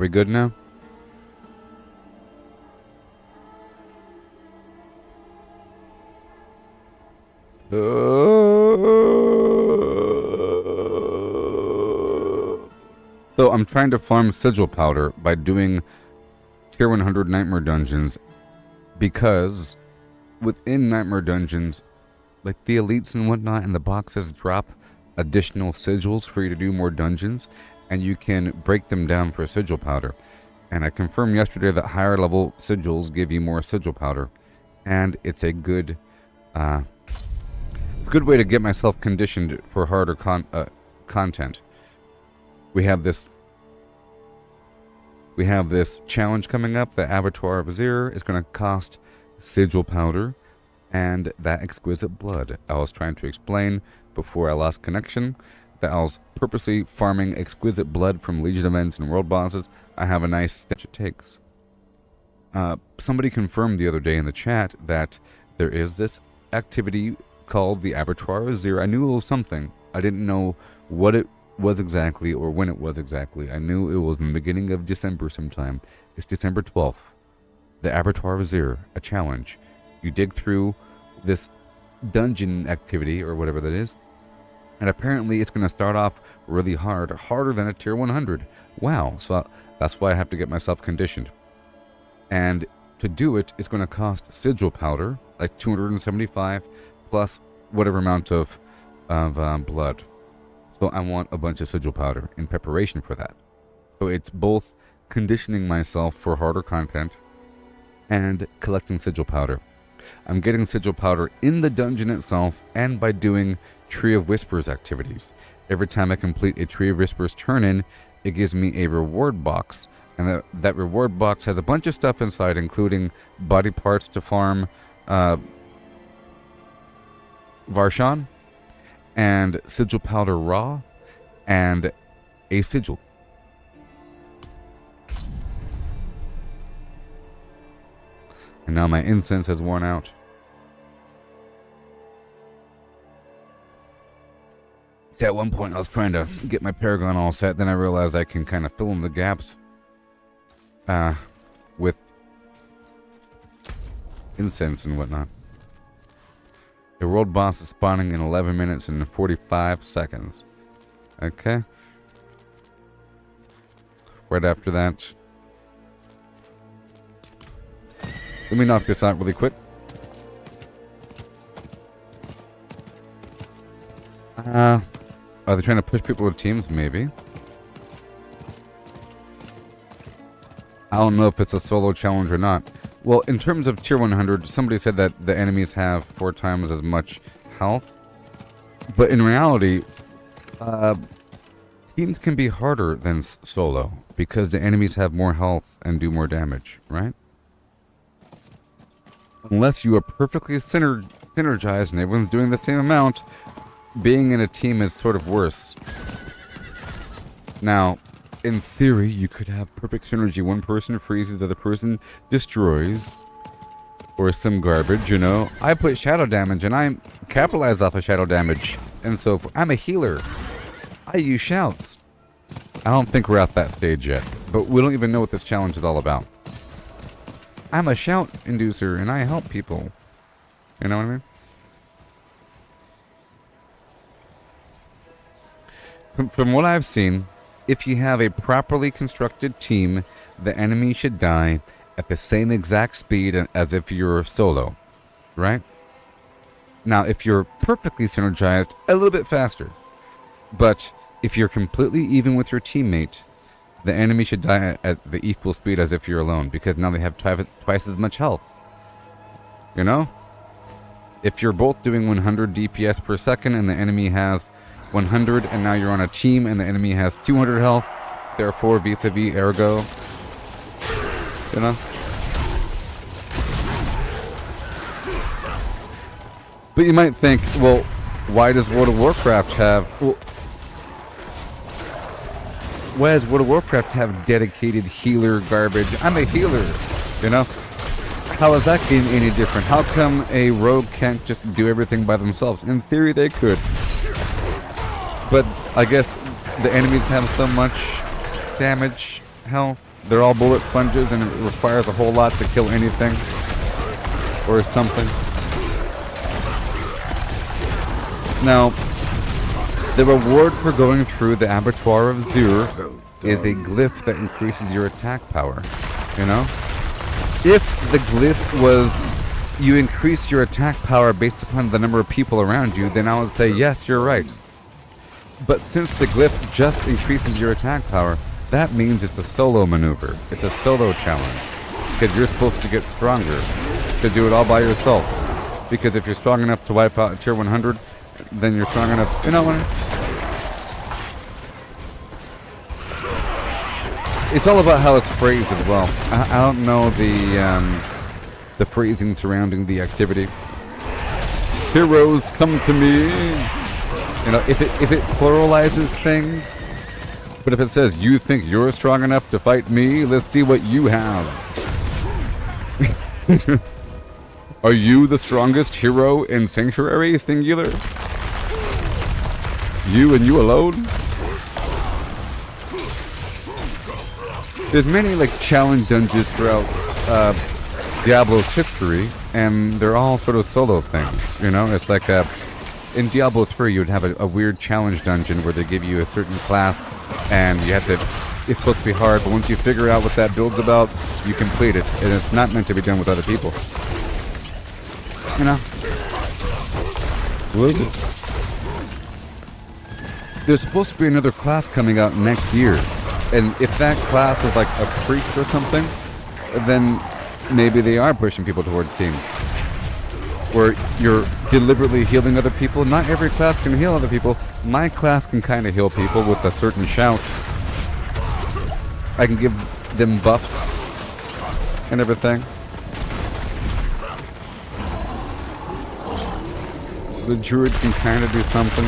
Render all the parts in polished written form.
we good now? So I'm trying to farm sigil powder by doing tier 100 nightmare dungeons, because within nightmare dungeons, like the elites and whatnot and the boxes drop additional sigils for you to do more dungeons, and you can break them down for sigil powder. And I confirmed yesterday that higher level sigils give you more sigil powder, and it's a good way to get myself conditioned for harder content. We have this challenge coming up. The Avatar of Azir is going to cost sigil powder and that exquisite blood. I was trying to explain before I lost connection that I was purposely farming exquisite blood from Legion events and world bosses. I have a nice stash it takes. Somebody confirmed the other day in the chat that there is this activity called the Abattoir of Azir. I knew it was something. I didn't know what it was exactly or when it was exactly. I knew it was in the beginning of December sometime. It's December 12th. The Abattoir of Azir, a challenge. You dig through this dungeon activity or whatever that is, and apparently it's going to start off really hard, harder than a tier 100. Wow, so that's why I have to get myself conditioned. And to do it, it's going to cost sigil powder, like 275 plus whatever amount of blood. So I want a bunch of sigil powder in preparation for that. So it's both conditioning myself for harder content and collecting sigil powder. I'm getting sigil powder in the dungeon itself and by doing Tree of Whispers activities. Every time I complete a Tree of Whispers turn-in, it gives me a reward box, and that reward box has a bunch of stuff inside, including body parts to farm Varshan, and sigil powder raw, and a sigil. And now my incense has worn out. See, at one point I was trying to get my Paragon all set, then I realized I can kind of fill in the gaps with incense and whatnot. The world boss is spawning in 11 minutes and 45 seconds. Okay. Right after that. Let me knock this out really quick. Are they trying to push people with teams? Maybe. I don't know if it's a solo challenge or not. Well, in terms of tier 100, somebody said that the enemies have 4 times as much health. But in reality, teams can be harder than solo because the enemies have more health and do more damage, right? Unless you are perfectly synergized and everyone's doing the same amount, being in a team is sort of worse. Now, in theory, you could have perfect synergy. One person freezes, the other person destroys. Or some garbage, you know. I put shadow damage and I capitalize off of shadow damage. And so, I'm a healer. I use shouts. I don't think we're at that stage yet. But we don't even know what this challenge is all about. I'm a shout inducer and I help people. You know what I mean? From what I've seen, if you have a properly constructed team, the enemy should die at the same exact speed as if you're solo, right? Now, if you're perfectly synergized, a little bit faster. But if you're completely even with your teammate, the enemy should die at the equal speed as if you're alone, because now they have twice as much health. You know? If you're both doing 100 DPS per second and the enemy has 100 and now you're on a team and the enemy has 200 health, therefore vis-a-vis ergo, you know? But you might think, well, why does World of Warcraft have... Well, why does World of Warcraft have dedicated healer garbage? I'm a healer, you know? How is that game any different? How come a rogue can't just do everything by themselves? In theory, they could. But I guess the enemies have so much damage, health, they're all bullet sponges and it requires a whole lot to kill anything or something. Now, the reward for going through the Abattoir of Zur is a glyph that increases your attack power, you know? If the glyph was you increase your attack power based upon the number of people around you, then I would say yes, you're right. But since the glyph just increases your attack power, that means it's a solo maneuver. It's a solo challenge. Because you're supposed to get stronger. To do it all by yourself. Because if you're strong enough to wipe out tier 100, then you're strong enough... You know what? It's all about how it's phrased as well. I don't know the phrasing surrounding the activity. Heroes, come to me. You know, if it pluralizes things, but if it says you think you're strong enough to fight me, let's see what you have. Are you the strongest hero in Sanctuary, singular? You and you alone? There's many like challenge dungeons throughout Diablo's history, and they're all sort of solo things, you know? It's like in Diablo 3 you'd have a weird challenge dungeon where they give you a certain class and you have to, it's supposed to be hard, but once you figure out what that build's about, you complete it, and it's not meant to be done with other people. You know? There's supposed to be another class coming out next year. And if that class is like a priest or something, then maybe they are pushing people towards teams. Where you're deliberately healing other people. Not every class can heal other people. My class can kind of heal people with a certain shout. I can give them buffs and everything. The druid can kind of do something.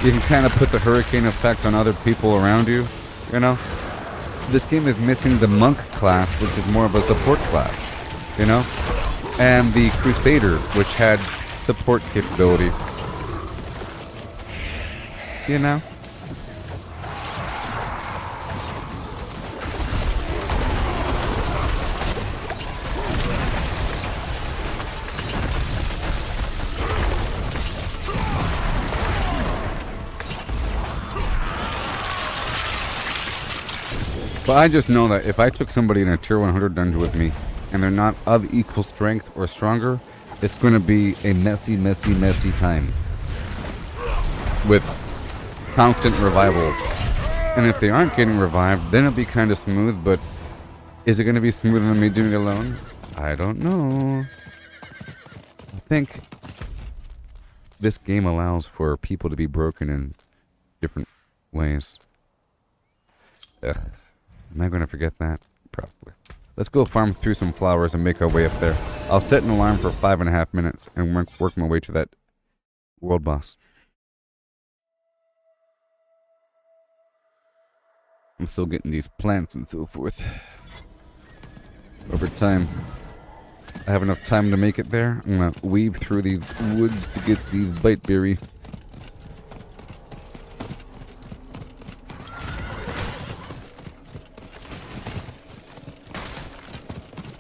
You can kind of put the hurricane effect on other people around you. You know, this game is missing the monk class, which is more of a support class, you know, and the crusader, which had support capability, you know. But I just know that if I took somebody in a tier 100 dungeon with me, and they're not of equal strength or stronger, it's going to be a messy, messy, messy time. With constant revivals. And if they aren't getting revived, then it'll be kind of smooth, but is it going to be smoother than me doing it alone? I don't know. I think this game allows for people to be broken in different ways. Ugh. Am I going to forget that? Probably. Let's go farm through some flowers and make our way up there. I'll set an alarm for 5.5 minutes and work my way to that world boss. I'm still getting these plants and so forth. Over time. I have enough time to make it there. I'm going to weave through these woods to get the biteberry.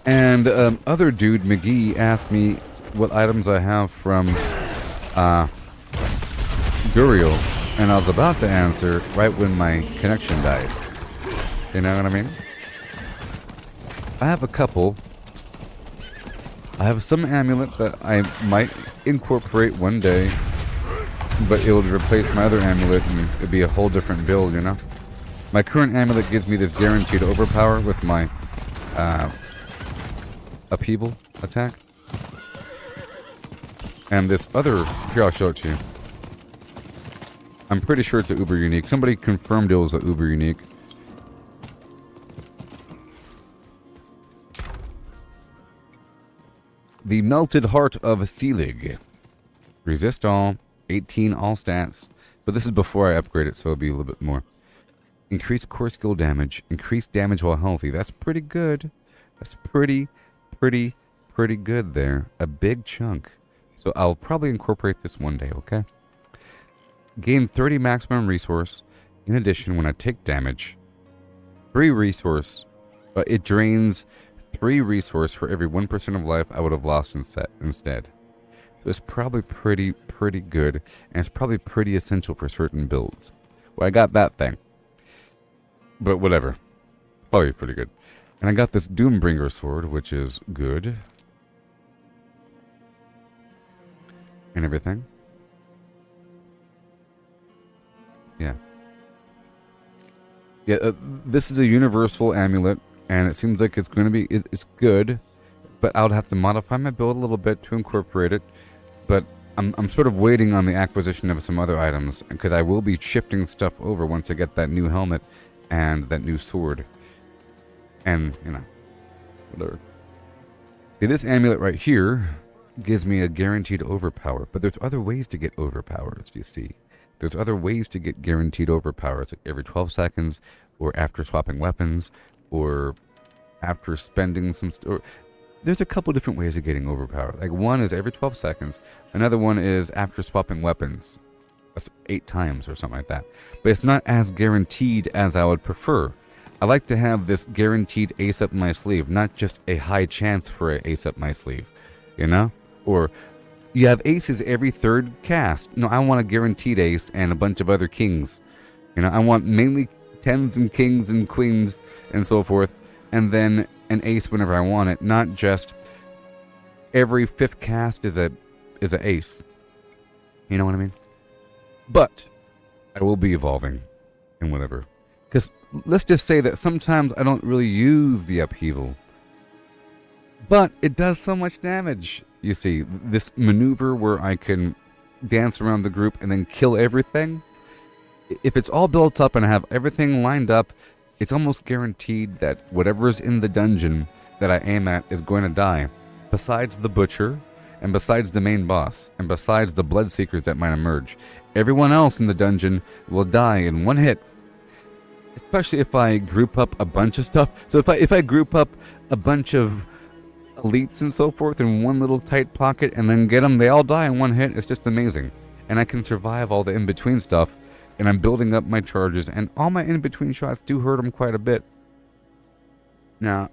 And other dude, McGee, asked me what items I have from Burial, and I was about to answer right when my connection died. You know what I mean? I have a couple. I have some amulet that I might incorporate one day, but it would replace my other amulet and it'd be a whole different build, you know? My current amulet gives me this guaranteed overpower with my upheaval attack. And this other, here I'll show it to you. I'm pretty sure it's a uber unique. Somebody confirmed it was a uber unique. The Melted Heart of Sigil. Resist all, 18 all stats. But this is before I upgrade it, so it'll be a little bit more. Increase core skill damage. Increase damage while healthy. That's pretty good. That's pretty good there. A big chunk. So I'll probably incorporate this one day, okay? Gain 30 maximum resource. In addition, when I take damage, free resource But it drains 3 resource for every 1% of life I would have lost instead. So it's probably pretty good, and it's probably pretty essential for certain builds. Well, I got that thing. But whatever. Probably pretty good. And I got this Doombringer sword, which is good. And everything. Yeah. Yeah, this is a universal amulet, and it seems like it's going to be... It's good, but I would have to modify my build a little bit to incorporate it. But I'm sort of waiting on the acquisition of some other items, because I will be shifting stuff over once I get that new helmet and that new sword. And, you know, whatever. See, this amulet right here gives me a guaranteed overpower, but there's other ways to get overpowers, you see. There's other ways to get guaranteed overpowers, like every 12 seconds, or after swapping weapons, or after spending some... There's a couple different ways of getting overpowered. Like, one is every 12 seconds. Another one is after swapping weapons. That's 8 times or something like that. But it's not as guaranteed as I would prefer. I like to have this guaranteed ace up my sleeve, not just a high chance for an ace up my sleeve. You know? Or, you have aces every 3rd cast. No, I want a guaranteed ace and a bunch of other kings. You know, I want mainly 10s and kings and queens and so forth. And then an ace whenever I want it, not just every 5th cast is a ace. You know what I mean? But I will be evolving and whatever. Because let's just say that sometimes I don't really use the upheaval. But it does so much damage. You see, this maneuver where I can dance around the group and then kill everything. If it's all built up and I have everything lined up, it's almost guaranteed that whatever is in the dungeon that I aim at is going to die. Besides the butcher, and besides the main boss, and besides the bloodseekers that might emerge. Everyone else in the dungeon will die in one hit. Especially if I group up a bunch of stuff. So if I group up a bunch of elites and so forth in one little tight pocket and then get them, they all die in one hit. It's just amazing. And I can survive all the in-between stuff. And I'm building up my charges, and all my in-between shots do hurt them quite a bit. Now,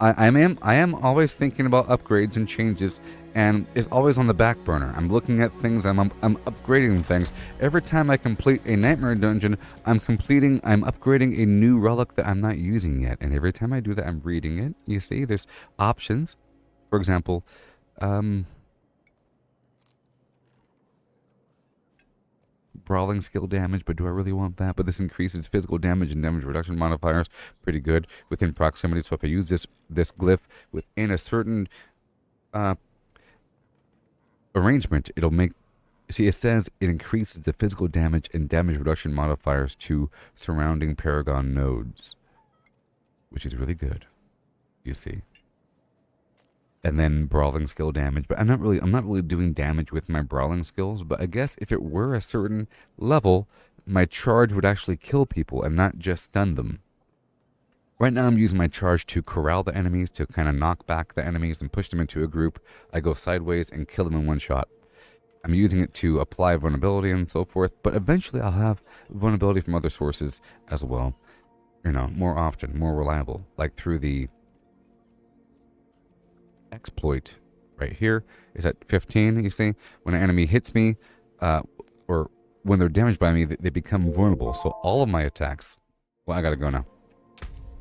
I am always thinking about upgrades and changes, and it's always on the back burner. I'm looking at things, I'm upgrading things. Every time I complete a nightmare dungeon, I'm upgrading a new relic that I'm not using yet. And every time I do that, I'm reading it. You see, there's options. For example, brawling skill damage, but do I really want that? But this increases physical damage and damage reduction modifiers. Pretty good within proximity. So if I use this glyph within a certain arrangement, it'll make... See, it says it increases the physical damage and damage reduction modifiers to surrounding Paragon nodes, which is really good. You see. And then brawling skill damage, but I'm not really doing damage with my brawling skills, but I guess if it were a certain level, my charge would actually kill people and not just stun them. Right now I'm using my charge to corral the enemies, to kind of knock back the enemies and push them into a group. I go sideways and kill them in one shot. I'm using it to apply vulnerability and so forth, but eventually I'll have vulnerability from other sources as well. You know, more often, more reliable, like through the exploit right here is at 15. You see, when an enemy hits me or when they're damaged by me, they become vulnerable. So all of my attacks... Well, I gotta go now.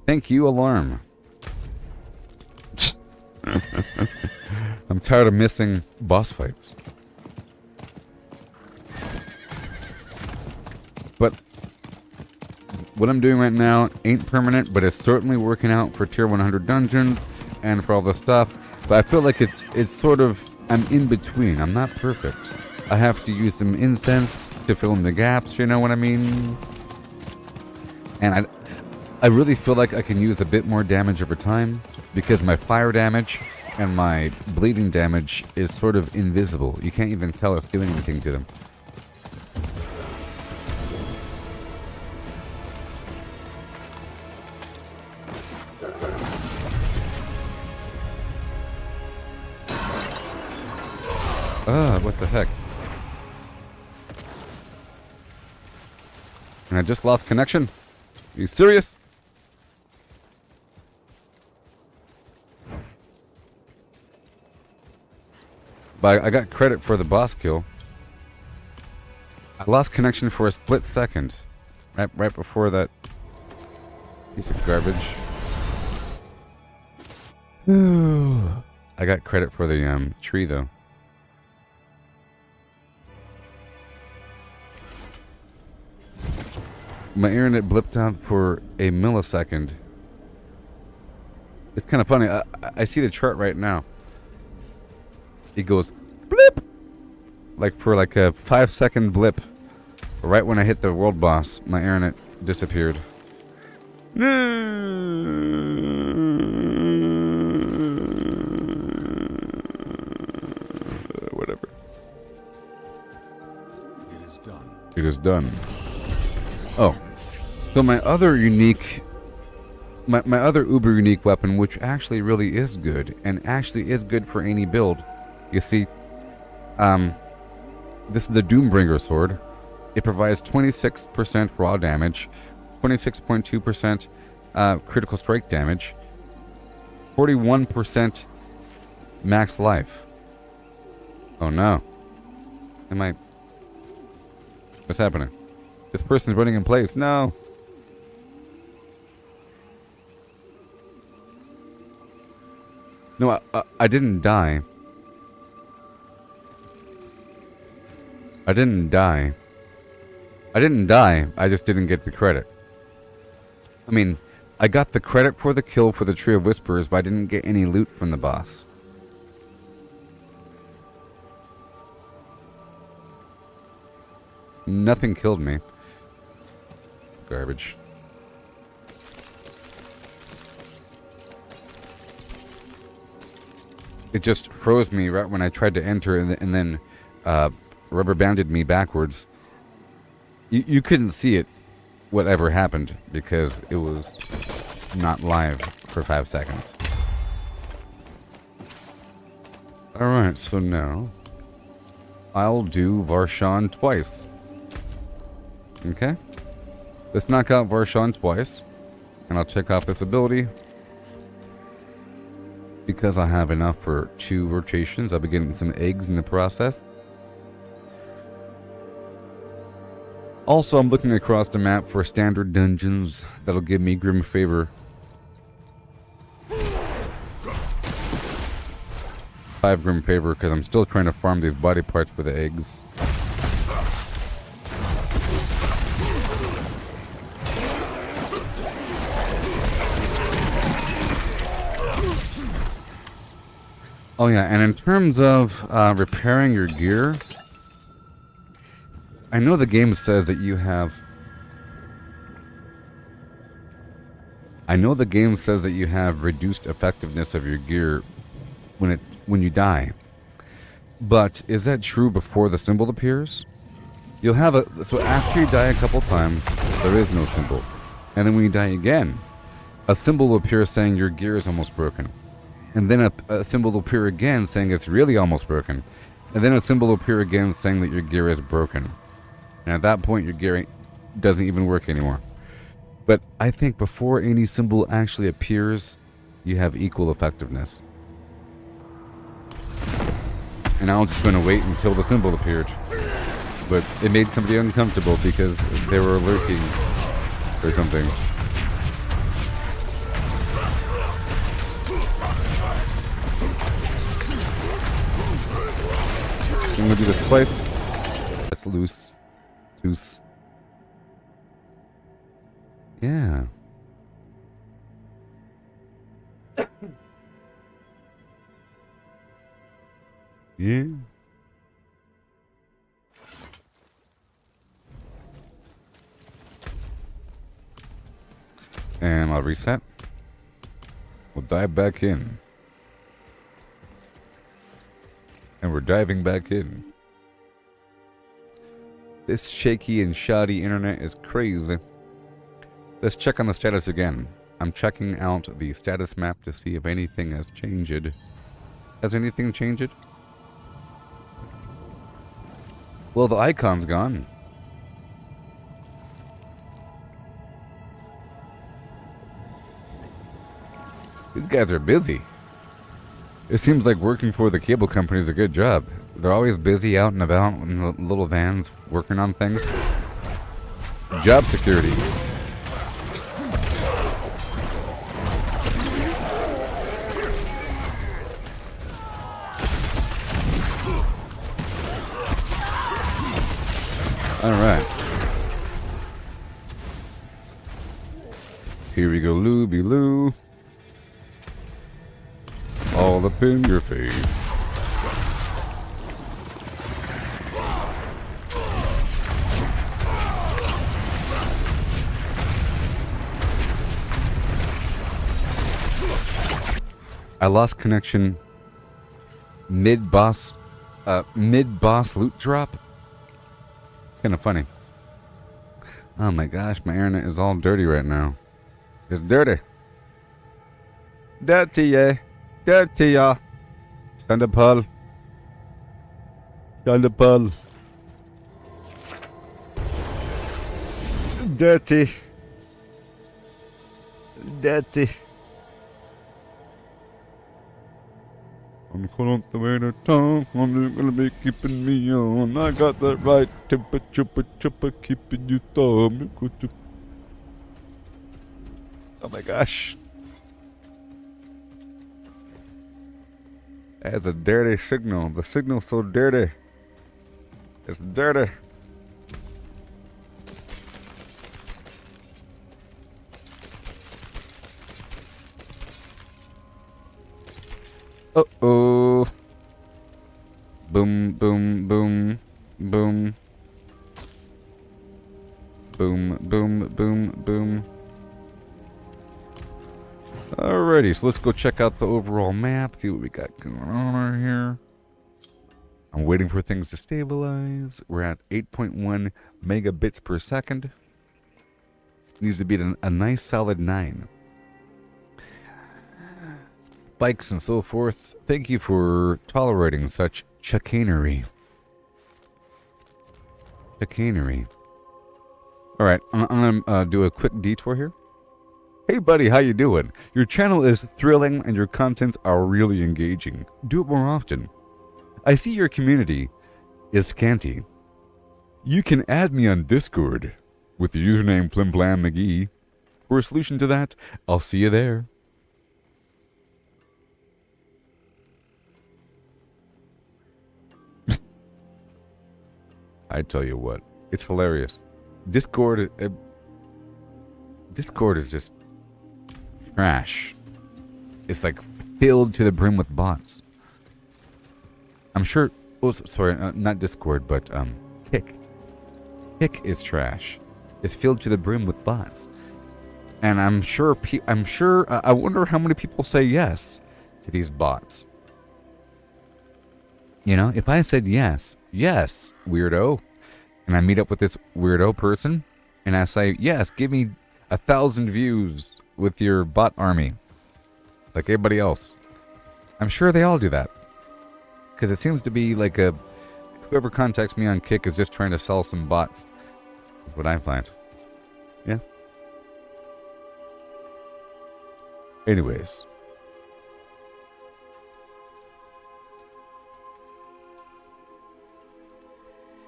Thank you, alarm. I'm tired of missing boss fights. But what I'm doing right now ain't permanent, but it's certainly working out for tier 100 dungeons and for all the stuff. But I feel like it's sort of, I'm in between. I'm not perfect. I have to use some incense to fill in the gaps, you know what I mean? And I really feel like I can use a bit more damage over time, because my fire damage and my bleeding damage is sort of invisible. You can't even tell it's doing anything to them. What the heck? And I just lost connection? Are you serious? But I got credit for the boss kill. I lost connection for a split second. Right before that piece of garbage. I got credit for the tree though. My internet blipped out for a millisecond. It's kind of funny. I see the chart right now. It goes blip, like for like a 5-second blip. Right when I hit the world boss, my internet disappeared. Whatever. It is done. It is done. Oh, so my other unique, my other uber unique weapon, which actually really is good, and actually is good for any build. You see, this is the Doombringer sword. It provides 26% raw damage, 26.2% critical strike damage, 41% max life. Oh no. What's happening? This person's running in place. No. No, I didn't die. I didn't die. I didn't die. I just didn't get the credit. I mean, I got the credit for the kill for the Tree of Whispers, but I didn't get any loot from the boss. Nothing killed me. Garbage. It just froze me right when I tried to enter, and then rubber banded me backwards. You couldn't see it, whatever happened, because it was not live for 5 seconds. Alright, so now I'll do Varshan twice. Okay? Let's knock out Varshan twice, and I'll check off this ability. Because I have enough for 2 rotations, I'll be getting some eggs in the process. Also, I'm looking across the map for standard dungeons that'll give me Grim Favor. 5 Grim Favor, because I'm still trying to farm these body parts for the eggs. Oh yeah, and in terms of repairing your gear, I know the game says that you have... reduced effectiveness of your gear when you die. But is that true before the symbol appears? You'll have so after you die a couple times, there is no symbol. And then when you die again, a symbol will appear saying your gear is almost broken. And then a symbol will appear again saying it's really almost broken. And then a symbol will appear again saying that your gear is broken. And at that point, your gear doesn't even work anymore. But I think before any symbol actually appears, you have equal effectiveness. And I was just going to wait until the symbol appeared. But it made somebody uncomfortable because they were lurking or something. I'm going to do this twice. That's loose. Yeah. Yeah. And I'll reset. We'll dive back in. And we're diving back in. This shaky and shoddy internet is crazy. Let's check on the status again. I'm checking out the status map to see if anything has changed. Has anything changed? Well, the icon's gone. These guys are busy. It seems like working for the cable company is a good job. They're always busy out and about in the little vans working on things. Job security. Alright. Here we go, Looby Loo. All up in your face. I lost connection mid-boss loot drop. Kinda funny. Oh my gosh, my internet is all dirty right now. It's dirty. Dirty, yeah. Dirty, yeah. Thunderpull. Thunderpull. Dirty. Dirty. I'm calling the way to town. I'm gonna be keeping me on. I got that right temperature, keeping you thumb. Oh my gosh. That's a dirty signal. The signal's so dirty. It's dirty. Uh-oh. Boom, boom, boom, boom. Boom, boom, boom, boom. Alrighty, so let's go check out the overall map, see what we got going on here. I'm waiting for things to stabilize. We're at 8.1 megabits per second. Needs to be a nice solid 9. Spikes and so forth. Thank you for tolerating such chicanery. Chicanery. Alright, I'm gonna do a quick detour here. Hey buddy, how you doing? Your channel is thrilling and your contents are really engaging. Do it more often. I see your community is scanty. You can add me on Discord with the username FlimFlamMcGee. For a solution to that, I'll see you there. I tell you what, it's hilarious. Discord is just trash. It's like filled to the brim with bots. I'm sure. Oh, sorry, not Discord, but Kick. Kick is trash. It's filled to the brim with bots, and I'm sure. I wonder how many people say yes to these bots. You know, if I said yes, weirdo, and I meet up with this weirdo person, and I say yes, give me 1,000 views with your bot army, like everybody else. I'm sure they all do that. Because it seems to be like whoever contacts me on Kick is just trying to sell some bots. That's what I find. Yeah. Anyways.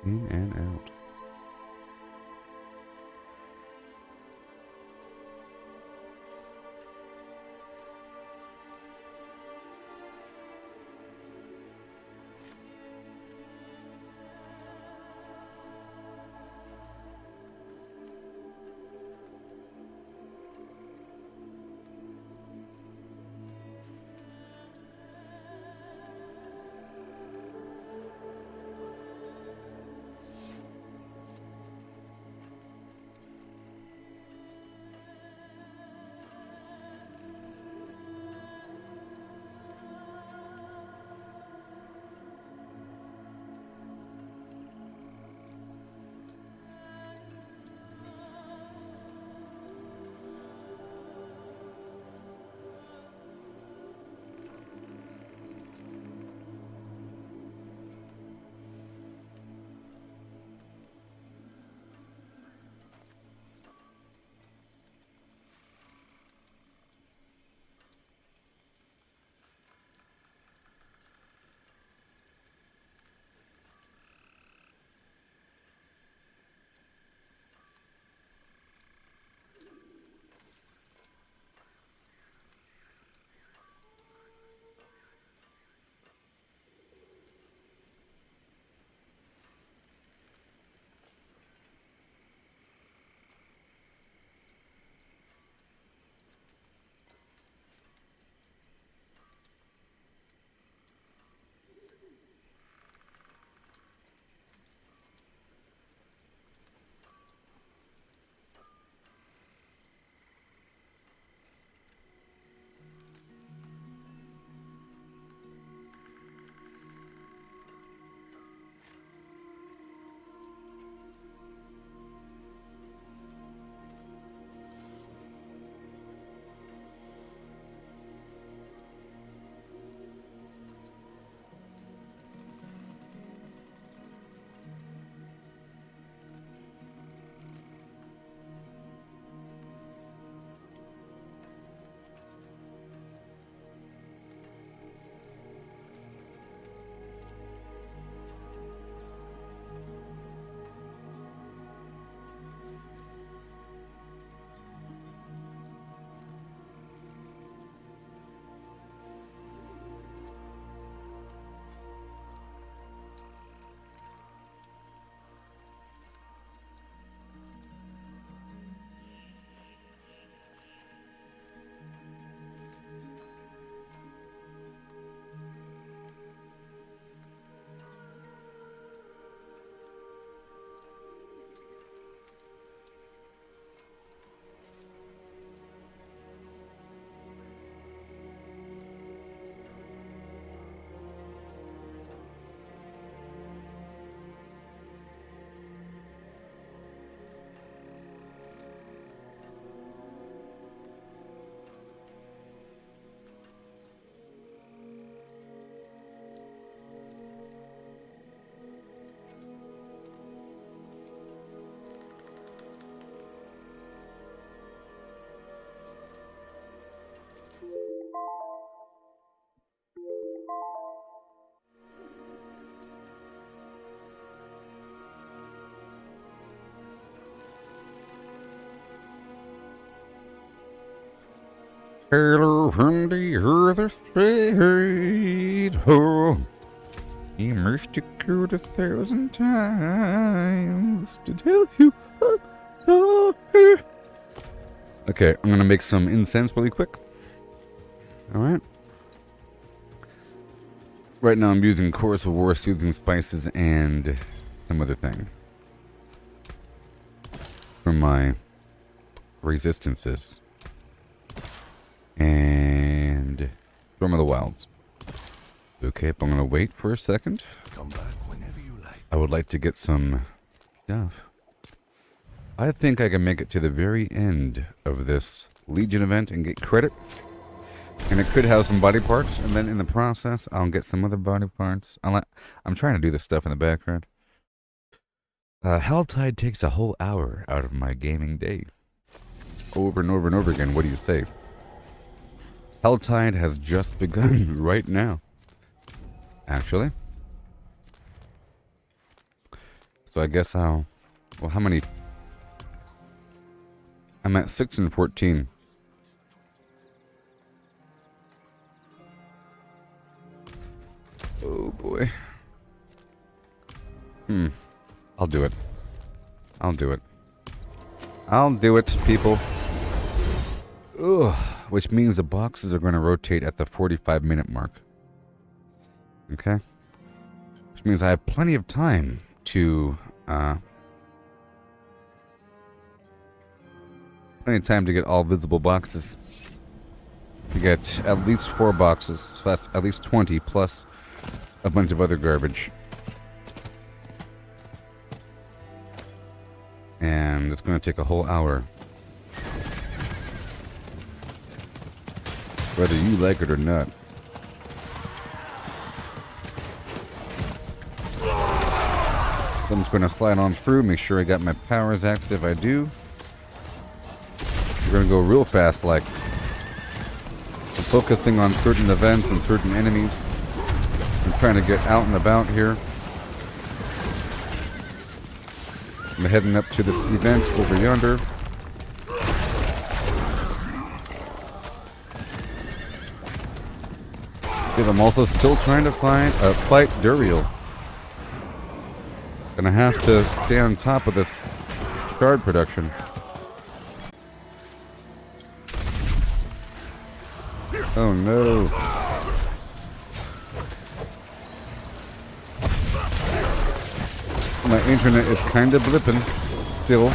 In and out. Hello from the other side. Oh, immersed you could 1,000 times to tell you I'm sorry. Okay, I'm gonna make some incense really quick. Alright. Right now I'm using Chorus of War, Soothing Spices, and some other thing for my resistances. And Storm of the Wilds. Okay, I'm gonna wait for a second. Come back whenever you like. I would like to get some stuff. I think I can make it to the very end of this Legion event and get credit. And it could have some body parts, and then in the process, I'll get some other body parts. I'm trying to do this stuff in the background. Helltide takes a whole hour out of my gaming day. Over and over and over again, what do you say? Helltide has just begun right now. Actually. So I guess I'll... Well, how many... I'm at 6 and 14. Oh boy. I'll do it. I'll do it. I'll do it, people. Ugh. Which means the boxes are going to rotate at the 45-minute mark. Okay? Which means I have plenty of time to, plenty of time to get all visible boxes. To get at least 4 boxes. So that's at least 20 plus a bunch of other garbage. And it's going to take a whole hour. Whether you like it or not. So I'm just going to slide on through, make sure I got my powers active. I do. We're going to go real fast, like. I'm focusing on certain events and certain enemies. I'm trying to get out and about here. I'm heading up to this event over yonder. I'm also still trying to fight Duriel. Gonna have to stay on top of this shard production. Oh no. My internet is kind of blipping still.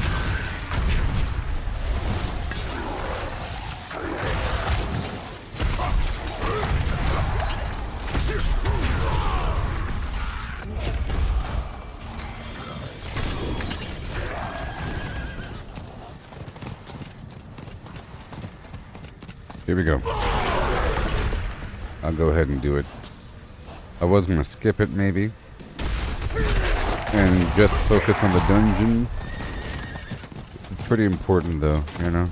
Here we go. I'll go ahead and do it. I was going to skip it maybe. And just focus on the dungeon. It's pretty important though, you know.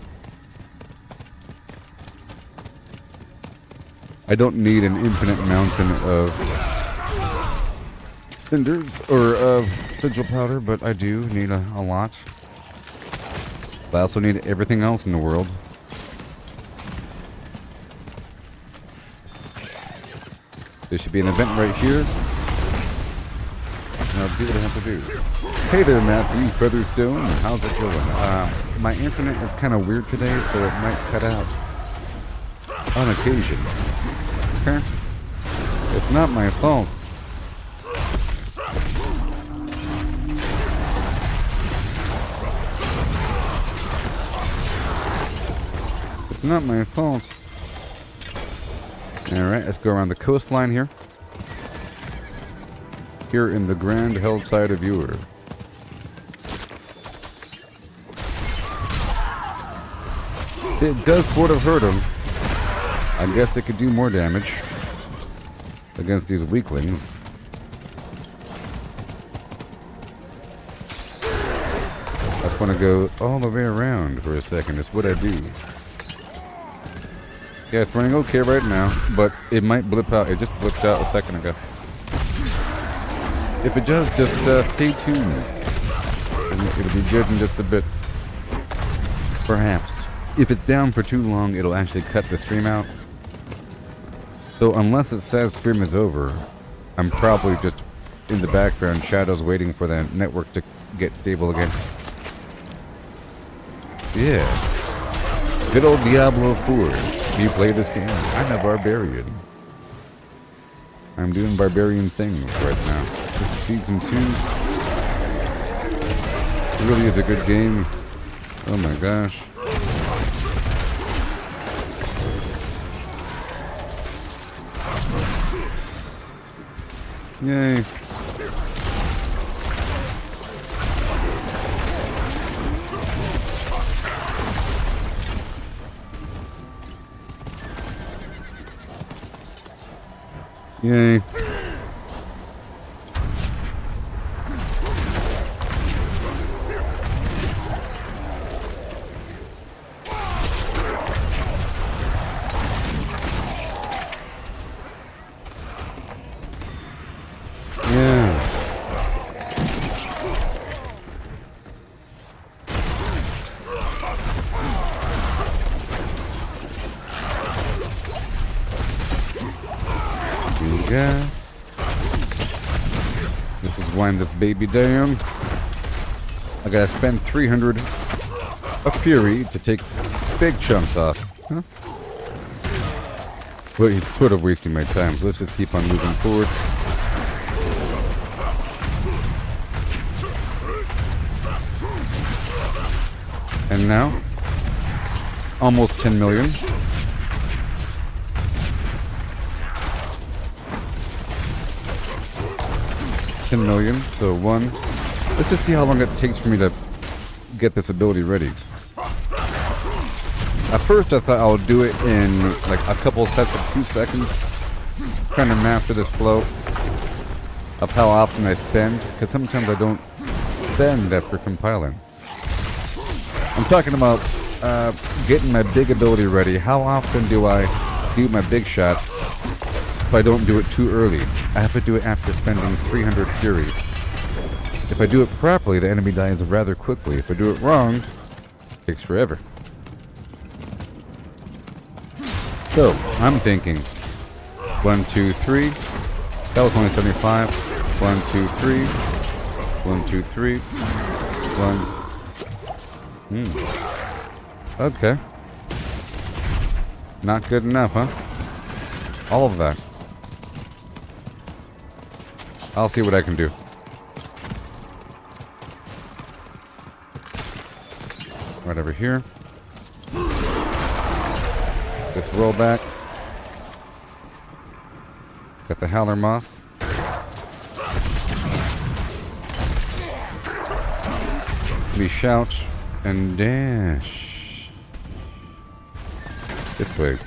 I don't need an infinite mountain of cinders or of sigil powder, but I do need a lot. But I also need everything else in the world. There should be an event right here. And I'll do what I have to do. Hey there, Matthew Featherstone. How's it going? My internet is kind of weird today, so it might cut out on occasion. Okay? It's not my fault. It's not my fault. Alright, let's go around the coastline here. Here in the grand Helltide of Viewer. It does sort of hurt him. I guess they could do more damage against these weaklings. I just want to go all the way around for a second. It's what I do. Yeah, it's running okay right now, but it might blip out. It just blipped out a second ago. If it does, just stay tuned. It'll be good in just a bit. Perhaps. if it's down for too long, it'll actually cut the stream out. So unless it says stream is over, I'm probably just in the background shadows waiting for the network to get stable again. Yeah. Good old Diablo 4. Do you play this game? I'm a barbarian. I'm doing barbarian things right now. This is season 2. It really is a good game. Oh my gosh. Yay. Yay. Yeah. Yeah. This is wind this baby down. I gotta spend 300 of fury to take big chunks off. Huh? Well, it's sort of wasting my time, so let's just keep on moving forward. And now, almost 10 million. 10 million, so 1. Let's just see how long it takes for me to get this ability ready. At first I thought I would do it in like a couple sets of 2 seconds. Trying to master this flow of how often I spend, because sometimes I don't spend after compiling. I'm talking about getting my big ability ready. How often do I do my big shot if I don't do it too early? I have to do it after spending 300 fury. If I do it properly, the enemy dies rather quickly. If I do it wrong, it takes forever. So, I'm thinking 1, 2, 3. That was only 75. 1, 2, 3. 1, 2, 3. 1. Okay. Not good enough, huh? All of that. I'll see what I can do. Right over here. This rollback. Got the Howler Moss. We shout and dash. This way.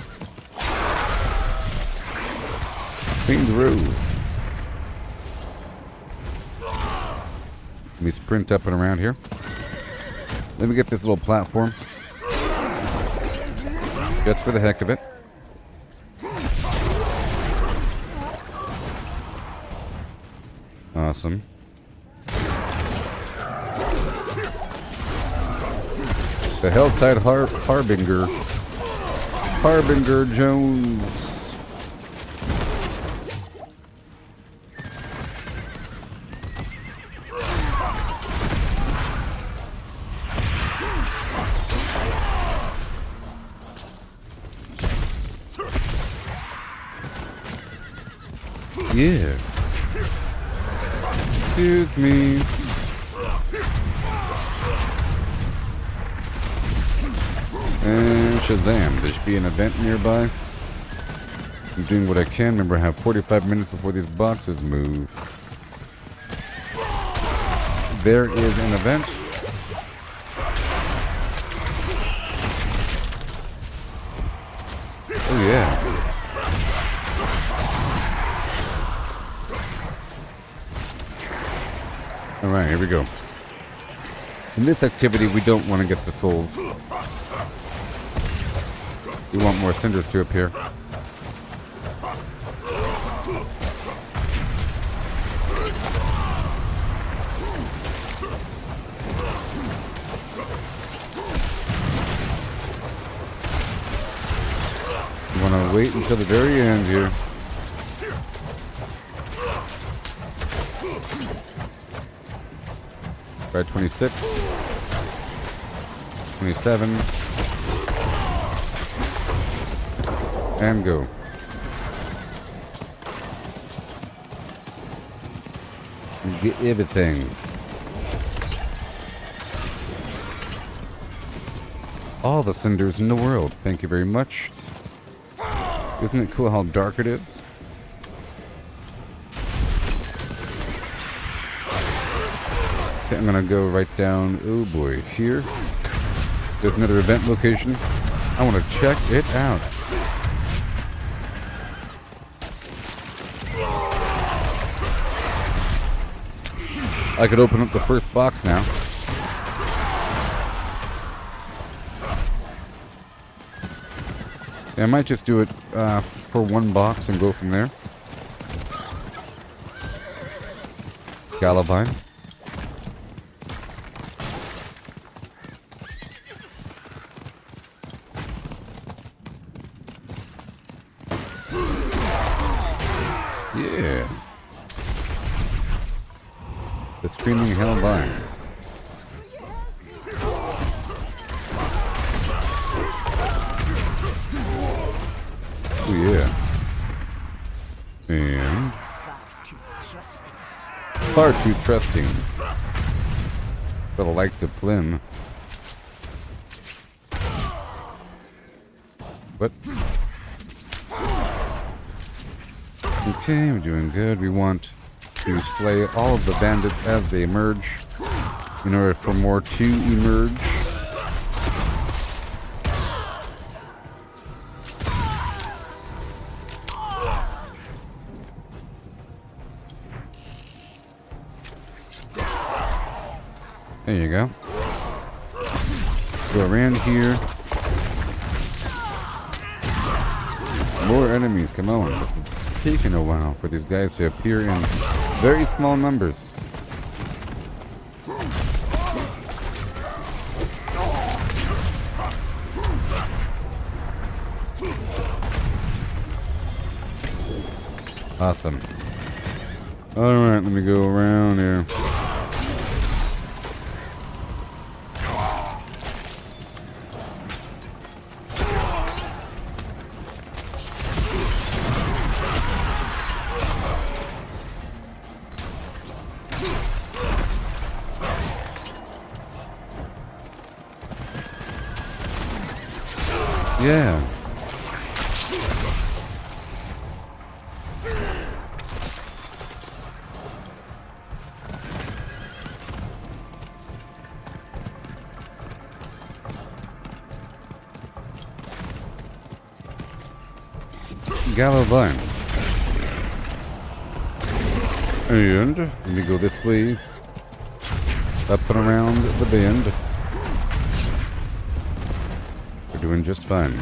Queen's Rose. Let me sprint up and around here. Let me get this little platform. Just for the heck of it. Awesome. The Helltide Harbinger. Harbinger Jones. Yeah. Excuse me. And Shazam. There should be an event nearby. I'm doing what I can. Remember, I have 45 minutes before these boxes move. There is an event. Oh, yeah. Alright, here we go. In this activity, we don't want to get the souls. We want more cinders to appear. want to wait until the very end here. Try 26. 27. And go. Get everything. All the cinders in the world. Thank you very much. Isn't it cool how dark it is? Okay, I'm gonna go right down, oh boy, here. There's another event location. I want to check it out. I could open up the first box now. Yeah, I might just do it for one box and go from there. Galabine. Yeah. The Screaming Hellvine. Oh yeah. And far too trusting. But I like the Plim. What? Okay, we're doing good. We want to slay all of the bandits as they emerge in order for more to emerge. There you go. Go around here. More enemies, come on. It's taking a while for these guys to appear in very small numbers. Awesome. Alright, let me go around here. Yeah. Galabine. And let me go this way. Up and around the bend. We're doing just fine.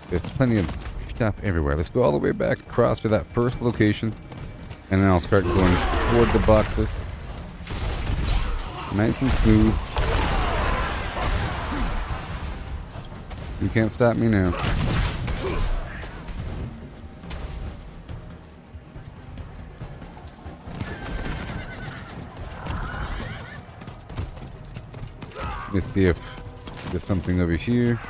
There's plenty of stuff everywhere. Let's go all the way back across to that first location. And then I'll start going toward the boxes. Nice and smooth. You can't stop me now. Let's see if there's something over here.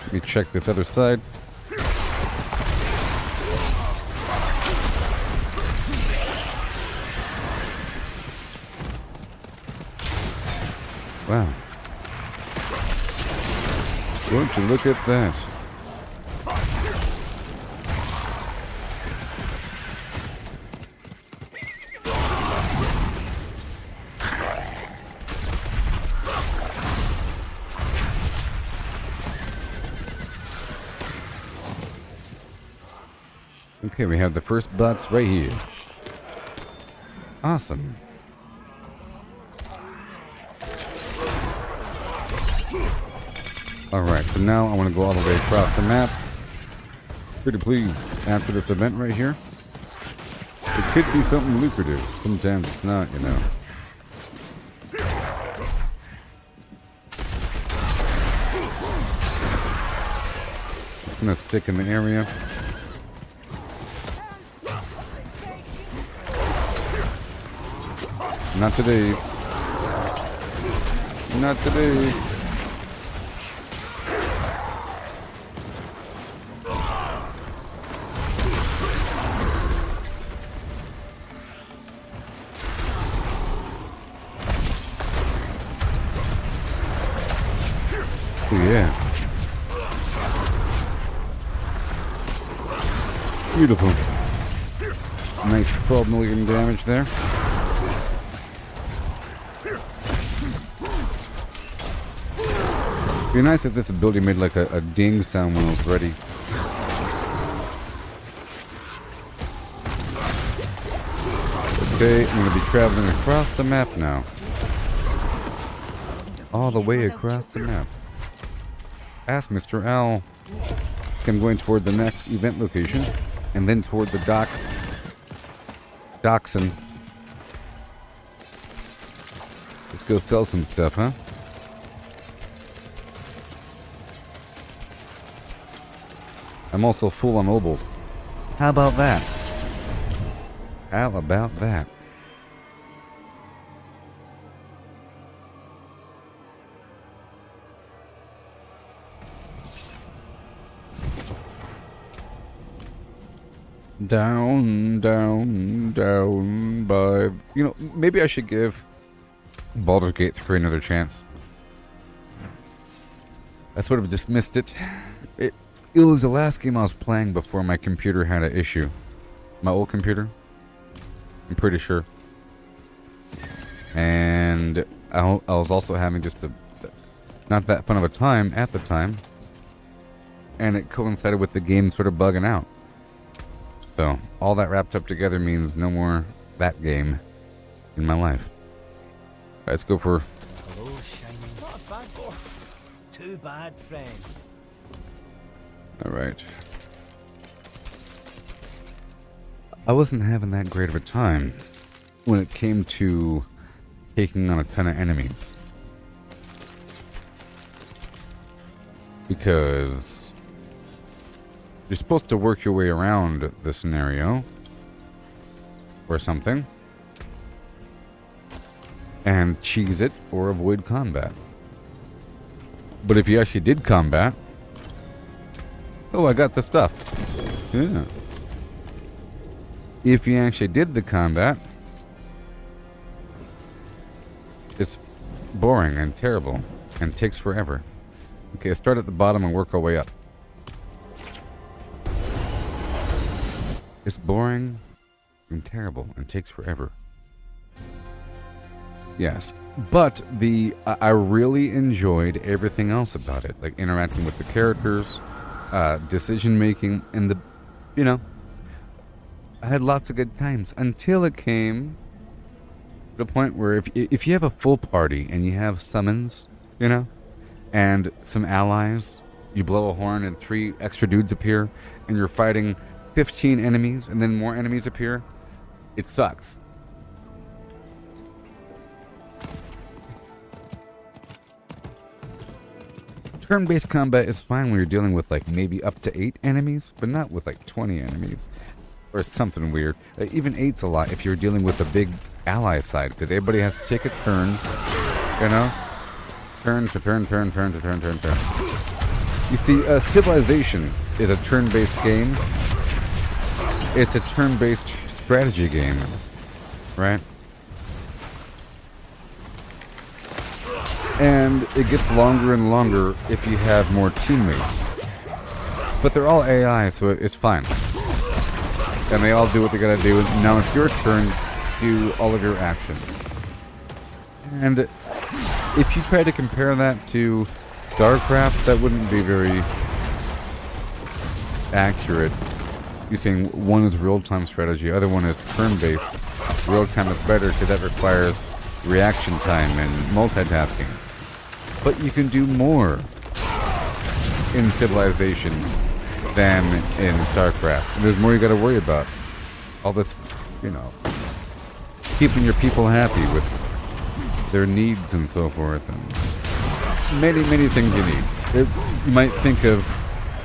Let me check this other side. Wow. Won't you look at that? Okay, we have the first box right here. Awesome. Alright, so now I want to go all the way across the map. Pretty please, after this event right here. It could be something lucrative. Sometimes it's not, you know. gonna stick in the area. Not today. Not today. Oh yeah. Beautiful. Nice 12 million damage there. It'd be nice if this ability made like a ding sound when it was ready. Okay, I'm going to be traveling across the map now. All the way across the map. Ask Mr. Owl. I'm going toward the next event location, and then toward the docks. Dockson. Let's go sell some stuff, huh? I'm also full on mobiles. How about that? How about that? Down, down, down by... You know, maybe I should give Baldur's Gate 3 another chance. I sort of dismissed it. It was the last game I was playing before my computer had an issue. My old computer. I'm pretty sure. And I was also having just not that fun of a time at the time. And it coincided with the game sort of bugging out. So, all that wrapped up together means no more that game in my life. Let's go for... Hello, Shining. Not a bad boy. Too bad, friend. Alright. I wasn't having that great of a time when it came to taking on a ton of enemies. Because you're supposed to work your way around the scenario or something and cheese it or avoid combat. But if you actually did combat, oh, I got the stuff. Yeah. If you actually did the combat, it's boring and terrible and takes forever. Okay, let's start at the bottom and work our way up. It's boring and terrible and takes forever. Yes, but I really enjoyed everything else about it, like interacting with the characters, decision making, and I had lots of good times until it came to the point where if you have a full party and you have summons, and some allies, you blow a horn and 3 extra dudes appear, and you're fighting 15 enemies, and then more enemies appear, it sucks. Turn-based combat is fine when you're dealing with like maybe up to 8 enemies, but not with like 20 enemies. Or something weird. Even 8's a lot if you're dealing with a big ally side, because everybody has to take a turn, Turn to turn, turn, turn to turn, turn, turn. You see, Civilization is a turn-based game. It's a turn-based strategy game, right? And it gets longer and longer if you have more teammates. But they're all AI, so it's fine. And they all do what they gotta do. Now it's your turn to do all of your actions. And if you try to compare that to StarCraft, that wouldn't be very accurate. You're saying one is real-time strategy, other one is turn-based. Real-time is better because that requires reaction time and multitasking. But you can do more in Civilization than in StarCraft. And there's more you gotta worry about. All this, keeping your people happy with their needs and so forth, and many, many things you need. You might think of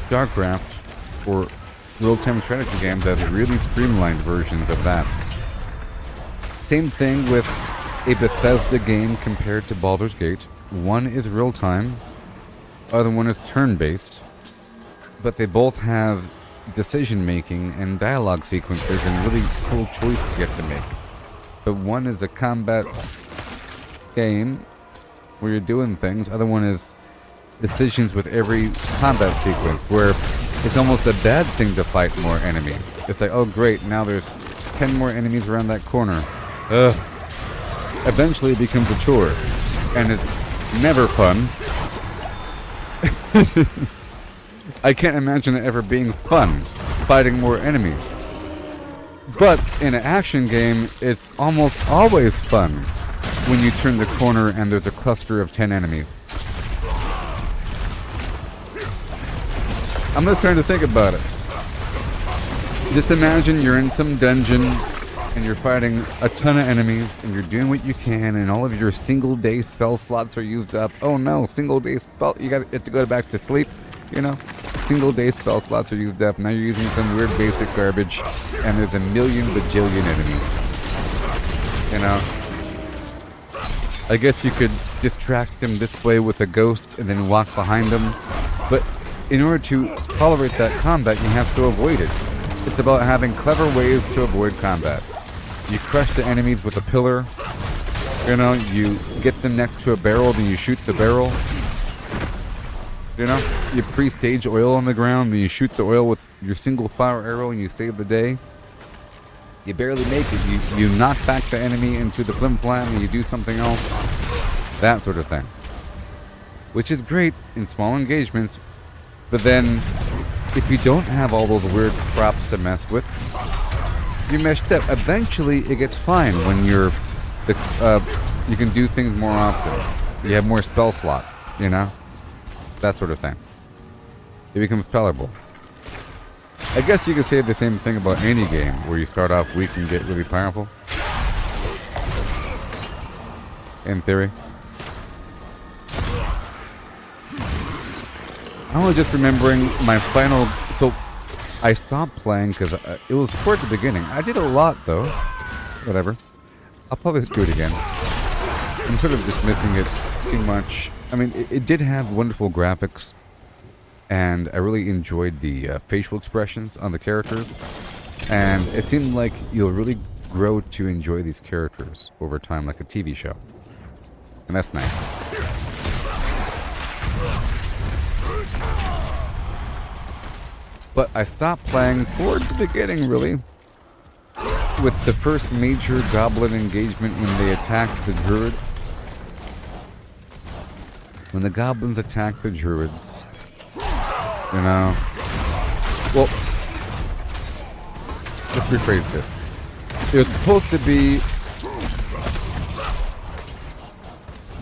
StarCraft or real-time strategy games as really streamlined versions of that. Same thing with a Bethesda game compared to Baldur's Gate. One is real-time, other one is turn-based, but they both have decision-making and dialogue sequences and really cool choices you have to make. But one is a combat game where you're doing things, other one is decisions with every combat sequence where it's almost a bad thing to fight more enemies. It's like, oh great, now there's 10 more enemies around that corner. Ugh. Eventually it becomes a chore, and it's never fun. I can't imagine it ever being fun, fighting more enemies. But in an action game, it's almost always fun when you turn the corner and there's a cluster of 10 enemies. I'm just trying to think about it. Just imagine you're in some dungeon and you're fighting a ton of enemies and you're doing what you can and all of your single day spell slots are used up. Oh no, single day spell, you have to go back to sleep, you know? Single day spell slots are used up. Now you're using some weird basic garbage and there's a million bajillion enemies. You know? I guess you could distract them this way with a ghost and then walk behind them. But in order to tolerate that combat, you have to avoid it. It's about having clever ways to avoid combat. You crush the enemies with a pillar. You know, you get them next to a barrel, then you shoot the barrel. You know, you pre-stage oil on the ground, then you shoot the oil with your single fire arrow and you save the day. You barely make it. You knock back the enemy into the flim-flam and you do something else. That sort of thing. Which is great in small engagements, but then if you don't have all those weird props to mess with, you messed up. Eventually it gets fine when you can do things more often. You have more spell slots, you know? That sort of thing. It becomes tolerable. I guess you could say the same thing about any game where you start off weak and get really powerful. In theory. I was just remembering my final... So, I stopped playing because it was toward the beginning. I did a lot, though. Whatever. I'll probably do it again. I'm sort of dismissing it too much. I mean, it did have wonderful graphics. And I really enjoyed the facial expressions on the characters. And it seemed like you'll really grow to enjoy these characters over time, like a TV show. And that's nice. But I stopped playing towards the beginning, really, with the first major goblin engagement when they attacked the druids. When the goblins attacked the druids, you know, well, let's rephrase this. It was supposed to be,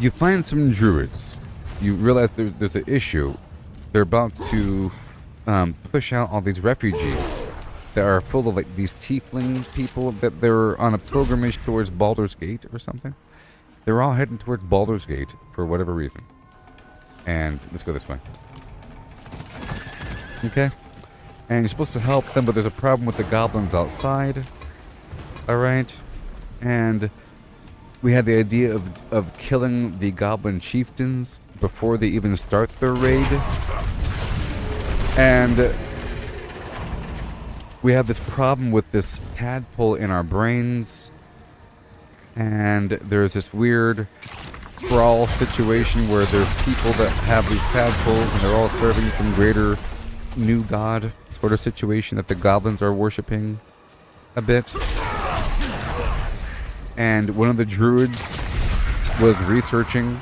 you find some druids, you realize there's an issue. They're about to push out all these refugees that are full of like these tiefling people that they're on a pilgrimage towards Baldur's Gate or something. They're all heading towards Baldur's Gate for whatever reason. And let's go this way. Okay. And you're supposed to help them, but there's a problem with the goblins outside. Alright. And we had the idea of killing the goblin chieftains before they even start their raid. And we have this problem with this tadpole in our brains. And there's this weird sprawl situation where there's people that have these tadpoles and they're all serving some greater new god sort of situation that the goblins are worshipping a bit. And one of the druids was researching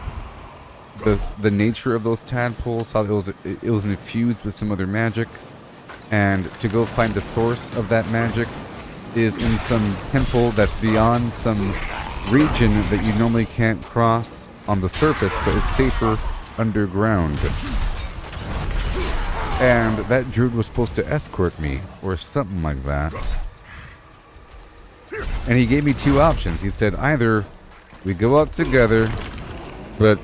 the nature of those tadpoles, how it was infused with some other magic, and to go find the source of that magic is in some temple that's beyond some region that you normally can't cross on the surface, but is safer underground. And that druid was supposed to escort me, or something like that. And he gave me two options. He said, either we go out together, but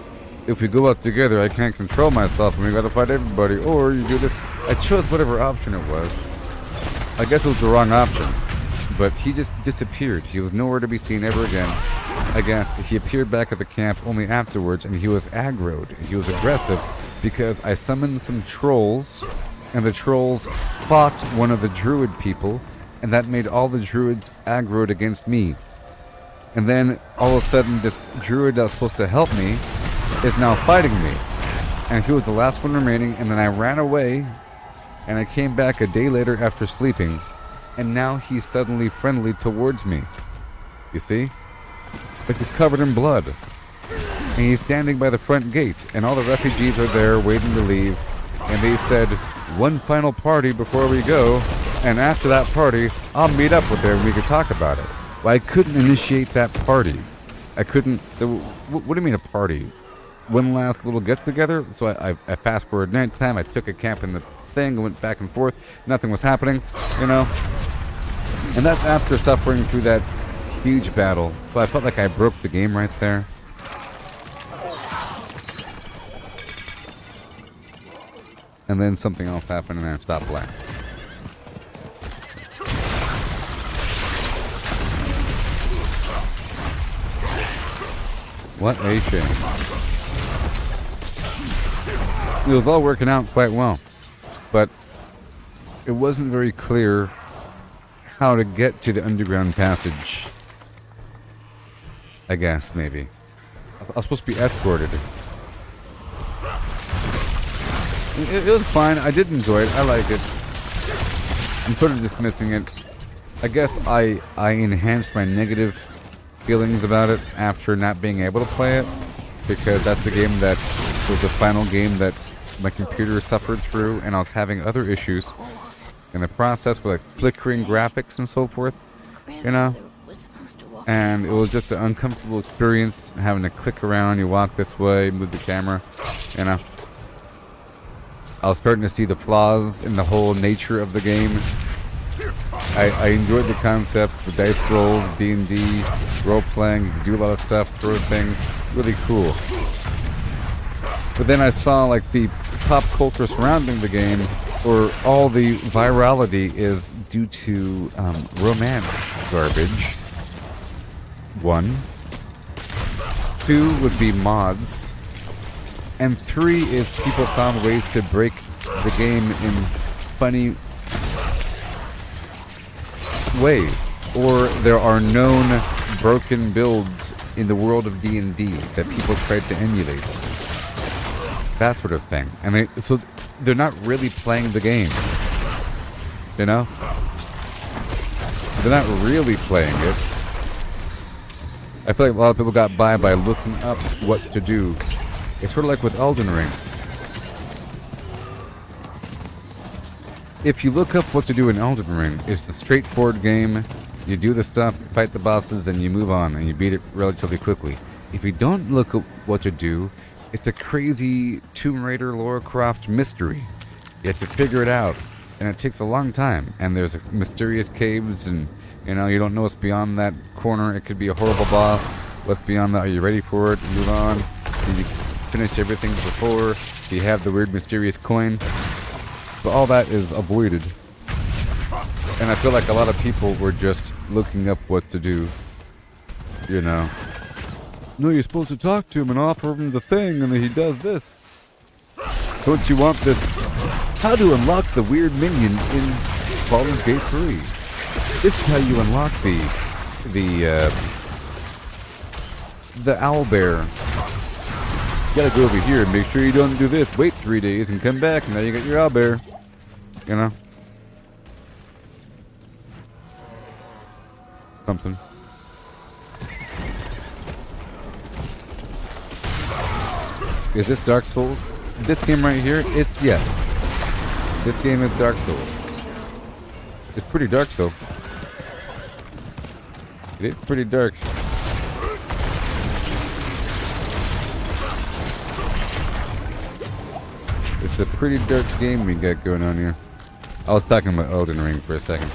if we go out together, I can't control myself and we gotta fight everybody, or you do this. I chose whatever option it was. I guess it was the wrong option. But he just disappeared. He was nowhere to be seen ever again. I guess he appeared back at the camp only afterwards, and he was aggroed. He was aggressive because I summoned some trolls, and the trolls fought one of the druid people, and that made all the druids aggroed against me. And then all of a sudden, this druid that was supposed to help me is now fighting me. And he was the last one remaining, and then I ran away, and I came back a day later after sleeping, and now he's suddenly friendly towards me. You see? Like he's covered in blood. And he's standing by the front gate, and all the refugees are there waiting to leave, and they said, one final party before we go, and after that party, I'll meet up with them and we can talk about it. Well, I couldn't initiate that party. I couldn't... What do you mean a party? One last little get-together? So I fast-forward night time, I took a camp in the thing, went back and forth, nothing was happening, you know? And that's after suffering through that huge battle. So I felt like I broke the game right there. And then something else happened and I stopped playing. What a shame. It was all working out quite well. But it wasn't very clear how to get to the underground passage. I guess, maybe. I was supposed to be escorted. It was fine. I did enjoy it. I like it. I'm sort of dismissing it. I guess I enhanced my negative feelings about it after not being able to play it, because that's the game that was the final game that my computer suffered through, and I was having other issues in the process with like flickering graphics and so forth, you know. And it was just an uncomfortable experience having to click around. You walk this way, move the camera, you know. I was starting to see the flaws in the whole nature of the game. I enjoyed the concept, the dice rolls, D&D, role-playing, you can do a lot of stuff, throw things, really cool. But then I saw like the pop culture surrounding the game, or all the virality is due to romance garbage. 1. 2 would be mods. And 3 is people found ways to break the game in funny ways. Or there are known broken builds in the world of D&D that people tried to emulate. That sort of thing. And so they're not really playing the game. You know? They're not really playing it. I feel like a lot of people got by looking up what to do. It's sort of like with Elden Ring. If you look up what to do in Elden Ring, it's a straightforward game. You do the stuff, fight the bosses, and you move on, and you beat it relatively quickly. If you don't look up what to do, it's a crazy Tomb Raider Lara Croft mystery. You have to figure it out, and it takes a long time. And there's mysterious caves, and you know, you don't know what's beyond that corner. It could be a horrible boss. What's beyond that? Are you ready for it? Move on. Did you finish everything before? Do you have the weird mysterious coin? But all that is avoided. And I feel like a lot of people were just looking up what to do. You know. No, you're supposed to talk to him and offer him the thing, and then he does this. Don't you want this? How to unlock the weird minion in Baldur's Gate 3. This is how you unlock the owlbear. You gotta go over here and make sure you don't do this. Wait 3 days and come back, and now you got your owlbear. You know? Something. Is this Dark Souls? This game right here, it's yes. This game is Dark Souls. It's pretty dark though. It is pretty dark. It's a pretty dark game we got going on here. I was talking about Elden Ring for a second.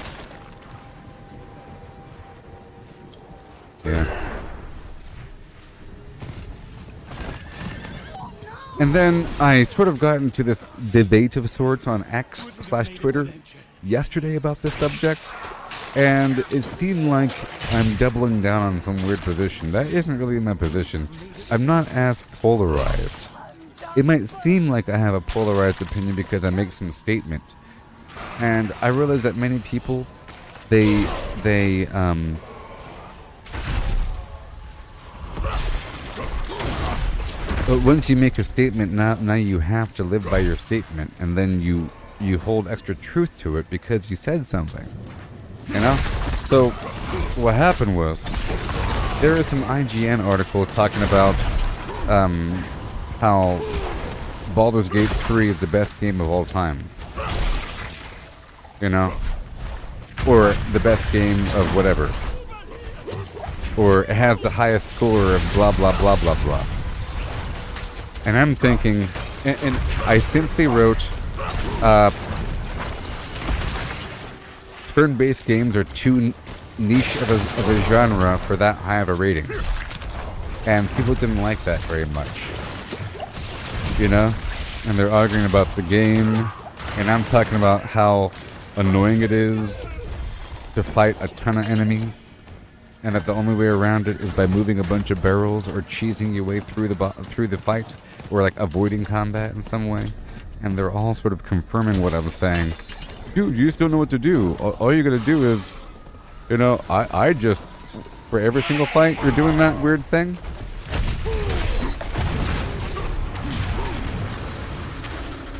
Yeah. And then I sort of got into this debate of sorts on X/Twitter yesterday about this subject, and it seemed like I'm doubling down on some weird position. That isn't really my position. I'm not as polarized. It might seem like I have a polarized opinion because I make some statement. And I realize that many people, but once you make a statement, now you have to live by your statement, and then you hold extra truth to it because you said something. You know? So, what happened was, there is some IGN article talking about how Baldur's Gate 3 is the best game of all time. You know? Or the best game of whatever. Or it has the highest score of blah blah blah blah blah. And I'm thinking, and I simply wrote, turn-based games are too niche of a genre for that high of a rating. And people didn't like that very much. You know? And they're arguing about the game, and I'm talking about how annoying it is to fight a ton of enemies, and that the only way around it is by moving a bunch of barrels or cheesing your way through the fight, or like avoiding combat in some way. And they're all sort of confirming what I was saying. Dude, you just don't know what to do. All you gotta do is, you know, I just, for every single fight, you're doing that weird thing.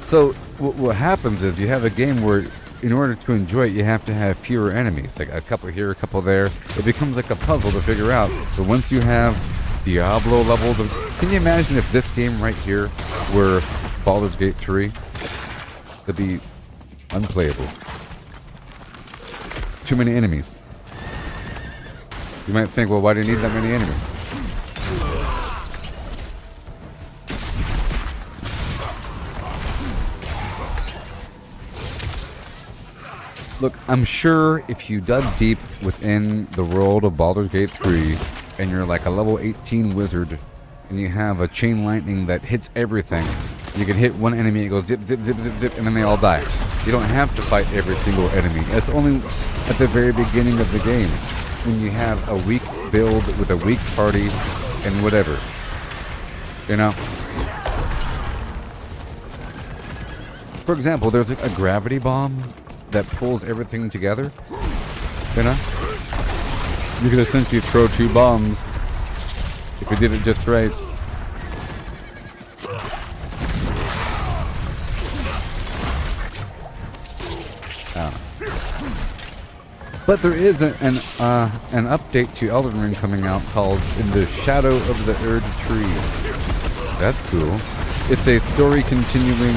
So what happens is you have a game where, in order to enjoy it, you have to have fewer enemies, like a couple here, a couple there. It becomes like a puzzle to figure out. So once you have Diablo levels of... Can you imagine if this game right here were Baldur's Gate 3? It'd be unplayable. Too many enemies. You might think, well, why do you need that many enemies? Look, I'm sure if you dug deep within the world of Baldur's Gate 3, and you're like a level 18 wizard, and you have a chain lightning that hits everything, you can hit one enemy and it goes zip, zip, zip, zip, zip, and then they all die. You don't have to fight every single enemy. That's only at the very beginning of the game, when you have a weak build with a weak party and whatever. You know? For example, there's like a gravity bomb that pulls everything together, you know? You could essentially throw 2 bombs if you did it just right. But there is an update to Elden Ring coming out called In the Shadow of the Erd Tree. That's cool. It's a story continuing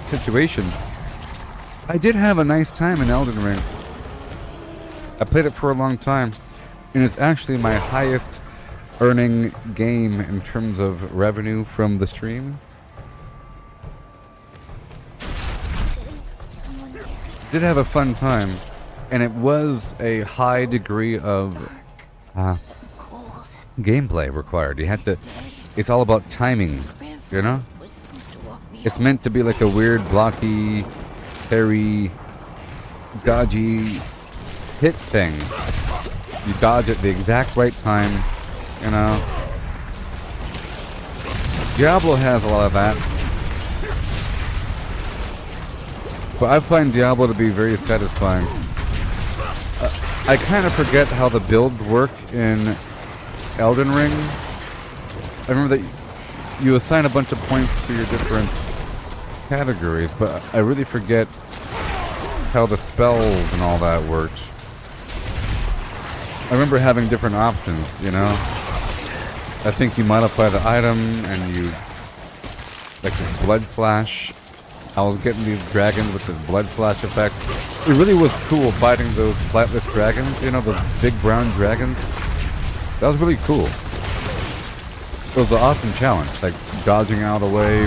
situation. I did have a nice time in Elden Ring. I played it for a long time, and it's actually my highest earning game in terms of revenue from the stream. Did have a fun time, and it was a high degree of gameplay required. You had to, it's all about timing, you know? It's meant to be like a weird, blocky, parry, dodgy hit thing. You dodge at the exact right time, you know. Diablo has a lot of that. But I find Diablo to be very satisfying. I kind of forget how the builds work in Elden Ring. I remember that you assign a bunch of points to your different categories, but I really forget how the spells and all that worked. I remember having different options, you know? I think you modify the item and you... like the blood flash. I was getting these dragons with the blood flash effect. It really was cool fighting those flightless dragons, you know, those big brown dragons. That was really cool. It was an awesome challenge, like dodging out of the way,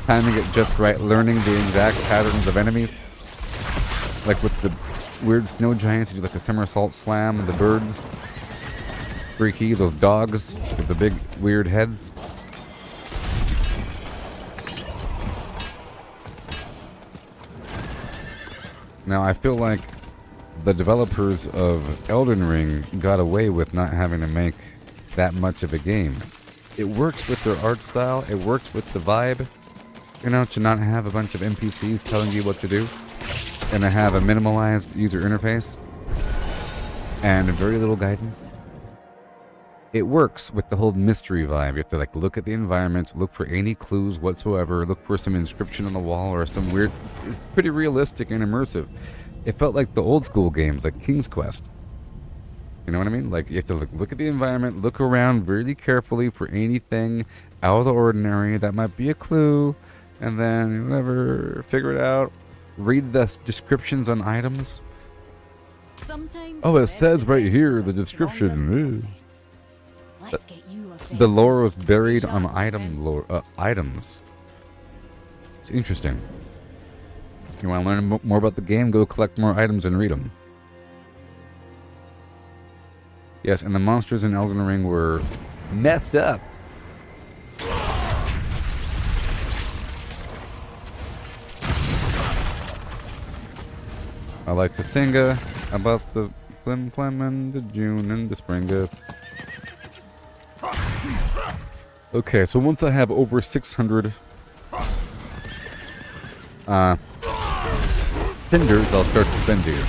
timing it just right, learning the exact patterns of enemies. Like with the weird snow giants, you do like a somersault slam, and the birds. Freaky, those dogs with the big weird heads. Now, I feel like the developers of Elden Ring got away with not having to make that much of a game. It works with their art style, it works with the vibe, you know, to not have a bunch of NPCs telling you what to do, and to have a minimalized user interface, and very little guidance. It works with the whole mystery vibe. You have to, like, look at the environment, look for any clues whatsoever, look for some inscription on the wall or some weird... It's pretty realistic and immersive. It felt like the old school games, like King's Quest. You know what I mean? Like, you have to look at the environment, look around really carefully for anything out of the ordinary that might be a clue, and then whatever, figure it out. Read the descriptions on items. Oh, it says right here, the description. The lore was buried on items. It's interesting. You want to learn more about the game? Go collect more items and read them. Yes, and the monsters in Elden Ring were messed up. I like to sing about the flim flam and the June and the spring. Okay, so once I have over 600 cinders, I'll start to spend here.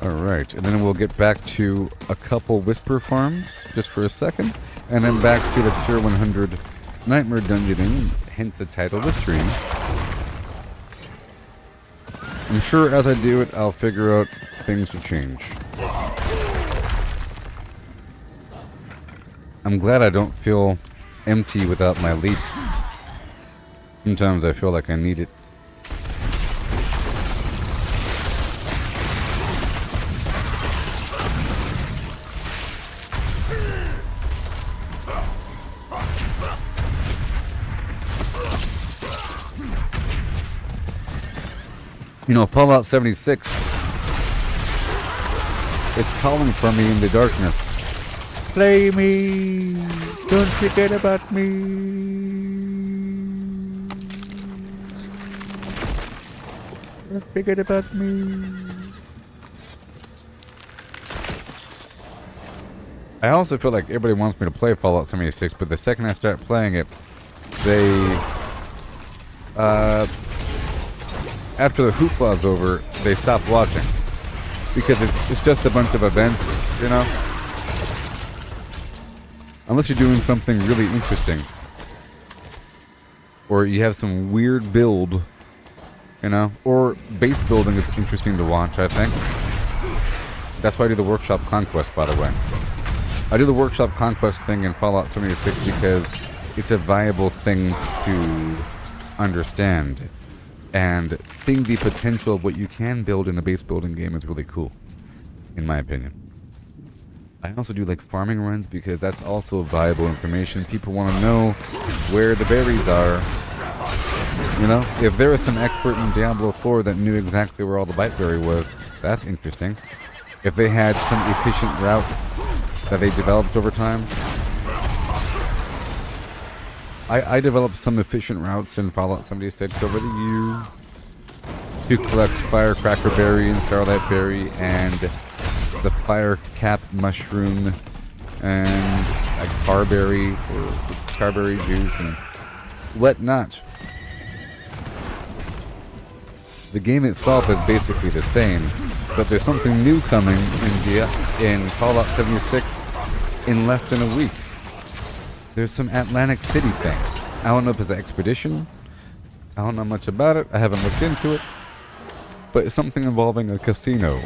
Alright, and then we'll get back to a couple whisper farms, just for a second, and then back to the Tier 100 Nightmare Dungeoning, hence the title of the stream. I'm sure as I do it, I'll figure out things to change. I'm glad I don't feel empty without my leap. Sometimes I feel like I need it. You know, Fallout 76 is calling for me in the darkness. Play me! Don't forget about me! Don't forget about me! I also feel like everybody wants me to play Fallout 76, but the second I start playing it, they... after the hoopla over, they stop watching. Because it's just a bunch of events, you know? Unless you're doing something really interesting. Or you have some weird build, you know? Or base building is interesting to watch, I think. That's why I do the Workshop Conquest, by the way. I do the Workshop Conquest thing in Fallout 76 because it's a viable thing to understand. And seeing the potential of what you can build in a base building game is really cool, in my opinion. I also do like farming runs because that's also viable information. People want to know where the berries are. You know, if there was some expert in Diablo 4 that knew exactly where all the biteberry was, that's interesting. If they had some efficient route that they developed over time. I developed some efficient routes in Fallout 76 over the years to collect Firecracker Berry and Starlight Berry and the Fire Cap Mushroom and like Barberry or Scarberry Juice and whatnot. The game itself is basically the same, but there's something new coming in Fallout 76 in less than a week. There's some Atlantic City thing. I don't know if it's an expedition. I don't know much about it. I haven't looked into it. But it's something involving a casino.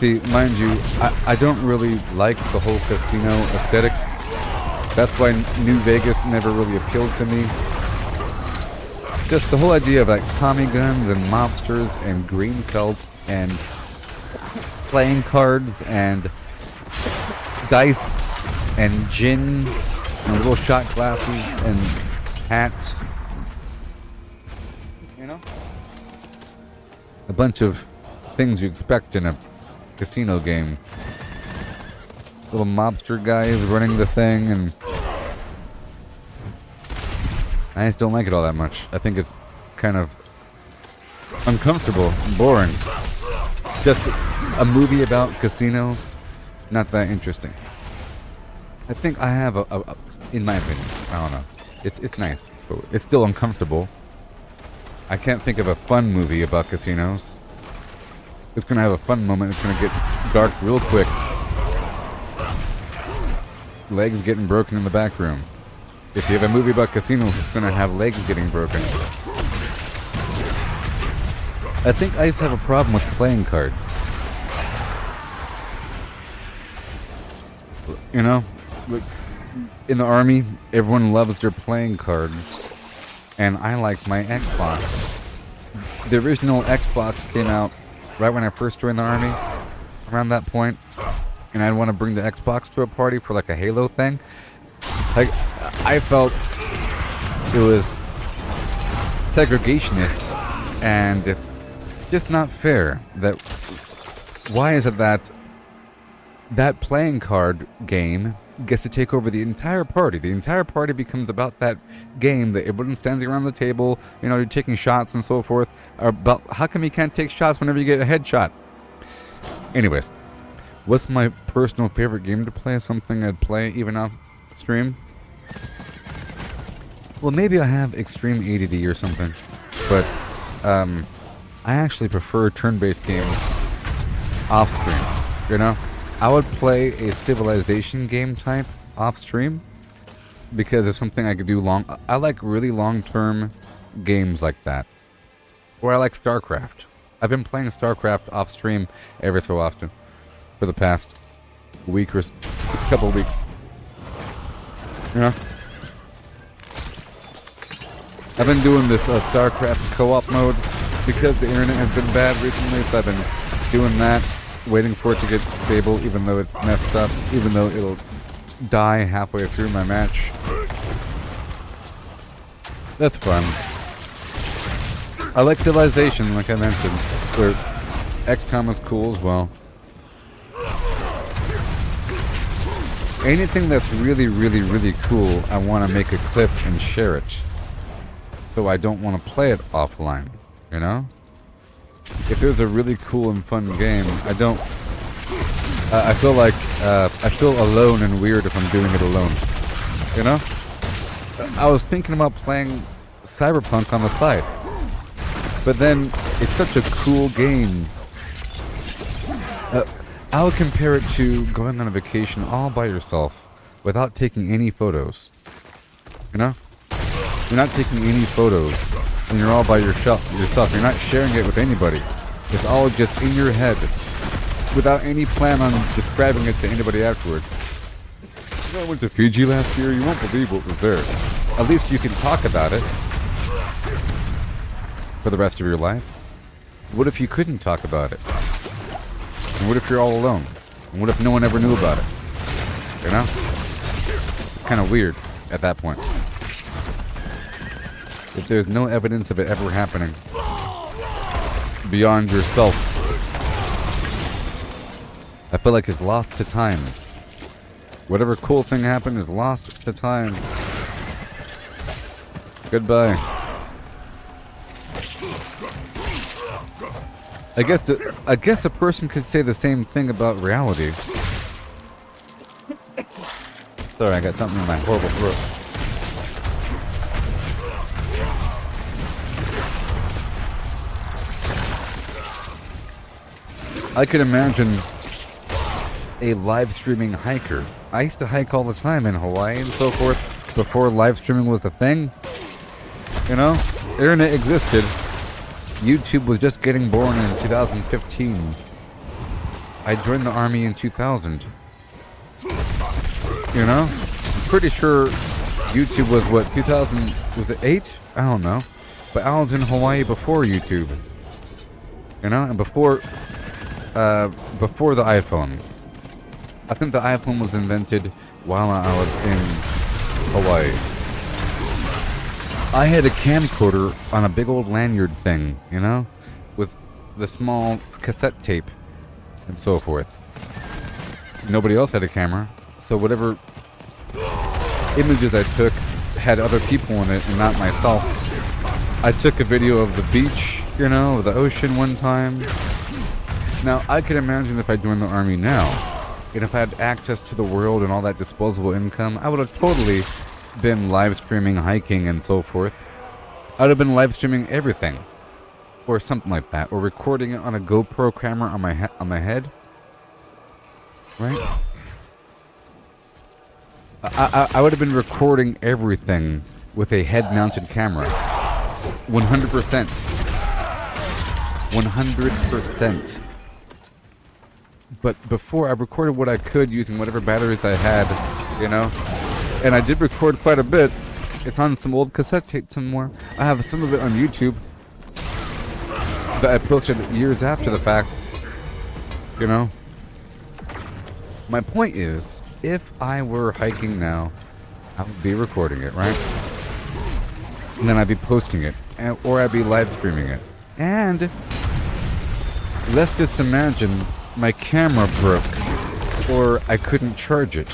See, mind you, I don't really like the whole casino aesthetic. That's why New Vegas never really appealed to me. Just the whole idea of like Tommy guns and mobsters and green felt and playing cards and dice and gin and little shot glasses and hats. You know? A bunch of things you expect in a casino game. Little mobster guy is running the thing, and I just don't like it all that much. I think it's kind of uncomfortable and boring. Just a movie about casinos, not that interesting. I think I have in my opinion, I don't know. It's nice, but it's still uncomfortable. I can't think of a fun movie about casinos. It's gonna have a fun moment. It's gonna get dark real quick. Legs getting broken in the back room. If you have a movie about casinos, it's gonna have legs getting broken. I think I just have a problem with playing cards. You know, in the army, everyone loves their playing cards, and I like my Xbox. The original Xbox came out right when I first joined the army, around that point, and I'd want to bring the Xbox to a party for like a Halo thing. Like, I felt it was segregationist and just not fair. That why is it that that playing card game gets to take over the entire party? The entire party becomes about that game, that everyone standing around the table, you know, you're taking shots and so forth. But how come you can't take shots whenever you get a headshot? Anyways, what's my personal favorite game to play? Something I'd play even off stream? Well, maybe I have extreme ADD or something, but I actually prefer turn-based games off stream, you know? I would play a Civilization game type off stream because it's something I could do long. I like really long-term games like that. Or I like StarCraft. I've been playing StarCraft off stream every so often for the past week or couple of weeks. You know? I've been doing this StarCraft co-op mode because the internet has been bad recently, so I've been doing that, waiting for it to get stable, even though it's messed up, even though it'll die halfway through my match. That's fun. I like Civilization, like I mentioned, where XCOM is cool as well. Anything that's really, really, really cool, I want to make a clip and share it. So I don't want to play it offline, you know? If there's a really cool and fun game, I don't... I feel like... I feel alone and weird if I'm doing it alone. You know? I was thinking about playing Cyberpunk on the side. But then, it's such a cool game. I would compare it to going on a vacation all by yourself without taking any photos. You know? You're not taking any photos when you're all by yourself. You're not sharing it with anybody. It's all just in your head without any plan on describing it to anybody afterwards. You know, I went to Fiji last year. You won't believe what was there. At least you can talk about it for the rest of your life. What if you couldn't talk about it? And what if you're all alone? And what if no one ever knew about it? You know? It's kind of weird at that point. If there's no evidence of it ever happening beyond yourself, I feel like it's lost to time. Whatever cool thing happened is lost to time. Goodbye. I guess a person could say the same thing about reality. Sorry, I got something in my horrible throat. I could imagine a live streaming hiker. I used to hike all the time in Hawaii and so forth before live streaming was a thing. You know, internet existed. YouTube was just getting born in 2015. I joined the army in 2000. You know, I'm pretty sure YouTube was what, 2000, was it 8? I don't know. But I was in Hawaii before YouTube. You know, and before the iPhone. I think the iPhone was invented while I was in Hawaii. I had a camcorder on a big old lanyard thing, you know? With the small cassette tape. and so forth. Nobody else had a camera, so whatever images I took had other people in it and not myself. I took a video of the beach, you know, the ocean one time. Now, I could imagine if I joined the army now, and if I had access to the world and all that disposable income, I would have totally been live streaming hiking and so forth. I would have been live streaming everything, or something like that, or recording it on a GoPro camera on my head, right? I would have been recording everything with a head-mounted camera, 100%, 100%. But before, I recorded what I could using whatever batteries I had, you know? And I did record quite a bit. It's on some old cassette tape somewhere. I have some of it on YouTube that I posted years after the fact, you know? My point is, if I were hiking now, I would be recording it, right? And then I'd be posting it, or I'd be live streaming it. And let's just imagine my camera broke, or I couldn't charge it,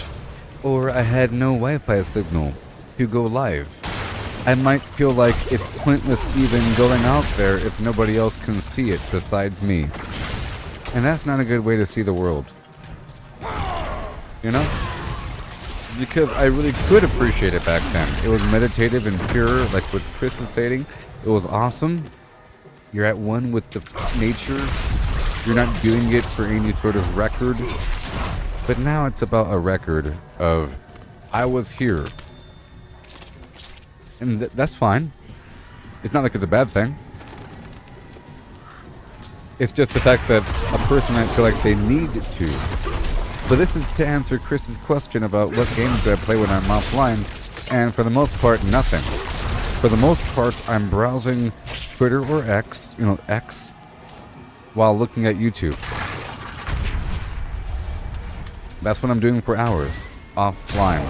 or I had no Wi-Fi signal to go live. I might feel like it's pointless even going out there if nobody else can see it besides me. And that's not a good way to see the world. You know? Because I really could appreciate it back then. It was meditative and pure, like what Chris is saying. It was awesome. You're at one with the nature. You're not doing it for any sort of record. But now it's about a record of, I was here. And that's fine. It's not like it's a bad thing. It's just the fact that a person might feel like they need to. But this is to answer Chris's question about what games do I play when I'm offline. And for the most part, nothing. For the most part, I'm browsing Twitter or X, you know, X, while looking at YouTube. That's what I'm doing for hours, offline.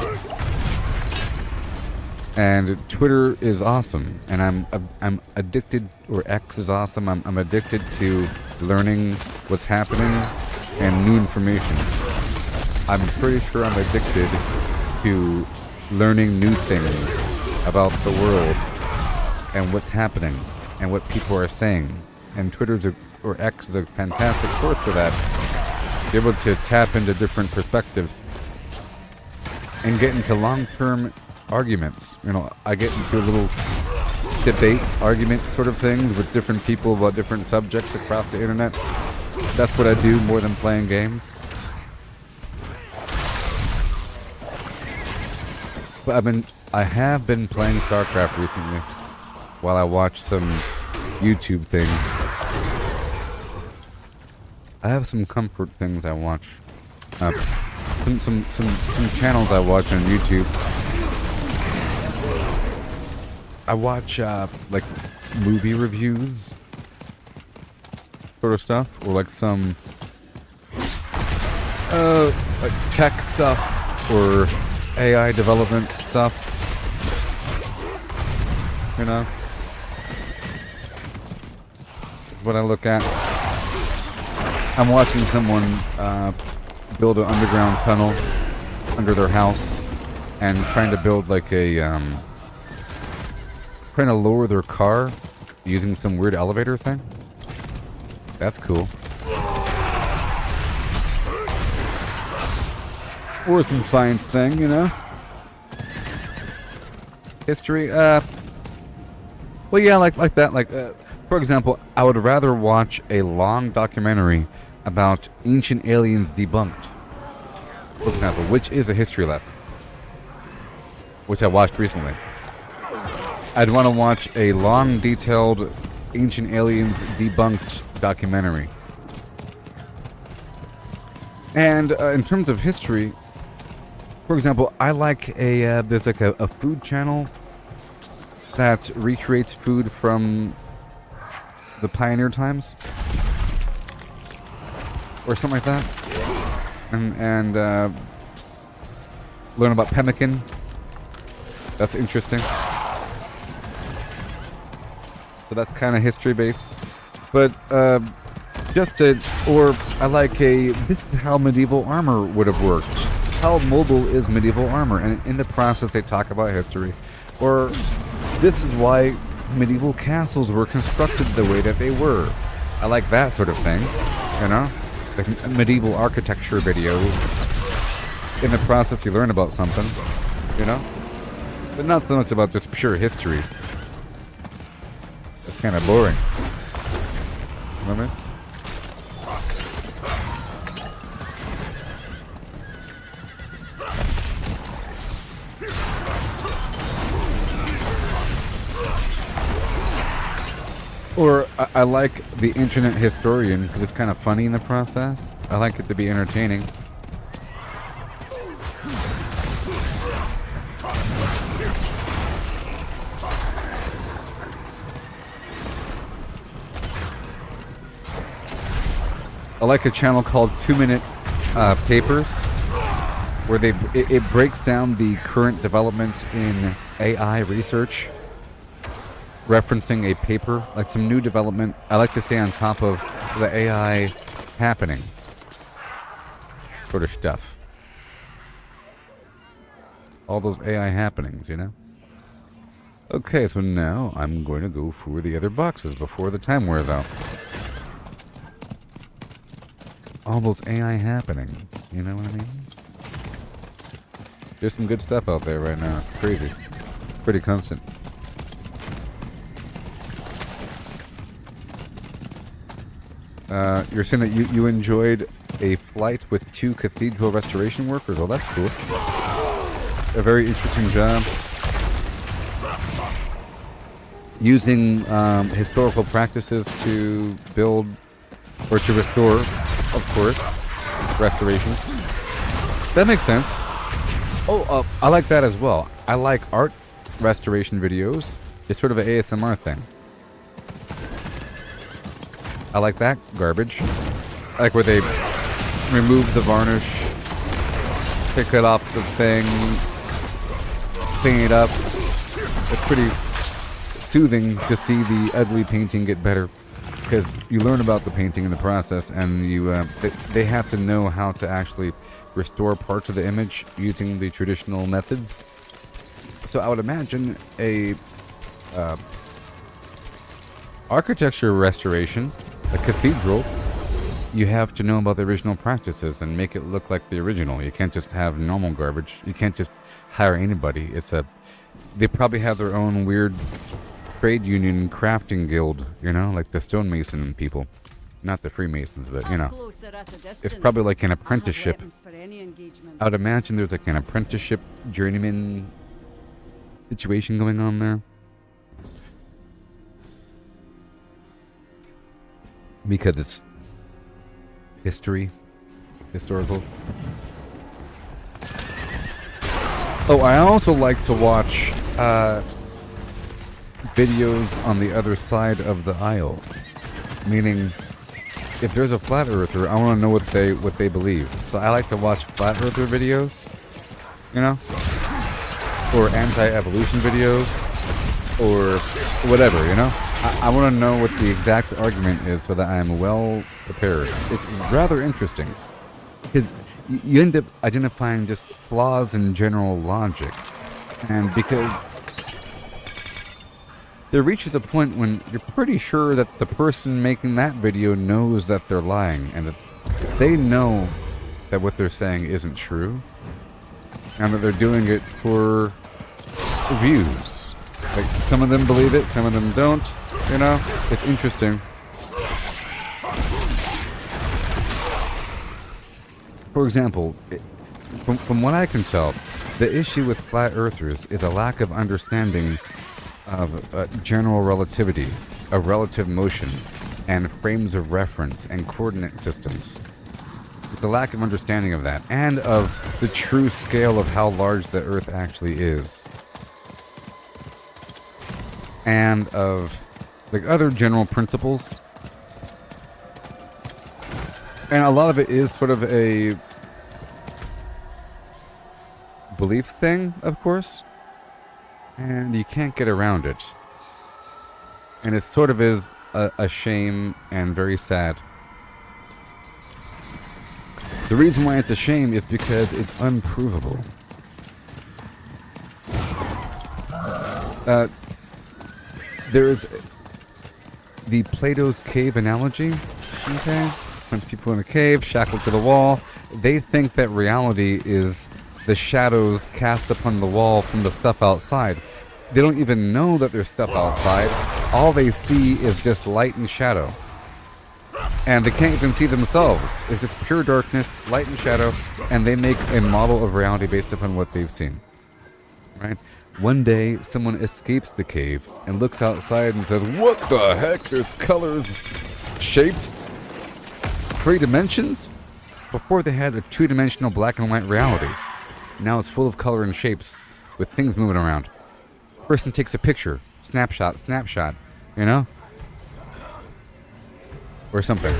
And Twitter is awesome, and I'm addicted, or X is awesome. I'm addicted to learning what's happening and new information. I'm pretty sure I'm addicted to learning new things about the world and what's happening and what people are saying. And or X is a fantastic source for that. Be able to tap into different perspectives and get into long-term arguments. You know, I get into a little debate, argument sort of things with different people about different subjects across the internet. That's what I do more than playing games. But I have been playing StarCraft recently while I watch some YouTube things. I have some comfort things I watch. Some channels I watch on YouTube. I watch like movie reviews sort of stuff, or like some like tech stuff or AI development stuff. You know, what I look at. I'm watching someone build an underground tunnel under their house and trying to build like a trying to lower their car using some weird elevator thing. That's cool. Or some science thing, you know. History, well, yeah, like that. Like, for example, I would rather watch a long documentary about ancient aliens debunked, for example, which is a history lesson, which I watched recently. I'd want to watch a long, detailed ancient aliens debunked documentary. And in terms of history, for example, I like there's like a food channel that recreates food from the pioneer times, or something like that, and learn about pemmican. That's interesting. So that's kind of history based, but Or I like this is how medieval armor would have worked. How mobile is medieval armor? And in the process, they talk about history. Or this is why medieval castles were constructed the way that they were. I like that sort of thing, you know? Like medieval architecture videos. In the process, you learn about something, you know? But not so much about just pure history. It's kind of boring. Remember? Or I like the internet historian because it's kind of funny in the process. I like it to be entertaining. I like a channel called 2-Minute Papers, where it breaks down the current developments in AI research, referencing a paper, like some new development. I like to stay on top of the AI happenings, sort of stuff. All those AI happenings, you know? Okay, so now I'm going to go for the other boxes before the time wears out. All those AI happenings, you know what I mean? There's some good stuff out there right now. It's crazy. Pretty constant. You're saying that you enjoyed a flight with 2 cathedral restoration workers? Oh, that's cool. A very interesting job. Using historical practices to build or to restore, of course, restoration. That makes sense. Oh, I like that as well. I like art restoration videos. It's sort of an ASMR thing. I like that garbage. I like where they remove the varnish, pick it off the thing, clean it up. It's pretty soothing to see the ugly painting get better, because you learn about the painting in the process, and they have to know how to actually restore parts of the image using the traditional methods. So I would imagine a architecture restoration, a cathedral, you have to know about the original practices and make it look like the original. You can't just have normal garbage. You can't just hire anybody. They probably have their own weird trade union crafting guild, you know, like the stonemason people. Not the Freemasons, but, you know. It's probably like an apprenticeship. I would imagine there's like an apprenticeship journeyman situation going on there. Because it's historical. Oh, I also like to watch videos on the other side of the aisle. Meaning, if there's a flat earther, I want to know what they believe. So I like to watch flat earther videos, you know, or anti-evolution videos, or whatever, you know. I want to know what the exact argument is so that I am well prepared. It's rather interesting, because you end up identifying just flaws in general logic, and because there reaches a point when you're pretty sure that the person making that video knows that they're lying, and that they know that what they're saying isn't true, and that they're doing it for views. Like, some of them believe it, some of them don't, you know? It's interesting. For example, from what I can tell, the issue with flat earthers is a lack of understanding of general relativity, of relative motion, and frames of reference and coordinate systems. The lack of understanding of that, and of the true scale of how large the Earth actually is. And of like other general principles. And a lot of it is sort of a belief thing, of course. And you can't get around it. And it sort of is a shame and very sad The reason why it's a shame is because it's unprovable. There's the Plato's cave analogy, okay? Bunch of people in a cave, shackled to the wall. They think that reality is the shadows cast upon the wall from the stuff outside. They don't even know that there's stuff outside. All they see is just light and shadow. And they can't even see themselves. It's just pure darkness, light and shadow, and they make a model of reality based upon what they've seen. Right? One day, someone escapes the cave and looks outside and says, "What the heck? There's colors, shapes, 3 dimensions?" Before they had a 2-dimensional black and white reality. Now it's full of color and shapes with things moving around. Person takes a picture, snapshot, you know? Or something.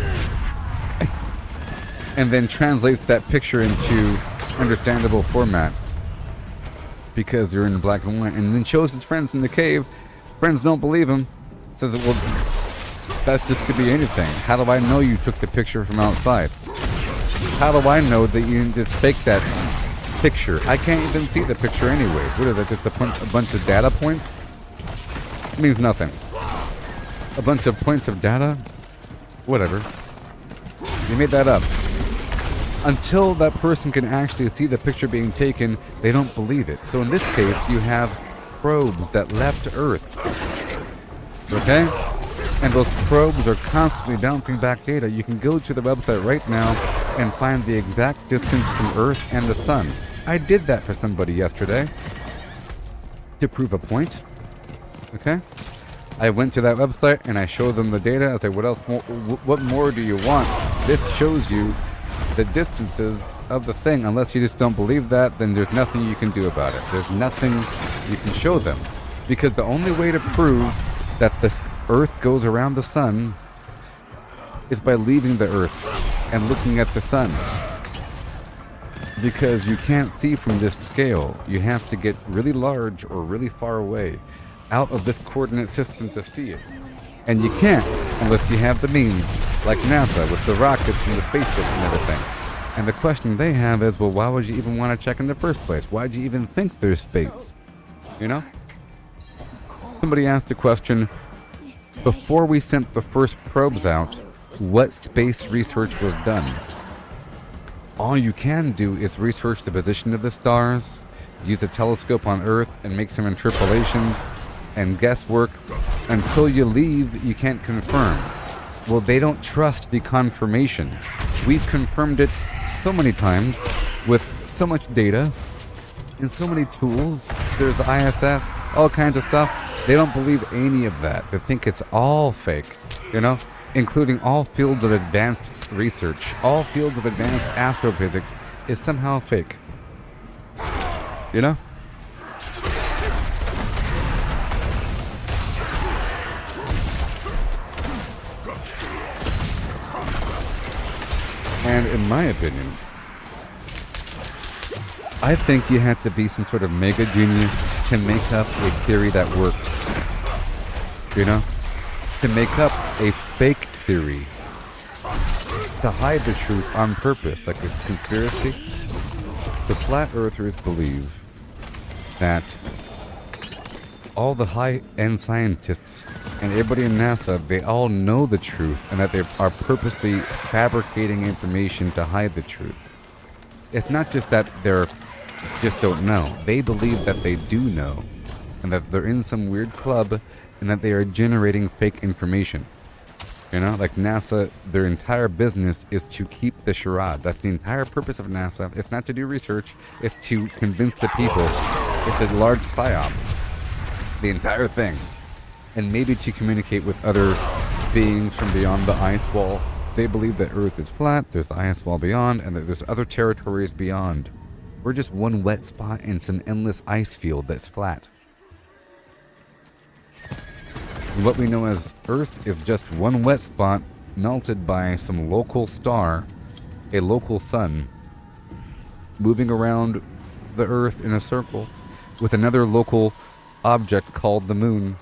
And then translates that picture into understandable format. Because they're in black and white. And then shows his friends in the cave. Friends don't believe him. Says, "Well, that just could be anything. How do I know you took the picture from outside? How do I know that you just faked that picture? I can't even see the picture anyway. What is that, just a bunch of data points? It means nothing. A bunch of points of data? Whatever. You made that up." Until that person can actually see the picture being taken, they don't believe it. So in this case, you have probes that left Earth. Okay? And those probes are constantly bouncing back data. You can go to the website right now and find the exact distance from Earth and the Sun. I did that for somebody yesterday to prove a point. Okay? I went to that website and I showed them the data. I was like, what more do you want? This shows you the distances of the thing. Unless you just don't believe that, then there's nothing you can do about it. There's nothing you can show them. Because the only way to prove that this Earth goes around the Sun is by leaving the Earth and looking at the Sun. Because you can't see from this scale. You have to get really large or really far away out of this coordinate system to see it. And you can't unless you have the means, like NASA with the rockets and the spaceships and everything. And the question they have is, well, why would you even want to check in the first place? Why'd you even think there's space? You know? Somebody asked the question, before we sent the first probes out, what space research was done? All you can do is research the position of the stars, use a telescope on Earth and make some interpolations and guesswork. Until you leave, you can't confirm. Well, they don't trust the confirmation. We've confirmed it so many times with so much data and so many tools. There's the ISS, all kinds of stuff. They don't believe any of that. They think it's all fake, you know, including all fields of advanced research. All fields of advanced astrophysics is somehow fake. You know? And in my opinion, I think you have to be some sort of mega genius to make up a theory that works. You know? To make up a fake theory. To hide the truth on purpose, like a conspiracy. The flat earthers believe that all the high-end scientists and everybody in NASA, they all know the truth and that they are purposely fabricating information to hide the truth. It's not just that they're just don't know. They believe that they do know and that they're in some weird club and that they are generating fake information. You know, like NASA, their entire business is to keep the charade. That's the entire purpose of NASA. It's not to do research. It's to convince the people. It's a large psyop. The entire thing. And maybe to communicate with other beings from beyond the ice wall. They believe that Earth is flat, there's the ice wall beyond, and that there's other territories beyond. We're just one wet spot in some endless ice field that's flat. And what we know as Earth is just one wet spot melted by some local star, a local sun, moving around the Earth in a circle with another local object called the moon,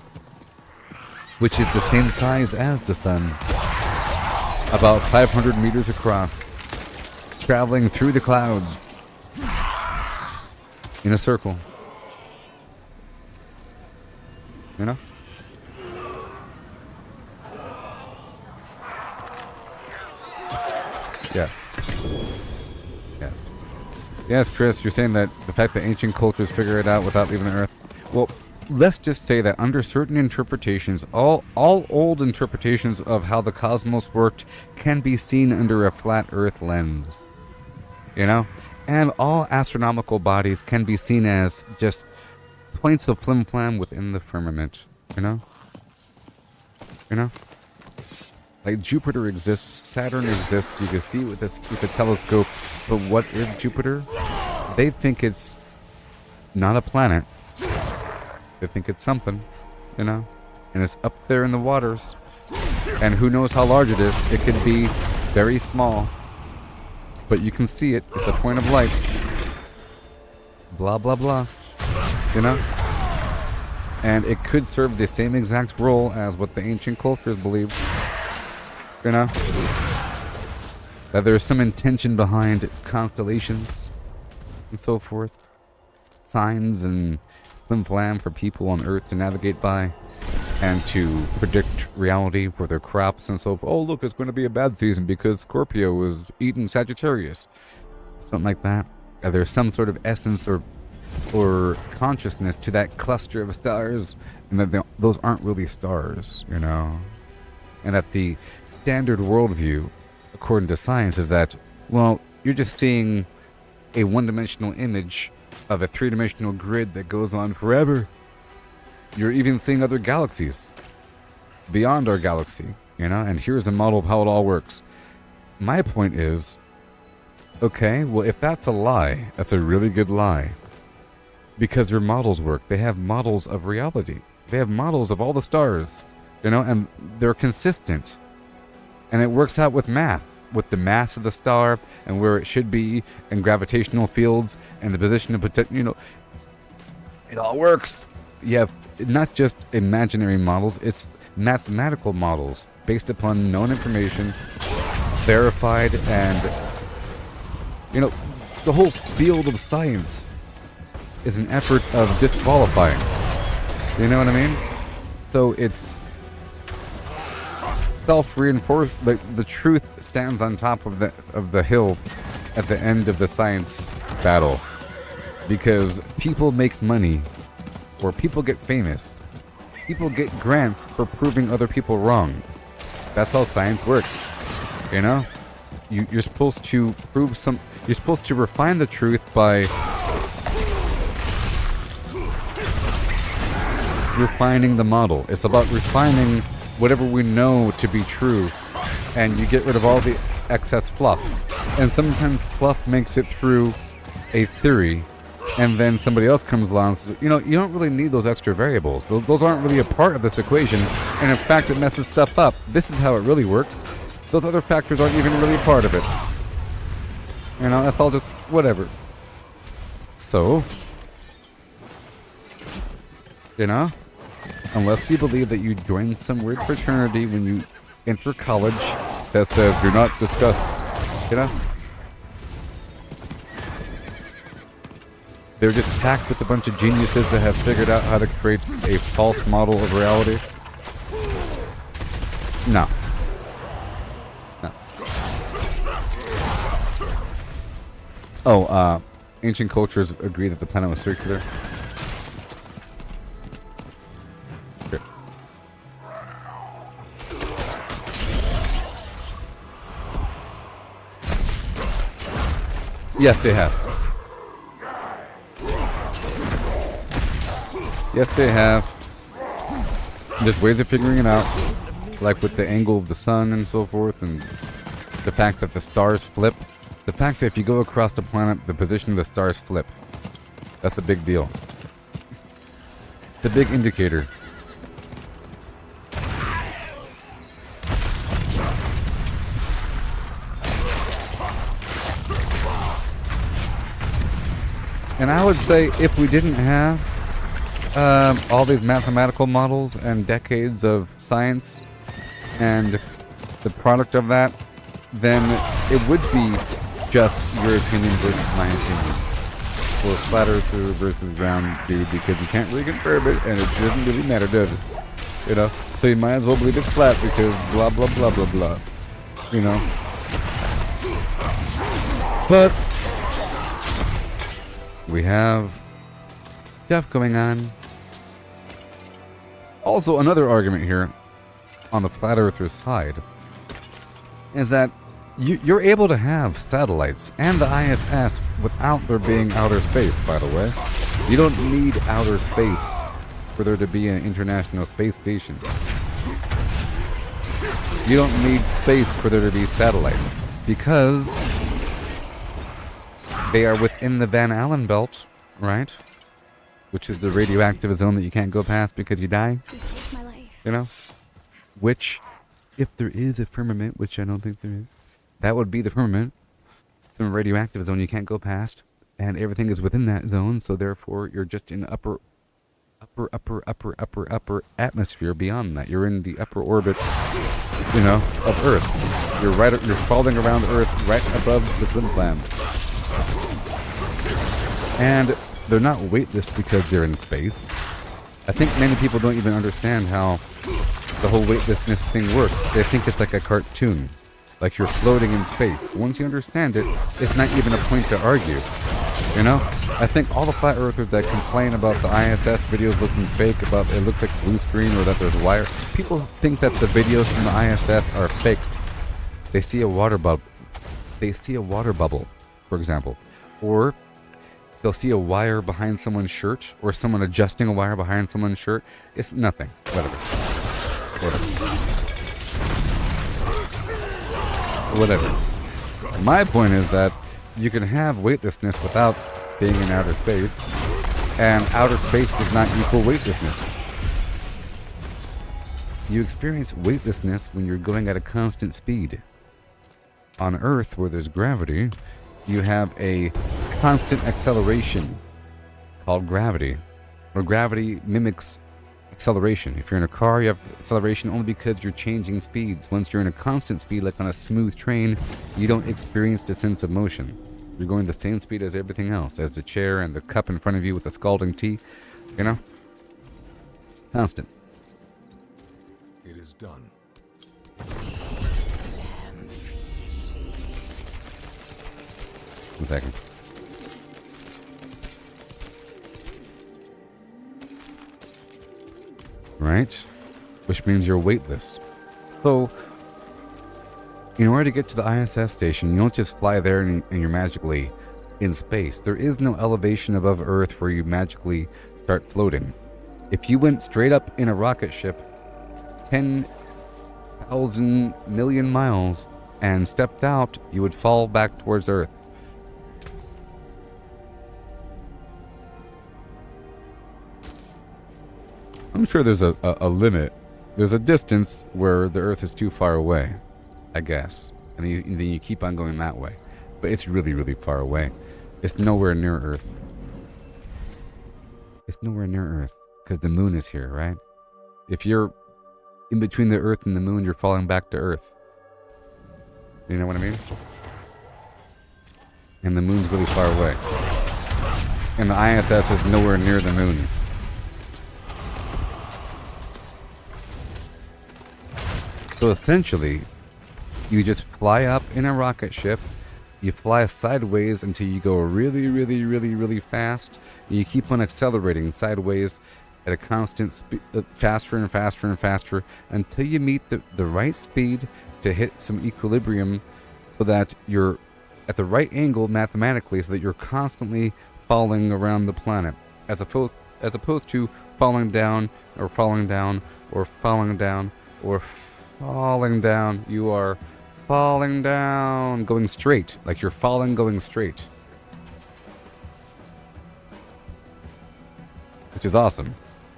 which is the same size as the sun, about 500 meters across. traveling through the clouds in a circle. You know? Yes. Yes. Yes, Chris, you're saying that the fact that ancient cultures figure it out without leaving the Earth. Well, let's just say that under certain interpretations, all old interpretations of how the cosmos worked can be seen under a flat Earth lens. You know? And all astronomical bodies can be seen as just points of flim-flam within the firmament. You know? You know? Like Jupiter exists, Saturn exists, you can see with a telescope, but what is Jupiter? They think it's not a planet. They think it's something, you know? And it's up there in the waters. And who knows how large it is. It could be very small. But you can see it. It's a point of light. Blah, blah, blah. You know? And it could serve the same exact role as what the ancient cultures believed. You know? That there's some intention behind constellations and so forth. Signs and flim-flam for people on Earth to navigate by and to predict reality for their crops and so forth. Oh, look, it's going to be a bad season because Scorpio is eating Sagittarius. Something like that. There's some sort of essence or consciousness to that cluster of stars, and that those aren't really stars, you know? And that the standard worldview, according to science, is that, well, you're just seeing a one-dimensional image of a three-dimensional grid that goes on forever. You're even seeing other galaxies beyond our galaxy, you know? And here's a model of how it all works. My point is, okay, well, if that's a lie, that's a really good lie. Because their models work. They have models of reality. They have models of all the stars, you know, and they're consistent. And it works out with math, with the mass of the star and where it should be, and gravitational fields and the position of potential, you know. It all works. You have not just imaginary models, it's mathematical models based upon known information, verified, and, you know, the whole field of science is an effort of disqualifying. You know what I mean? So it's self-reinforced. Like the truth stands on top of the hill at the end of the science battle, because people make money, or people get famous. People get grants for proving other people wrong. That's how science works. You know, you're supposed to prove some. You're supposed to refine the truth by refining the model. It's about refining whatever we know to be true, and you get rid of all the excess fluff. And sometimes fluff makes it through a theory, and then somebody else comes along and says, you know, you don't really need those extra variables. Those aren't really a part of this equation, and in fact it messes stuff up. This is how it really works. Those other factors aren't even really part of it. You know, that's all just whatever. So, you know, unless you believe that you joined some weird fraternity when you enter college that says do not discuss, you know? They're just packed with a bunch of geniuses that have figured out how to create a false model of reality. No. No. Oh, ancient cultures agree that the planet was circular. Sure. Yes, they have. Yes, they have. There's ways of figuring it out, like with the angle of the sun and so forth, and the fact that the stars flip. The fact that if you go across the planet, the position of the stars flip. That's a big deal. It's a big indicator. And I would say if we didn't have all these mathematical models and decades of science and the product of that, then it would be just your opinion versus my opinion. Or flat earther versus round dude, because you can't really confirm it, and it doesn't really matter, does it? You know? So you might as well believe it's flat, because blah blah blah blah blah. You know? But we have stuff going on. Also, another argument here on the flat earther side is that you're able to have satellites and the ISS without there being outer space, by the way. You don't need outer space for there to be an international space station. You don't need space for there to be satellites, because they are within the Van Allen belt, right? Which is the radioactive zone that you can't go past because you die. You saved my life. You know? Which, if there is a firmament, which I don't think there is, that would be the firmament. It's a radioactive zone you can't go past, and everything is within that zone, so therefore you're just in upper atmosphere beyond that. You're in the upper orbit, you know, of Earth. You're falling around Earth right above the twin flame. And they're not weightless because they're in space. I think many people don't even understand how the whole weightlessness thing works. They think it's like a cartoon, like you're floating in space. Once you understand it, it's not even a point to argue. You know? I think all the flat earthers that complain about the ISS videos looking fake, about it looks like blue screen or that there's wire, people think that the videos from the ISS are faked. They see a water bubble. They see a water bubble, for example. Or they'll see a wire behind someone's shirt, or someone adjusting a wire behind someone's shirt. It's nothing. Whatever. My point is that you can have weightlessness without being in outer space, and outer space does not equal weightlessness. You experience weightlessness when you're going at a constant speed. On Earth, where there's gravity, you have a constant acceleration called gravity, where gravity mimics acceleration. If you're in a car, you have acceleration only because you're changing speeds. Once you're in a constant speed, like on a smooth train, you don't experience the sense of motion. You're going the same speed as everything else, as the chair and the cup in front of you with the scalding tea, you know? Constant. It is done. 1 second. Right? Which means you're weightless. So, in order to get to the ISS station, you don't just fly there and you're magically in space. There is no elevation above Earth where you magically start floating. If you went straight up in a rocket ship 10,000 million miles and stepped out, you would fall back towards Earth. I'm sure there's a limit. There's a distance where the Earth is too far away, I guess. And then you keep on going that way. But it's really, really far away. It's nowhere near Earth. It's nowhere near Earth. Because the moon is here, right? If you're in between the Earth and the moon, you're falling back to Earth. You know what I mean? And the moon's really far away. And the ISS is nowhere near the moon. So essentially, you just fly up in a rocket ship, you fly sideways until you go really, really, really, really fast, and you keep on accelerating sideways at a constant speed, faster and faster and faster, until you meet the right speed to hit some equilibrium, so that you're at the right angle mathematically, so that you're constantly falling around the planet, as opposed to falling down, or falling down, or falling down, or falling down. You are falling down, going straight, like you're falling going straight. Which is awesome.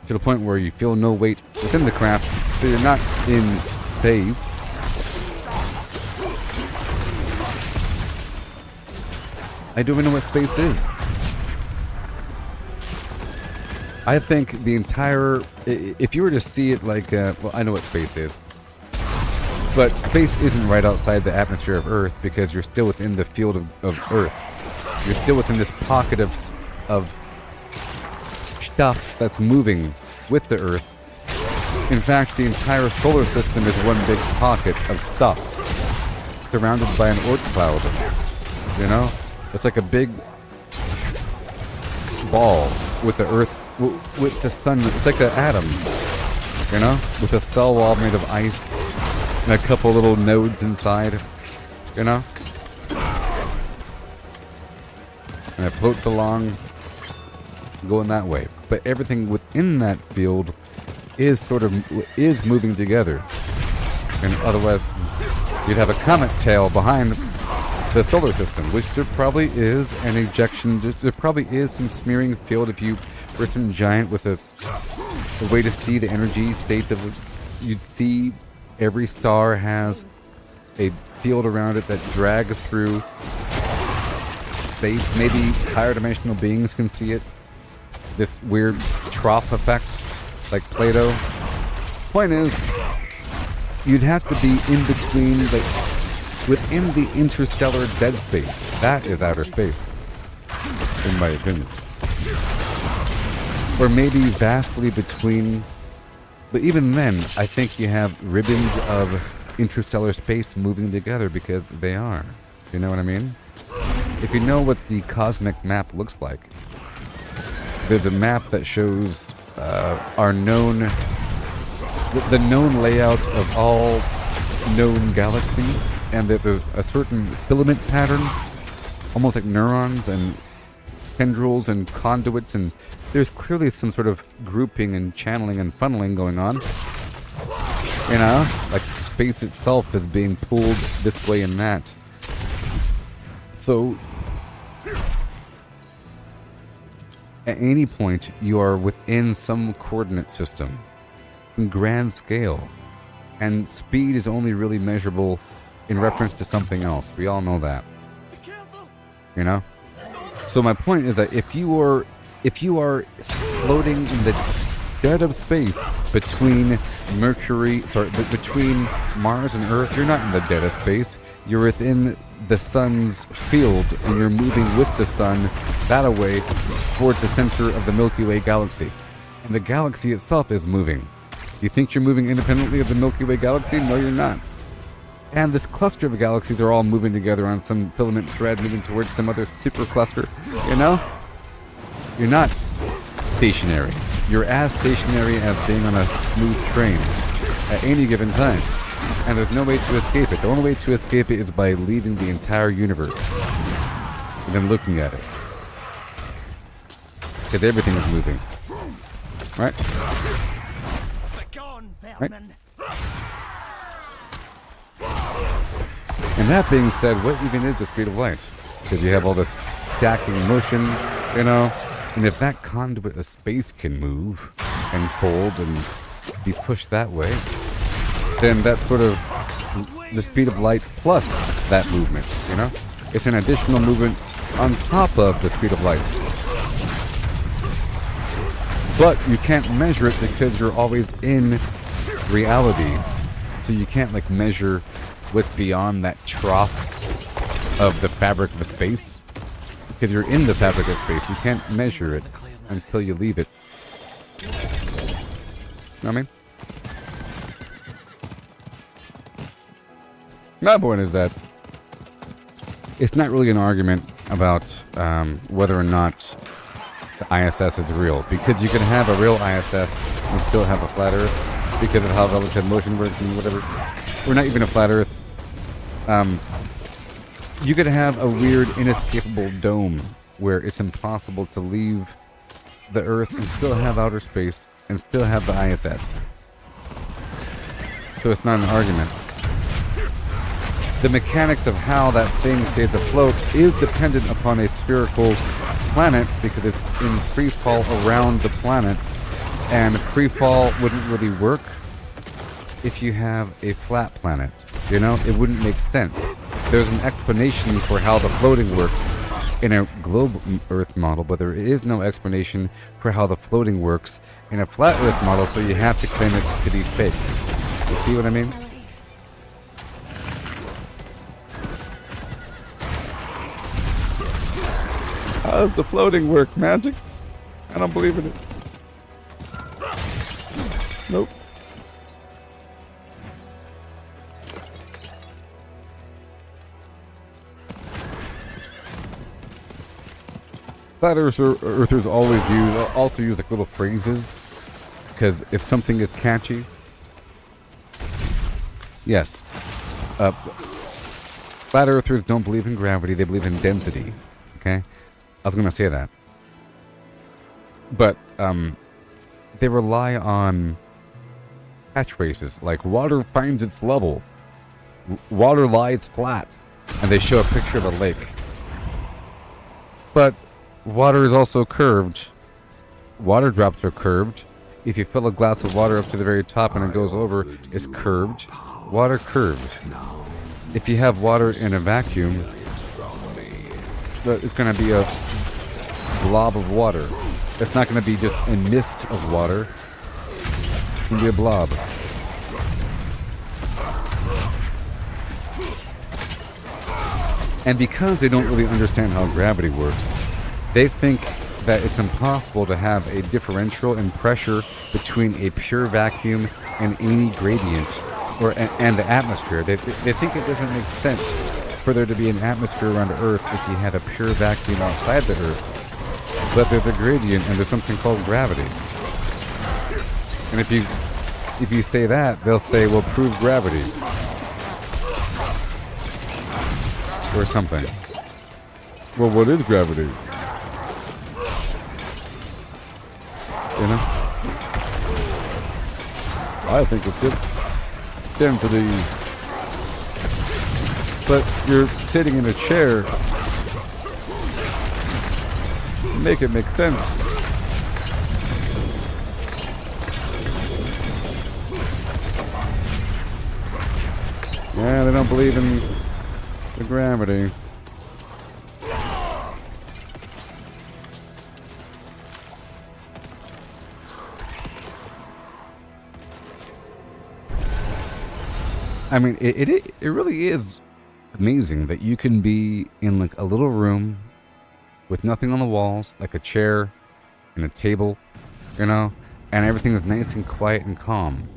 To the point where you feel no weight within the craft, so you're not in space. I don't even know what space is. I think the entire... If you were to see it like... well, I know what space is. But space isn't right outside the atmosphere of Earth because you're still within the field of Earth. You're still within this pocket of stuff that's moving with the Earth. In fact, the entire solar system is one big pocket of stuff surrounded by an Oort cloud. You know? It's like a big ball with the Earth, with the sun. It's like an atom, you know? With a cell wall made of ice and a couple little nodes inside, you know? And it floats along, going that way. But everything within that field is is moving together. And otherwise, you'd have a comet tail behind the solar system, which there probably is an ejection. There probably is some smearing field if you were some giant with a way to see the energy state of. You'd see every star has a field around it that drags through space. Maybe higher dimensional beings can see it. This weird trough effect, like Plato. Point is, you'd have to be in between, within the interstellar dead space. That is outer space, in my opinion. Or maybe vastly between, but even then, I think you have ribbons of interstellar space moving together because they are. You know what I mean? If you know what the cosmic map looks like, there's a map that shows our known, the known layout of all known galaxies, and there's a certain filament pattern, almost like neurons and tendrils and conduits, and there's clearly some sort of grouping and channeling and funneling going on. You know, like space itself is being pulled this way and that. So, at any point, you are within some coordinate system, some grand scale, and speed is only really measurable in reference to something else. We all know that. You know? So my point is that if you are floating in the dead of space between between Mars and Earth, you're not in the dead of space. You're within the sun's field, and you're moving with the sun that away towards the center of the Milky Way galaxy. And the galaxy itself is moving. You think you're moving independently of the Milky Way galaxy? No, you're not. And this cluster of galaxies are all moving together on some filament thread, moving towards some other supercluster. You know? You're not stationary. You're as stationary as being on a smooth train at any given time. And there's no way to escape it. The only way to escape it is by leaving the entire universe and then looking at it. Because everything is moving. Right? Right? And that being said, what even is the speed of light? Because you have all this stacking motion, you know, and if that conduit of space can move and fold and be pushed that way, then that's sort of the speed of light plus that movement, you know? It's an additional movement on top of the speed of light. But you can't measure it because you're always in reality. So you can't like measure what's beyond that trough of the fabric of space. Because you're in the fabric of space. You can't measure it until you leave it. You know what I mean? My point is that it's not really an argument about whether or not the ISS is real. Because you can have a real ISS and still have a flat Earth because of how relative motion works and whatever. Or not even a flat Earth. You could have a weird, inescapable dome where it's impossible to leave the Earth and still have outer space and still have the ISS. So it's not an argument. The mechanics of how that thing stays afloat is dependent upon a spherical planet because it's in free fall around the planet, and free fall wouldn't really work if you have a flat planet. You know, it wouldn't make sense. There's an explanation for how the floating works in a globe Earth model, but there is no explanation for how the floating works in a flat Earth model, so you have to claim it to be fake. You see what I mean? How does the floating work, magic? I don't believe in it. Nope. Flat earthers also use like little phrases, because if something is catchy, yes. Flat earthers don't believe in gravity; they believe in density. Okay, I was gonna say that, but they rely on catchphrases like "water finds its level," "water lies flat," and they show a picture of a lake. But water is also curved. Water drops are curved. If you fill a glass of water up to the very top and it goes over, it's curved. Water curves. If you have water in a vacuum, it's going to be a blob of water. It's not going to be just a mist of water. It's going to be a blob. And because they don't really understand how gravity works, they think that it's impossible to have a differential in pressure between a pure vacuum and any gradient, and the atmosphere. They think it doesn't make sense for there to be an atmosphere around Earth if you had a pure vacuum outside the Earth. But there's a gradient and there's something called gravity. And if you say that, they'll say, well, prove gravity. Or something. Well, what is gravity? You know? I think it's just density. But you're sitting in a chair. Make it make sense. Yeah, they don't believe in the gravity. I mean, it really is amazing that you can be in like a little room with nothing on the walls, like a chair and a table, you know, and everything is nice and quiet and calm.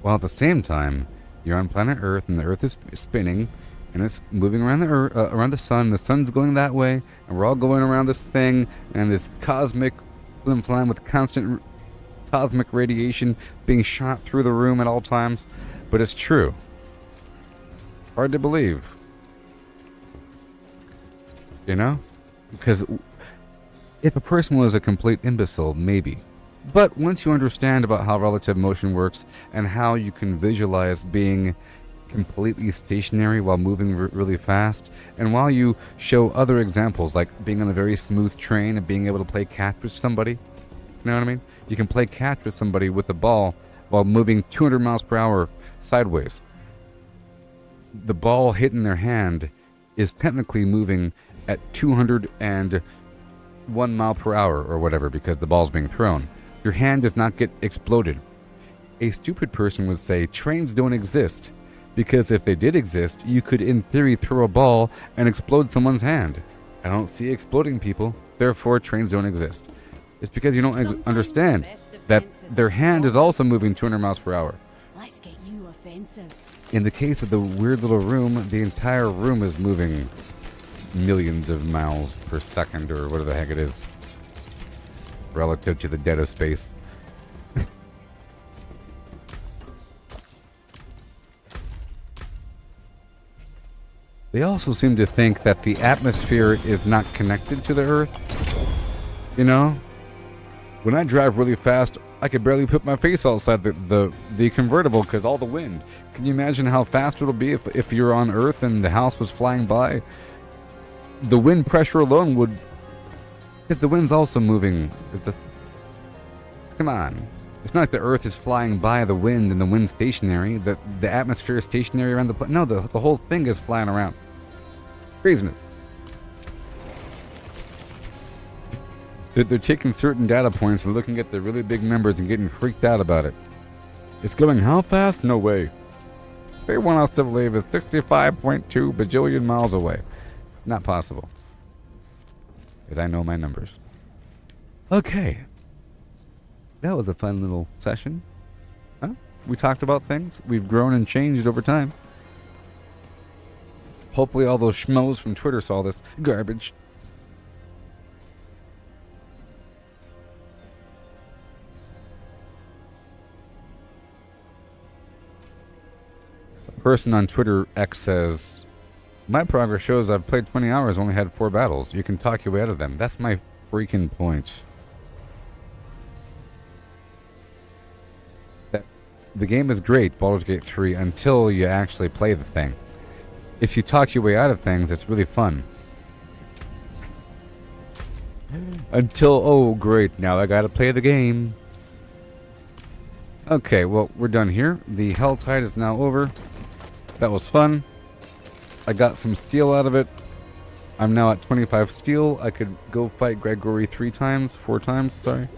While at the same time, you're on planet Earth and the Earth is spinning and it's moving around around the sun. The sun's going that way, and we're all going around this thing and this cosmic flim-flam with constant cosmic radiation being shot through the room at all times. But it's true. It's hard to believe. You know? Because if a person was a complete imbecile, maybe. But once you understand about how relative motion works and how you can visualize being completely stationary while moving really fast, and while you show other examples like being on a very smooth train and being able to play catch with somebody, you know what I mean? You can play catch with somebody with the ball while moving 200 miles per hour sideways. The ball hitting their hand is technically moving at 201 mile per hour or whatever because the ball's being thrown. Your hand does not get exploded. A stupid person would say trains don't exist because if they did exist, you could in theory throw a ball and explode someone's hand. I don't see exploding people, therefore trains don't exist. It's because you don't understand that their hand is also moving 200 miles per hour. Let's get you offensive. In the case of the weird little room, the entire room is moving millions of miles per second or whatever the heck it is relative to the dead of space. They also seem to think that the atmosphere is not connected to the Earth. You know? When I drive really fast, I could barely put my face outside the convertible because all the wind. Can you imagine how fast it'll be if you're on Earth and the house was flying by? The wind pressure alone would... Because the wind's also moving. Come on. It's not like the Earth is flying by the wind and the wind's stationary. The atmosphere is stationary around the planet. No, the whole thing is flying around. Craziness. They're taking certain data points and looking at the really big numbers and getting freaked out about it. It's going how fast? No way. They want us to believe it's 65.2 bajillion miles away. Not possible. Because I know my numbers. Okay. That was a fun little session. Huh? We talked about things. We've grown and changed over time. Hopefully all those schmoes from Twitter saw this garbage. A person on Twitter X says, my progress shows I've played 20 hours, only had 4 battles. You can talk your way out of them. That's my freaking point. The game is great, Baldur's Gate 3, until you actually play the thing. If you talk your way out of things, it's really fun. Until, oh great, now I gotta play the game. Okay, well, we're done here. The Helltide is now over. That was fun. I got some steel out of it. I'm now at 25 steel. I could go fight Gregory 4 times, sorry.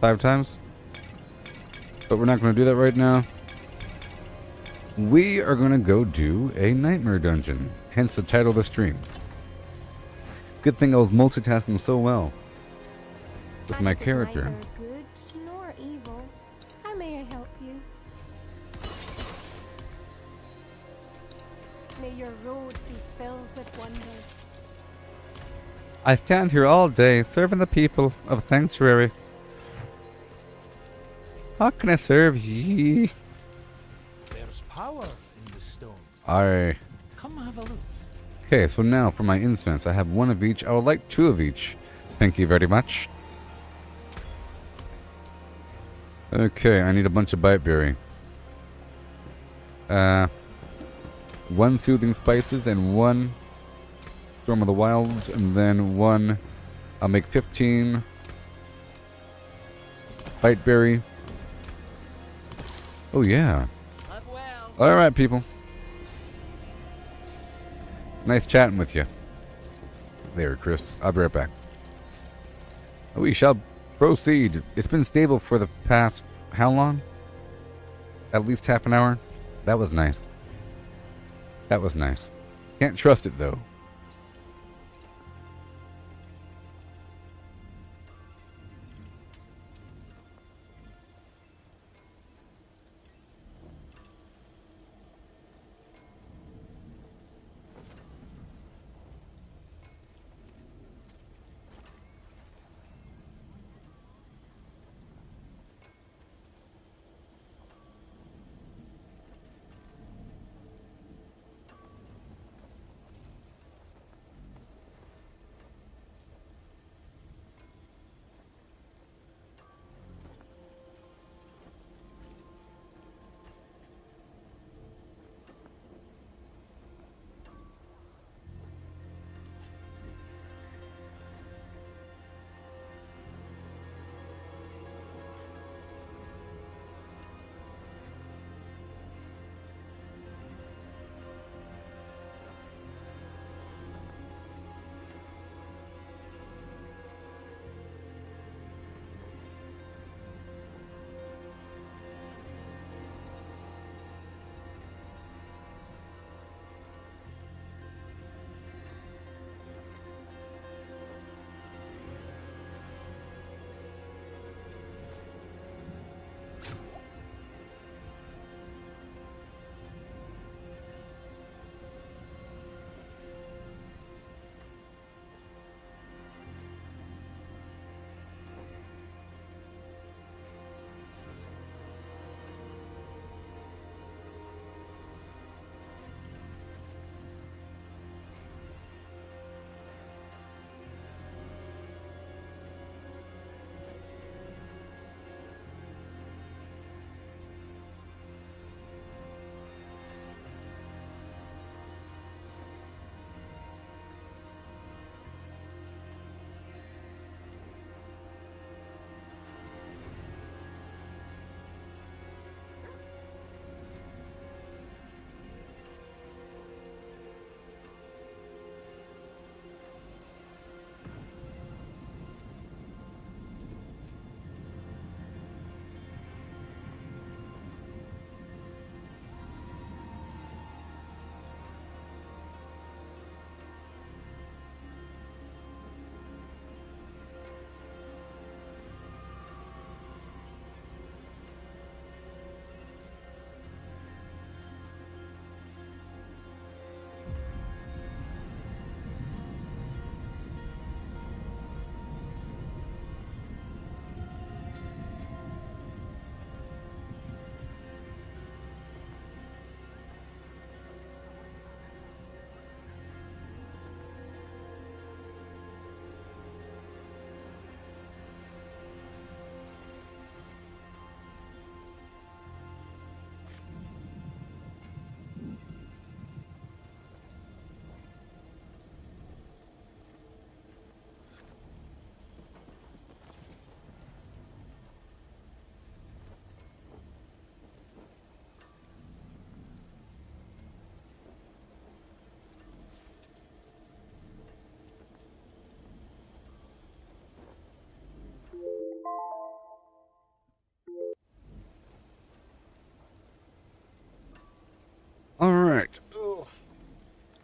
5 times. But we're not going to do that right now. We are going to go do a nightmare dungeon. Hence the title of the stream. Good thing I was multitasking so well with my character. Neither good nor evil. How may I help you? May your road be filled with wonders. I stand here all day serving the people of Sanctuary. How can I serve ye? There's power in the stone. Aye. Come have a look. Okay, so now for my incense, I have 1 of each. I would like 2 of each. Thank you very much. Okay, I need a bunch of biteberry. 1 soothing spices and 1 storm of the wilds, and then 1. I'll make 15 biteberry. Oh yeah. All right, people. Nice chatting with you. There, Chris. I'll be right back. We shall proceed. It's been stable for the past how long? At least half an hour. That was nice. That was nice. Can't trust it though.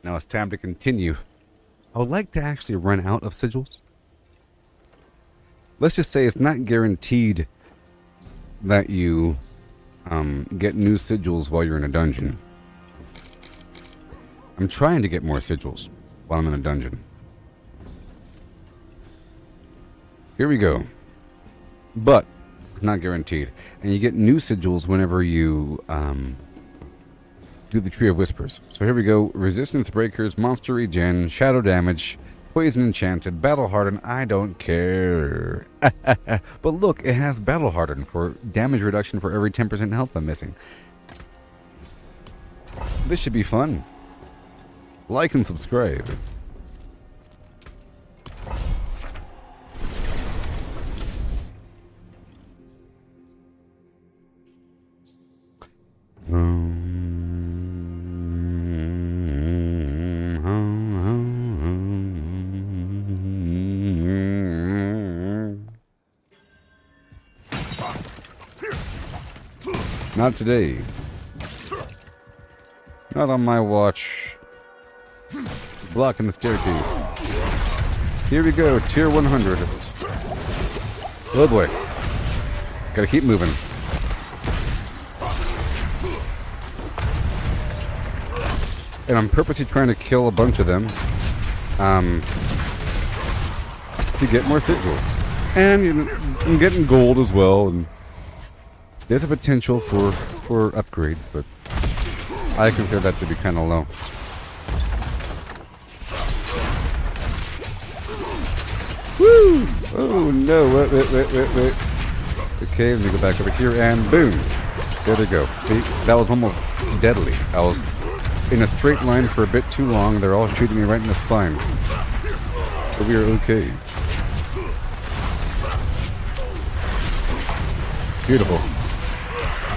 Now it's time to continue. I would like to actually run out of sigils. Let's just say it's not guaranteed that you get new sigils while you're in a dungeon. I'm trying to get more sigils while I'm in a dungeon. Here we go. But not guaranteed. And you get new sigils whenever you do the Tree of Whispers. So here we go. Resistance breakers, monster regen, shadow damage, poison enchanted, battle hardened. I don't care. But look, it has battle hardened for damage reduction for every 10% health I'm missing. This should be fun. Like and subscribe. Not today. Not on my watch. Blocking the staircase. Here we go, tier 100. Oh boy. Gotta keep moving. And I'm purposely trying to kill a bunch of them to get more sigils. And you know, I'm getting gold as well. And there's a potential for upgrades, but I consider that to be kind of low. Woo! Oh no, wait. Okay, let me go back over here and boom! There they go. See, that was almost deadly. I was in a straight line for a bit too long. They're all shooting me right in the spine. But we are okay. Beautiful.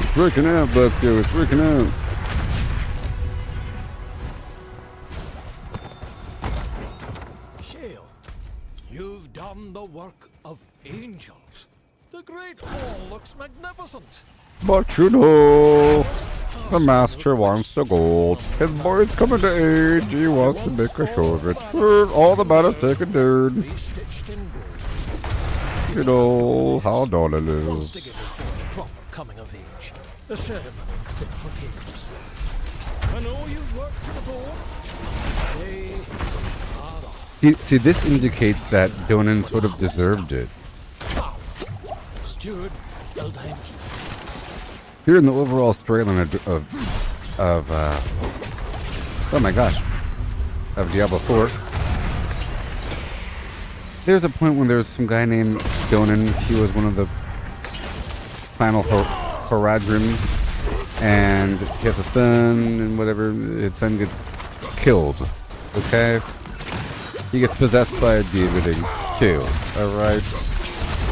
It's working out, Busco. It's working out. Sigil, you've done the work of angels. The Great Hall looks magnificent. But you know, the master wants the gold. His boy's coming to age. He wants to make a show of it. All the matters taken down. Restitched in gold. You know how Donna Wants to give lives. his boy a proper coming of age. A ceremony fit for kings. I know you've worked to the board. They are off. See, this indicates that Donan sort of deserved it. Steward, Eldheim. Here in the overall storyline of oh my gosh, of Diablo 4, there's a point when there's some guy named Donan. He was one of the final Horadrims, and he has a son, and whatever, his son gets killed, okay? He gets possessed by a demon and killed, alright?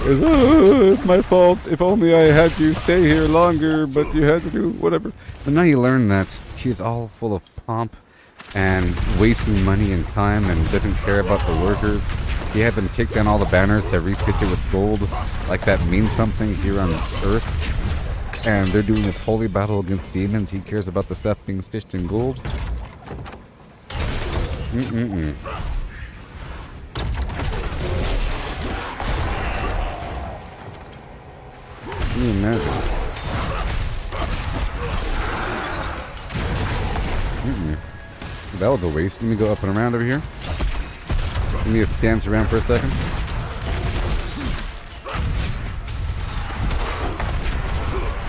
It's my fault. If only I had you stay here longer, but you had to do whatever. But now you learn that he's all full of pomp and wasting money and time and doesn't care about the workers. He had them take down all the banners to restitch it with gold, like that means something here on Earth. And they're doing this holy battle against demons. He cares about the stuff being stitched in gold. Can you imagine? That was a waste. Let me go up and around over here. Let me dance around for a second.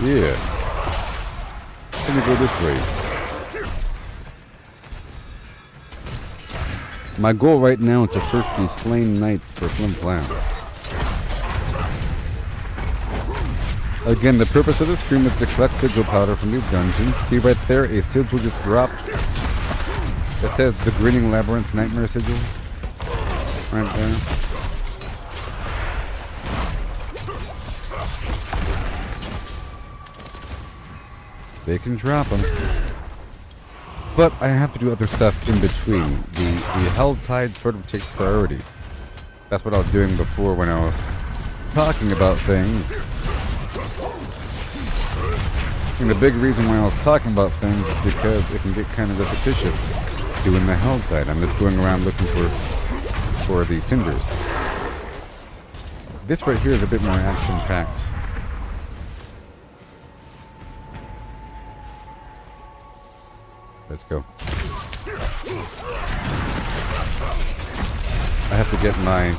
Yeah. Let me go this way. My goal right now is to search these slain knights for Flim Flam. Again, the purpose of the stream is to collect sigil powder from these dungeons. See right there, a sigil just dropped. It says the Grinning Labyrinth Nightmare sigil. Right there. They can drop them. But I have to do other stuff in between. The Held Tide sort of takes priority. That's what I was doing before when I was talking about things. And the big reason why I was talking about things is because it can get kind of repetitious. doing the hell side. I'm just going around looking for the cinders. This right here is a bit more action-packed. Let's go. I have to get my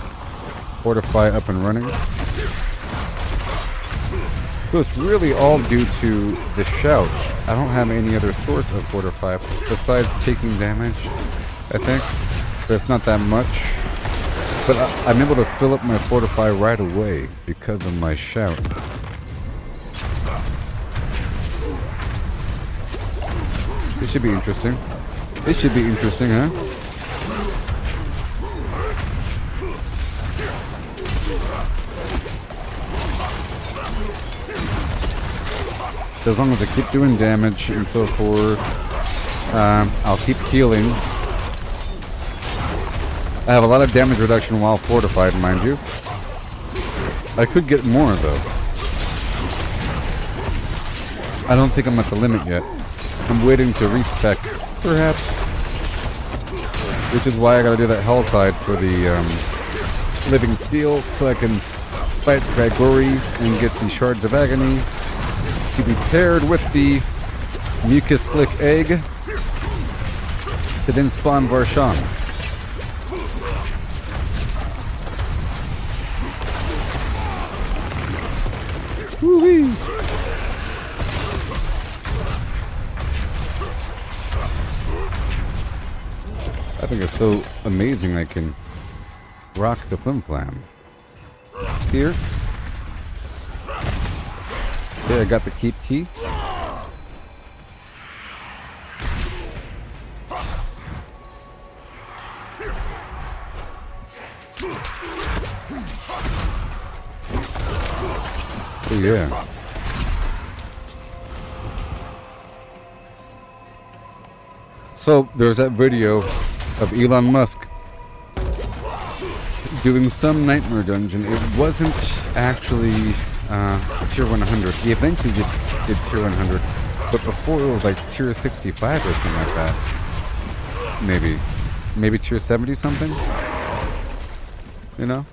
fortify up and running. So it's really all due to the shout. I don't have any other source of fortify besides taking damage, I think. But it's not that much. But I'm able to fill up my fortify right away because of my shout. It should be interesting. It should be interesting, huh? So as long as I keep doing damage and so forth, I'll keep healing. I have a lot of damage reduction while fortified, mind you. I could get more, though. I don't think I'm at the limit yet. I'm waiting to respec, perhaps. Which is why I gotta do that hell tide for the living steel, so I can fight Grigori and get the shards of agony. To be paired with the mucus slick egg to then spawn Varshan. Woo-wee! I think it's so amazing I can rock the flim flam. Here. Okay, I got the keep key. Oh yeah. So there's that video of Elon Musk doing some nightmare dungeon. It wasn't actually tier 100. He eventually did tier 100, but before it was like tier 65 or something like that. Maybe tier 70 something. You know.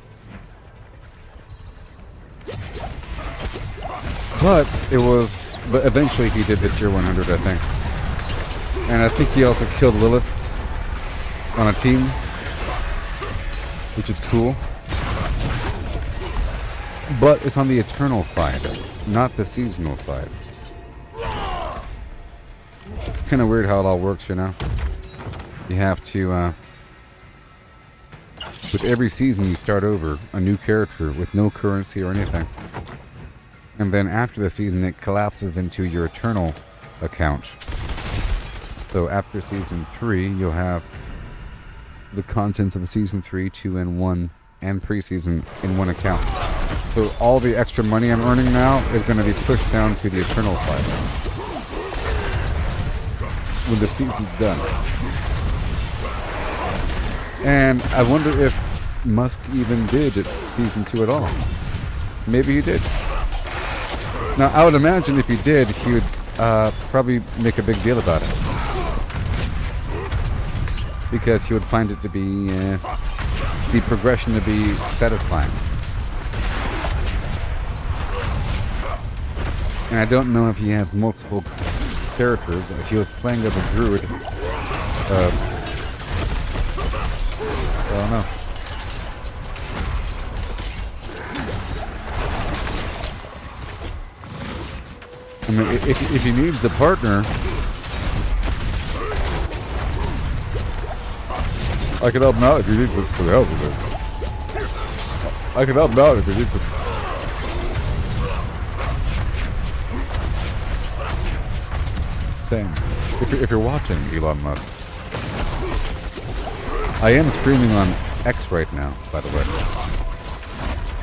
But eventually he did the tier 100, I think. And I think he also killed Lilith on a team, which is cool. But it's on the eternal side, not the seasonal side. It's kind of weird how it all works, you know? You have to, with every season you start over, a new character with no currency or anything. And then after the season it collapses into your eternal account. So after season 3, you'll have the contents of season 3, 2, and 1, and preseason in one account. So all the extra money I'm earning now is going to be pushed down to the eternal side when the season's done. And I wonder if Musk even did season 2 at all. Maybe he did. Now I would imagine if he did, he would probably make a big deal about it. Because he would find it to be the progression to be satisfying. And I don't know if he has multiple characters. If he was playing as a druid, I don't know. I mean, if he needs a partner, I can help him out if he needs some help with it. I can help him out if he needs some. Same. If you're watching, Elon Musk. I am streaming on X right now, by the way.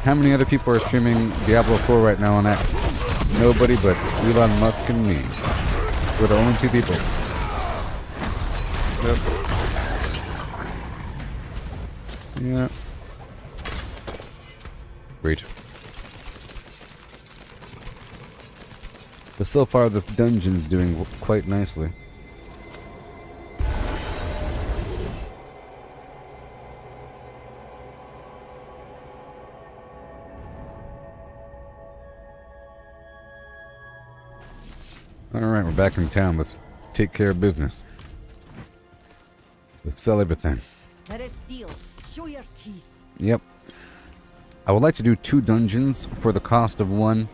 How many other people are streaming Diablo 4 right now on X? Nobody but Elon Musk and me. We're the only 2 people. Yep. Yeah. Great. But so far this dungeon's doing quite nicely. Alright, we're back in town. Let's take care of business. Let's sell everything. There is steel. Show your teeth. Yep. I would like to do 2 dungeons for the cost of 1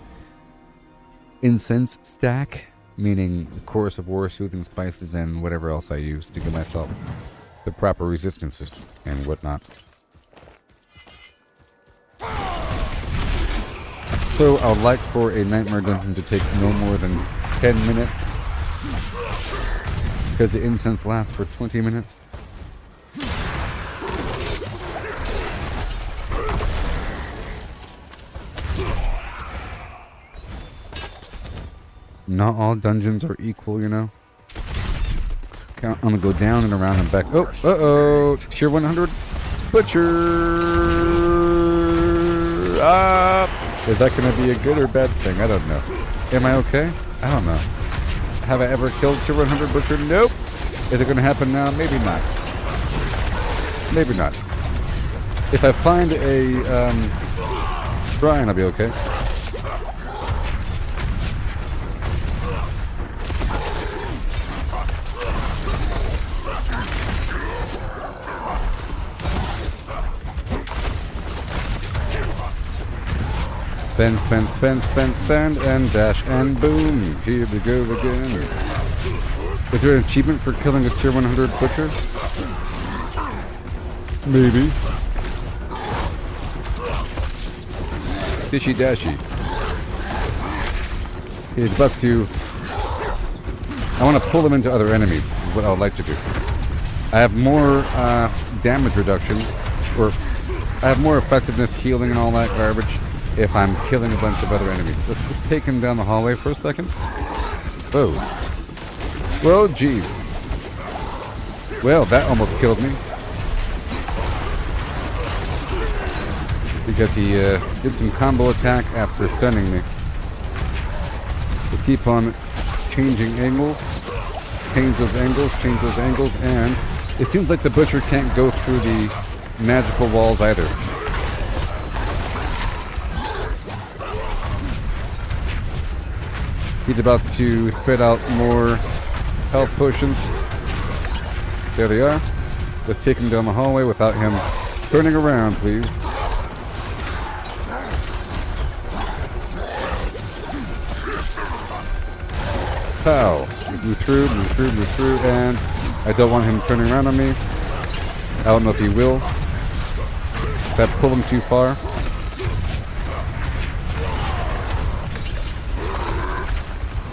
incense stack, meaning the Chorus of War, Soothing Spices, and whatever else I use to give myself the proper resistances and whatnot. So I would like for a Nightmare Dungeon to take no more than 10 minutes, because the incense lasts for 20 minutes. Not all dungeons are equal, you know. Okay, I'm gonna go down and around and back. Oh, uh-oh! Tier 100 Butcher! Is that gonna be a good or bad thing? I don't know. Am I okay? I don't know. Have I ever killed Tier 100 Butcher? Nope! Is it gonna happen now? Maybe not. Maybe not. If I find a, shrine, I'll be okay. Spend, spend, spend, spend, spend, and dash, and boom. Here we go again. Is there an achievement for killing a Tier 100 Butcher? Maybe. Dishy dashy. He's about to... I want to pull him into other enemies, is what I would like to do. I have more damage reduction, or I have more effectiveness healing and all that garbage if I'm killing a bunch of other enemies. Let's just take him down the hallway for a second. Whoa. Whoa, jeez. Well, that almost killed me. Because he did some combo attack after stunning me. Let's keep on changing angles. Change those angles, change those angles, and it seems like the Butcher can't go through the magical walls either. He's about to spit out more health potions. There they are. Let's take him down the hallway without him turning around, please. Pow. Move through, move through, move through, and I don't want him turning around on me. I don't know if he will. If I pull him too far.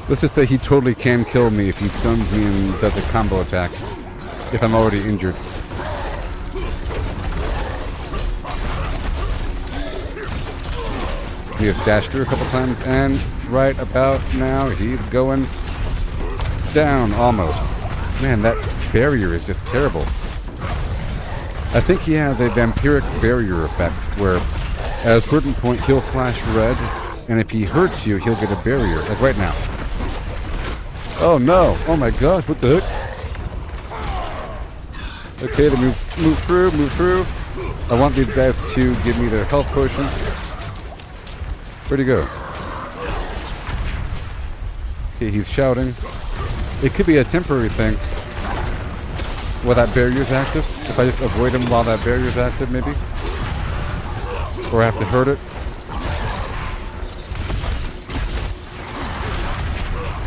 Let's just say he totally can kill me if he stuns me and does a combo attack. If I'm already injured. He has dashed through a couple times, and right about now he's going down almost. Man, that barrier is just terrible. I think he has a vampiric barrier effect where at a certain point he'll flash red, and if he hurts you, he'll get a barrier, like right now. Oh no! Oh my gosh, what the heck? Okay, to move through, move through. I want these guys to give me their health potions. Where'd he go? Okay, he's shouting. It could be a temporary thing. While that barrier's active. If I just avoid him while that barrier's active, maybe. Or I have to hurt it.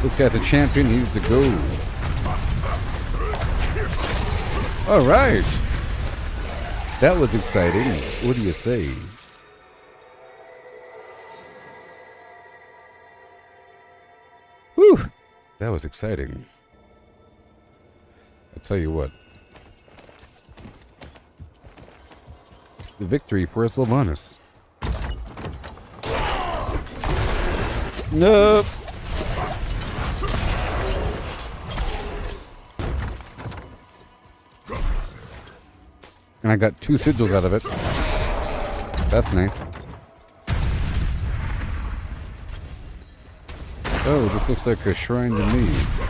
This guy's a champion, he's the go. Alright. That was exciting. What do you say? Whew. That was exciting. I'll tell you what. The victory for Sylvanas. Nope. And I got 2 sigils out of it. That's nice. Oh, this looks like a shrine to me.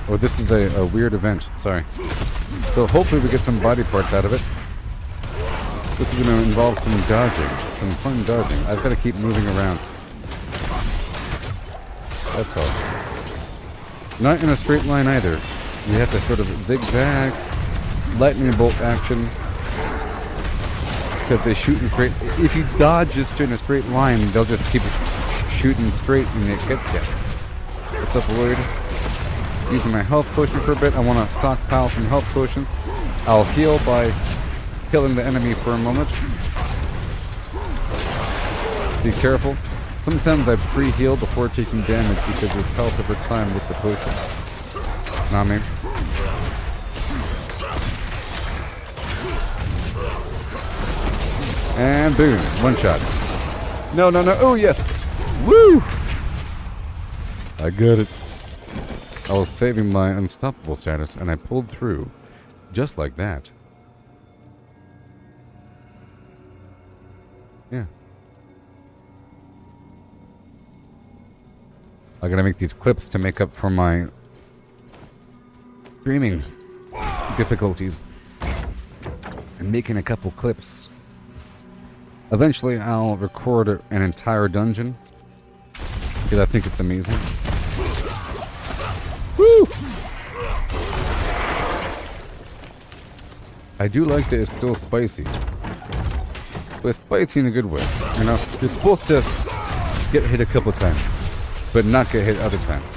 Oh, this is a weird event. Sorry. So hopefully we get some body parts out of it. This is going to involve some dodging. Some fun dodging. I've got to keep moving around. That's all. Not in a straight line either. You have to sort of zigzag, lightning bolt action. Because they shoot in straight. If you dodge just in a straight line, they'll just keep shooting straight and it gets you. What's up, Lloyd? Using my health potion for a bit. I want to stockpile some health potions. I'll heal by killing the enemy for a moment. Be careful. Sometimes I pre-heal before taking damage because there's health over time with the potion. Know what I mean? And boom, one shot. No, no, no. Oh, yes. Woo! I got it. I was saving my unstoppable status and I pulled through just like that. Yeah. I gotta make these clips to make up for my streaming difficulties. I'm making a couple clips. Eventually, I'll record an entire dungeon because I think it's amazing. Woo! I do like that it's still spicy, but it's spicy in a good way. You know, you're supposed to get hit a couple times, but not get hit other times.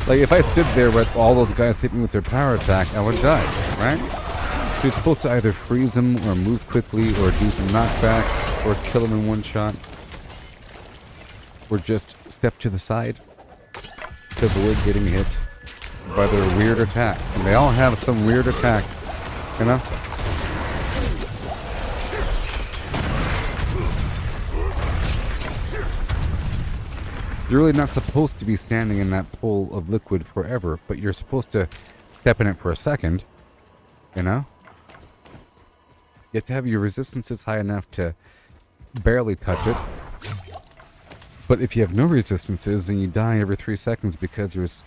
Like if I stood there with all those guys hit me with their power attack, I would die, right? So you're supposed to either freeze them or move quickly or do some knockback or kill them in one shot. Or just step to the side to avoid getting hit by their weird attack. And they all have some weird attack, you know? You're really not supposed to be standing in that pool of liquid forever, but you're supposed to step in it for a second, you know? You have to have your resistances high enough to barely touch it. But if you have no resistances, then you die every 3 seconds because there's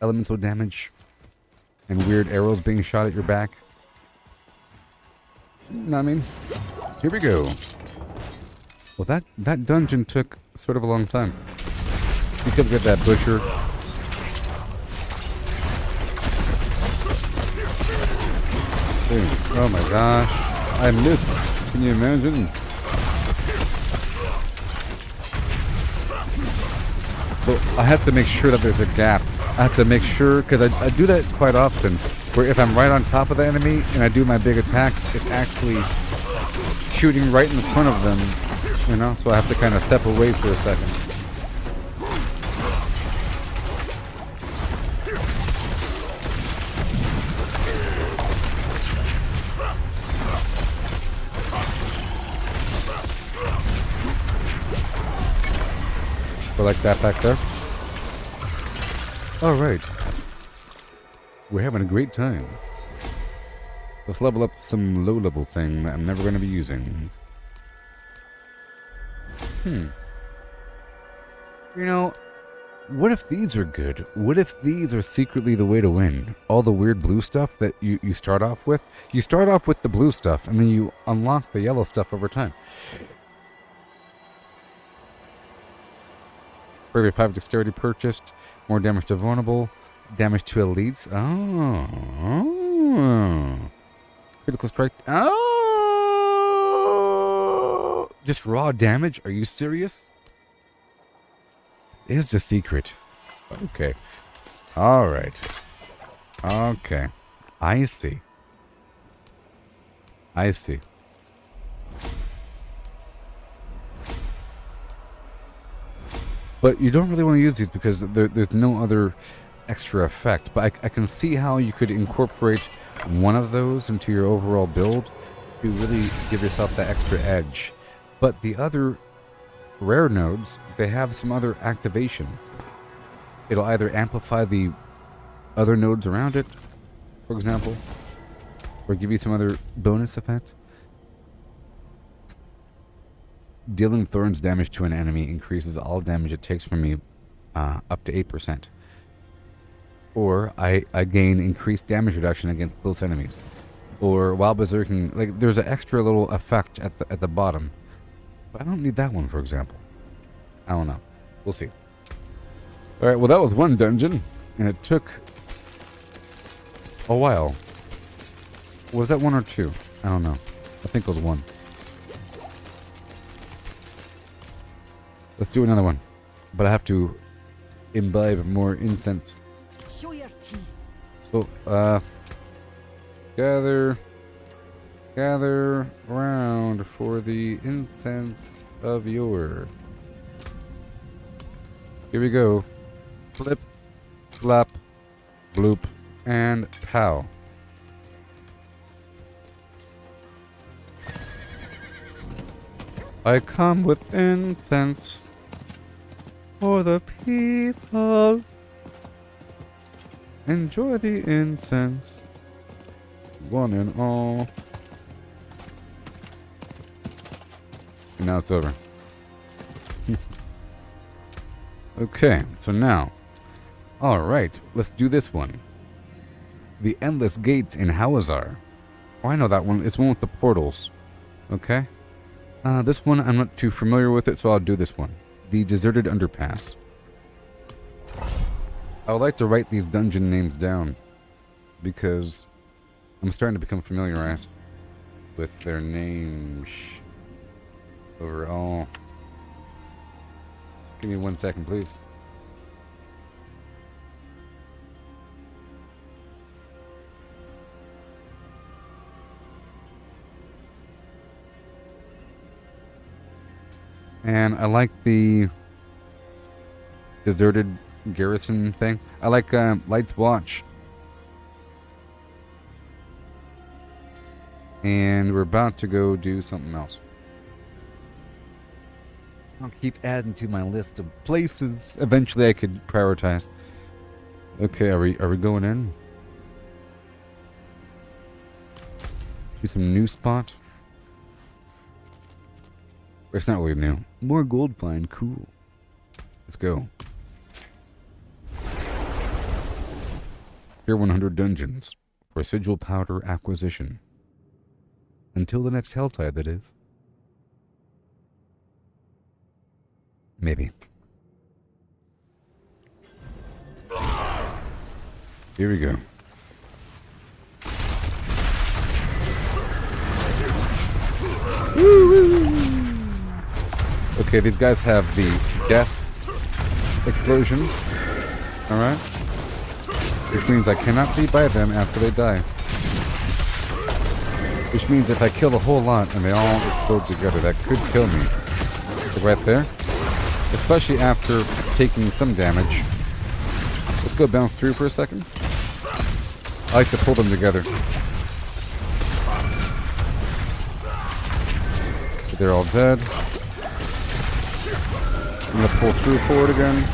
elemental damage and weird arrows being shot at your back. You know what I mean? Here we go. Well, that dungeon took sort of a long time. You could get that butcher. Dude, oh my gosh. I missed. Can you imagine? So I have to make sure that there's a gap. I have to make sure, because I do that quite often, where if I'm right on top of the enemy and I do my big attack, it's actually shooting right in front of them, you know? So I have to kind of step away for a second. So like that back there. Alright. We're having a great time. Let's level up some low-level thing that I'm never going to be using. You know, what if these are good? What if these are secretly the way to win? All the weird blue stuff that you start off with? You start off with the blue stuff, and then you unlock the yellow stuff over time. For every 5 dexterity purchased, more damage to vulnerable, damage to elites. Oh. Critical strike. Oh. Just raw damage? Are you serious? Is the secret. Okay. Alright. Okay. I see. I see. But you don't really want to use these because there's no other extra effect. But I can see how you could incorporate one of those into your overall build to really give yourself that extra edge. But the other rare nodes, they have some other activation. It'll either amplify the other nodes around it, for example, or give you some other bonus effect. Dealing thorns damage to an enemy increases all damage it takes from me up to 8%. Or I gain increased damage reduction against close enemies. Or while berserking, like there's an extra little effect at the bottom. But I don't need that one, for example. I don't know. We'll see. Alright, well that was one dungeon, and it took a while. Was that one or two? I don't know. I think it was one. Let's do another one. But I have to imbibe more incense. Show your teeth. So, gather round for the incense of yore. Here we go. Flip, flap, bloop, and pow. I come with incense for the people. Enjoy the incense, one and all. And now it's over. Okay, so now, alright, let's do this one. The Endless Gates in Hawazar. Oh, I know that one. It's one with the portals. Okay. This one, I'm not too familiar with it, so I'll do this one. The Deserted Underpass. I would like to write these dungeon names down, because I'm starting to become familiarized with their names overall. Give me 1 second, please. And I like the Deserted Garrison thing. I like Light's Watch. And we're about to go do something else. I'll keep adding to my list of places. Eventually I could prioritize. Okay, are we going in? Do some new spot. It's not really new. More gold find, cool. Let's go. Tier 100 dungeons for sigil powder acquisition. Until the next Helltide, that is. Maybe. Here we go. Okay, these guys have the death explosion. Alright. Which means I cannot be by them after they die. Which means if I kill a whole lot and they all explode together, that could kill me. So right there. Especially after taking some damage. Let's go bounce through for a second. I like to pull them together. They're all dead. I'm going to pull through forward again.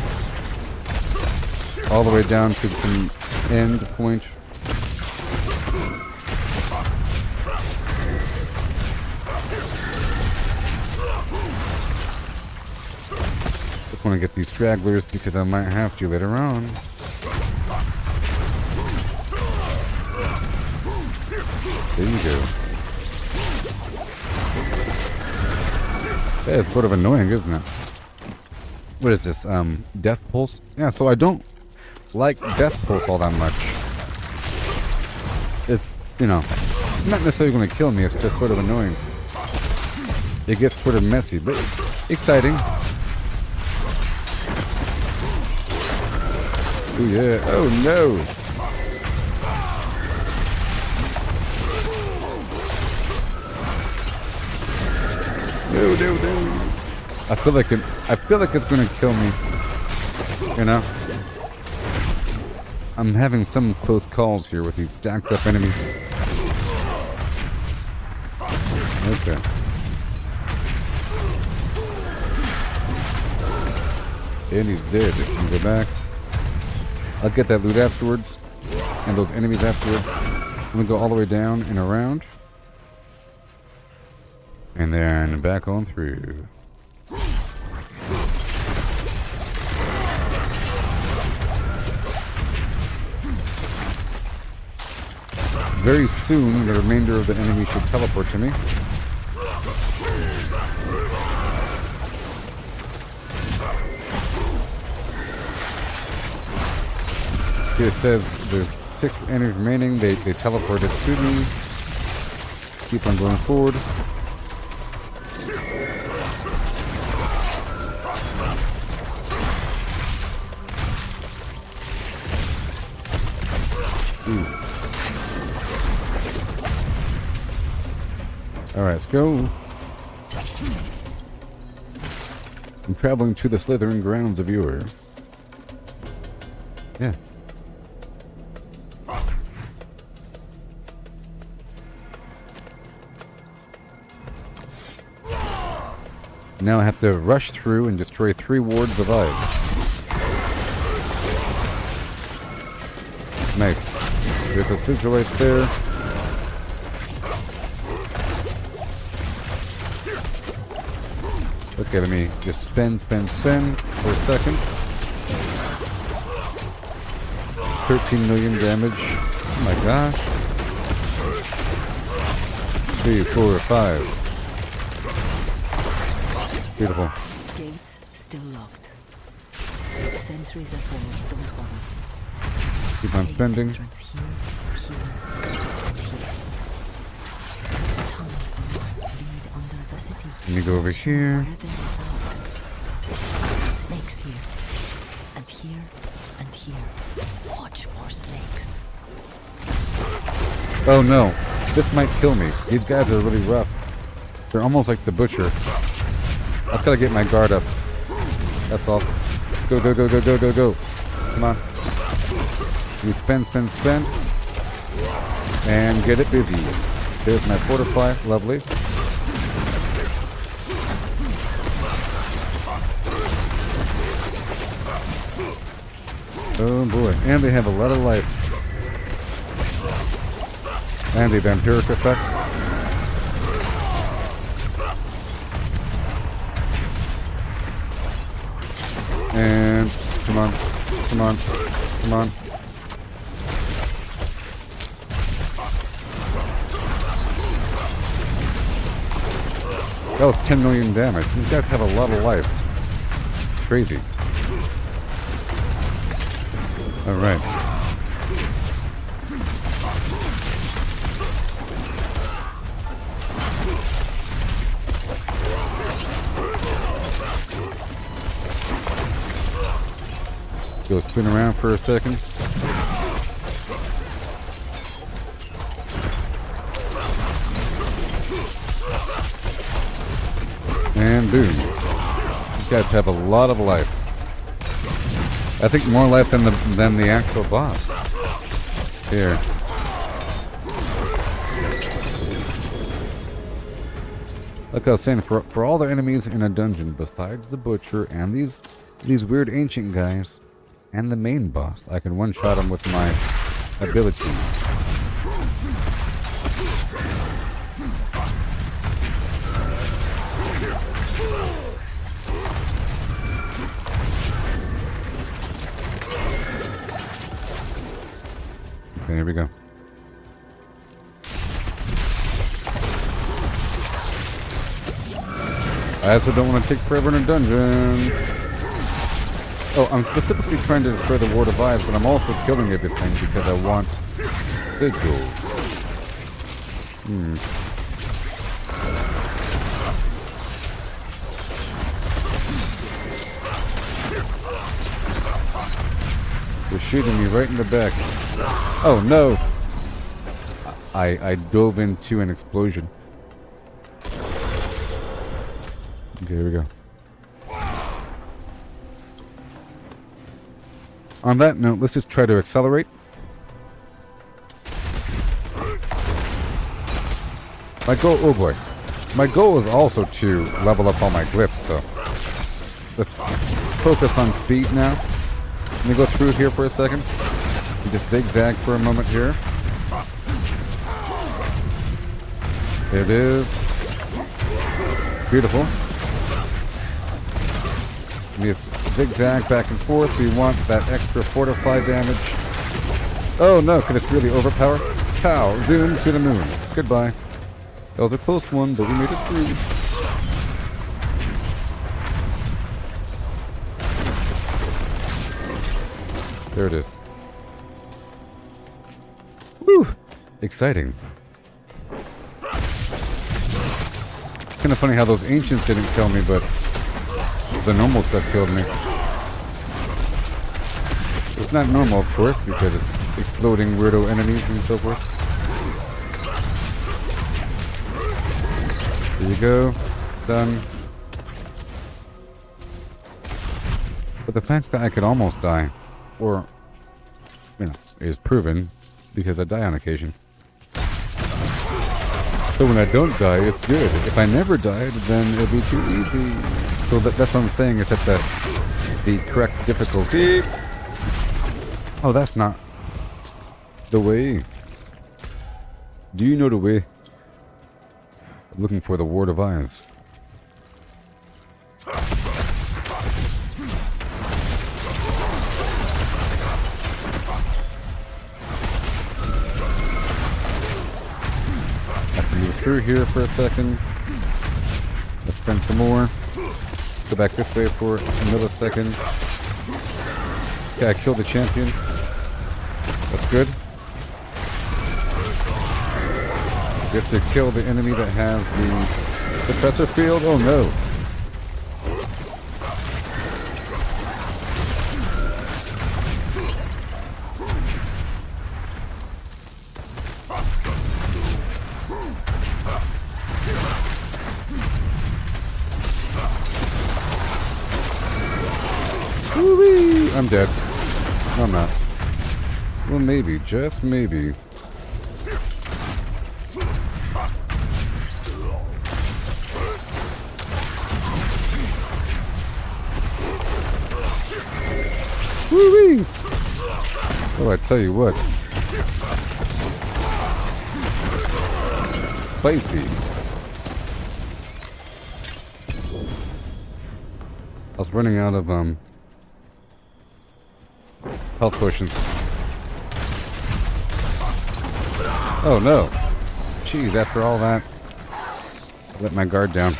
All the way down to some end point. Just want to get these stragglers because I might have to later on. There you go. Yeah, it's sort of annoying, isn't it? What is this? Death Pulse? Yeah, so I don't like Death Pulse all that much. It's, you know, not necessarily going to kill me, it's just sort of annoying. It gets sort of messy, but exciting. Oh yeah, oh no! No. I feel like it's gonna kill me. You know? I'm having some close calls here with these stacked up enemies. Okay. And he's dead. Let me go back. I'll get that loot afterwards. And those enemies afterwards. I'm gonna go all the way down and around. And then back on through. Very soon, the remainder of the enemy should teleport to me. Here it says there's 6 enemies remaining. They teleported to me. Keep on going forward. Jeez. Alright, let's go. I'm traveling to the slithering grounds of yore. Yeah. Now I have to rush through and destroy 3 wards of ice. Nice. There's a sigil right there. Okay, let me just spin for a second. 13 million damage. Oh my gosh. 3, 4, 5. Beautiful. Gates still locked. Sentries at walls, don't bother. Keep on spending. Entrance here, here, and here. Tunnels must lead under the city. Let me go over here. Where they're without. Snakes here, and here, and here. Watch for snakes. Oh no. This might kill me. These guys are really rough. They're almost like the butcher. I've got to get my guard up. That's all. Go, go, go, go, go, go, go. Come on. We spend. And get it busy. There's my fortify. Lovely. Oh boy. And they have a lot of life. And a vampiric effect. And come on. Oh, 10 million damage. These guys have a lot of life. Crazy. Alright. Go spin around for a second. And boom. These guys have a lot of life. I think more life than the actual boss. Here. Like I was saying, for all the enemies in a dungeon besides the butcher and these weird ancient guys and the main boss, I can one-shot them with my ability. Okay, here we go. I also don't want to take forever in a dungeon. Oh, I'm specifically trying to destroy the Ward of Eyes, but I'm also killing everything because I want Sigil. They're shooting me right in the back. Oh no! I dove into an explosion. Okay, here we go. On that note, let's just try to accelerate. My goal, oh boy. My goal is also to level up all my glyphs, so let's focus on speed now. Let me go through here for a second. And just zigzag for a moment here. There it is. Beautiful. We just zigzag back and forth. We want that extra fortify damage. Oh no, can it really overpower? Pow! Zoom to the moon. Goodbye. That was a close one, but we made it through. There it is. exciting. Kind of funny how those ancients didn't kill me, but the normal stuff killed me. It's not normal, of course, because it's exploding weirdo enemies and so forth. There you go. Done. But the fact that I could almost die, or, you know, is proven because I die on occasion. So when I don't die, it's good. If I never died, then it'll be too easy. So that's what I'm saying. It's at the correct difficulty. Oh, that's not the way. Do you know the way? I'm looking for the Ward of Eyes. Have to move through here for a second. Let's spend some more. Go back this way for another second. Okay, I killed the champion. That's good. We have to kill the enemy that has the suppressor field. Oh no. Woo-wee! I'm dead. No, I'm not. Well, maybe. Just maybe. Woo-wee! Oh, I tell you what. Spicy. I was running out of, health potions. Oh no. Jeez, after all that, I let my guard down.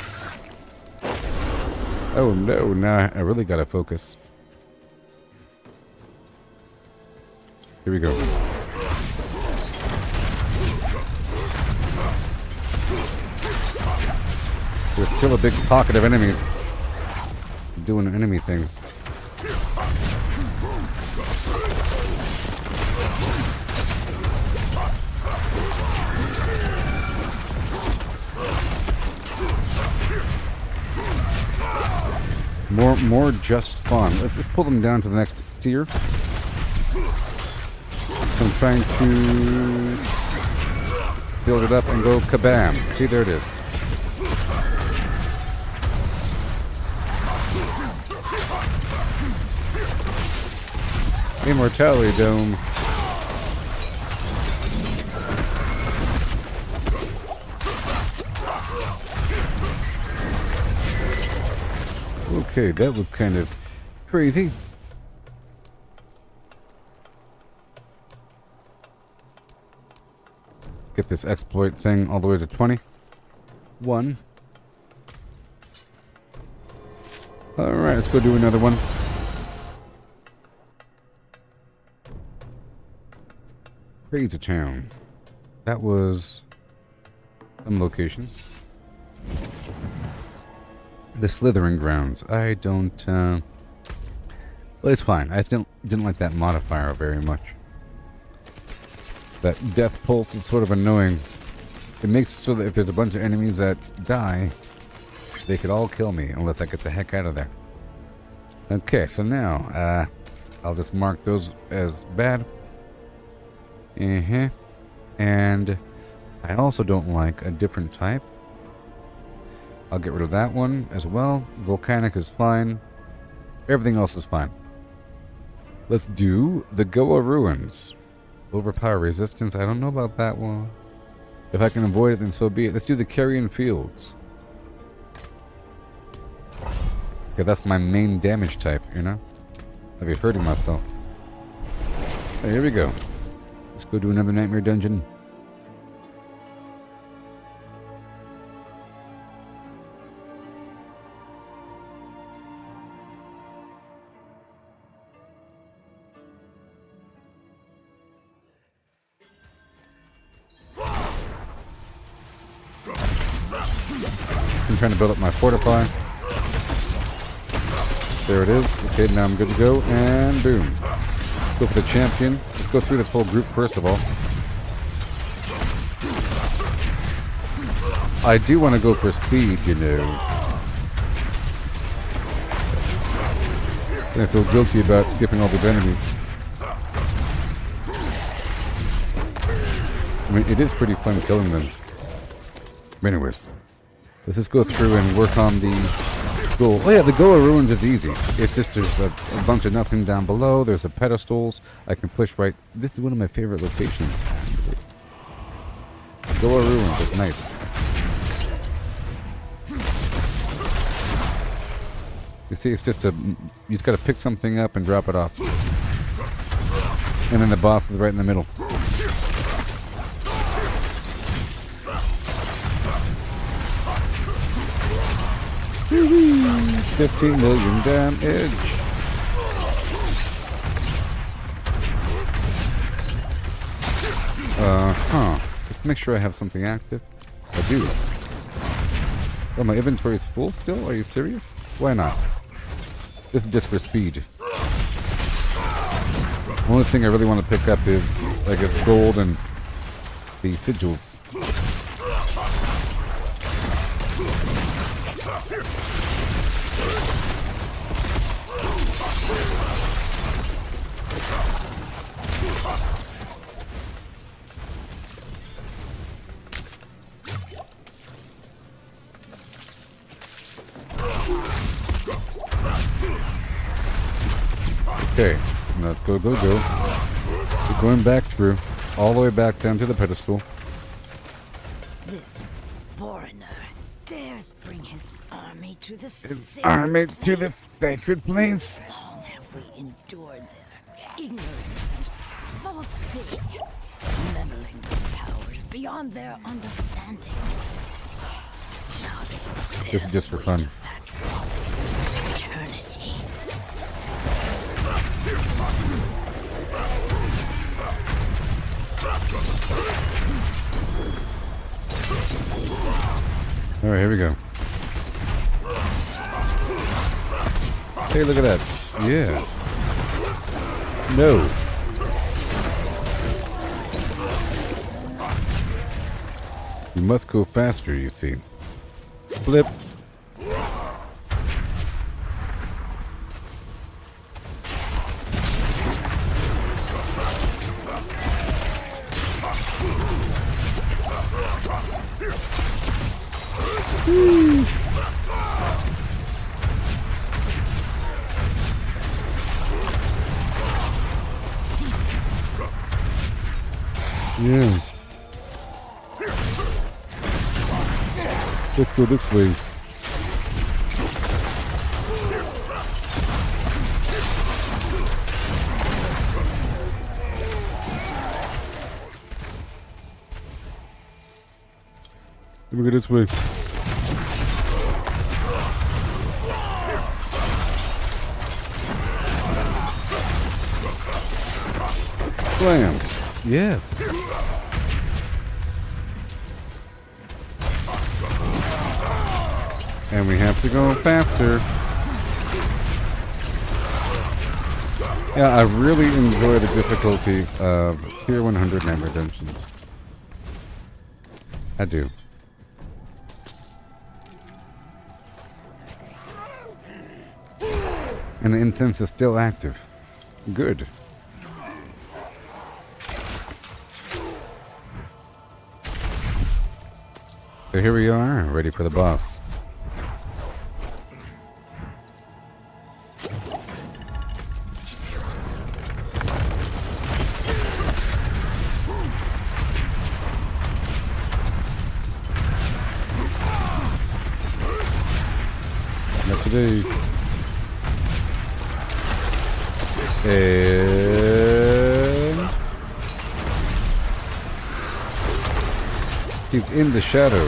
Oh no, now I really gotta focus. Here we go. There's still a big pocket of enemies doing enemy things. More just spawn. Let's pull them down to the next seer. I'm trying to build it up and go kabam. See, there it is. Immortality Dome. Okay, that was kind of crazy. Get this exploit thing all the way to 20. 1. Alright, let's go do another one. Crazy Town. That was some location. The Slithering Grounds. I don't, well, it's fine. I still didn't like that modifier very much. That death pulse is sort of annoying. It makes it so that if there's a bunch of enemies that die, they could all kill me unless I get the heck out of there. Okay, so now, I'll just mark those as bad. And I also don't like a different type. I'll get rid of that one as well. Volcanic is fine. Everything else is fine. Let's do the Goa Ruins. Overpower resistance. I don't know about that one. If I can avoid it, then so be it. Let's do the Carrion Fields. Okay, that's my main damage type, you know? I'll be hurting myself. Hey, here we go. Let's go do another Nightmare Dungeon. I'm trying to build up my fortify. There it is. Okay, now I'm good to go. And boom. Go for the champion. Let's go through this whole group first of all. I do want to go for speed, you know. I feel guilty about skipping all the enemies. I mean, it is pretty fun killing them. But anyways, let's just go through and work on the goal. Oh yeah, the Goa Ruins is easy. It's just there's a bunch of nothing down below. There's the pedestals. I can push right. This is one of my favorite locations. Goa Ruins is nice. You see, it's just you just gotta pick something up and drop it off. And then the boss is right in the middle. Woo-hoo! 15 million damage. Just make sure I have something active. I do. Oh, my inventory is full still? Are you serious? Why not? This is just for speed. The only thing I really want to pick up is, I guess, gold and the sigils. Okay, let's go. We're going back through, all the way back down to the pedestal. This foreigner dares bring his army to the Army to the sacred place. Long have we endured their ignorance and false faith, meddling with powers beyond their understanding. Now they This is just for fun. eternity. Alright, here we go. Hey, look at that. Yeah. No. You must go faster, you see. Flip. Yeah. Let's go this way. Let me go this way. Blam. Yes. And we have to go faster. Yeah, I really enjoy the difficulty of Tier 100 Name Redemptions. I do. And the incense is still active. Good. So here we are, ready for the boss. Not today. And he's in the shadow.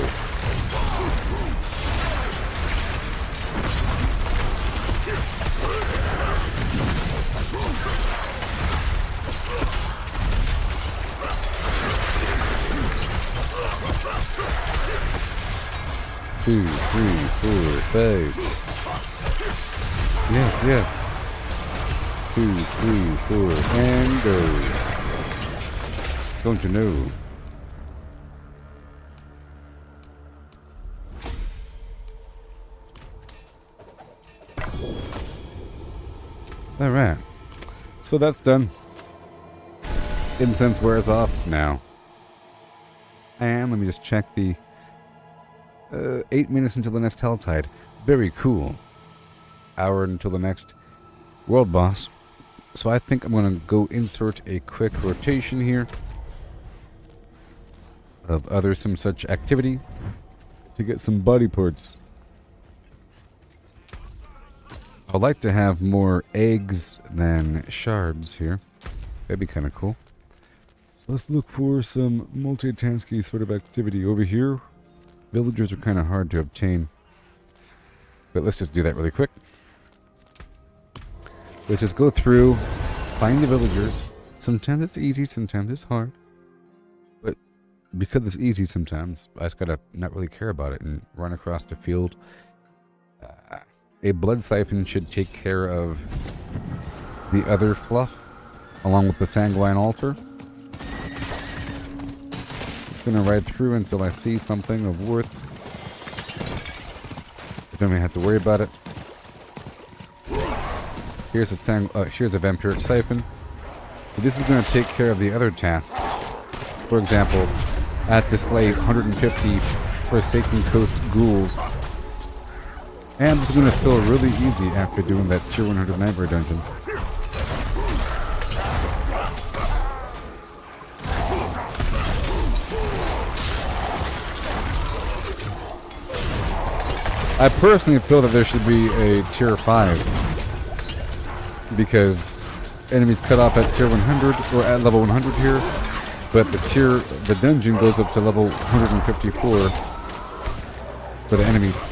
2, 3, 4, 5. Yes, yes. 2, 3, 4, and go. Don't you know? Alright. So that's done. Incense wears off now. And let me just check the 8 minutes until the next Helltide. Very cool. Hour until the next world boss. So I think I'm going to go insert a quick rotation here of other some such activity to get some body parts. I'd like to have more eggs than shards here. That'd be kind of cool. So let's look for some multitasking sort of activity over here. Villagers are kind of hard to obtain. But let's just do that really quick. Let's just go through, find the villagers. Sometimes it's easy, sometimes it's hard. But because it's easy sometimes, I just gotta not really care about it and run across the field. A blood siphon should take care of the other fluff, along with the sanguine altar. Just gonna ride through until I see something of worth. Then we have to worry about it. Here's a vampiric siphon. So this is going to take care of the other tasks. For example, I have to slay 150 Forsaken Coast ghouls. And it's going to feel really easy after doing that tier 100 Nightmare dungeon. I personally feel that there should be a tier 5. Because enemies cut off at tier 100 or at level 100 here, but the dungeon goes up to level 154 for the enemies.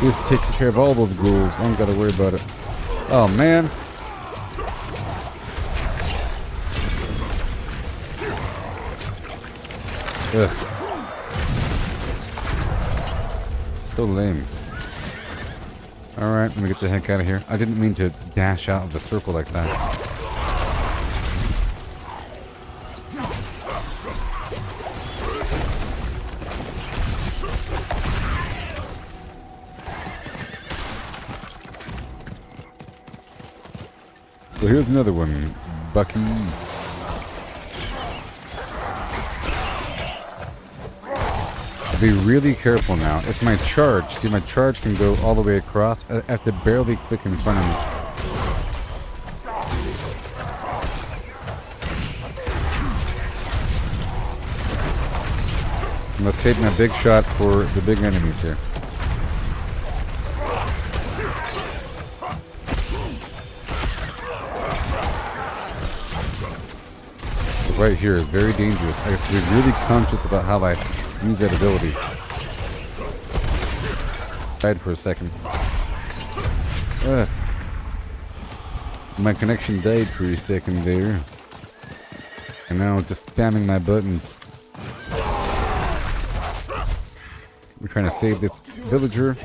This takes care of all those ghouls. I don't gotta worry about it. Oh man. Ugh. So lame. Alright, let me get the heck out of here. I didn't mean to dash out of the circle like that. So here's another one. Bucky. Be really careful now. It's my charge. See, my charge can go all the way across. I have to barely click in front of me. Let's take my big shot for the big enemies here. So right here is very dangerous. I have to be really conscious about how I use that ability. Died for a second. My connection died for a second there. And now I'm just spamming my buttons. We're trying to save this villager.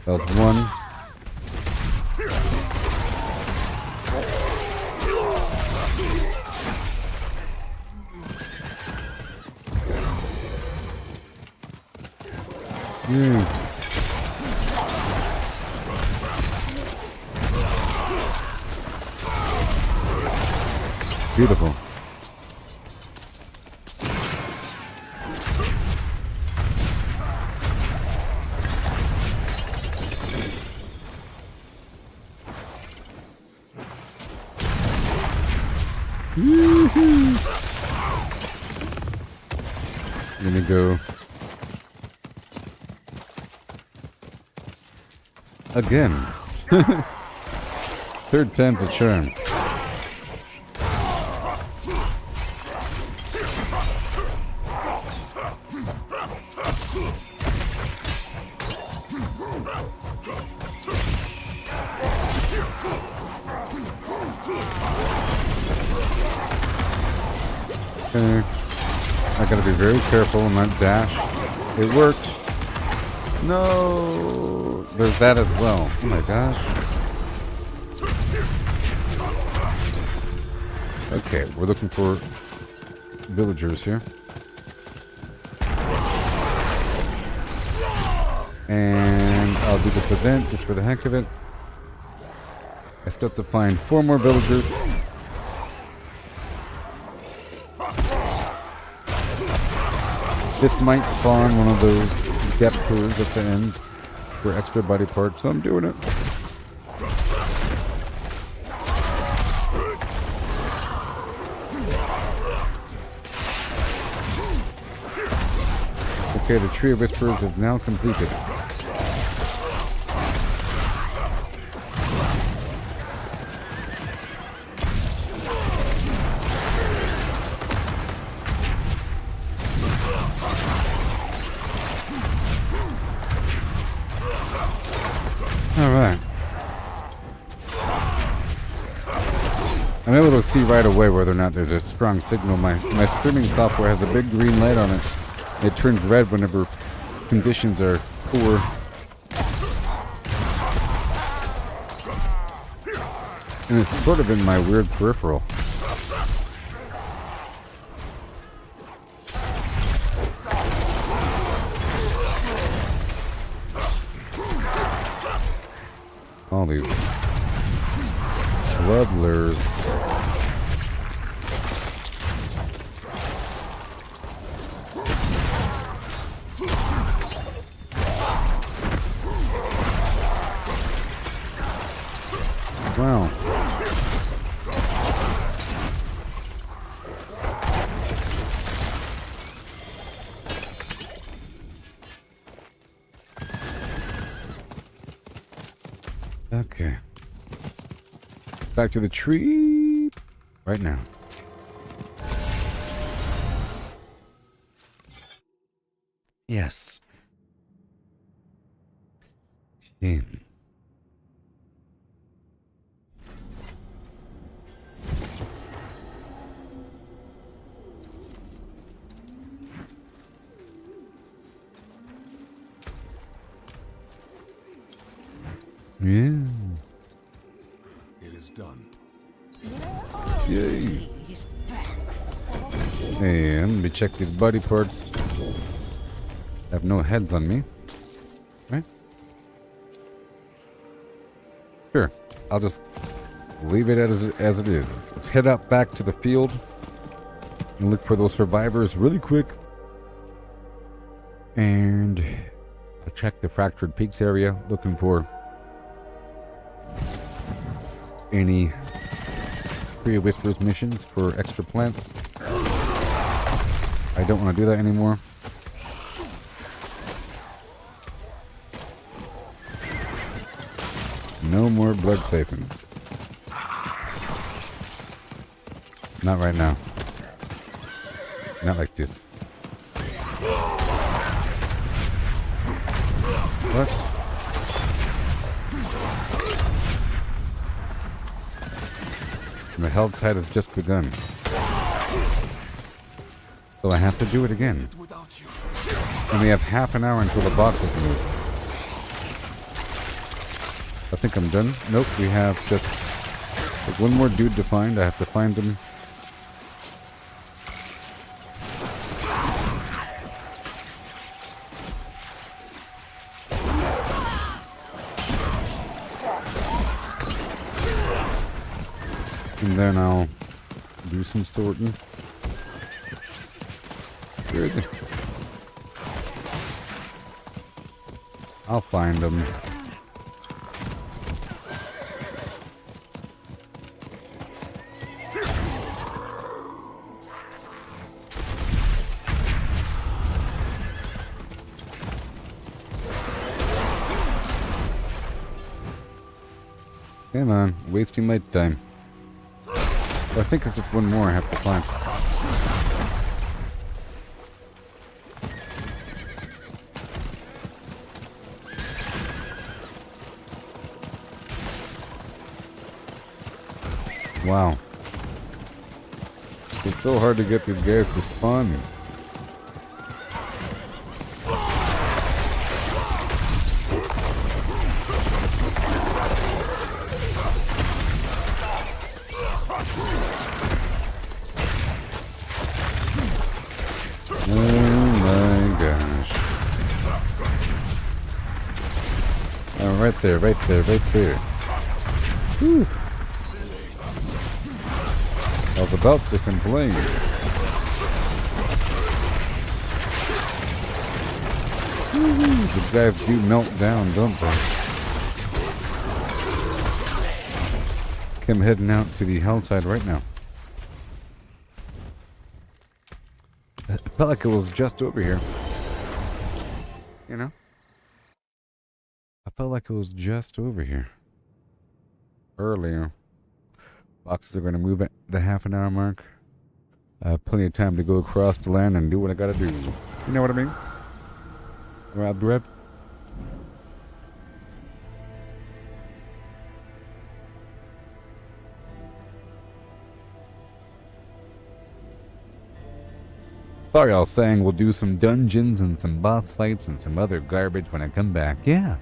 That was one. Beautiful. I'm gonna go again. Third time's a charm. Okay. I gotta be very careful and not dash. It worked. No! There's that as well. Oh my gosh. Okay, we're looking for villagers here. And I'll do this event just for the heck of it. I still have to find 4 more villagers. This might spawn one of those depthers at the end for extra body parts, so I'm doing it. Okay, the Tree of Whispers is now completed. Alright. I'm able to see right away whether or not there's a strong signal. My streaming software has a big green light on it. It turns red whenever conditions are poor. And it's sort of in my weird peripheral. All these bloodlures. Wow. Okay. Back to the tree right now. Yes. Shame. Yeah. It is done. Yay. And let me check these body parts. Have no heads on me. Right? Sure. I'll just leave it as it is. Let's head out back to the field and look for those survivors really quick. And I'll check the Fractured Peaks area, looking for any Tree of Whispers missions for extra plants. I don't want to do that anymore. No more blood siphons. Not right now. Not like this. What? The hell tide has just begun. So I have to do it again. And we have half an hour until the box is moved. I think I'm done. Nope, we have just like one more dude to find. I have to find him. And then I'll do some sorting. Where is he? I'll find him. Come on, wasting my time. I think it's just one more I have to find. Wow. This It's so hard to get these guys to spawn. Oh my gosh. Oh, right there, right there, right there. Whew. I was about to complain. The guys do melt down, don't they? Okay, I'm heading out to the hellside right now. I felt like it was just over here. You know? I felt like it was just over here. Earlier. Boxes are going to move at the half-an-hour mark. I have plenty of time to go across the land and do what I gotta do. You know what I mean? Rob Rep. Sorry, I was saying we'll do some dungeons and some boss fights and some other garbage when I come back. Yeah.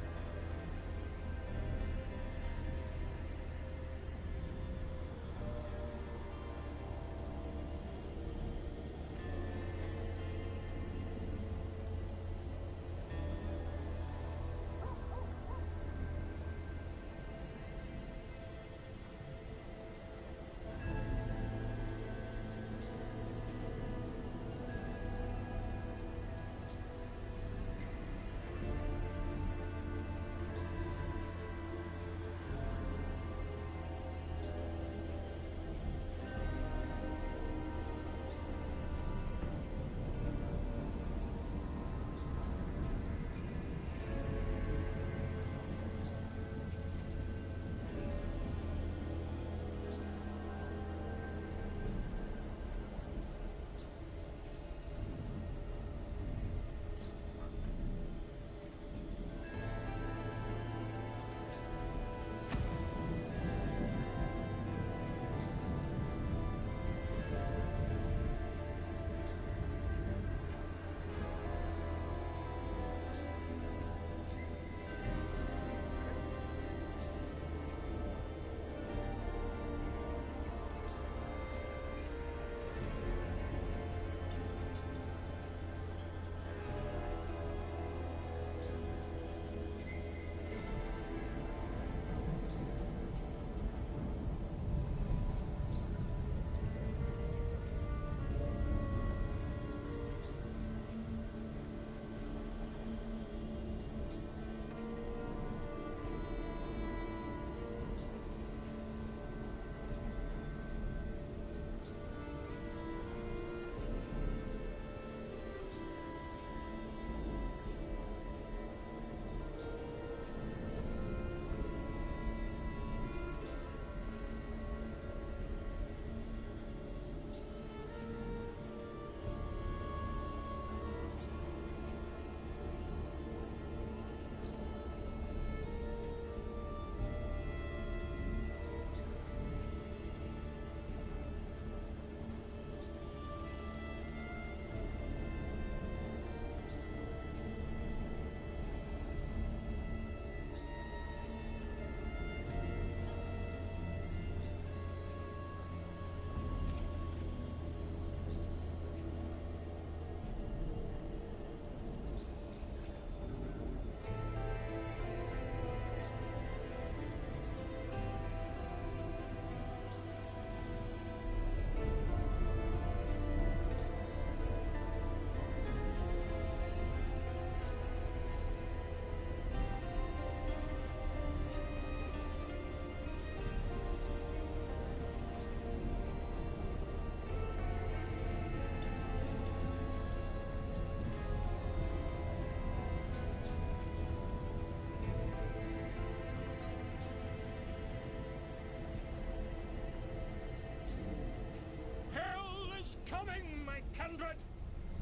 Coming, my kindred!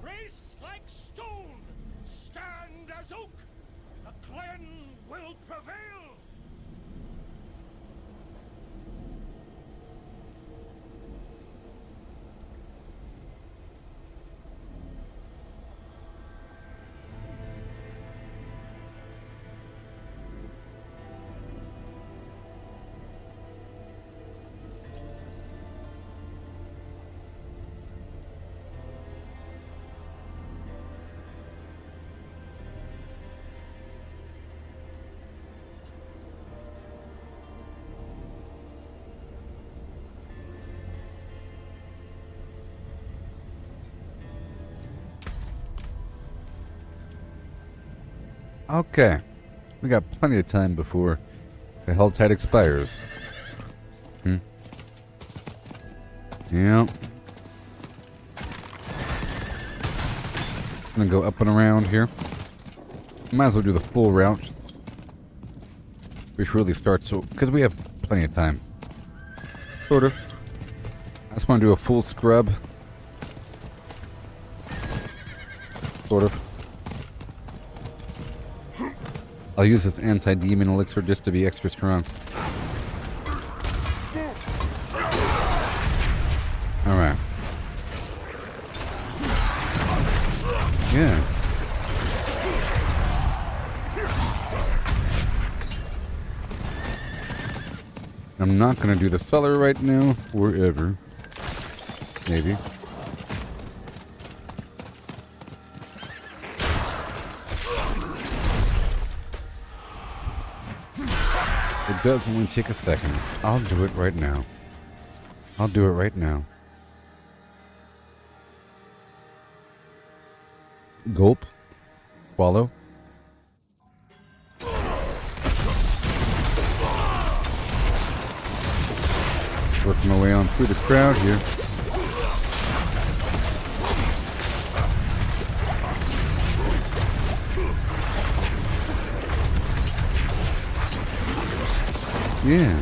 Brace like stone! Stand as oak! The clan will prevail! Okay. We got plenty of time before the held tide expires. Yep. Gonna go up and around here. Might as well do the full route. Which really starts so because we have plenty of time. Sort of. I just want to do a full scrub. Sort of. I'll use this anti-demon elixir just to be extra strong. Alright. Yeah. I'm not gonna do the cellar right now, or ever. Maybe. It does only take a second. I'll do it right now. I'll do it right now. Gulp. Swallow. Working my way on through the crowd here. Yeah.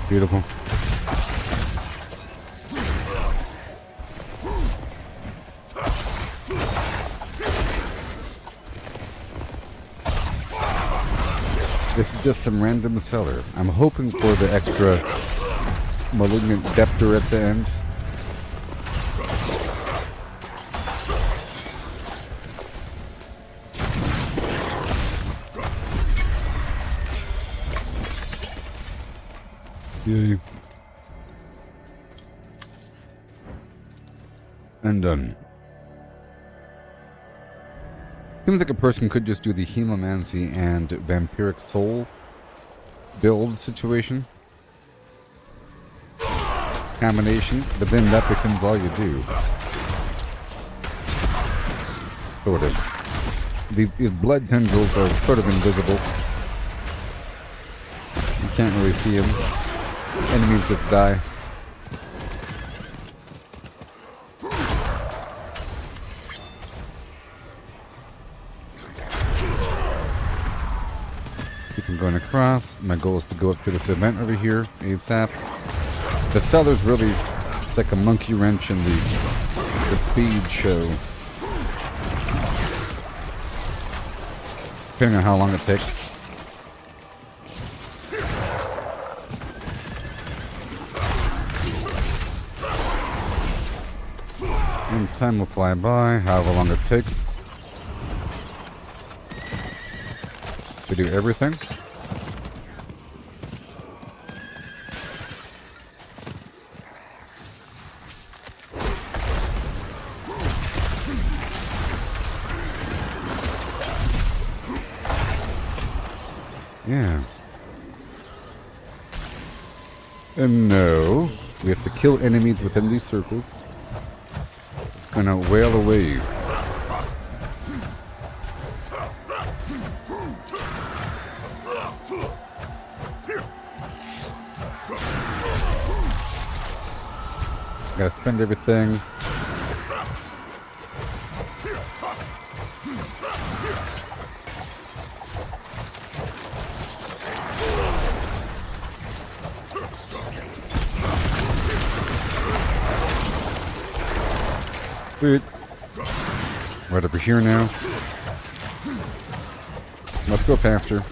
Beautiful. This is just some random cellar. I'm hoping for the extra malignant deptor at the end. Yay. And done. Seems like a person could just do the hemomancy and vampiric soul build situation. Combination, but then that becomes all you do. Sort of. These blood tendrils are sort of invisible. You can't really see them. Enemies just die. Keep them going across. My goal is to go up to this event over here ASAP. The cellar's really, it's like a monkey wrench in the speed show. Depending on how long it takes. And time will fly by, however long it takes to do everything. Yeah. And no, we have to kill enemies within these circles. It's gonna wail away. Gotta spend everything. Sweet. Right over here now. Let's go faster.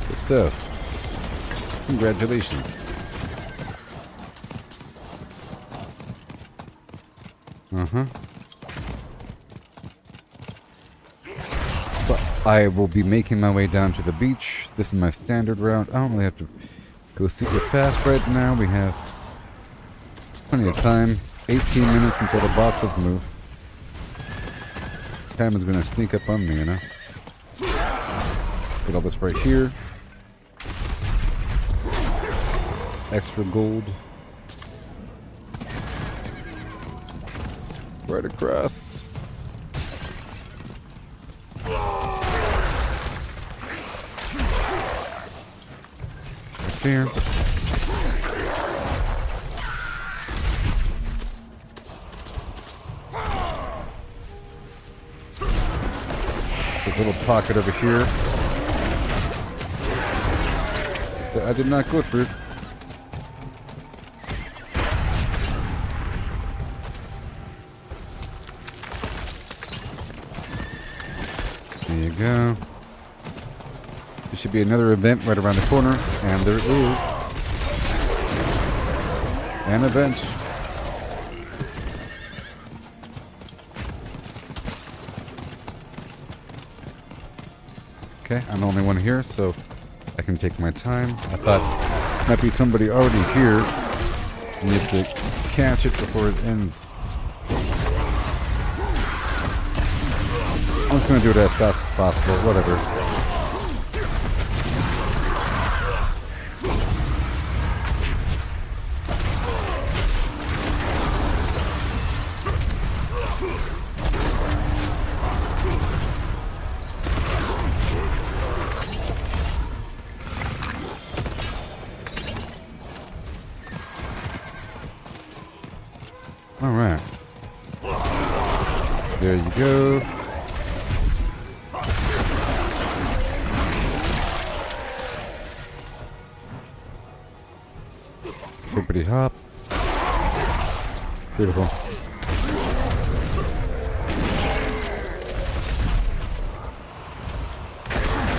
Good stuff. Congratulations. Uh-huh. But I will be making my way down to the beach. This is my standard route. I don't really have to Go super fast right now. We have plenty of time. 18 minutes until the boxes move. Time is going to sneak up on me, you know? Get all this right here. Extra gold. Right across. Right there. There's a little pocket over here that I did not go through. There you go. There should be another event right around the corner, and there is. An event. Okay, I'm the only one here, so I can take my time. I thought might be somebody already here. I need to catch it before it ends. I'm just gonna do it as fast as possible, whatever. Alright. There you go. Pretty hop. Beautiful.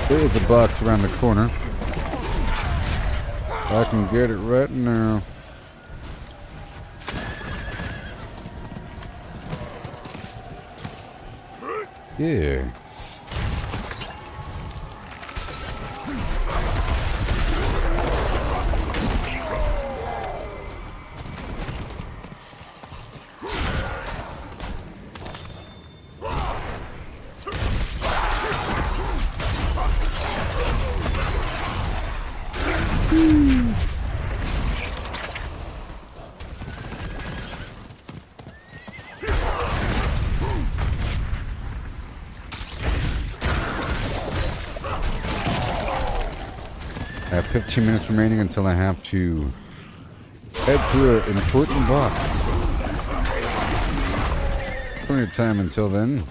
There's a box around the corner. I can get it right now. Yeah. I have 15 minutes remaining until I have to head to an important box. Plenty of time until then.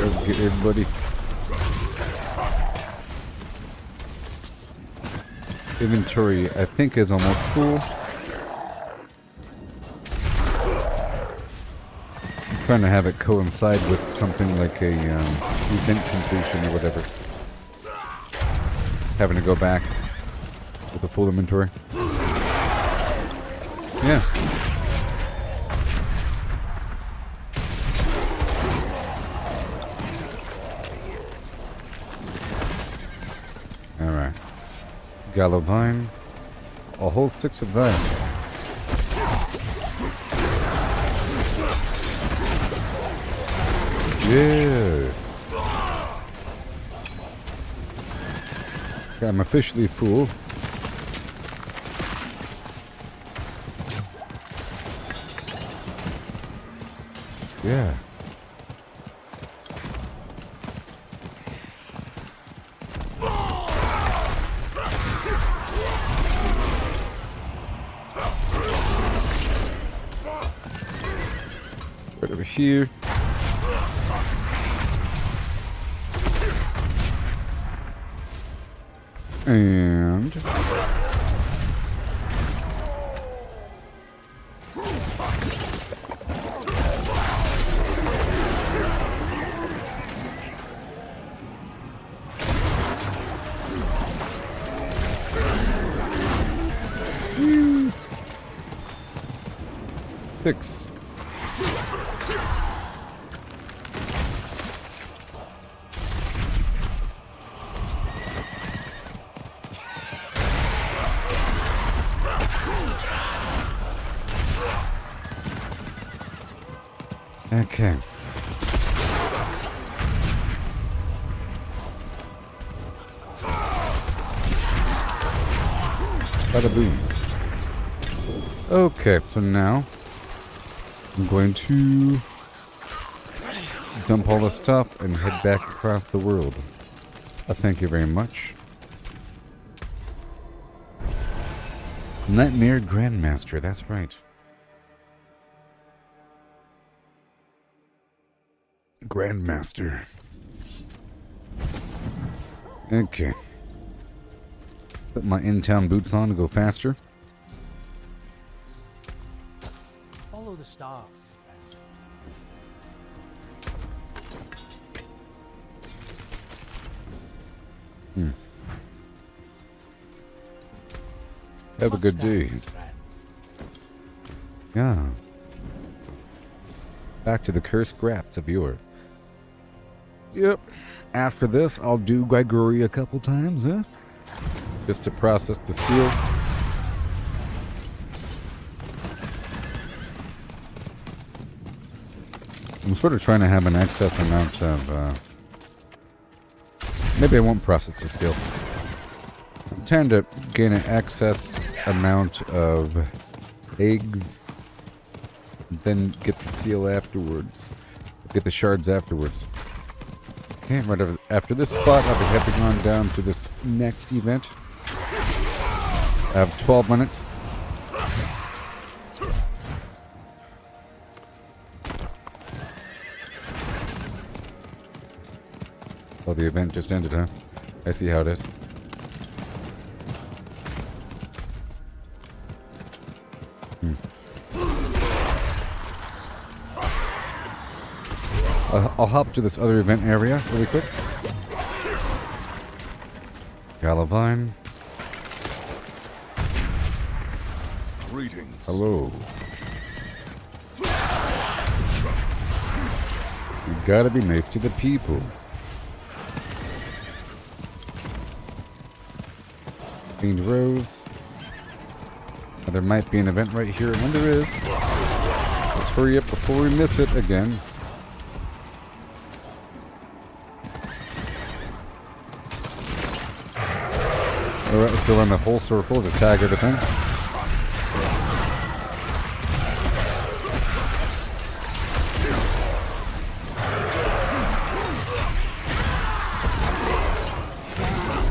Let's get everybody. Inventory, I think, is almost full. I'm trying to have it coincide with something like a event completion or whatever. Having to go back with a full inventory. Yeah. Alright. Gallow vine. A whole 6 of that. Yeah. Okay, I'm officially full. Yeah. Right over here. And fix. Okay. Bada boom. Okay, so now I'm going to dump all this stuff and head back across the world. Thank you very much. Nightmare Grandmaster, that's right. Grandmaster. Okay. Put my in-town boots on to go faster. Follow the stars. Have a good day. Yeah. Back to the cursed scraps of yore. Yep. After this, I'll do Gregory a couple times, huh? Just to process the steel. I'm sort of trying to have an excess amount of, maybe I won't process the steel. I'm trying to gain an excess amount of eggs, and then get the seal afterwards. Get the shards afterwards. Okay, right after this spot, I'll be heading on down to this next event. I have 12 minutes. Oh, the event just ended, huh? I see how it is. I'll hop to this other event area really quick. Galavine. Greetings. Hello. You gotta be nice to the people. Fiend Rose. There might be an event right here, and there is. Let's hurry up before we miss it again. Alright, let's go around the whole circle to tag everything.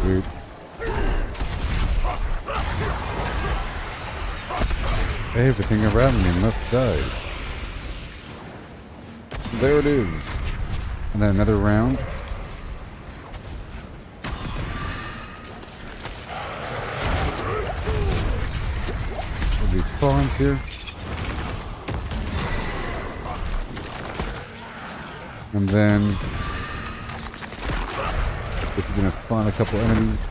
Sweet. Everything around me must die. There it is. And then another round. These spawns here. And then it's gonna spawn a couple enemies.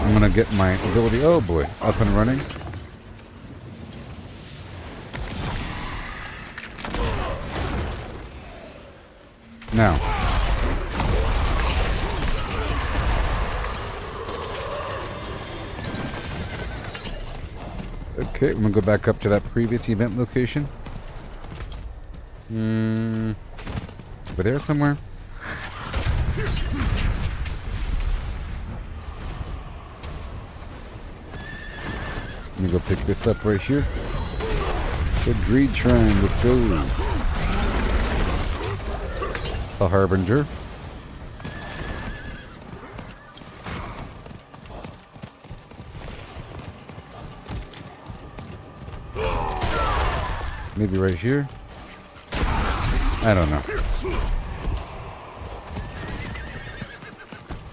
I'm gonna get my ability, oh boy, up and running. Now. Okay, I'm gonna go back up to that previous event location. Over there somewhere. Let me go pick this up right here. The Greed Shrine, let's go. A Harbinger. Maybe right here. I don't know.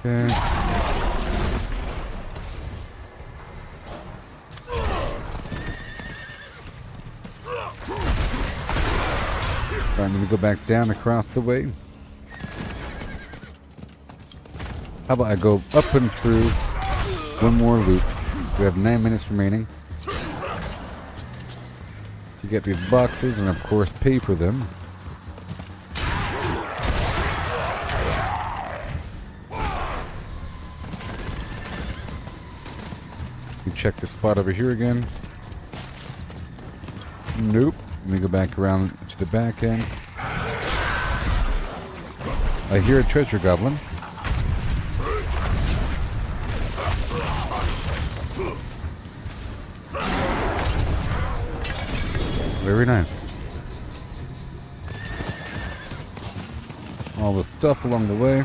Okay. I'm going to go back down across the way. How about I go up and through one more loop. We have 9 minutes remaining to get these boxes and of course pay for them. me check this spot over here again. Nope. Let me go back around to the back end. I hear a treasure goblin. Very nice. All the stuff along the way.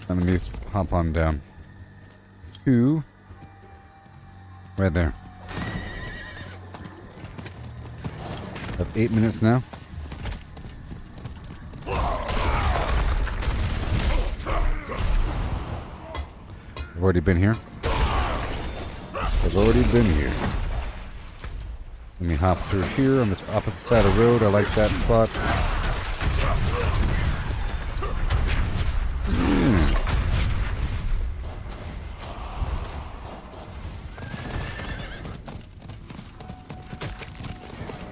Let me just hop on down to right there. Have 8 minutes now. I've already been here. I've already been here. Let me hop through here on the opposite side of the road. I like that spot.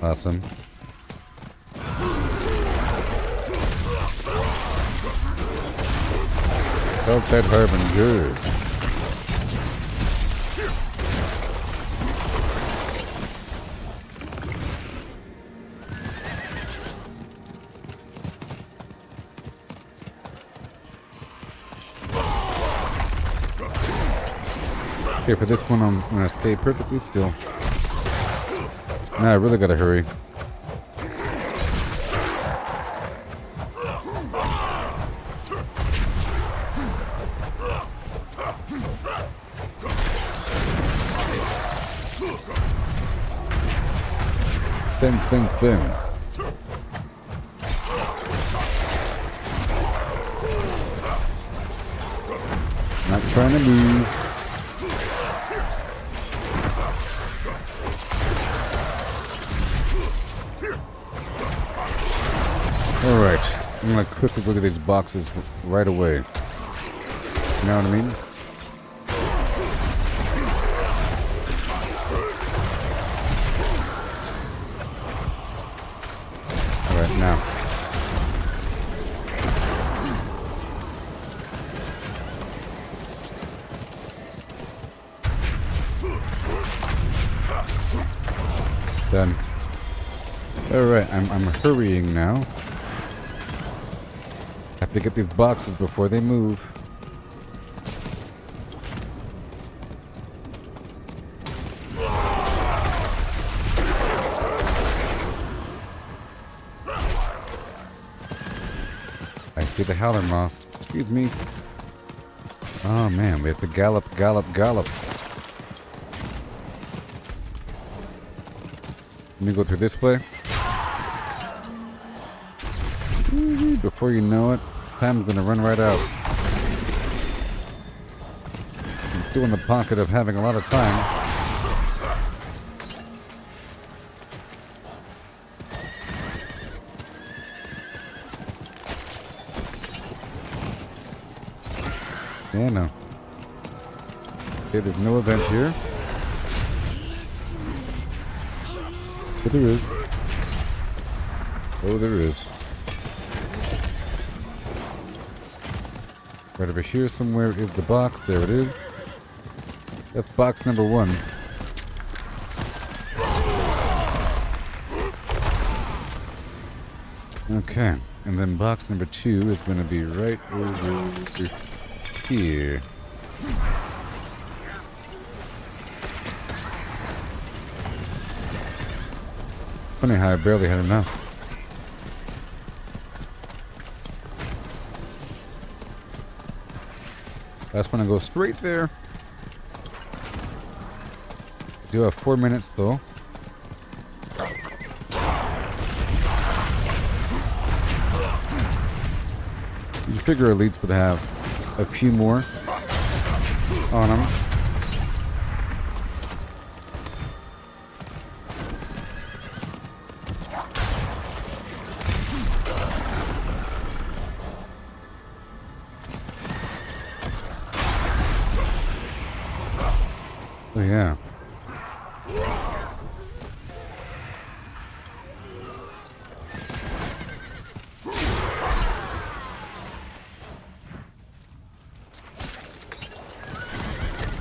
Awesome. Outside Harbinger. Okay, for this one, I'm gonna stay perfectly still. Now I really gotta hurry. Spin, spin, spin. Not trying to move. Alright, I'm gonna quickly look at these boxes right away. You know what I mean? Alright, now. Done. Alright, I'm hurrying now. Have to get these boxes before they move. I see the howler moss. Excuse me. Oh man, we have to gallop, gallop, gallop. Let me go through this way. Before you know it, time's gonna run right out. I'm still in the pocket of having a lot of time. Yeah, no. Okay, there's no event here. But there is. Oh, there is. Right over here somewhere is the box. There it is. That's box number 1. Okay. And then box number 2 is going to be right over here. Funny how I barely had enough. That's when I go straight there. I do have 4 minutes though. You figure elites would have a few more on them. Oh yeah.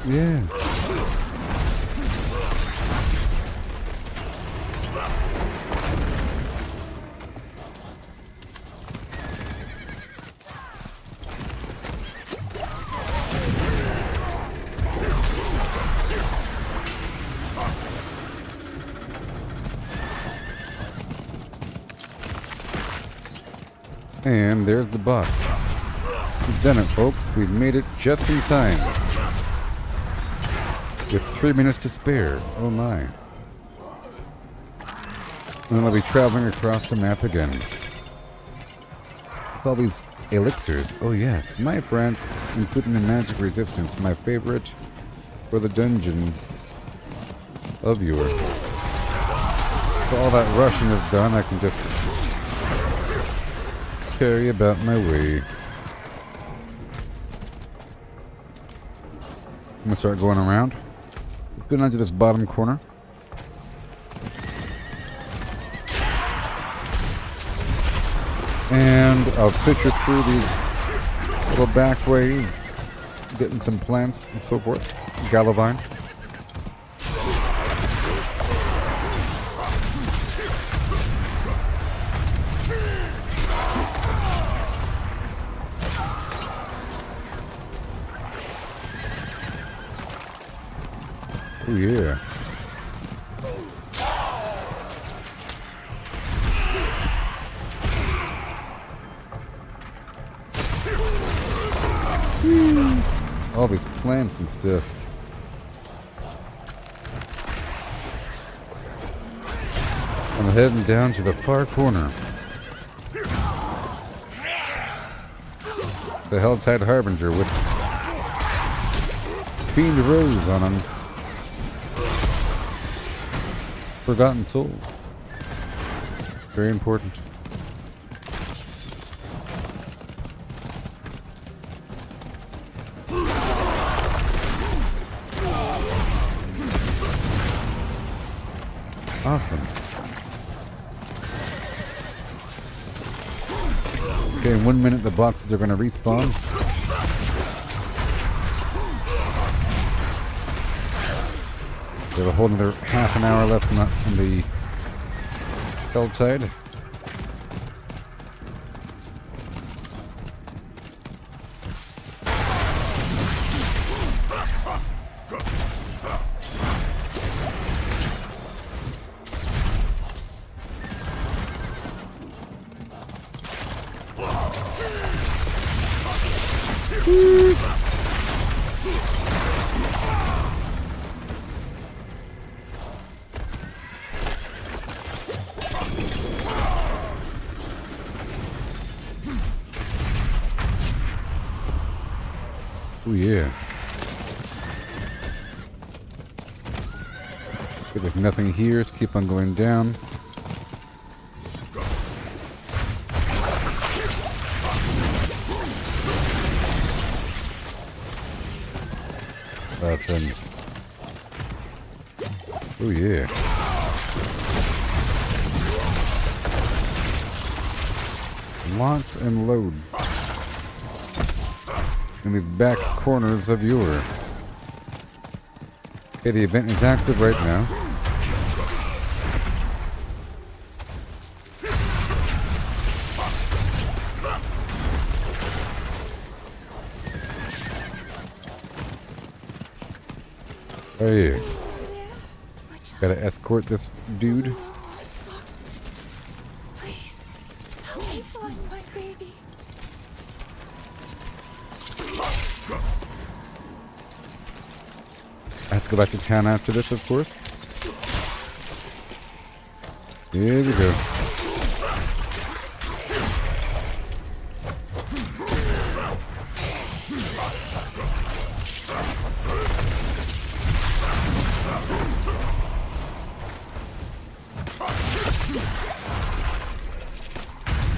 Yeah. And there's the boss. We've done it, folks. We've made it just in time. With 3 minutes to spare. Oh my. And then I'll be traveling across the map again. With all these elixirs. Oh yes, my friend. Including the magic resistance. My favorite for the dungeons of yore. So all that rushing is done. I can just carry about my way. I'm gonna start going around. Let's go down to this bottom corner. And I'll picture through these little back ways, getting some plants and so forth. Galavine. Oh yeah. All these plants and stuff. I'm heading down to the far corner. The Helltide Harbinger with Fiend Rose on him. Forgotten Soul. Very important. Awesome. Okay, in 1 minute the boxes are going to respawn. We have a whole another half an hour left in the Helltide. Oh yeah. Okay, there's nothing here. Let's keep on going down. Awesome. Oh yeah. Lots and loads. In these back corners of yore. Okay, the event is active right now. Oh yeah. Gotta escort this dude. Please, help me find my baby. I have to go back to town after this, of course. Here we go.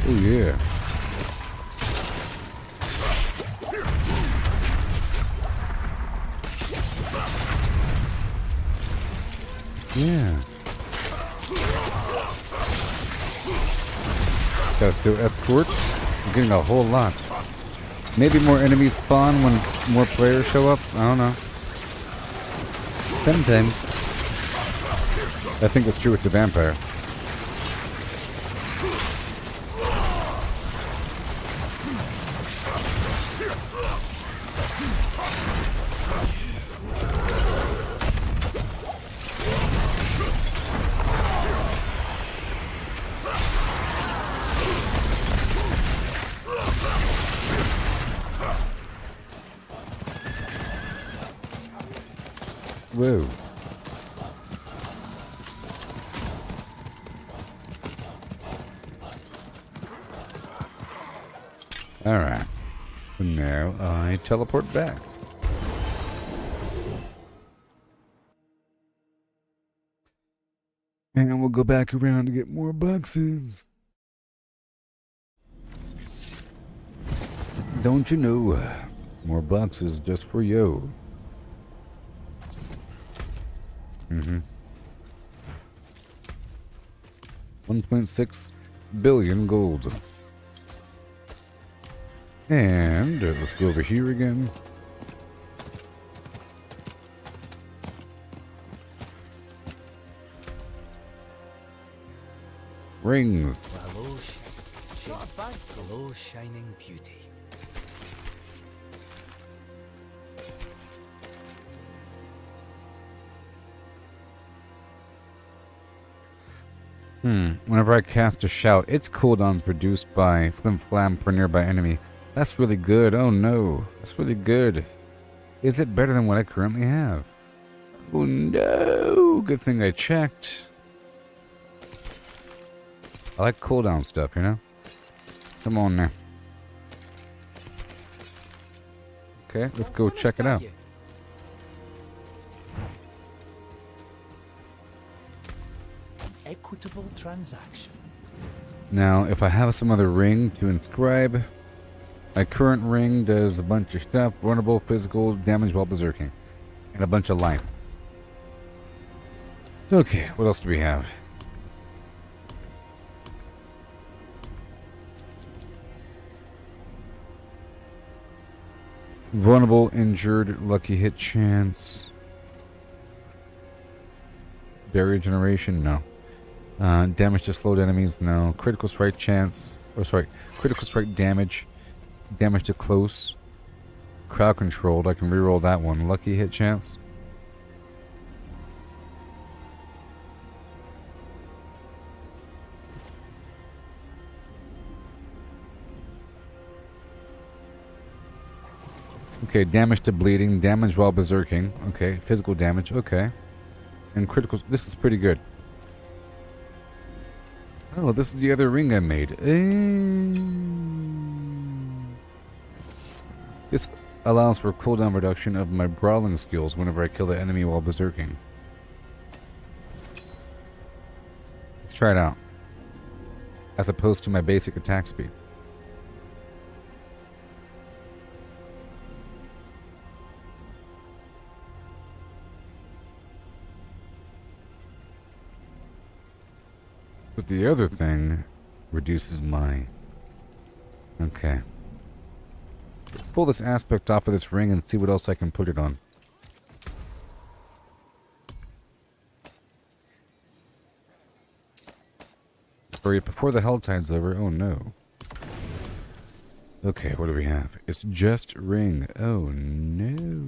Oh yeah. Yeah. Gotta still escort. I'm getting a whole lot. Maybe more enemies spawn when more players show up. I don't know. Sometimes. I think it's true with the vampire. Whoa. Alright. So now I teleport back. And we'll go back around to get more boxes. Don't you know? More boxes just for you. Mm-hmm. 1.6 billion gold. And let's go over here again. Rings. Hello, shining beauty. Whenever I cast a shout, its cooldown produced by flim flam per nearby enemy. That's really good. Oh no. That's really good. Is it better than what I currently have? Oh no. Good thing I checked. I like cooldown stuff, you know? Come on now. Okay, let's go check it out. Equitable transaction. Now, if I have some other ring to inscribe, my current ring does a bunch of stuff. Vulnerable, physical, damage while berserking. And a bunch of life. Okay, what else do we have? Vulnerable, injured, lucky hit chance. Barrier generation, no. Damage to slowed enemies, no. Critical strike chance, critical strike damage. Damage to close. Crowd controlled, I can reroll that one. Lucky hit chance. Okay, damage to bleeding, damage while berserking. Okay, physical damage, okay. And critical, this is pretty good. Oh, this is the other ring I made. This allows for cooldown reduction of my brawling skills whenever I kill the enemy while berserking. Let's try it out. As opposed to my basic attack speed. But the other thing reduces my... Okay. Let's pull this aspect off of this ring and see what else I can put it on. Hurry up before the hell tide's over. Oh no. Okay, what do we have? It's just ring. Oh no.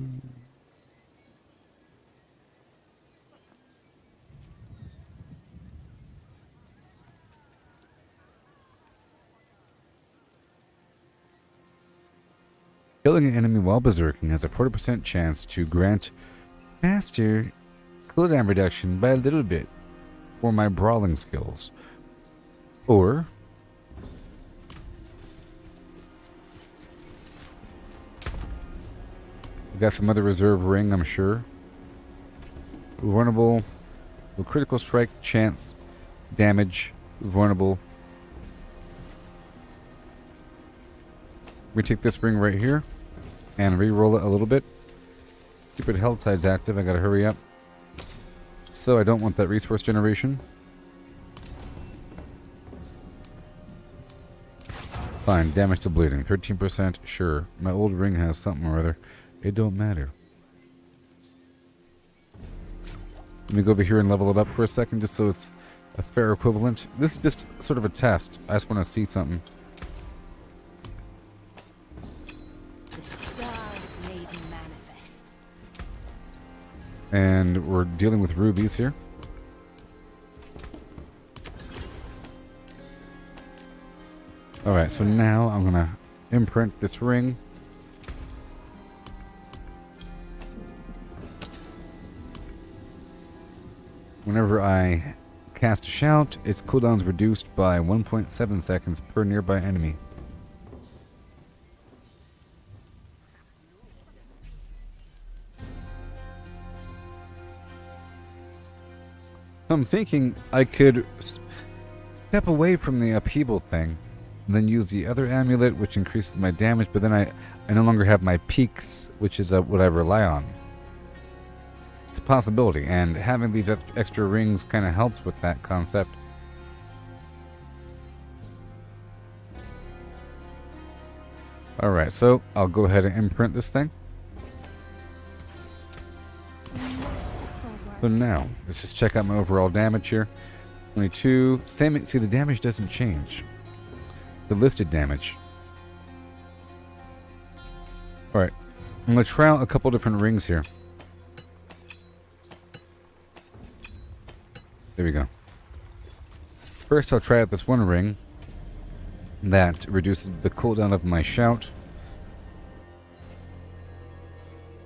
Killing an enemy while berserking has a 40% chance to grant faster cooldown reduction by a little bit for my brawling skills. Or we got some other reserve ring, I'm sure. Vulnerable, so critical strike, chance, damage, vulnerable. We take this ring right here and re-roll it a little bit. Stupid hell tide's active, I gotta hurry up. so I don't want that resource generation. Fine, damage to bleeding, 13%, sure. My old ring has something or other. It don't matter. Let me go over here and level it up for a second, just so it's a fair equivalent. This is just sort of a test. I just want to see something. The stars made manifest. And we're dealing with rubies here. Alright, so now I'm gonna imprint this ring. Whenever I cast a shout, its cooldown is reduced by 1.7 seconds per nearby enemy. I'm thinking I could step away from the upheaval thing, and then use the other amulet, which increases my damage, but then I no longer have my peaks, which is what I rely on. It's a possibility, and having these extra rings kind of helps with that concept. Alright, so I'll go ahead and imprint this thing. So now, let's just check out my overall damage here. 22. Same, see, the damage doesn't change. The listed damage. Alright, I'm going to try out a couple different rings here. There we go. First, I'll try out this one ring that reduces the cooldown of my shout.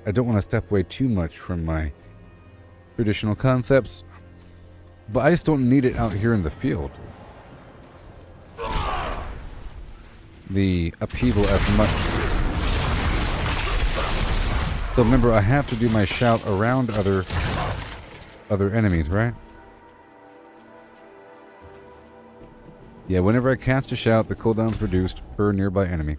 I don't want to step away too much from my traditional concepts, but I just don't need it out here in the field. The upheaval as much. So remember, I have to do my shout around other enemies, right? Yeah, whenever I cast a shout, the cooldown's reduced per nearby enemy.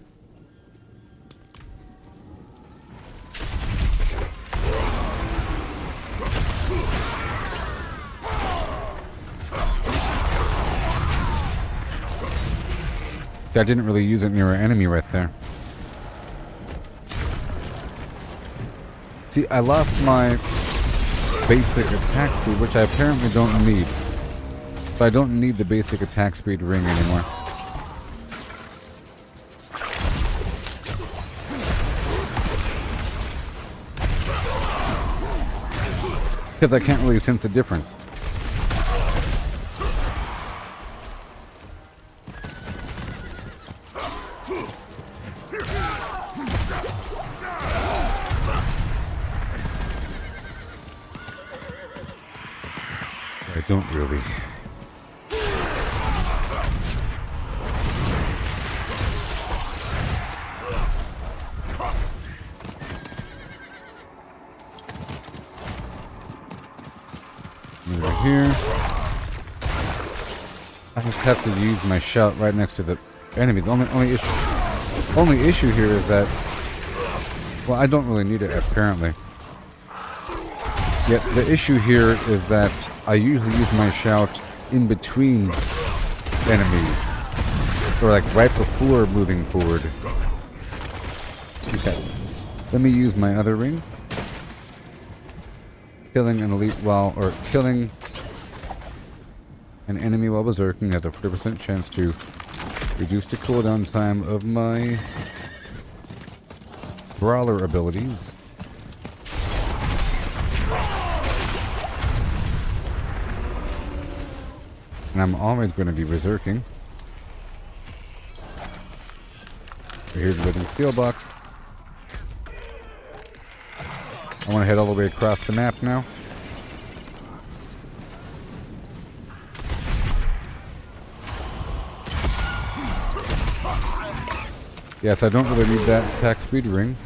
I didn't really use it near an enemy right there. See, I lost my basic attack speed, which I apparently don't need. So I don't need the basic attack speed ring anymore. Because I can't really sense a difference. I don't really. Over here. I just have to use my shout right next to the enemy. The only issue here is that, well, I don't really need it apparently. Yet the issue here is that I usually use my shout in between enemies, or like right before moving forward. Okay, let me use my other ring. Killing an elite or killing an enemy while berserking has a 40% chance to reduce the cooldown time of my brawler abilities. And I'm always going to be berserking. So here's the living skill box. I want to head all the way across the map now. Yes, I don't really need that attack speed ring.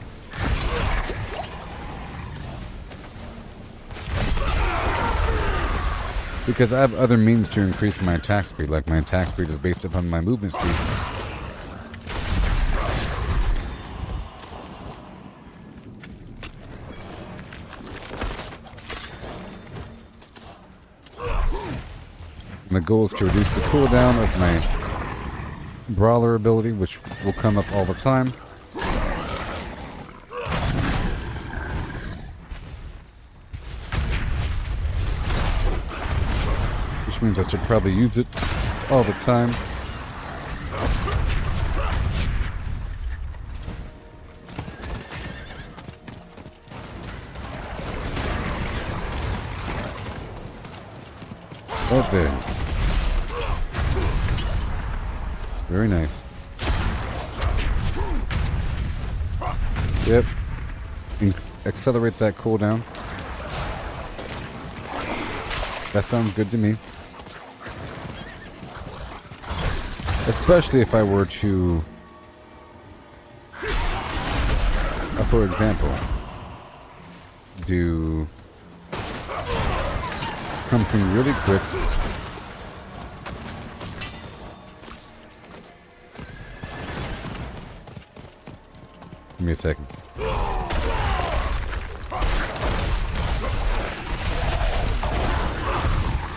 Because I have other means to increase my attack speed, like my attack speed is based upon my movement speed. And the goal is to reduce the cooldown of my Brawler ability, which will come up all the time. Which means I should probably use it all the time. Right there. Very nice. Yep. Accelerate that cooldown. That sounds good to me. Especially if I were to, for example, do something really quick. Give me a second.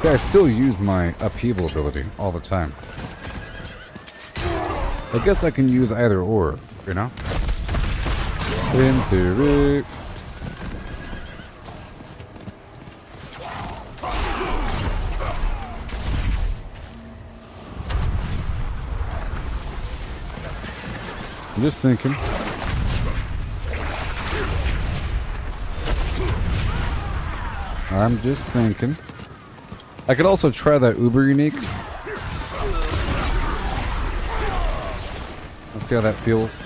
I still use my upheaval ability all the time. I guess I can use either or, you know? In theory. I'm just thinking. I'm just thinking. I could also try that Uber Unique. Let's see how that feels.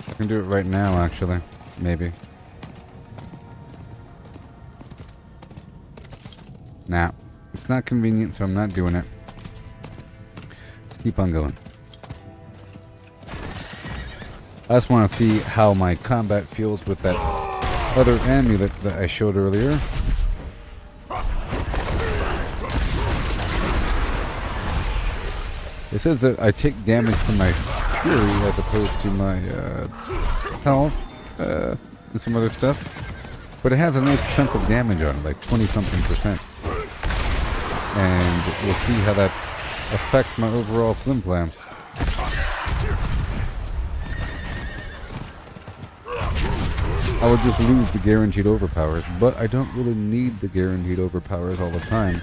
I can do it right now, actually. Maybe. Nah. It's not convenient, so I'm not doing it. Let's keep on going. I just want to see how my combat feels with that other amulet that I showed earlier. It says that I take damage from my fury as opposed to my health and some other stuff. But it has a nice chunk of damage on it, like 20-something%. And we'll see how that affects my overall flimflams. I would just lose the guaranteed overpowers, but I don't really need the guaranteed overpowers all the time.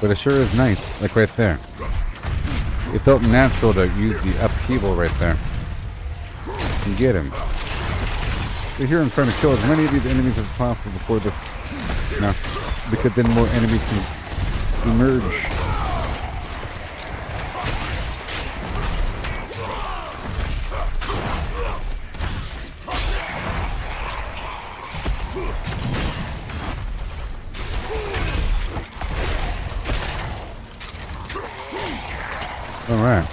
But it sure is nice, like right there. It felt natural to use the upheaval right there. And get him. We're here in trying to kill as many of these enemies as possible before this, you know, because then more enemies can emerge. All right.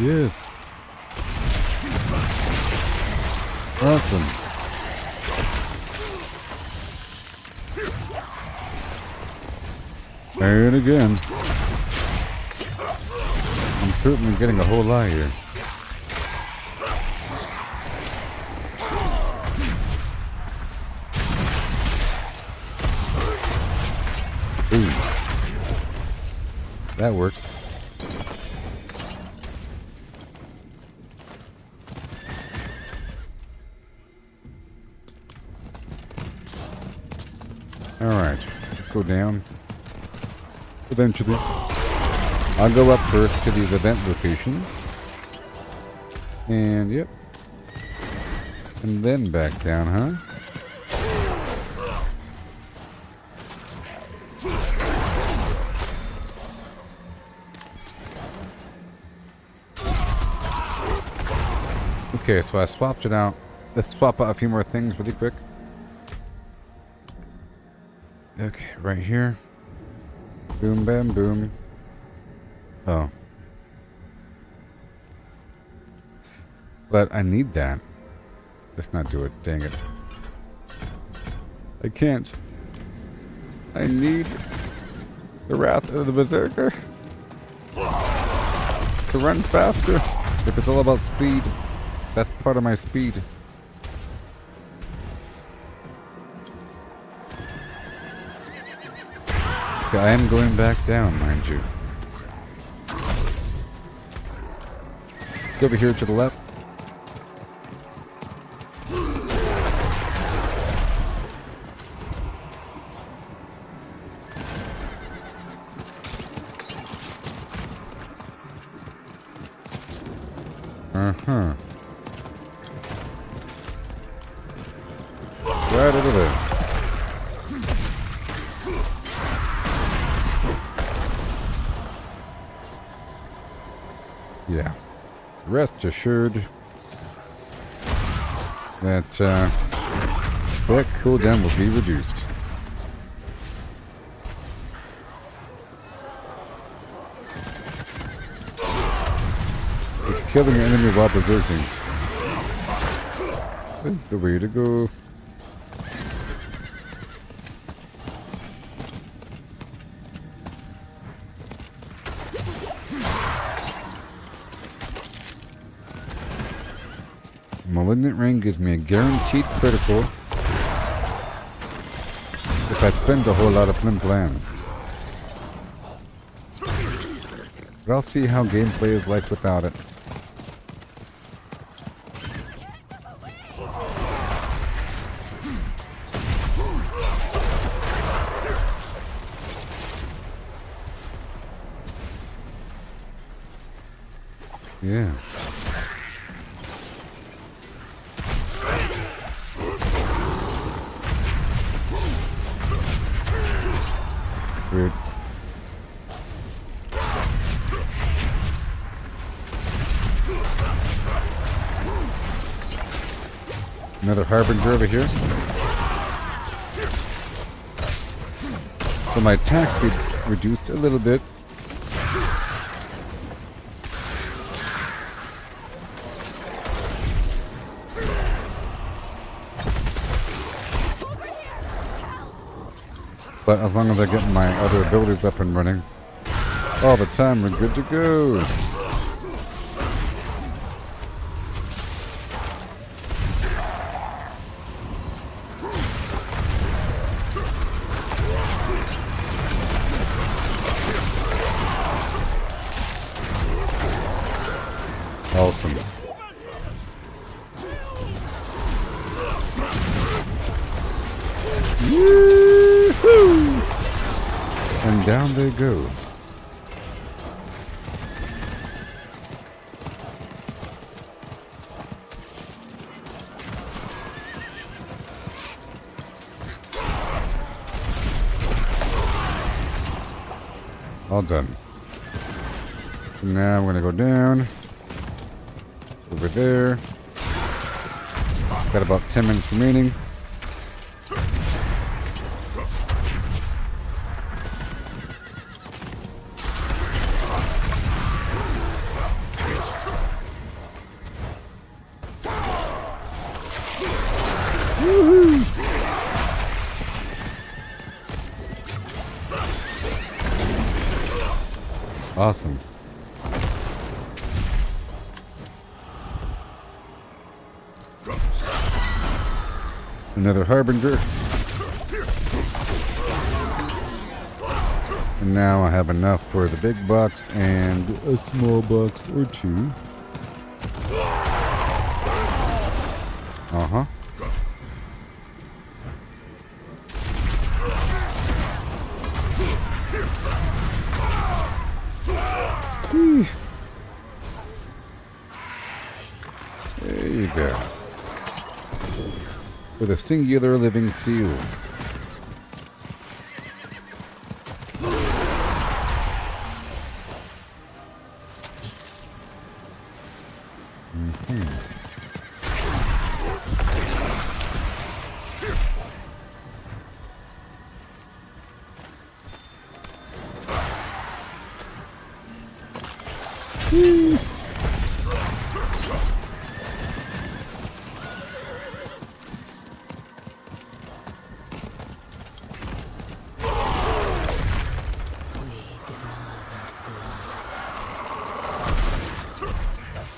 Yes. Awesome. And again. I'm certainly getting a whole lot here. Ooh. That works. Alright, let's go down. Eventually. I'll go up first to these event locations. And, yep. And then back down, huh? Okay, so I swapped it out. Let's swap out a few more things really quick. Okay, right here. Boom, bam, boom. Oh. But I need that. Let's not do it. Dang it. I can't. I need the Wrath of the Berserker to run faster. If it's all about speed, that's part of my speed. Okay, I am going back down, mind you. Let's go over here to the left. Uh-huh. Right over there. Yeah. Rest assured that that cooldown will be reduced. It's killing an enemy while berserking. That's the way to go. Malignant Ring gives me a guaranteed critical if I spend a whole lot of Flim Flam. But I'll see how gameplay is like without it. Yeah. Weird. Another Harbinger over here. So my attack speed reduced a little bit. But as long as I get my other abilities up and running all the time, we're good to go. Awesome. Woo-hoo! And down they go. All done. Now I'm gonna go down. Over there. Got about 10 minutes remaining. Woohoo! Awesome. Another Harbinger. And now I have enough for the big box and a small box or two. Uh-huh. There you go. With a singular living steel.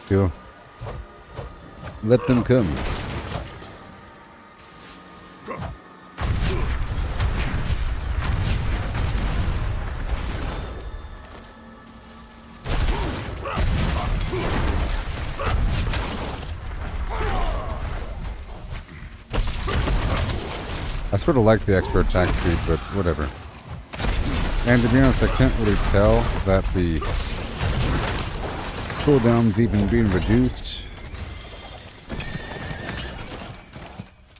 Cool. Let them come. I sort of like the extra attack speed, but whatever. And to be honest, I can't really tell that the cooldown's even being reduced.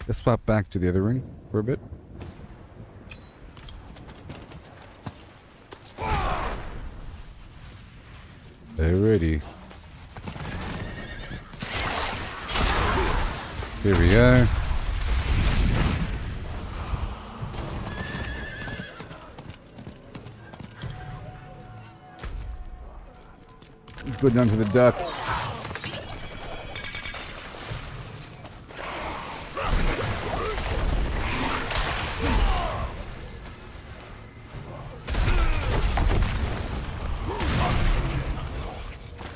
Let's swap back to the other ring for a bit. Alrighty. Here we are. Let's go down to the duck.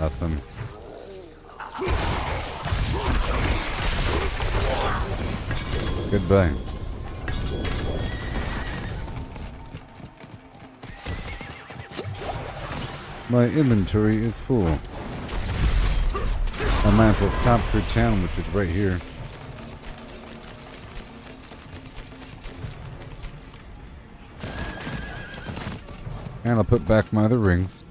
Awesome. Goodbye. My inventory is full. A map of Top Tier Town, which is right here. And I'll put back my other rings.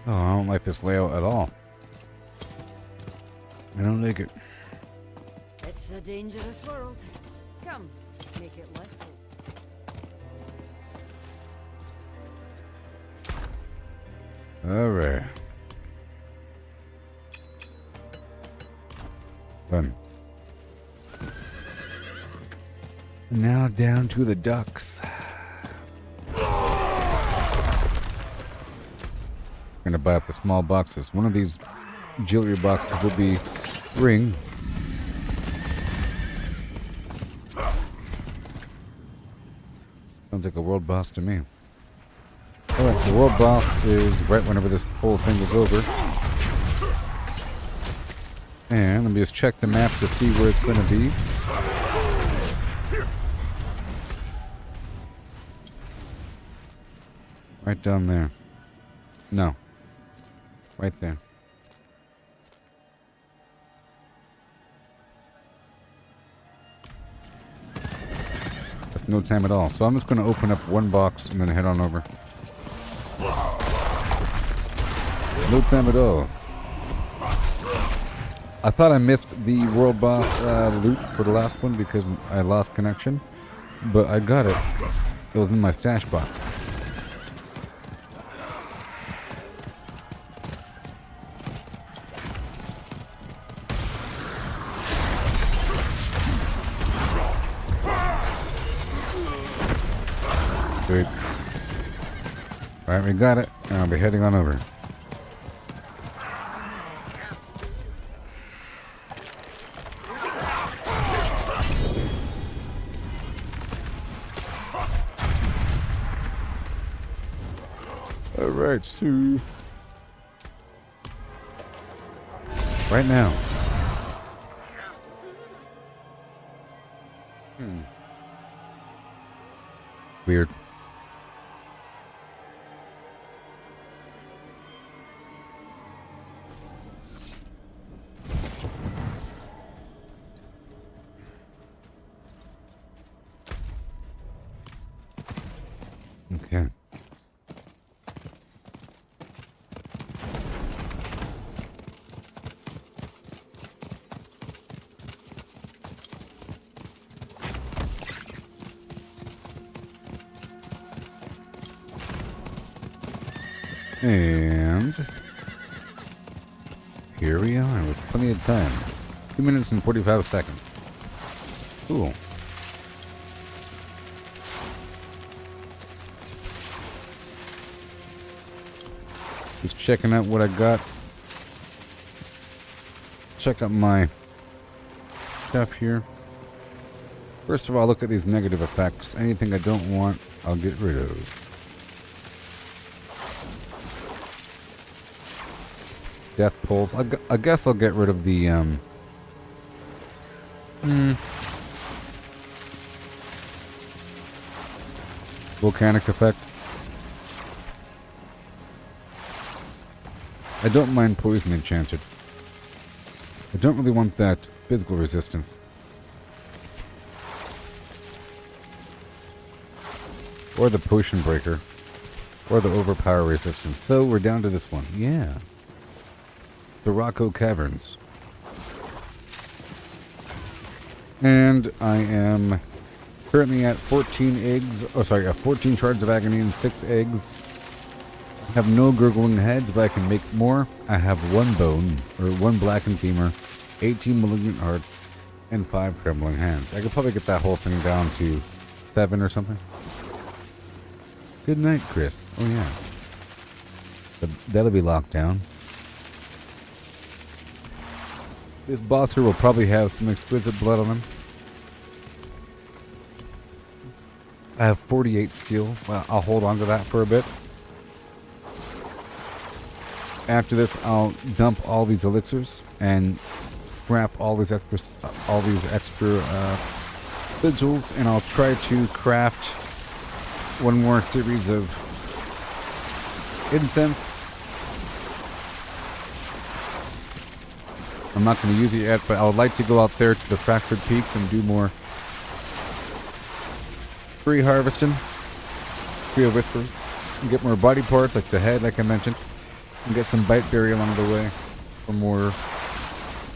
Oh, I don't like this layout at all. I don't like it. It's a dangerous world. Come, make it less so. Alright. Done. Now down to the ducks. Gonna buy up the small boxes. One of these jewelry boxes will be ring. Sounds like a world boss to me. Alright, the world boss is right whenever this whole thing is over. And let me just check the map to see where it's gonna be. Right down there. No. Right there. That's no time at all. So I'm just going to open up one box and then head on over. No time at all. I thought I missed the world boss loot for the last one because I lost connection. But I got it. It was in my stash box. Sweet. Alright, we got it. And I'll be heading on over. Alright, so right now. Weird. Okay. And here we are with plenty of time. 2 minutes and 45 seconds. Cool. Just checking out what I got. Check out my stuff here. First of all, look at these negative effects. Anything I don't want, I'll get rid of. Death pulls. I guess I'll get rid of the volcanic effect. I don't mind poison enchanted. I don't really want that physical resistance. Or the potion breaker. Or the overpower resistance. So we're down to this one. Yeah. The Rocco Caverns. And I am currently at 14 eggs. Oh, sorry, 14 shards of agony and 6 eggs. I have no gurgling heads, but I can make more. I have 1 bone, or 1 blackened femur, 18 malignant hearts, and 5 trembling hands. I could probably get that whole thing down to 7 or something. Good night, Chris. Oh, yeah. But that'll be locked down. This boss here will probably have some exquisite blood on him. I have 48 steel. Well, I'll hold on to that for a bit. After this, I'll dump all these elixirs and scrap all these extra sigils, and I'll try to craft one more series of incense. I'm not going to use it yet, but I would like to go out there to the Fractured Peaks and do more free harvesting, free of whispers, and get more body parts like the head, like I mentioned, and get some biteberry along the way for more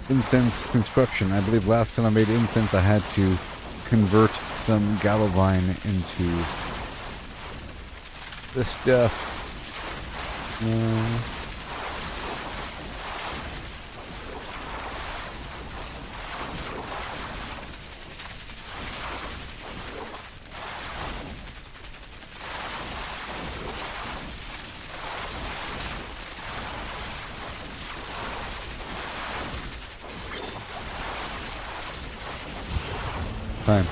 incense construction. I believe last time I made incense, I had to convert some gallovine into this stuff. Time.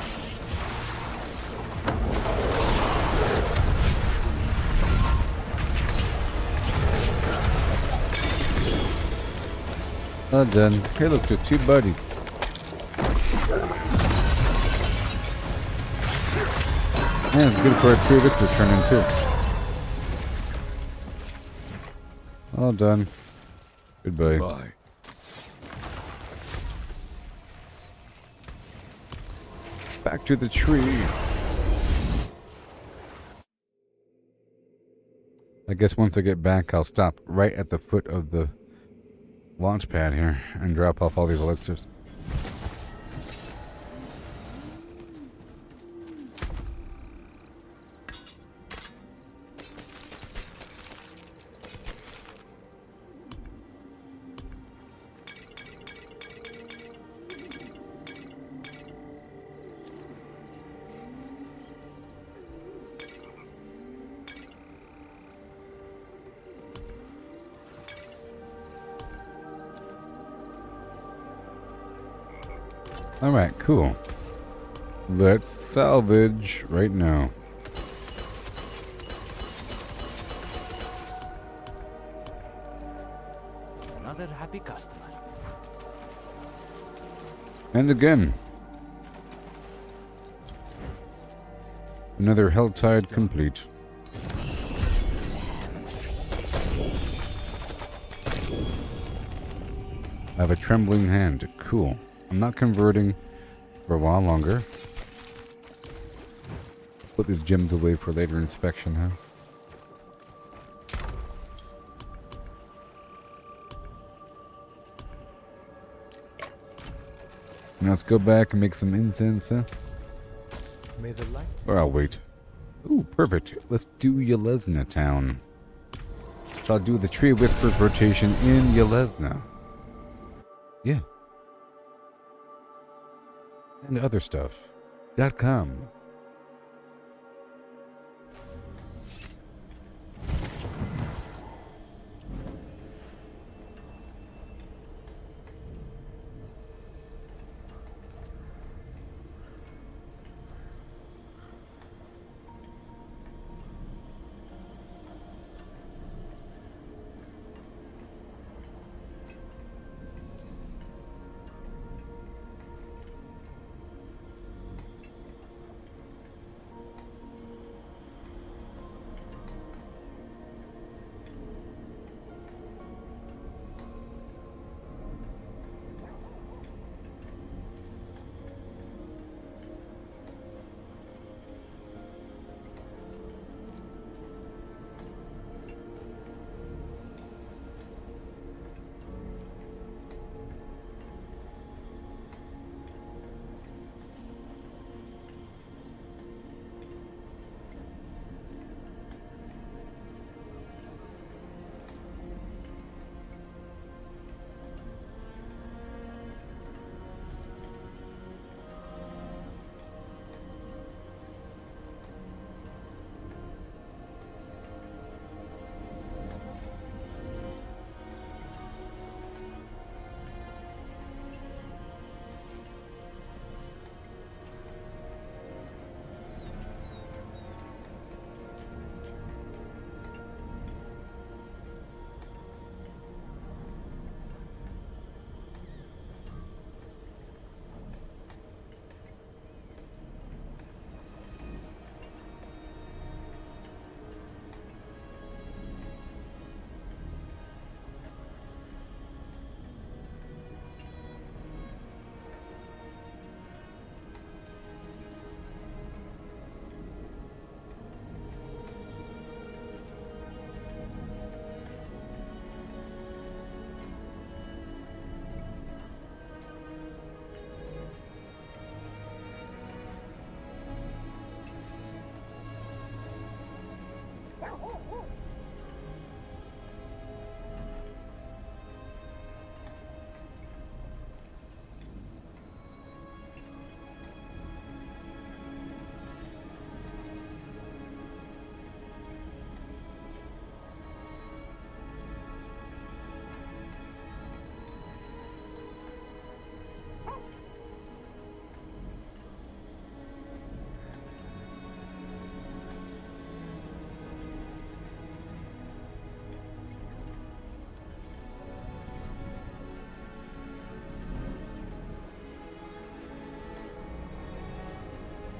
Well done. Hey, look, there's 2 buddies. Yeah, it's good for a tree whisper turn in too. All done. Goodbye. Bye. Back to the tree. I guess once I get back, I'll stop right at the foot of the launch pad here and drop off all these elixirs. Alright, cool. Let's salvage right now. Another happy customer. And again. Another Helltide complete. I have a trembling hand. Cool. I'm not converting for a while longer. Put these gems away for later inspection, huh? Now let's go back and make some incense, huh? May the light. Or I'll wait. Ooh, perfect. Let's do Yelesna town. So I'll do the Tree Whispers rotation in Yelesna. Yeah. And other stuff. .com.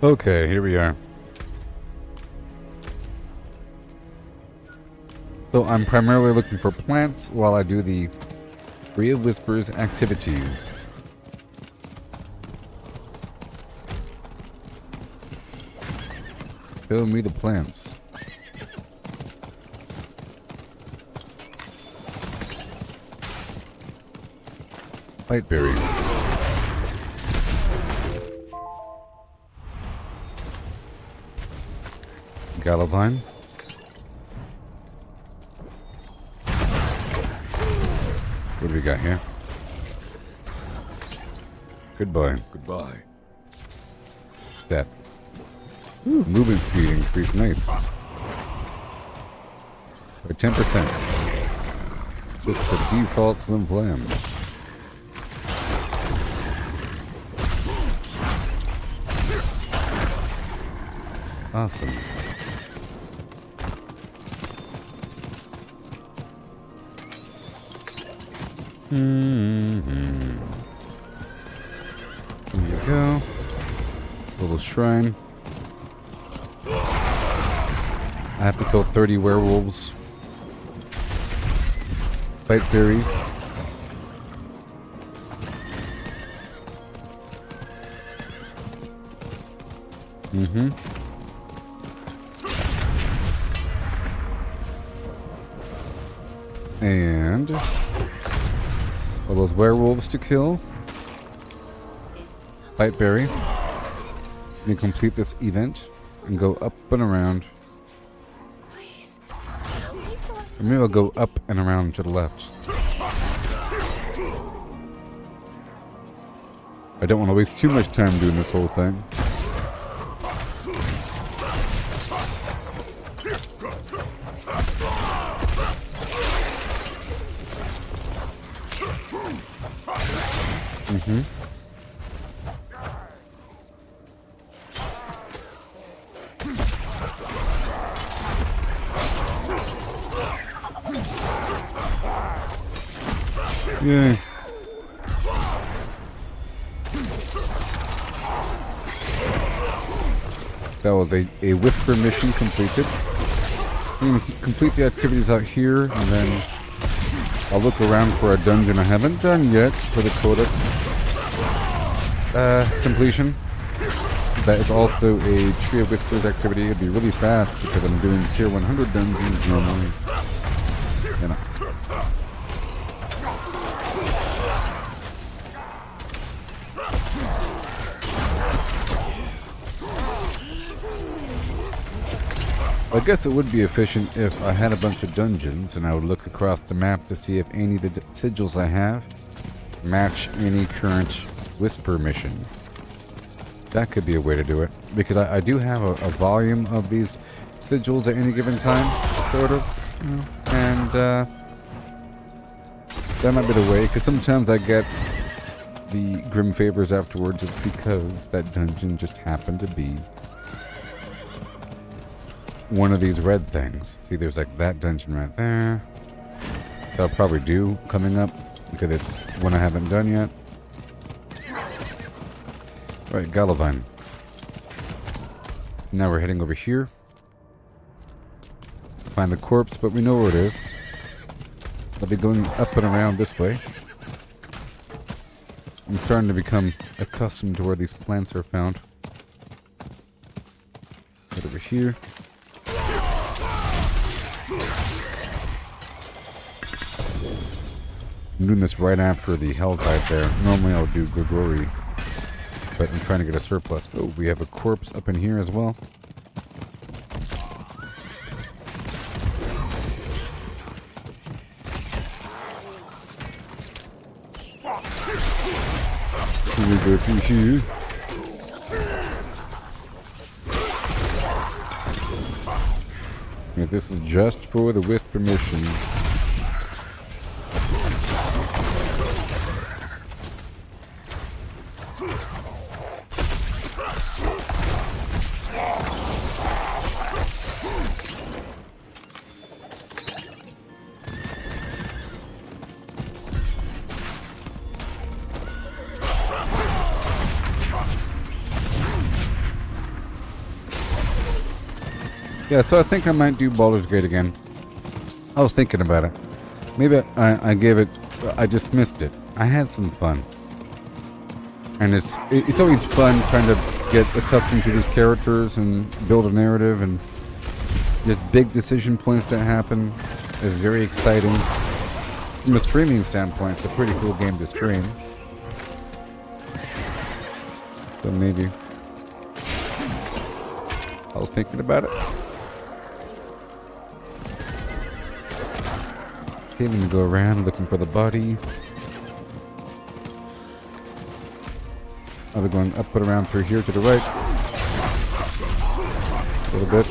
Okay, here we are. So I'm primarily looking for plants while I do the Tree of Whispers activities. Show me the plants. Lightberry. Galavine. What do we got here? Goodbye. Goodbye. Stat. Ooh, movement speed increased. Nice. By 10%. Just the default Flim Flam. Awesome. There you go. Little shrine. I have to kill 30 werewolves. Fight berry. And all those werewolves to kill. Fight berry. And complete this event and go up and around. Or maybe I'll go up and around to the left. I don't want to waste too much time doing this whole thing. Yay. That was a whisper mission completed. I'm going to complete the activities out here, and then I'll look around for a dungeon I haven't done yet for the Codex completion. That is also a Tree of Whispers activity. It'd be really fast because I'm doing tier 100 dungeons normally. You know. I guess it would be efficient if I had a bunch of dungeons and I would look across the map to see if any of the sigils I have match any current whisper mission. That could be a way to do it, because I do have a volume of these sigils at any given time, sort of, you know, and that might be the way, because sometimes I get the grim favors afterwards just because that dungeon just happened to be one of these red things. See, there's like that dungeon right there. So I'll probably do coming up because it's one I haven't done yet. Right, Galavine. Now we're heading over here. Find the corpse, but we know where it is. I'll be going up and around this way. I'm starting to become accustomed to where these plants are found. Right over here. I'm doing this right after the hell type there. Normally I'll do Grigori, but I'm trying to get a surplus. Oh, we have a corpse up in here as well. Here we go through here. Yeah, this is just for the Whisper mission. Yeah, so I think I might do Baldur's Gate again. I was thinking about it. Maybe I gave it... I dismissed it. I had some fun. And it's always fun trying to get accustomed to these characters and build a narrative, and just big decision points that happen is very exciting. From a streaming standpoint, it's a pretty cool game to stream. So maybe. I was thinking about it. Okay, I'm gonna go around looking for the body. Are we going up and around through here to the right? A little bit.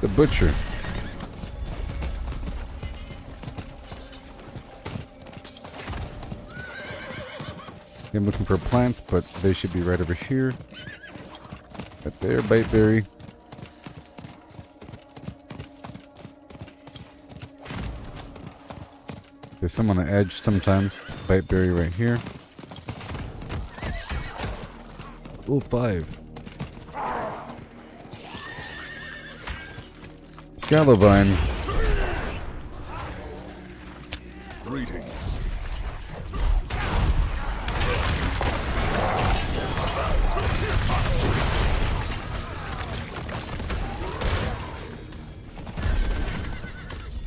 The butcher. I'm looking for plants, but they should be right over here. Right there, biteberry. There's some on the edge sometimes. Biteberry right here. Oh, 5. Gallovine. Greetings.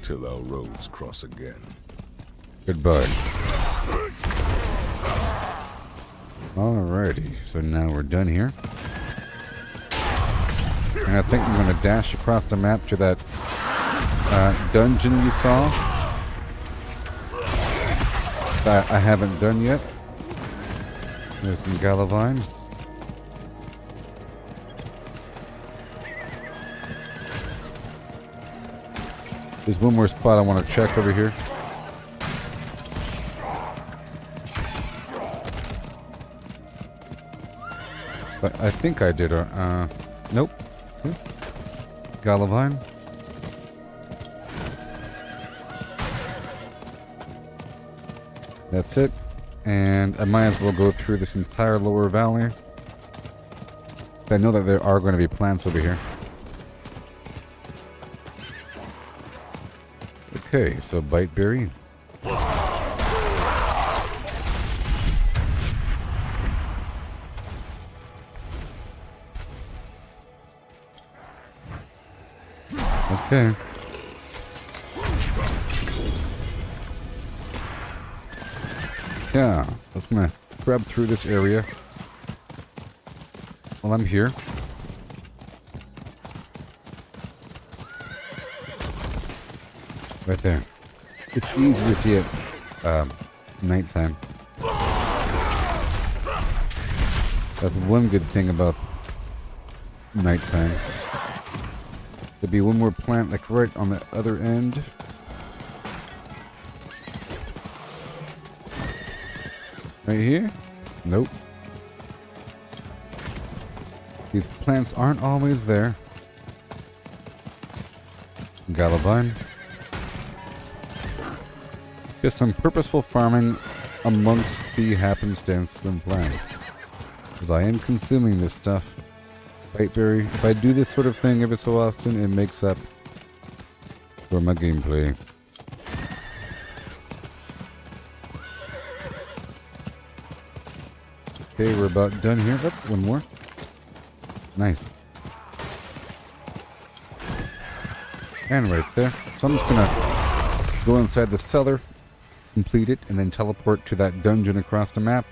Till our roads cross again. Goodbye. Alrighty, so now we're done here. And I think I'm going to dash across the map to that dungeon you saw. That I haven't done yet. There's some Gallovine. There's one more spot I want to check over here. But I think I did. Nope. Gallovine. That's it. And I might as well go through this entire lower valley. I know that there are going to be plants over here. Okay, so biteberry. Okay. Yeah, I'm gonna grab through this area while I'm here. Right there. It's easy to see at nighttime. That's one good thing about nighttime. There'll be one more plant like right on the other end. Right here? Nope. These plants aren't always there. Gallovine. Just some purposeful farming amongst the happenstance of them plant. Because I am consuming this stuff. Biteberry. If I do this sort of thing every so often, it makes up for my gameplay. Okay, we're about done here. Oh, one more. Nice. And right there. So I'm just gonna go inside the cellar, complete it, and then teleport to that dungeon across the map,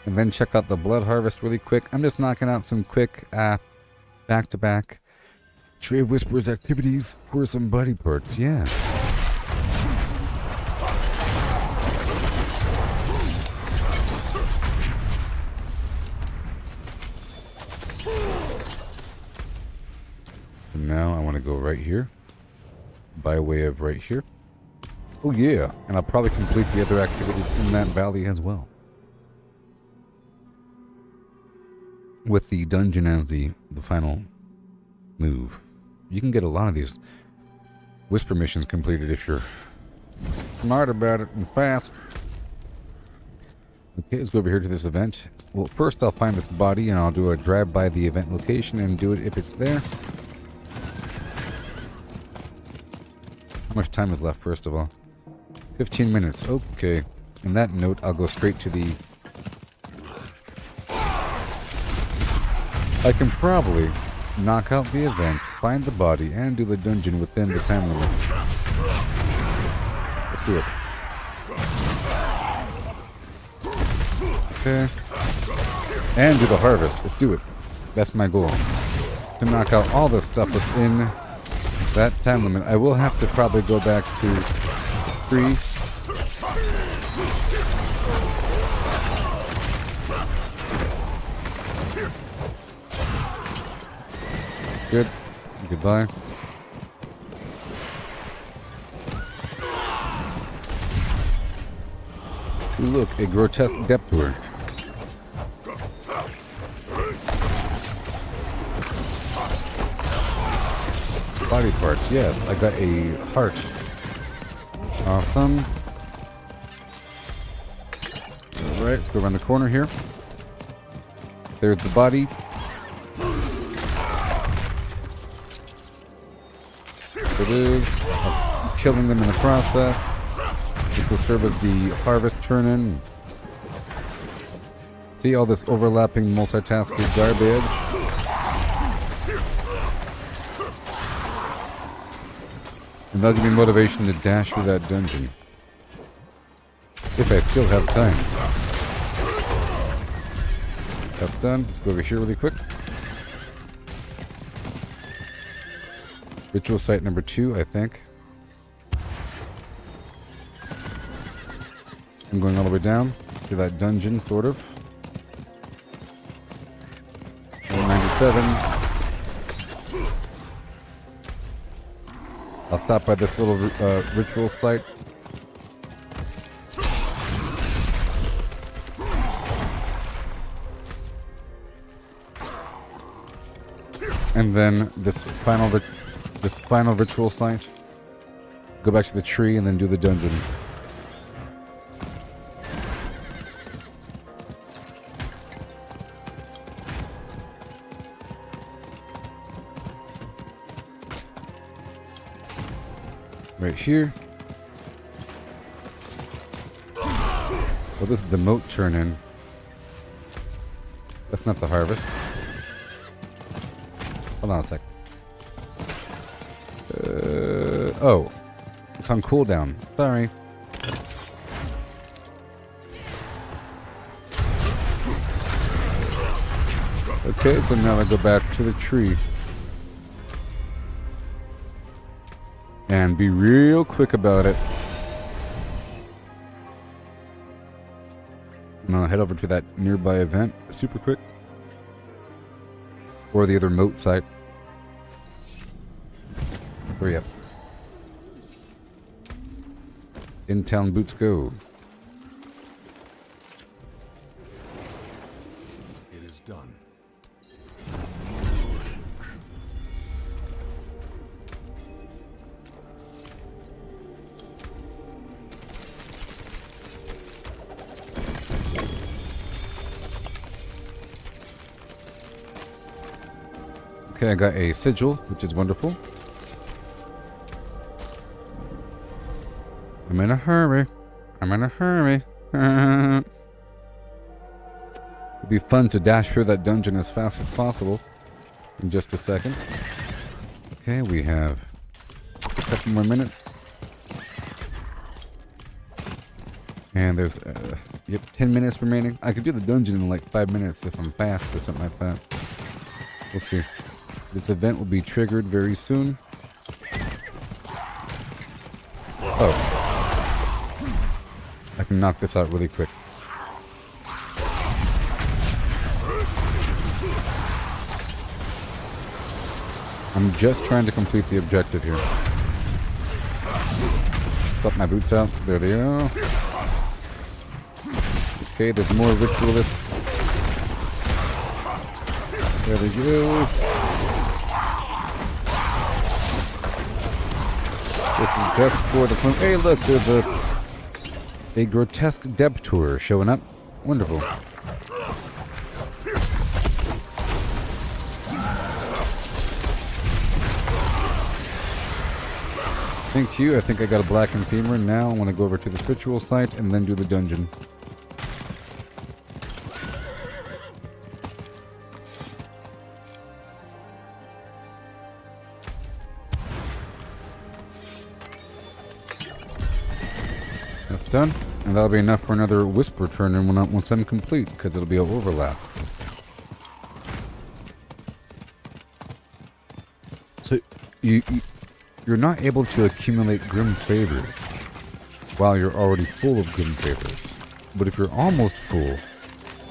and then check out the blood harvest really quick. I'm just knocking out some quick back-to-back Trade Whispers activities for some body parts. Yeah. And now I want to go right here, by way of right here. Oh yeah, and I'll probably complete the other activities in that valley as well. With the dungeon as the final move. You can get a lot of these Whisper missions completed if you're smart about it and fast. Okay, let's go over here to this event. Well, first I'll find this body and I'll do a drive by the event location and do it if it's there. How much time is left, first of all? 15 minutes. Okay. On that note, I'll go straight to the... I can probably knock out the event, find the body, and do the dungeon within the time limit. Let's do it. Okay. And do the harvest. Let's do it. That's my goal. To knock out all this stuff within that time limit. I will have to probably go back to 3. That's good. Goodbye. Ooh, look, a grotesque depth tour. Body parts, yes. I got a heart. Awesome. Alright, let's go around the corner here. There's the body. There it is. I'm killing them in the process. Which will serve as the harvest turn-in. See all this overlapping multitasking garbage? And that'll give me motivation to dash through that dungeon. If I still have time. That's done. Let's go over here really quick. Ritual site number 2, I think. I'm going all the way down to that dungeon, sort of. 197. I'll stop by this little ritual site. And then this final ritual site. Go back to the tree and then do the dungeon. Right here. Well, this is the moat turn-in. That's not the harvest. Hold on a sec. Oh. It's on cooldown. Sorry. Okay, so now I go back to the tree. And be real quick about it. And I'll head over to that nearby event super quick. Or the other moat site. Hurry up. In town boots go. It is done. Okay, I got a sigil, which is wonderful. I'm in a hurry. I'm in a hurry. It'd be fun to dash through that dungeon as fast as possible. In just a second. Okay, we have a couple more minutes. And there's, 10 minutes remaining. I could do the dungeon in like 5 minutes if I'm fast or something like that. We'll see. This event will be triggered very soon. Oh. I can knock this out really quick. I'm just trying to complete the objective here. Put my boots out. There they are. Okay, there's more ritualists. There we go. this is just for the fun. Hey, look, there's a grotesque debtor showing up. Wonderful. Thank you. I think I got a blackened femur. Now I want to go over to the ritual site and then do the dungeon. That's done. And that'll be enough for another whisper turn and once I'm complete, because it'll be an overlap. So you're not able to accumulate grim favors while you're already full of grim favors. But if you're almost full,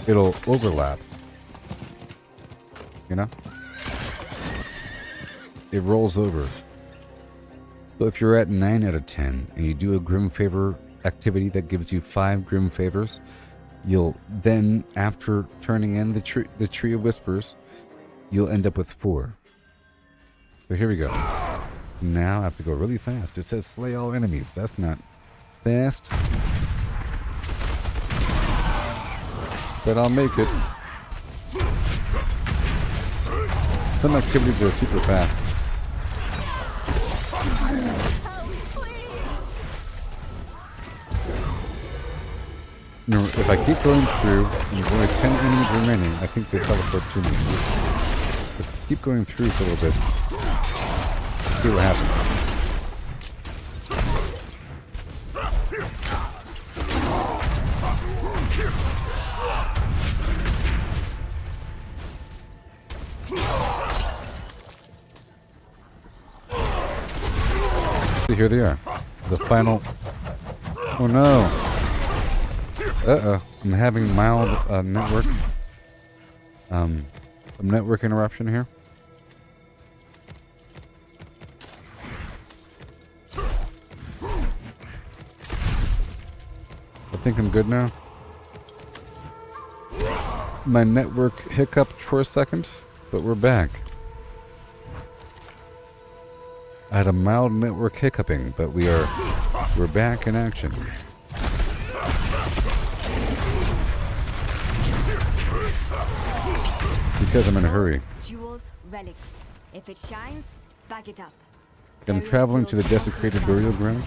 it'll overlap. You know? It rolls over. So if you're at 9 out of 10 and you do a grim favor activity that gives you 5 grim favors, you'll then, after turning in the tree of whispers, you'll end up with 4. So here we go. Now I have to go really fast. It says slay all enemies. That's not fast. But I'll make it. Some activities are super fast. No, if I keep going through, and there's only 10 enemies remaining, I think they teleport to me. But keep going through for a little bit. See what happens. See, here they are. The final... Oh no! Uh-oh. I'm having mild network... some network interruption here. I think I'm good now. My network hiccuped for a second, but we're back. I had a mild network hiccuping, but we're back in action. Because I'm in a hurry. Jewels, relics. If it shines, back it up. I'm traveling to the desecrated burial ground.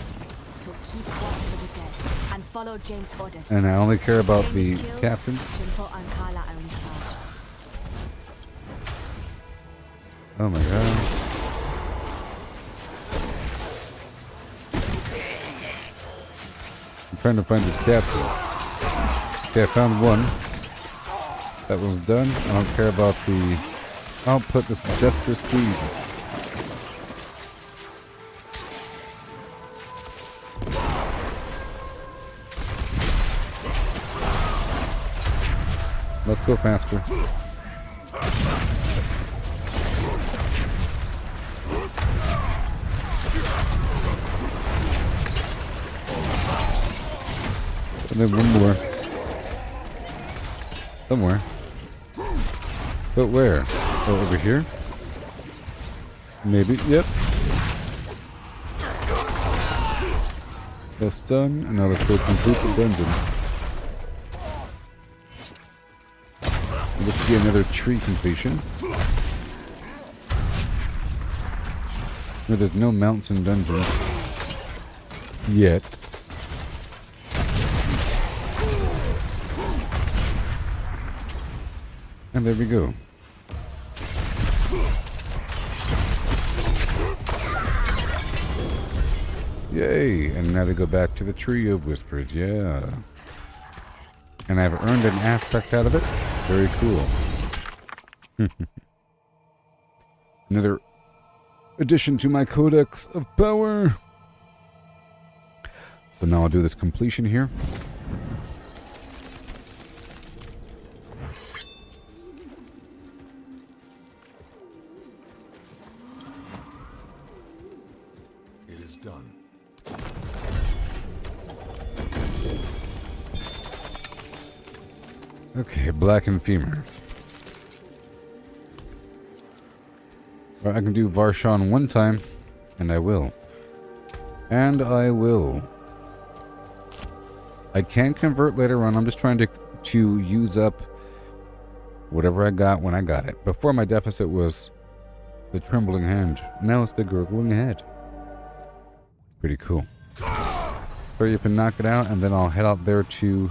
So keep watch for the dead and follow James' orders. And I only care about the James killed, captains. Simple and Carla are in charge. Oh my god. I'm trying to find these captains. Okay, I found one. That was done. I don't care about the output. This is just for speed. Let's go faster. And then one more. Somewhere. But where? Oh, over here? Maybe. Yep. That's done. And now let's go complete the dungeon. This will be another tree completion. No, there's no mounts in dungeons. Yet. And there we go. Yay! And now to go back to the Tree of Whispers, yeah. And I've earned an aspect out of it. Very cool. Another addition to my Codex of Power. So now I'll do this completion here. It is done. Okay, blackened femur. Well, I can do Varshan one time, and I will. And I will. I can convert later on. I'm just trying to use up whatever I got when I got it. Before, my deficit was the trembling hand. Now it's the gurgling head. Pretty cool. Hurry up and knock it out, and then I'll head out there to...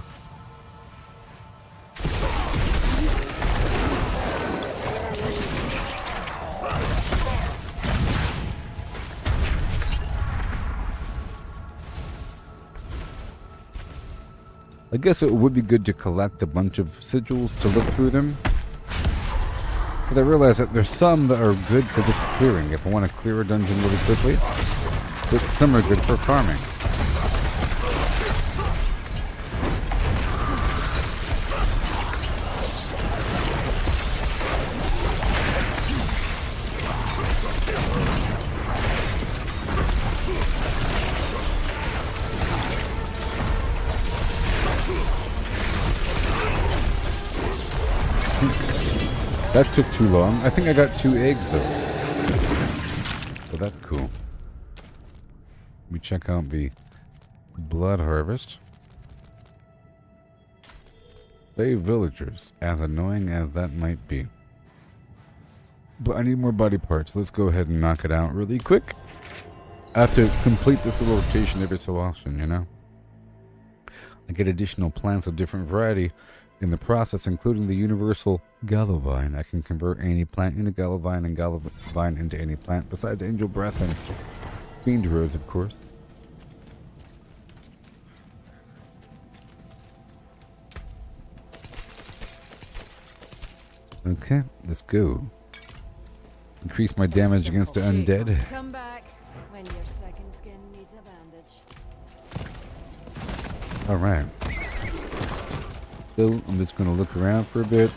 I guess it would be good to collect a bunch of sigils to look through them. But I realize that there's some that are good for just clearing, if I want to clear a dungeon really quickly. But some are good for farming. That took too long. I think I got 2 eggs though. So that's cool. Let me check out the blood harvest. Save villagers, as annoying as that might be. But I need more body parts. Let's go ahead and knock it out really quick. I have to complete this little rotation every so often, you know? I get additional plants of different variety in the process, including the universal Gallovine. I can convert any plant into Gallovine and Gallovine into any plant, besides Angel Breath and Fiend Rose, of course. Okay, let's go. Increase my damage against the undead. Come back when your second skin needs a bandage. Alright. So, I'm just going to look around for a bit.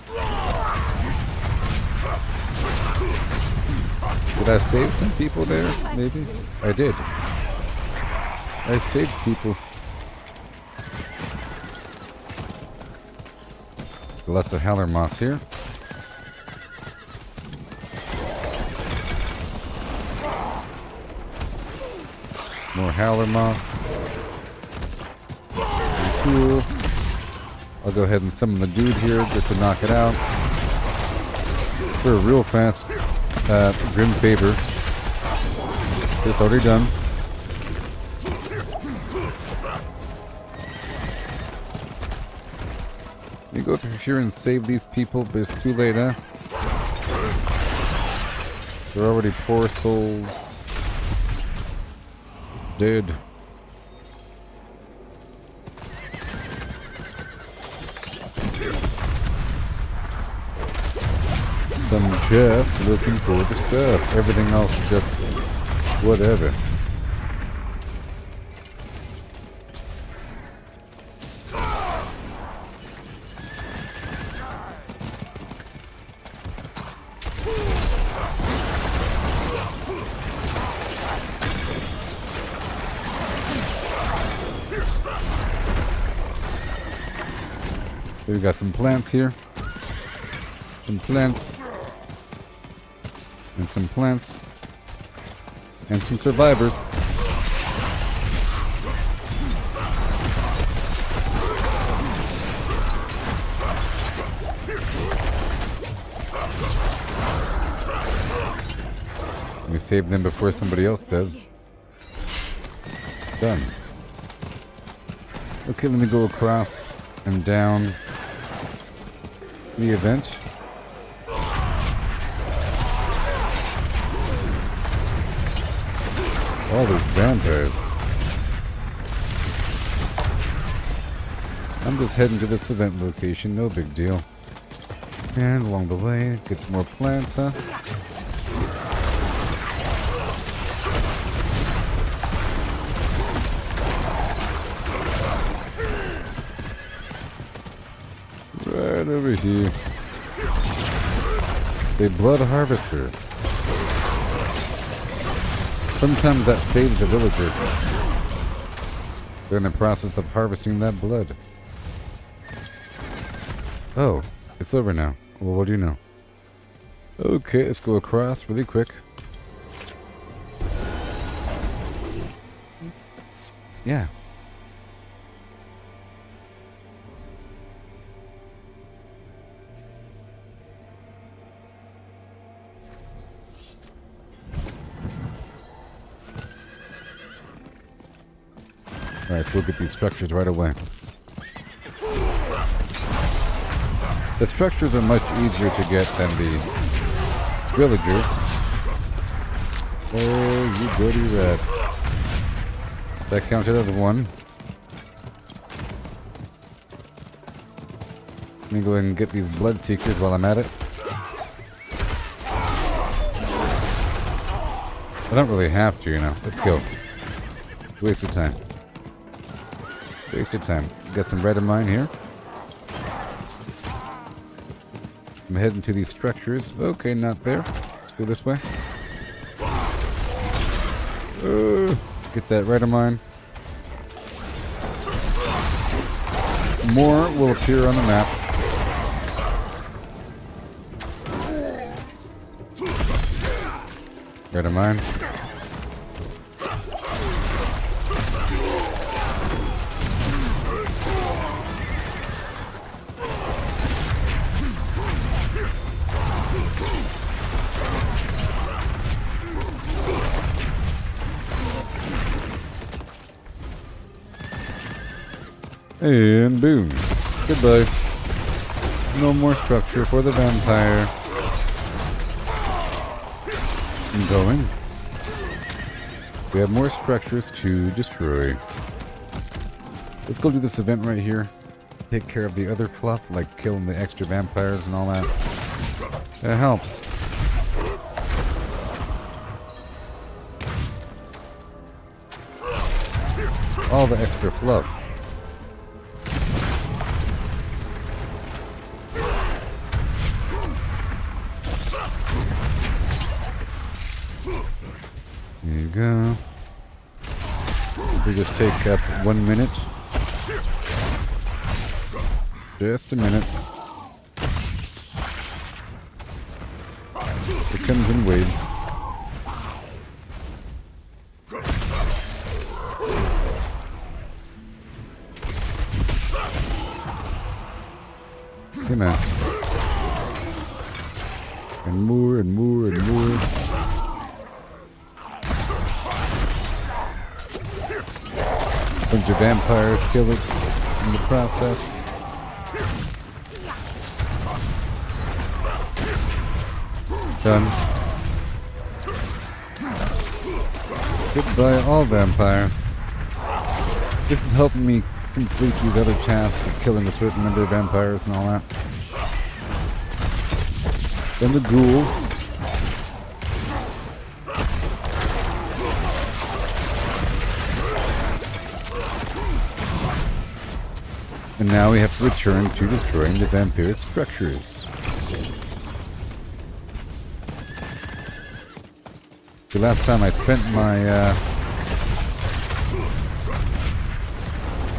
Did I save some people there? Maybe? I did. I saved people. Lots of howler moss here. More howler moss. Pretty cool. I'll go ahead and summon the dude here just to knock it out. For a real fast Grim Favor. It's already done. Let me go through here and save these people, but it's too late, huh? They're already poor souls. Dead. I'm just looking for the stuff. Everything else is just whatever. So we got some plants here. Some plants. And some plants. And some survivors. Let me save them before somebody else does. Done. Okay, let me go across and down the event. All these vampires. I'm just heading to this event location, no big deal. And along the way, get some more plants, huh? Right over here. A blood harvester. Sometimes that saves a villager. They're in the process of harvesting that blood. Oh, it's over now. Well, what do you know? Okay, let's go across really quick. Yeah. Alright, so we'll get these structures right away. The structures are much easier to get than the villagers. Oh, you dirty rat. That counted as one. Let me go ahead and get these blood seekers while I'm at it. I don't really have to, you know. Let's go. Waste of time. Waste of time. Got some red in mine here. I'm heading to these structures. Okay, not there. Let's go this way. Get that red in mine. More will appear on the map. Red in mine. And boom. Goodbye. No more structure for the vampire. I'm going. We have more structures to destroy. Let's go do this event right here. Take care of the other fluff, like killing the extra vampires and all that. That helps. All the extra fluff. There you go. We just take up 1 minute. Just a minute. It comes in waves. Come on. And more and more and more. Bunch of vampires kill it in the process. Done. Goodbye all vampires. This is helping me complete these other tasks of killing a certain number of vampires and all that. Then the ghouls. And now we have to return to destroying the vampiric structures. The last time I spent my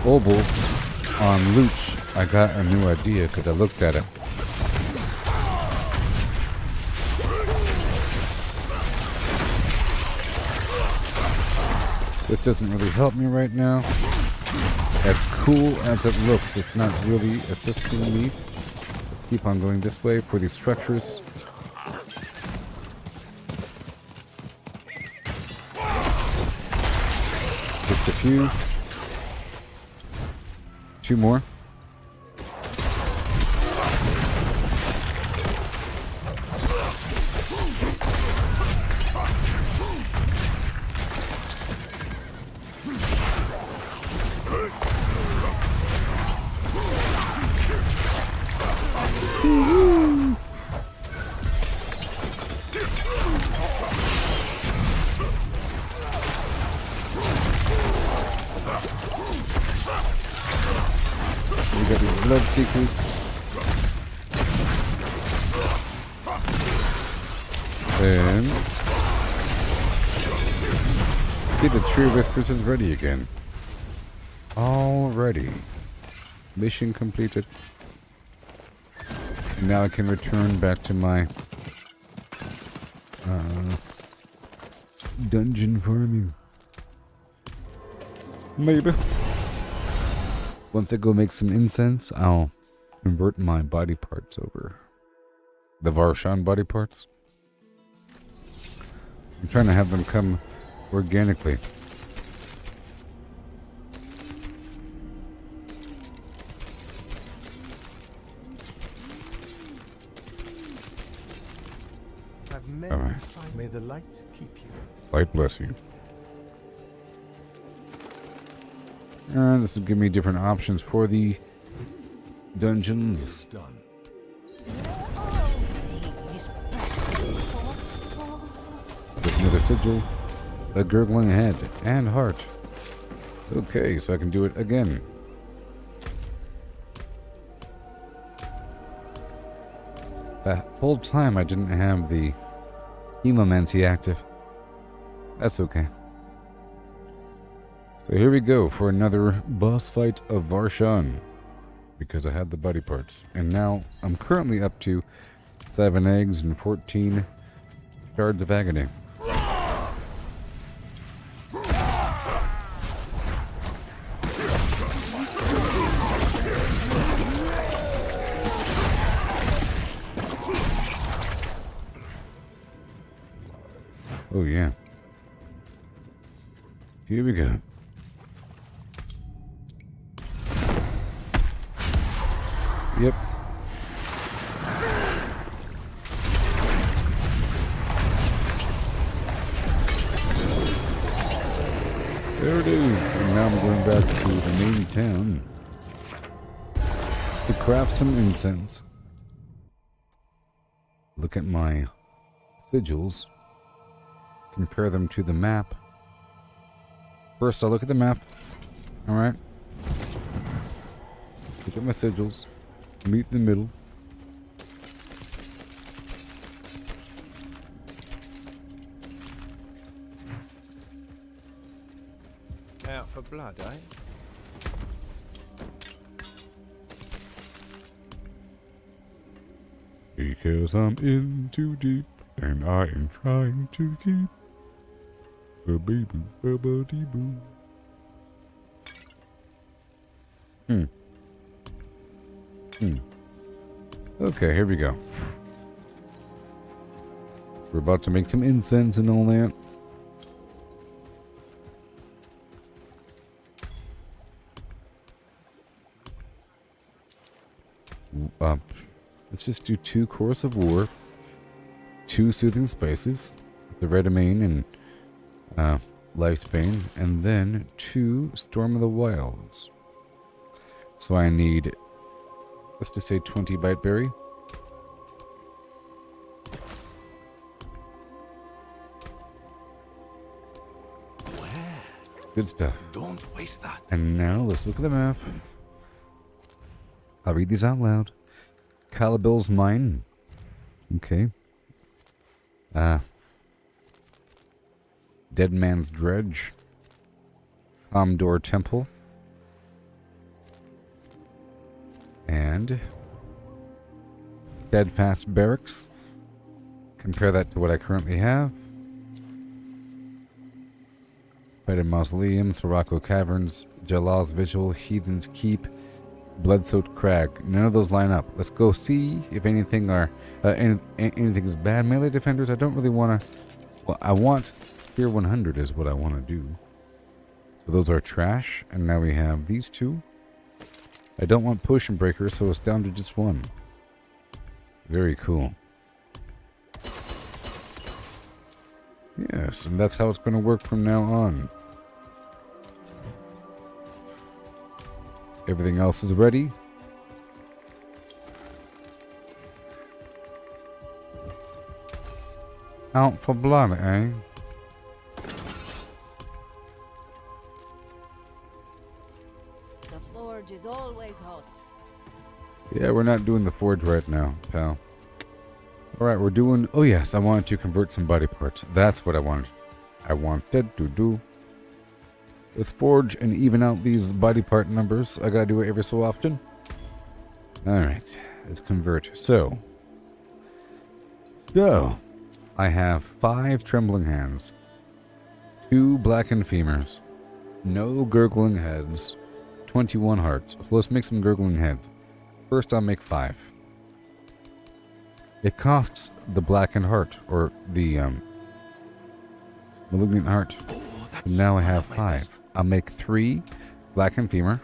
obols on loot, I got a new idea because I looked at it. This doesn't really help me right now. As cool as it looks, it's not really assisting me. Let's keep on going this way for these structures. Just a few. 2 more. We got these blood seekers. And see, the True Whispers is ready again. Alrighty. Mission completed. Now I can return back to my dungeon farming. Maybe. Once I go make some incense, I'll convert my body parts over. The Varshan body parts. I'm trying to have them come organically. Have many Alright. May the light keep you. Light bless you. This will give me different options for the dungeons. It's done. With another sigil, a gurgling head, and heart. Okay, so I can do it again. That whole time I didn't have the Hemomancy active. That's okay. So here we go for another boss fight of Varshan. Because I had the body parts. And now I'm currently up to 7 eggs and 14 shards of agony. Oh yeah. Here we go. Yep. There it is. And now I'm going back to the main town to craft some incense. Look at my sigils. Compare them to the map. First, I'll look at the map. Alright. Look at my sigils. Meet in the middle. Out for blood, eh? Because I'm in too deep, and I am trying to keep a baby, ba-ba-dee boo. Okay, here we go. We're about to make some incense and all that. Let's just do 2 Chorus of War, 2 Soothing Spices, the Redamine and Lifespan, and then 2 Storm of the Wilds. So I need, let's just say 20 Biteberry. Good stuff. Don't waste that. And now let's look at the map. I'll read these out loud. Calibil's Mine. Okay. Dead Man's Dredge. Comdor Temple. And Steadfast Barracks. Compare that to what I currently have. Fighted Mausoleum, Sirocco Caverns, Jalal's Vigil, Heathen's Keep, Blood-Soaked Crag. None of those line up. Let's go see if anything are anything is bad. Melee defenders, I don't really want to. Well, I want Tier 100 is what I want to do. So those are trash, and now we have these 2. I don't want Potion Breakers, so it's down to just 1. Very cool. Yes, and that's how it's going to work from now on. Everything else is ready. Out for blood, eh? The forge is always hot. Yeah, we're not doing the forge right now, pal. Alright, we're doing... Oh yes, I wanted to convert some body parts. That's what I wanted. I wanted to do. Let's forge and even out these body part numbers. I gotta do it every so often. Alright, let's convert. So, I have 5 trembling hands, 2 blackened femurs, No gurgling heads. 21 hearts. So let's make some gurgling heads. First, I'll make 5. It costs the blackened heart, or the malignant heart. And now I have 5. I'll make 3 blackened femur.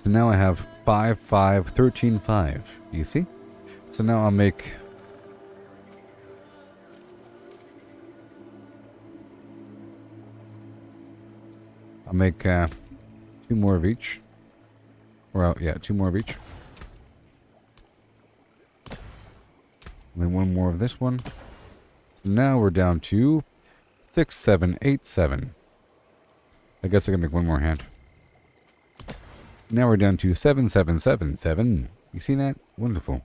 So now I have 5, 5, 13, 5. You see? So now I'll make... I'll make 2 more of each. Or, yeah, 2 more of each. And then 1 more of this one. So now we're down to 6, 7, 8, 7. I guess I can make 1 more hand. Now we're down to 7, 7, 7, 7. You see that? Wonderful.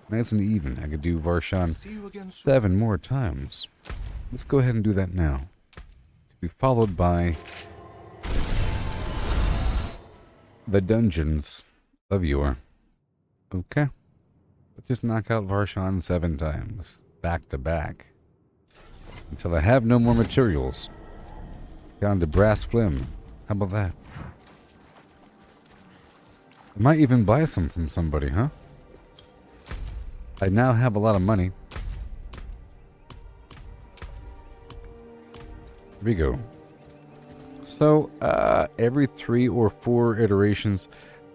Nice and even. I could do Varshan 7 more times. Let's go ahead and do that now. To be followed by the dungeons of yore. Okay. Let's just knock out Varshan 7 times. Back to back. Until I have no more materials. Down to brass flim. How about that? I might even buy some from somebody, huh? I now have a lot of money. Here we go. So, every 3 or 4 iterations,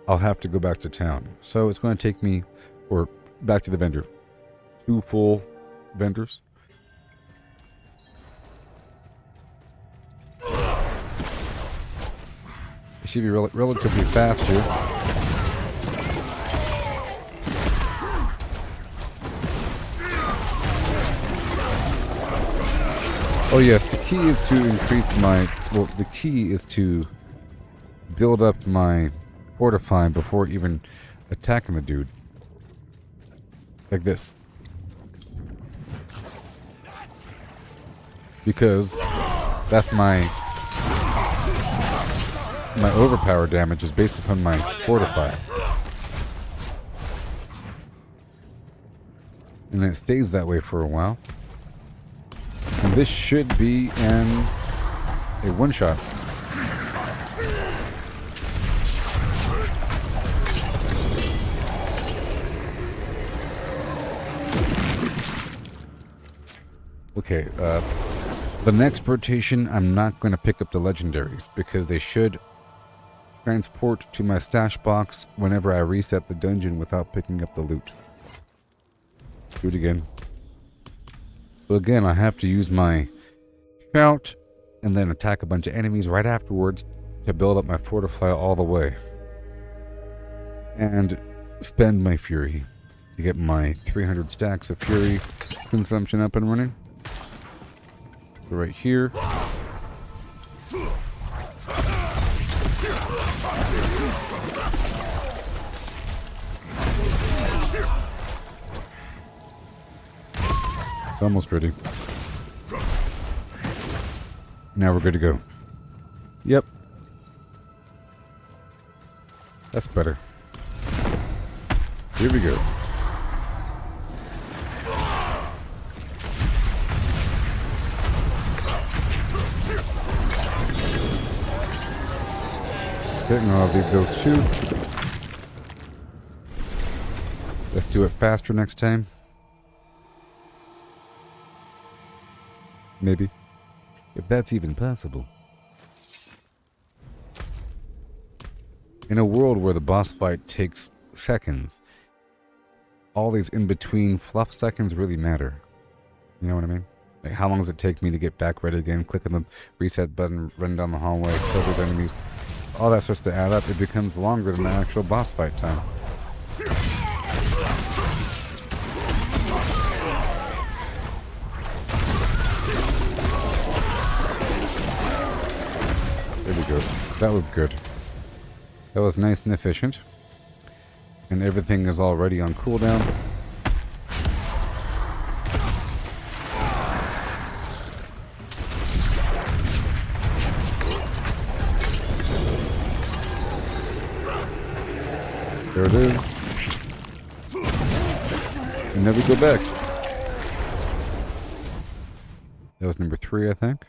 I'll have to go back to town. So it's going to take me, or back to the vendor. 2 full vendors. It should be relatively fast here. Oh yes, the key is to increase my... Well, the key is to build up my fortify before even attacking the dude. Like this. Because that's my overpower damage is based upon my fortify. And it stays that way for a while. And this should be a one-shot. Okay, the next rotation, I'm not going to pick up the legendaries because they should transport to my stash box whenever I reset the dungeon without picking up the loot. Do it again. So again, I have to use my shout and then attack a bunch of enemies right afterwards to build up my fortify all the way. And spend my fury to get my 300 stacks of fury consumption up and running. So right here. It's almost ready. Now we're good to go. Yep. That's better. Here we go. Okay, now I'll leave those 2. Let's do it faster next time. Maybe. If that's even possible. In a world where the boss fight takes seconds, all these in-between fluff seconds really matter. You know what I mean? Like, how long does it take me to get back ready again, click on the reset button, run down the hallway, kill those enemies? All that starts to add up. It becomes longer than the actual boss fight time. There we go. That was good. That was nice and efficient. And everything is already on cooldown. There it is. And then we go back. That was number 3, I think.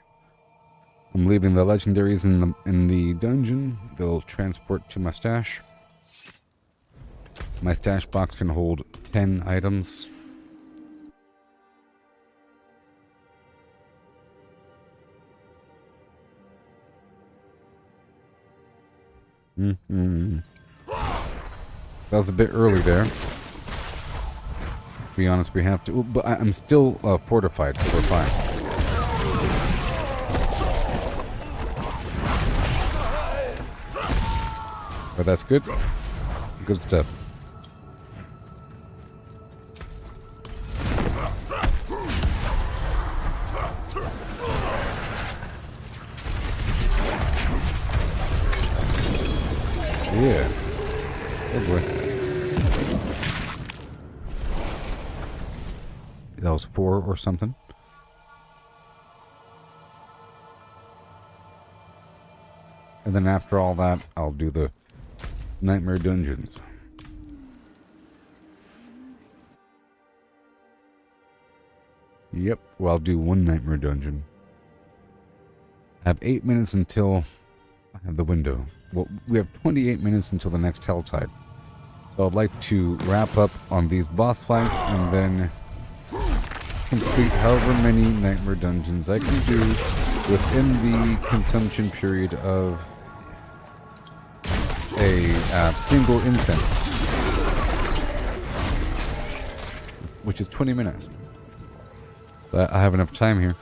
I'm leaving the legendaries in the dungeon. They'll transport to my stash. My stash box can hold 10 items. That was a bit early there. To be honest, we have to... But I'm still fortified, so we're fine. But that's good. Good stuff. Yeah. Oh boy. That was 4 or something. And then after all that, I'll do the Nightmare Dungeons. Yep, well, I'll do 1 Nightmare Dungeon. I have 8 minutes until I have the window. Well, we have 28 minutes until the next Helltide. So I'd like to wrap up on these boss fights and then complete however many Nightmare Dungeons I can do within the consumption period of a single incense, which is 20 minutes. So I have enough time here.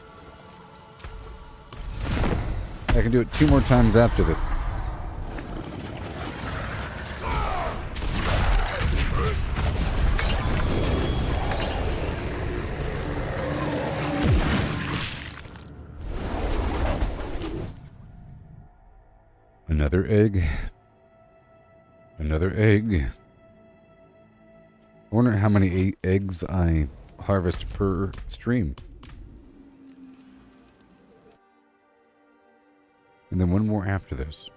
I can do it 2 more times after this. Another egg. Another egg. I wonder how many eggs I harvest per stream. And then 1 more after this.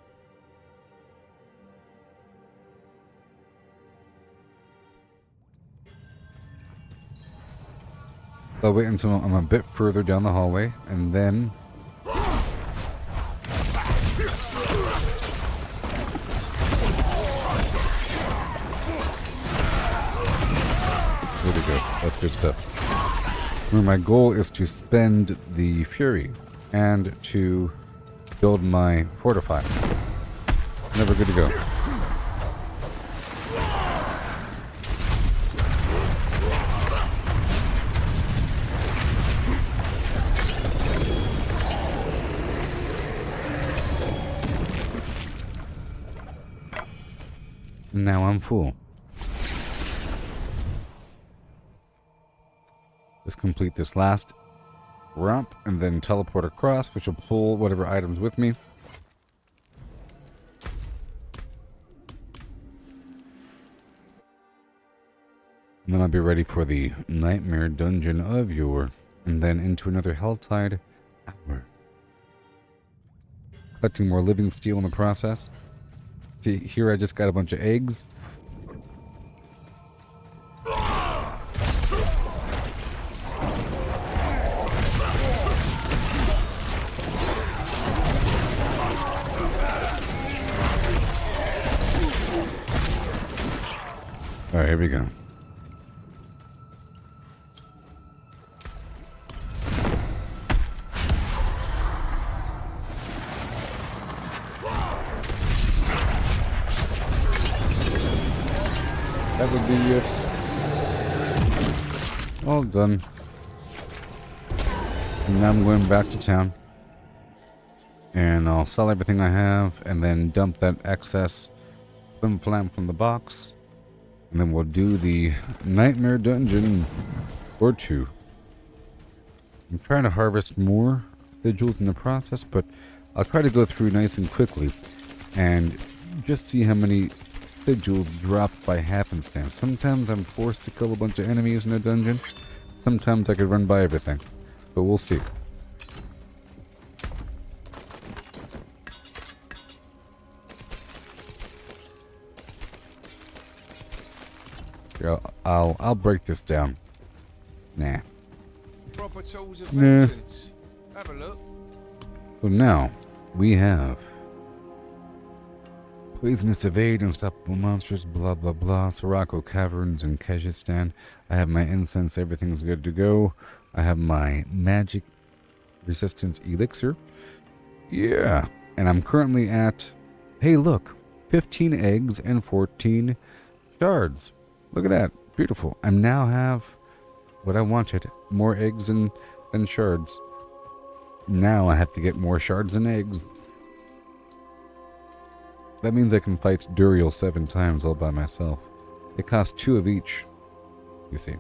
So I'll wait until I'm a bit further down the hallway, and then... There we go. That's good stuff. My goal is to spend the Fury and to build my Fortify. Never good to go. Now I'm full. Let's complete this last ramp and then teleport across, which will pull whatever items with me. And then I'll be ready for the Nightmare Dungeon of Yore, and then into another Helltide hour. Collecting more living steel in the process. See, here I just got a bunch of eggs. Alright, here we go. That would be it. All done. And now I'm going back to town. And I'll sell everything I have and then dump that excess flim flam from the box. And then we'll do the Nightmare Dungeon or 2. I'm trying to harvest more sigils in the process, but I'll try to go through nice and quickly and just see how many sigils drop by happenstance. Sometimes I'm forced to kill a bunch of enemies in a dungeon. Sometimes I could run by everything. But we'll see. Here, I'll break this down. Nah. Proper tools of Nah. vengeance. Have a look. So now, we have poisonous evade, unstoppable monsters, blah blah blah, Sirocco Caverns in Kyrgyzstan. I have my incense, everything's good to go. I have my magic resistance elixir. Yeah, and I'm currently at, hey look, 15 eggs and 14 shards. Look at that, beautiful. I now have what I wanted, more eggs than shards. Now I have to get more shards and eggs. That means I can fight Duriel 7 times all by myself. It costs 2 of each, you see.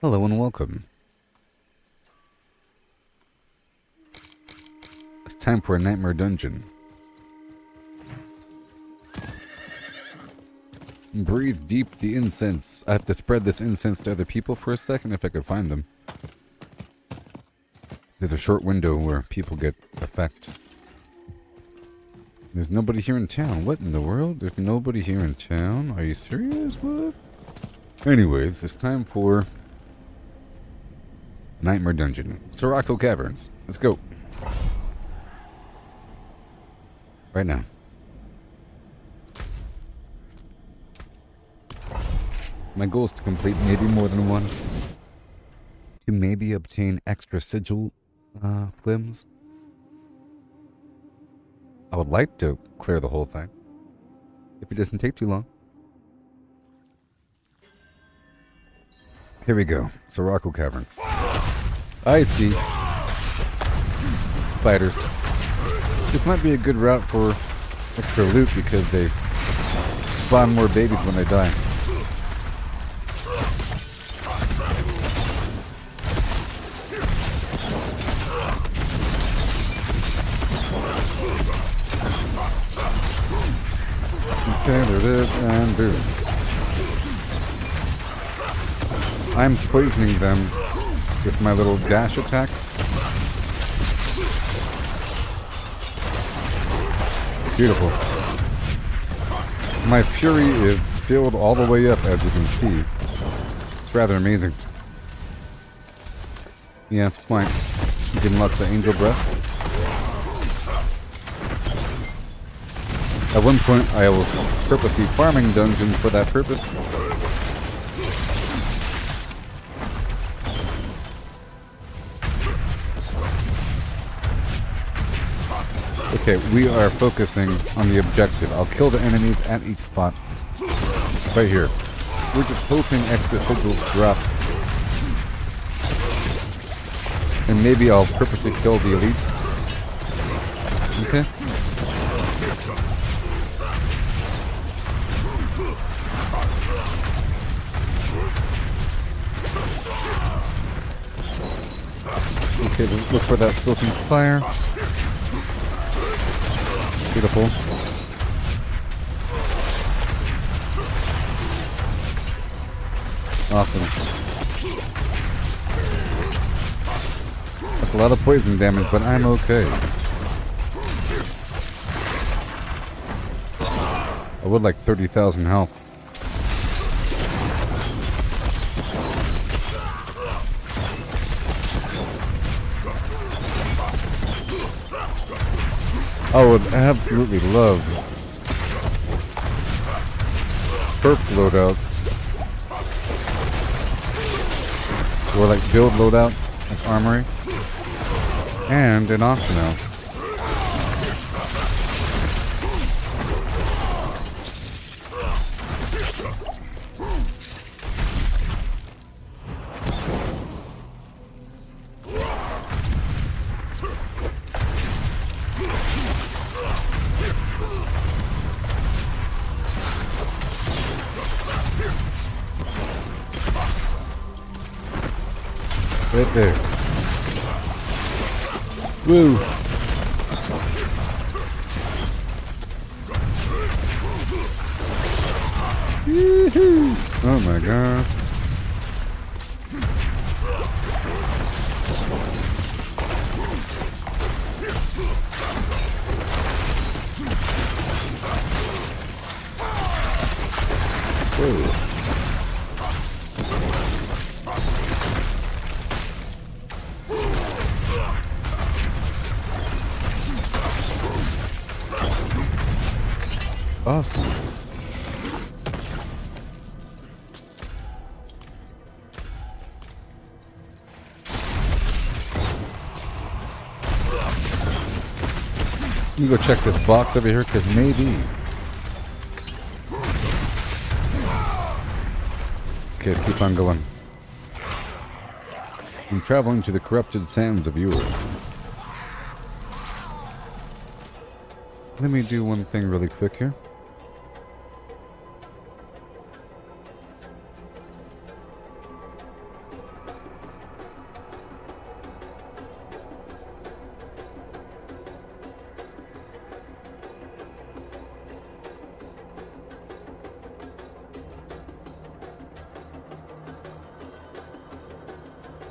Hello and welcome. It's time for a nightmare dungeon. Breathe deep the incense. I have to spread this incense to other people for a second if I could find them. There's a short window where people get effect. There's nobody here in town. What in the world? There's nobody here in town? Are you serious? What? Anyways, it's time for Nightmare Dungeon. Sirocco Caverns. Let's go. Right now. My goal is to complete maybe more than one. To maybe obtain extra sigil flims. I would like to clear the whole thing. If it doesn't take too long. Here we go. Sirocco Caverns. I see. Spiders. This might be a good route for extra loot because they spawn more babies when they die. Okay, there it is, and boom. I'm poisoning them with my little dash attack. Beautiful. My fury is filled all the way up, as you can see. It's rather amazing. Yeah, it's fine. You can unlock the angel breath. At one point, I was purposely farming dungeons for that purpose. Okay, we are focusing on the objective. I'll kill the enemies at each spot. Right here. We're just hoping extra sigils drop. And maybe I'll purposely kill the elites. Okay. Okay, let's look for that Silken Spire. Beautiful. Awesome. That's a lot of poison damage, but I'm okay. I would like 30,000 health. I would absolutely love perk loadouts. Or like build loadouts, like armory. And an optional. Right there. Woo! Yoo-hoo! Oh my god. Whoa. Awesome. Let me go check this box over here, because maybe. Okay, let's keep on going. I'm traveling to the corrupted sands of Europe. Let me do one thing really quick here.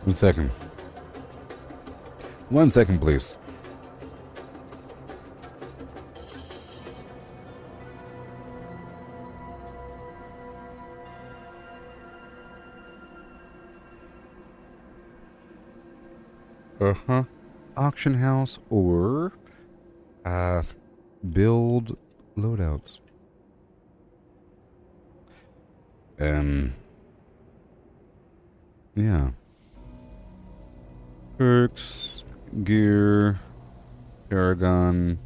One second. 1 second, please. Auction house or build loadouts. Yeah. Perks, gear, Paragon,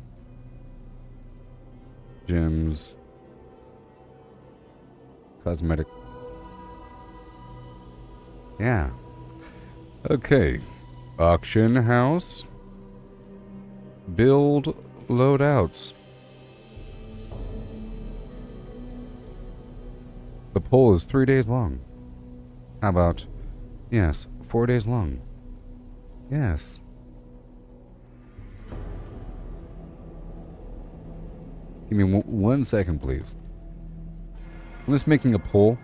gems, cosmetic. Yeah. Okay. Auction house. Build loadouts. The poll is 3 days long. How about, yes, 4 days long. Yes. Give me 1 second, please. I'm just making a poll.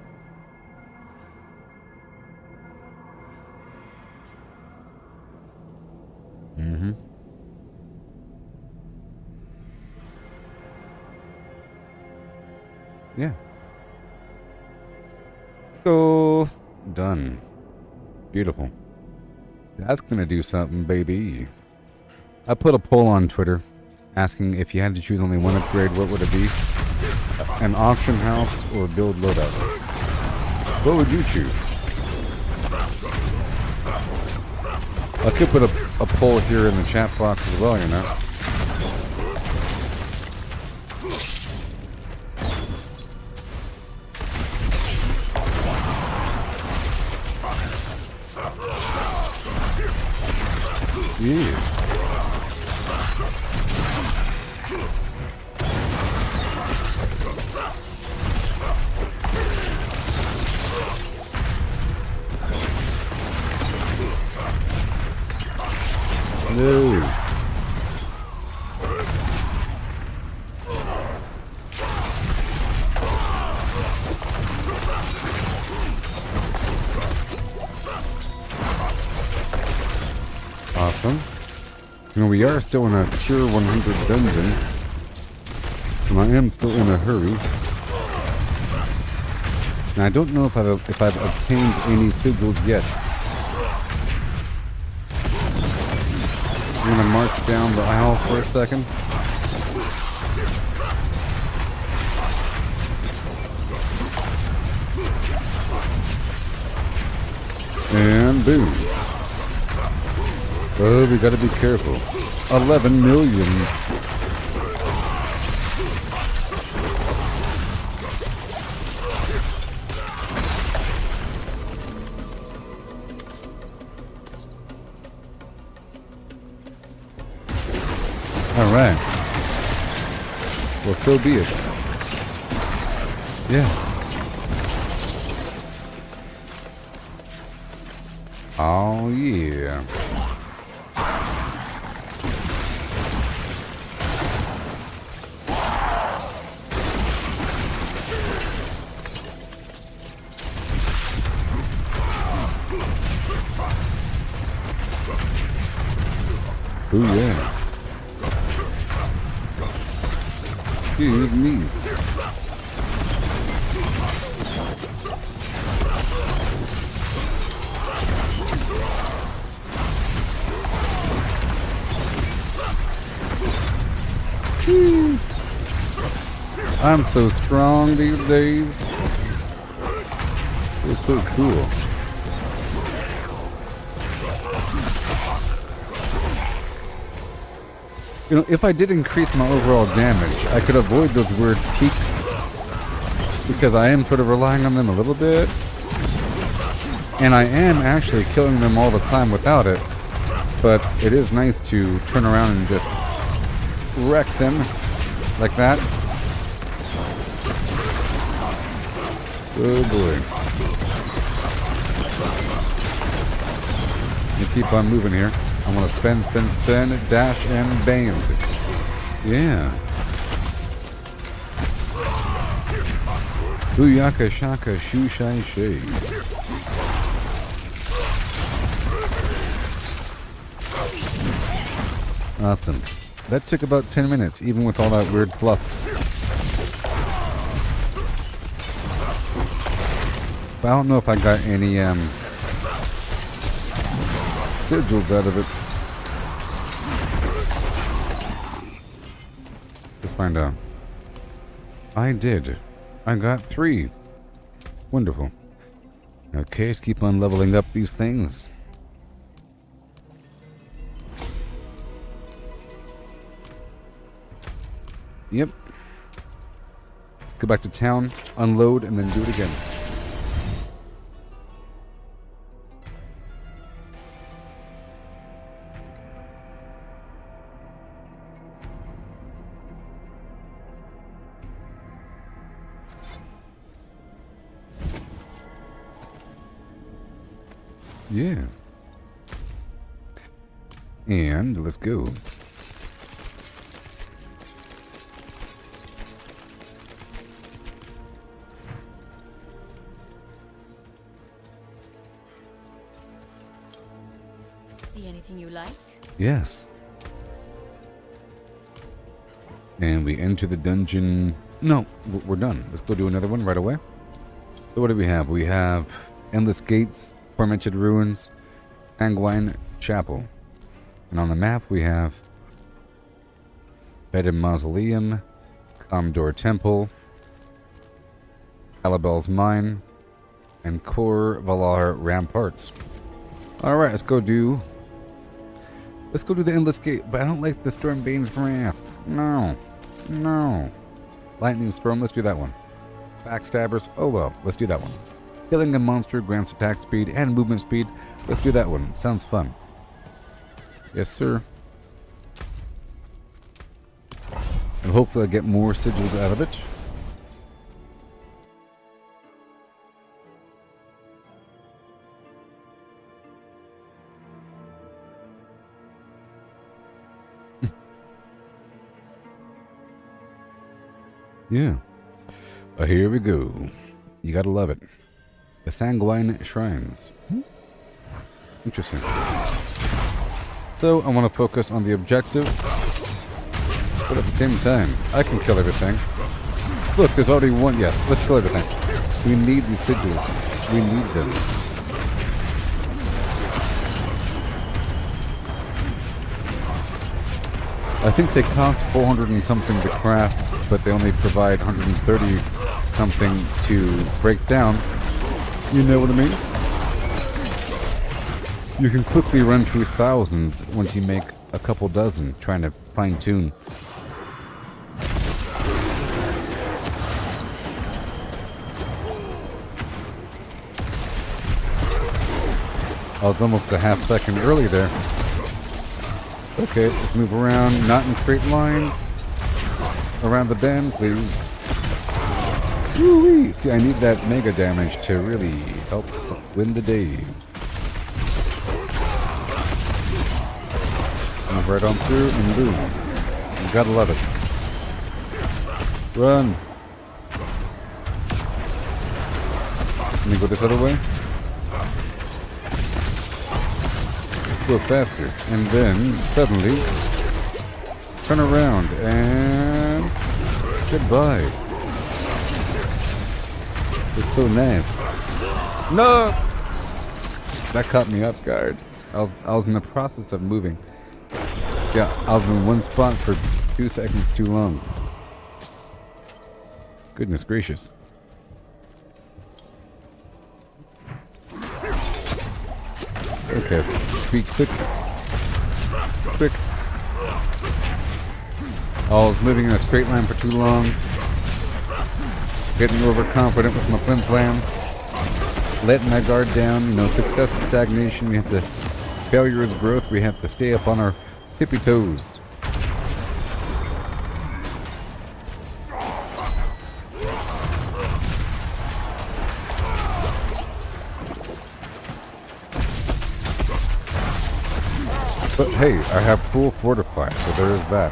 Yeah. So, done. Beautiful. That's gonna do something, baby. I put a poll on Twitter asking if you had to choose only one upgrade, what would it be? An auction house or build loadout? What would you choose? I could put a poll here in the chat box as well, you know. Yeah. No. Awesome. You know, we are still in a tier 100 dungeon, and I am still in a hurry. And I don't know if I've obtained any sigils yet. I'm gonna march down the aisle for a second. And boom. Oh, we gotta be careful. 11 million. Alright. Well, so be it. Yeah. Oh, yeah. Oh, yeah. Excuse me. I'm so strong these days. It's so cool. You know, if I did increase my overall damage, I could avoid those weird peaks, because I am sort of relying on them a little bit, and I am actually killing them all the time without it, but it is nice to turn around and just wreck them like that. Oh boy. Let me keep on moving here. I want to spin, spin, spin, dash, and bam. Yeah. Booyaka shaka shoo shai shay. Awesome. That took about 10 minutes, even with all that weird fluff. But I don't know if I got any sigils out of it. Just find out. I did. I got 3. Wonderful. Okay, let's keep on leveling up these things. Yep. Let's go back to town, unload, and then do it again. Yeah. And let's go. See anything you like? Yes. And we enter the dungeon. No, we're done. Let's go do another one right away. So what do we have? We have Endless Gates, Tormented Ruins, Sanguine Chapel. And on the map we have Bedded Mausoleum, Commodore Temple, Calabel's Mine, and Kor Valar Ramparts. Alright, let's go do the Endless Gate, but I don't like the Stormbane's Wrath. No. No. Lightning Storm, let's do that one. Backstabbers, oh well, let's do that one. Killing a monster grants attack speed and movement speed, let's do that one. Sounds fun. Yes, sir. And hopefully I'll get more sigils out of it. Yeah. Here we go. You gotta love it. The Sanguine Shrines. Interesting. So, I want to focus on the objective. But at the same time, I can kill everything. Look, there's already one. Yes, let's kill everything. We need these sigils. We need them. I think they cost 400 and something to craft, but they only provide 130 something to break down. You know what I mean? You can quickly run through thousands once you make a couple dozen, trying to fine-tune. I was almost a half second early there. Okay, let's move around, not in straight lines. Around the bend, please. Woo-wee! See, I need that mega damage to really help win the day. Move right on through and boom. You gotta love it. Run! Let me go this other way. Let's go faster. And then, suddenly, turn around and goodbye. It's so nice. No! That caught me off guard. I was in the process of moving. See, I was in one spot for 2 seconds too long. Goodness gracious. Okay, be quick. Quick. I was moving in a straight line for too long. Getting overconfident with my plans. Letting my guard down. You know, success is stagnation. We have to... Failure is growth. We have to stay up on our tippy toes. But hey, I have full fortify, so there is that.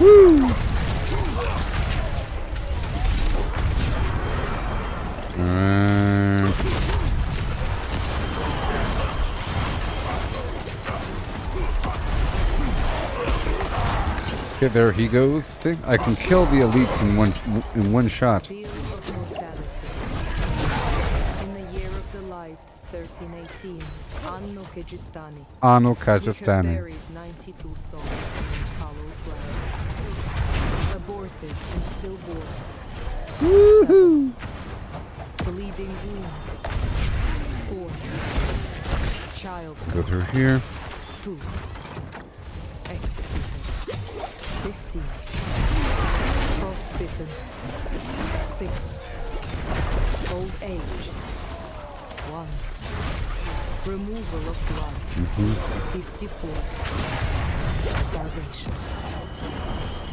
Woo! Okay, there he goes. See, I can kill the elites in one shot. Field of mortality. In the year of the light, 1318, Anno Kejistani. Anu We have Kajastani. buried 92 souls in this hallowed ground. Aborted and stillborn. Woohoo! Bleeding wounds. 4. Child. Go through here. 2. Executed. 15. Frostbitten. 6. Old age. 1. Removal of blood. 54. Starvation.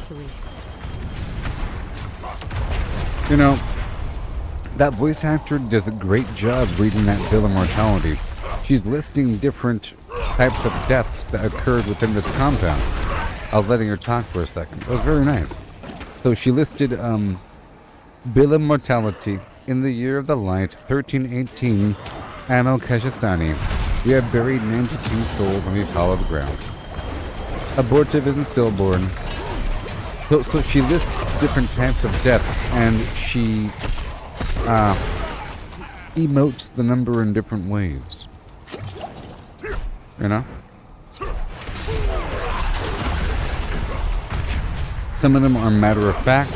3. You know, that voice actor does a great job reading that bill of mortality. She's listing different types of deaths that occurred within this compound. I was letting her talk for a second. It was very nice. So she listed bill of mortality in the year of the light 1318 Anno Kajastani. We have buried 92 souls on these hallowed grounds. Abortive isn't stillborn. So she lists different types of deaths, and she emotes the number in different ways. You know? Some of them are matter of fact.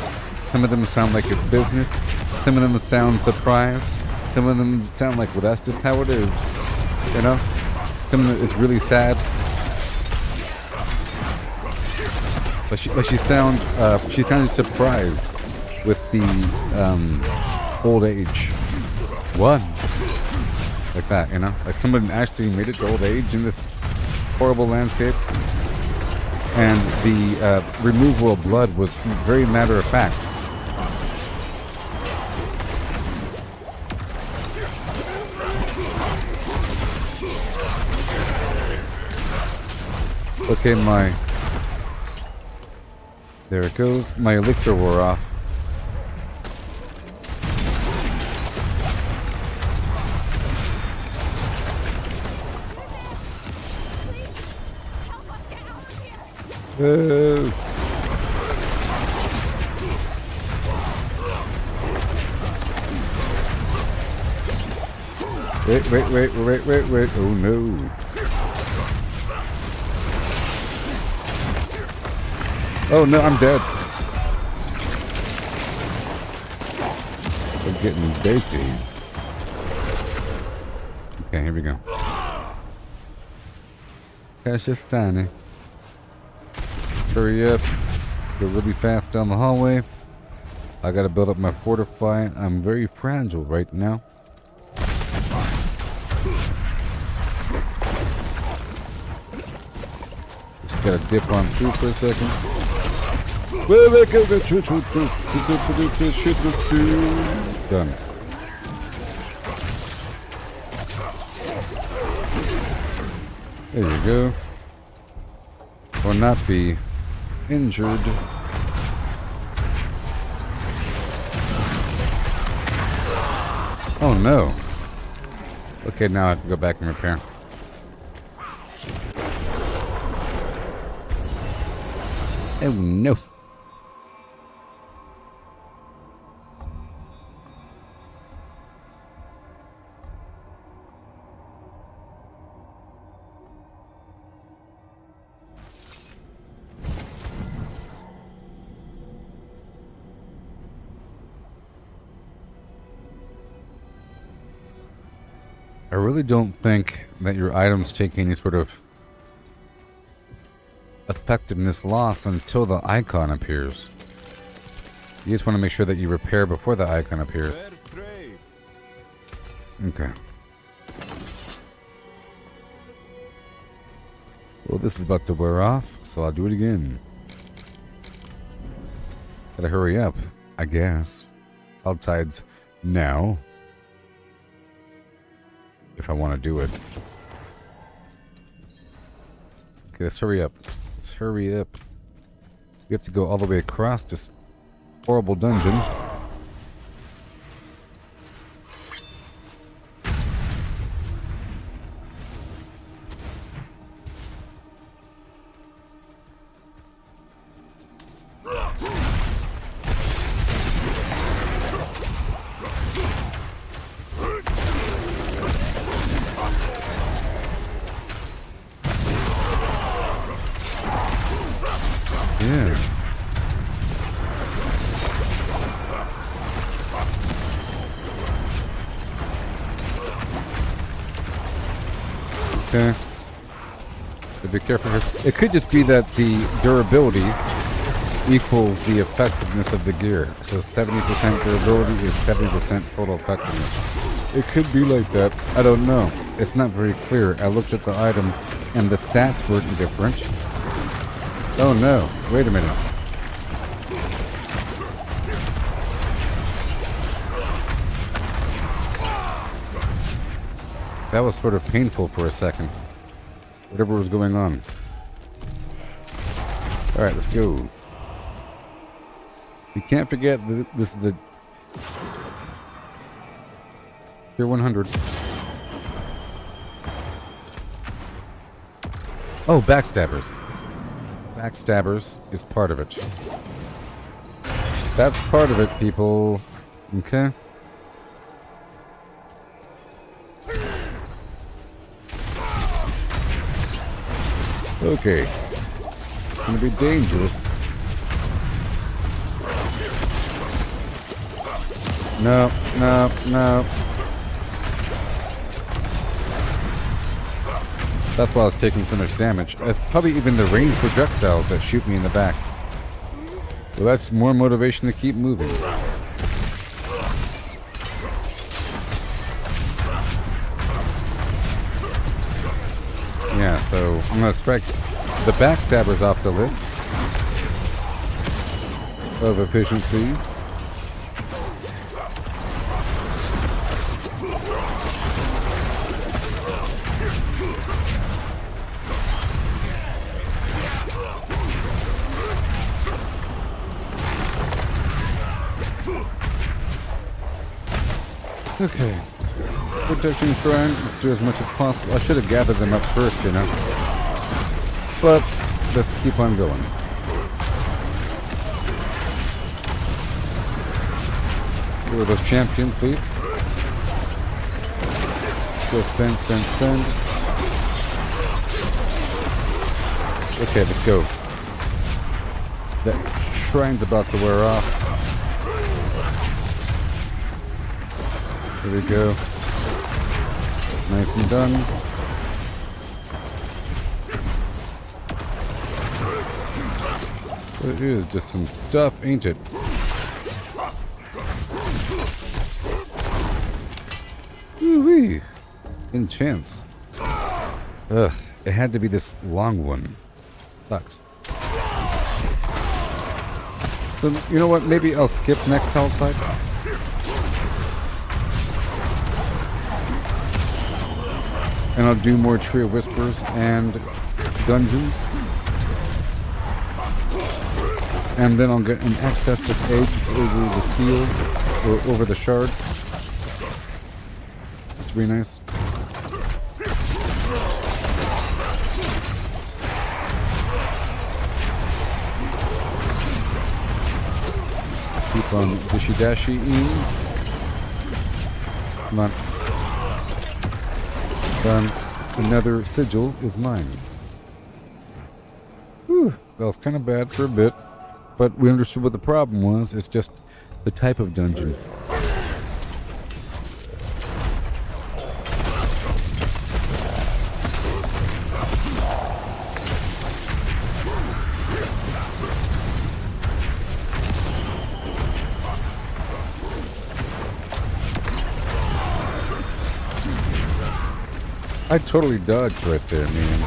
Some of them sound like it's business. Some of them sound surprised. Some of them sound like, well, that's just how it is. You know? Some of them, it's really sad. But she sounded surprised with the old age. What? Like that, you know? Like someone actually made it to old age in this horrible landscape. And the removal of blood was very matter of fact. Okay, there it goes. My elixir wore off. Whoa. Wait. Oh no. Oh no, I'm dead. I'm getting dicey. Okay, here we go. Kajastani. Hurry up. Go really fast down the hallway. I gotta build up my fortify. I'm very fragile right now. Just gotta dip on through for a second. Done. There you go. Or not be injured. Oh no. Okay, now I have to go back and repair. Oh no. I really don't think that your items take any sort of effectiveness loss until the icon appears. You just want to make sure that you repair before the icon appears. Okay. Well, this is about to wear off, so I'll do it again. Gotta hurry up, I guess. I'll tides now. If I want to do it. Okay, let's hurry up. Let's hurry up. We have to go all the way across this horrible dungeon. Yeah. Okay. So be careful here. It could just be that the durability equals the effectiveness of the gear. So 70% durability is 70% total effectiveness. It could be like that. I don't know. It's not very clear. I looked at the item and the stats were different. Oh no. Wait a minute. That was sort of painful for a second. Whatever was going on. Alright, let's go. We can't forget that this is the Tier 100. Oh, backstabbers. Backstabbers is part of it. That's part of it, people. Okay. Okay. It's gonna be dangerous. No, no, no. That's why I was taking so much damage. Probably even the ranged projectiles that shoot me in the back. Well, that's more motivation to keep moving. Yeah, so I'm going to strike the backstabbers off the list of efficiency. Okay. Protection shrine, let's do as much as possible. I should have gathered them up first, you know. But let's keep on going. Here are those champions, please. Go spend, spend, spend. Okay, let's go. That shrine's about to wear off. Here we go. Nice and done. It is just some stuff, ain't it? Woo-wee. Enchants. Ugh, it had to be this long one. Sucks. So, you know what? Maybe I'll skip next hell type. And I'll do more Tree of Whispers and dungeons. And then I'll get an excess of eggs over the field, or over the shards. Which would be nice. Keep on dishy-dashy-ing. Come on. Done. Another sigil is mine. Whew, that was kind of bad for a bit, but we understood what the problem was. It's just the type of dungeon. I totally dodged right there, man.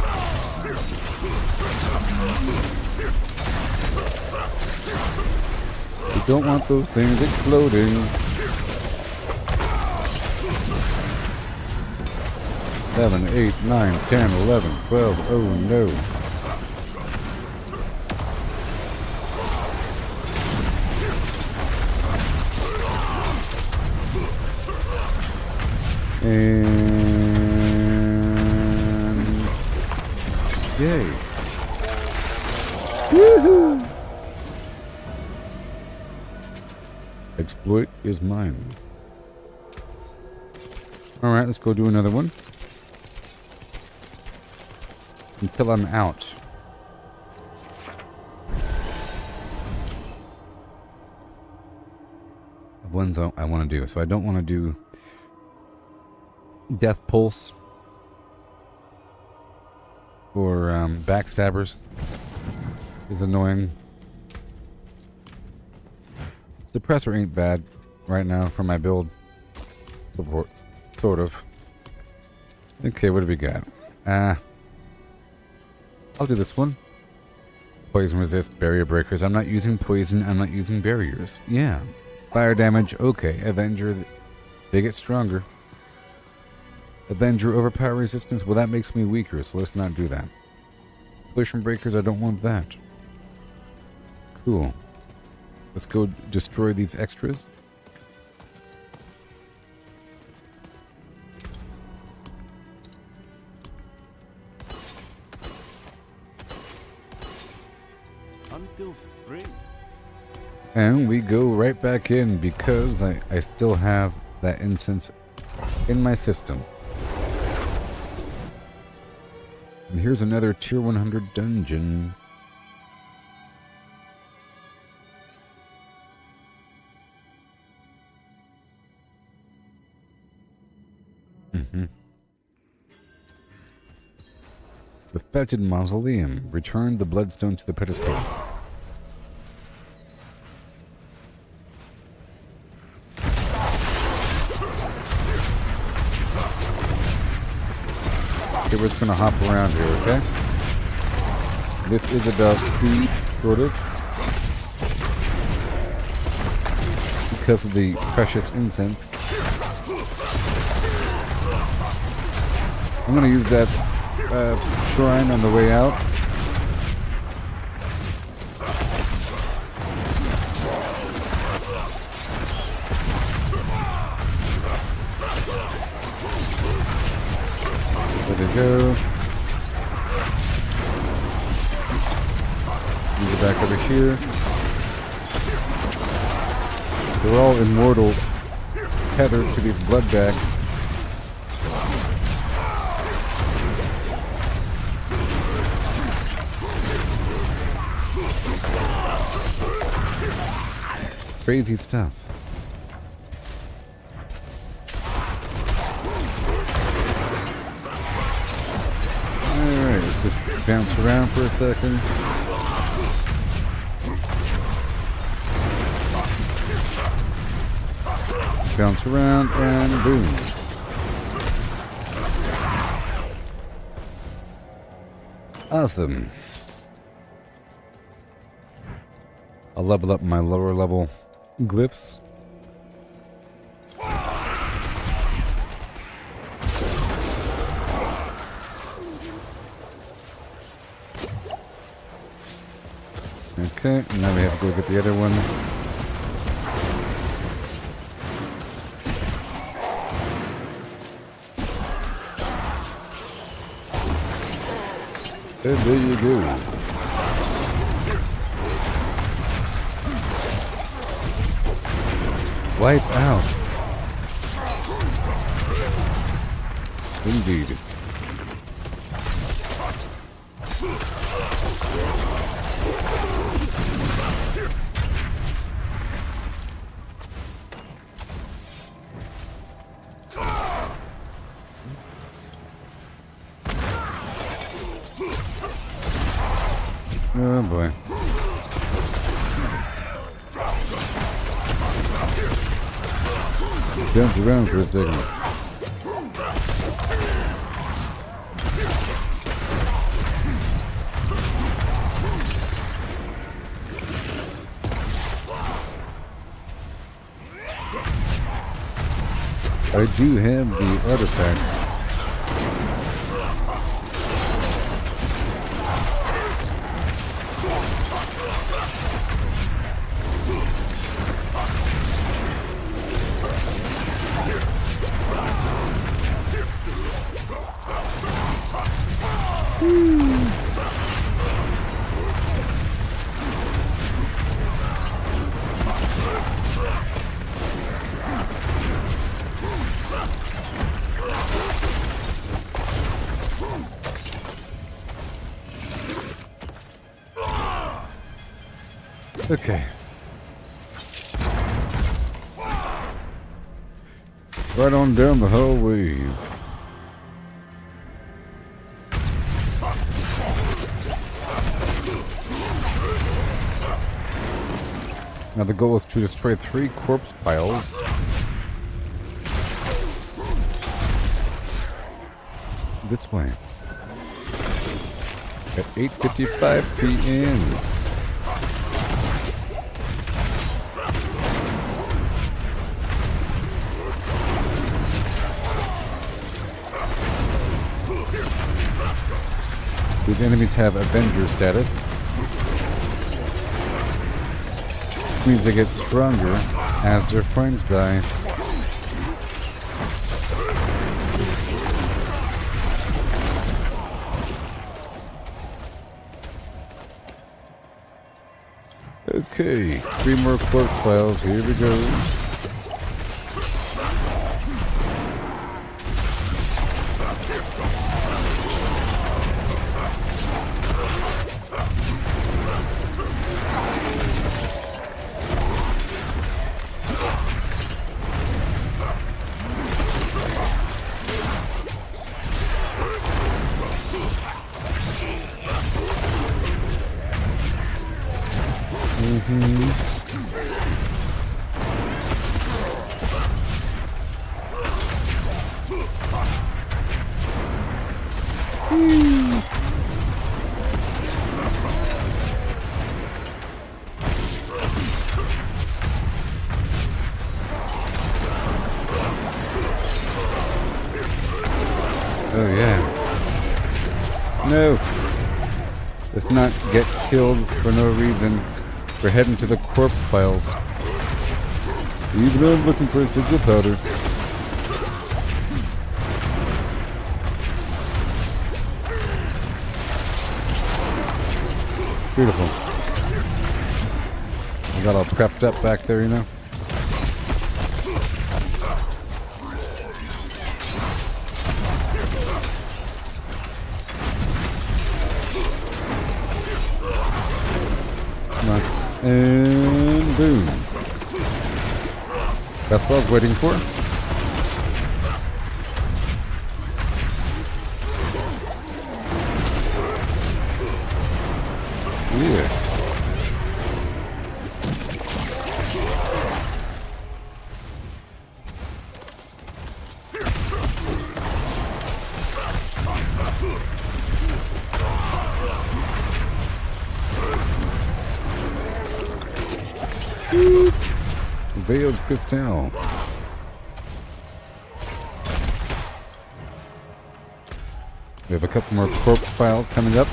You don't want those things exploding. Seven, 8, 9, 10, 11, 12. Oh no. And yay. Woohoo! Exploit is mine. Alright, let's go do another one. Until I'm out. of ones I want to do. So I don't want to do Death Pulse or Backstabbers. Is annoying. Suppressor ain't bad right now for my build. Sort of. Okay, what do we got? I'll do this one. Poison resist, barrier breakers. I'm not using poison, I'm not using barriers. Yeah. Fire damage, okay. Avenger, they get stronger. Avenger overpower resistance, well that makes me weaker, so let's not do that. Poison breakers, I don't want that. Cool. Let's go destroy these extras. Until spring. And we go right back in because I still have that incense in my system. And here's another tier 100 dungeon. The Fetid Mausoleum. Return the bloodstone to the pedestal. Okay, we're just gonna hop around here, okay? This is about speed, sort of. Because of the precious incense. I'm gonna use that shrine on the way out. There we go. Move it back over here. They're all immortal, tethered to these blood bags. Crazy stuff. Alright, let's just bounce around for a second. Bounce around and boom. Awesome. I'll level up my lower level glyphs. Okay, now we have to go get the other one. And there you go. Wipe out. Indeed. Oh boy. Bounce around for a second. I do have the artifact. Right on down the hallway. Now the goal is to destroy 3 corpse piles. This way. At 8:55 p.m. These enemies have Avenger status. Which means they get stronger as their friends die. Okay, 3 more corpse files. Here we go. Oh yeah. No. Let's not get killed for no reason. We're heading to the corpse piles. Even though I'm looking for a sigil powder. Beautiful. I got all prepped up back there, you know. Come on. And boom. That's what I was waiting for. Yeah. Veiled Crystal. We have a couple more corpse files coming up.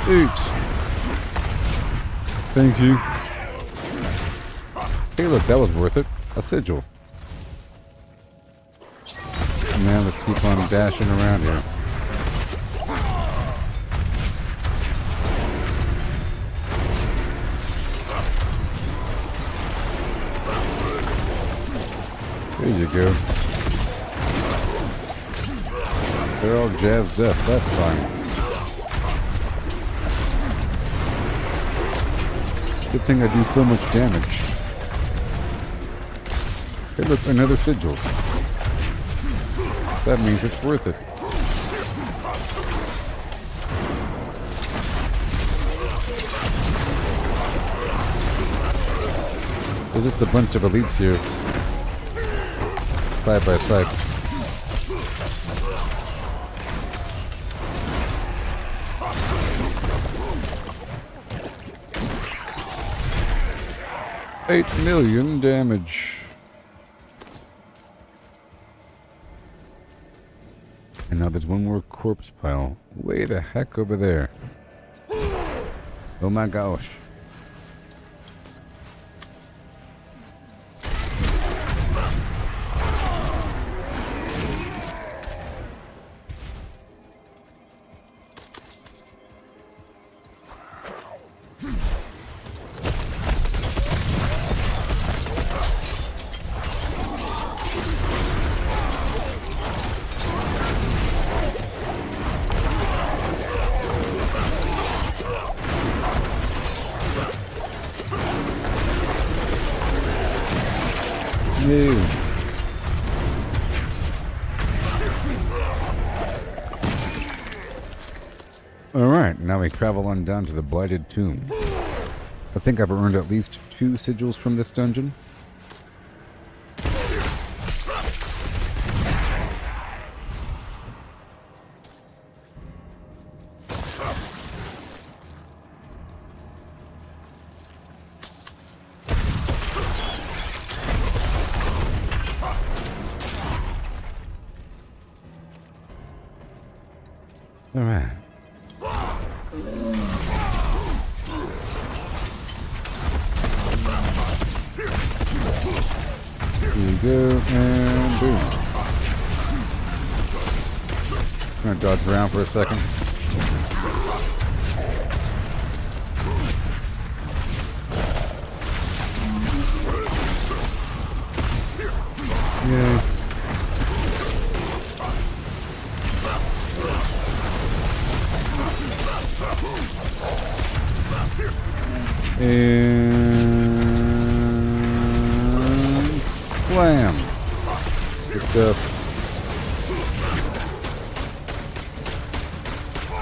Oops. Thank you. Hey, look, that was worth it. A sigil. Now let's keep on dashing around here. There you go. They're all jazzed up. That's fine. Good thing I do so much damage. Hey, look, another sigil. That means it's worth it. There's just a bunch of elites here. Side by side. $8 million damage. And now there's one more corpse pile. Way the heck over there. Oh my gosh. Alright, now we travel on down to the Blighted Tomb. I think I've earned at least 2 sigils from this dungeon. Alright. Here we go, and boom. Gonna dodge around for a second. Yay. And slam. Good stuff.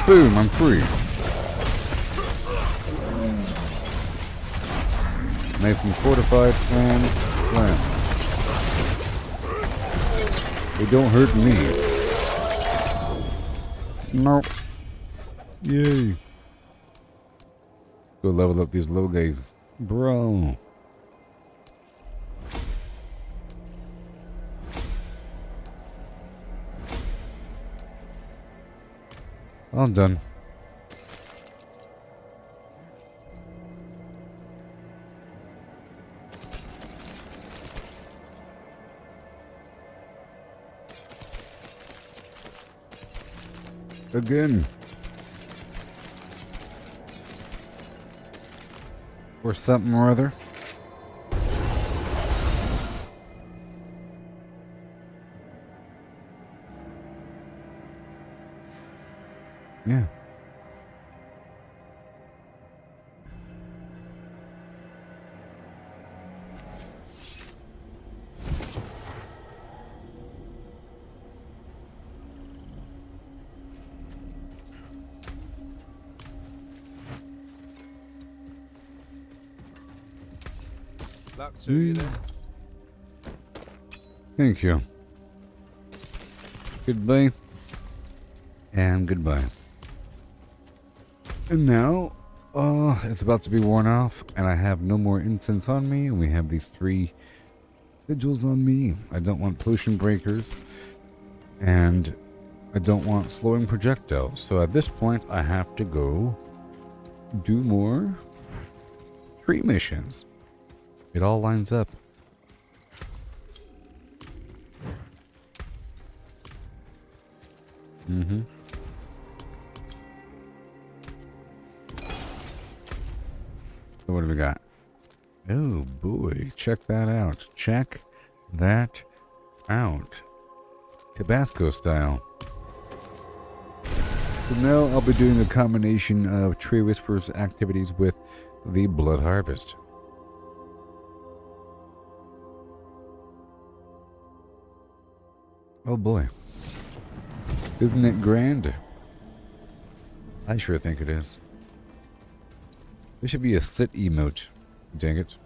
Boom, I'm free. Nice and fortified and slam. They don't hurt me. Nope. Yay. Go level up these low guys. Bro. I'm done. Again. Or something or other. Yeah. Luck to you then. Thank you. Goodbye. And goodbye. And now, it's about to be worn off, and I have no more incense on me, and we have these 3 sigils on me. I don't want potion breakers, and I don't want slowing projectiles. So at this point, I have to go do more tree missions. It all lines up. Mm-hmm. So what do we got? Oh boy, check that out. Check that out. Tabasco style. So now I'll be doing a combination of Tree Whisperers activities with the Blood Harvest. Oh boy. Isn't it grand? I sure think it is. There should be a sit emote. Dang it.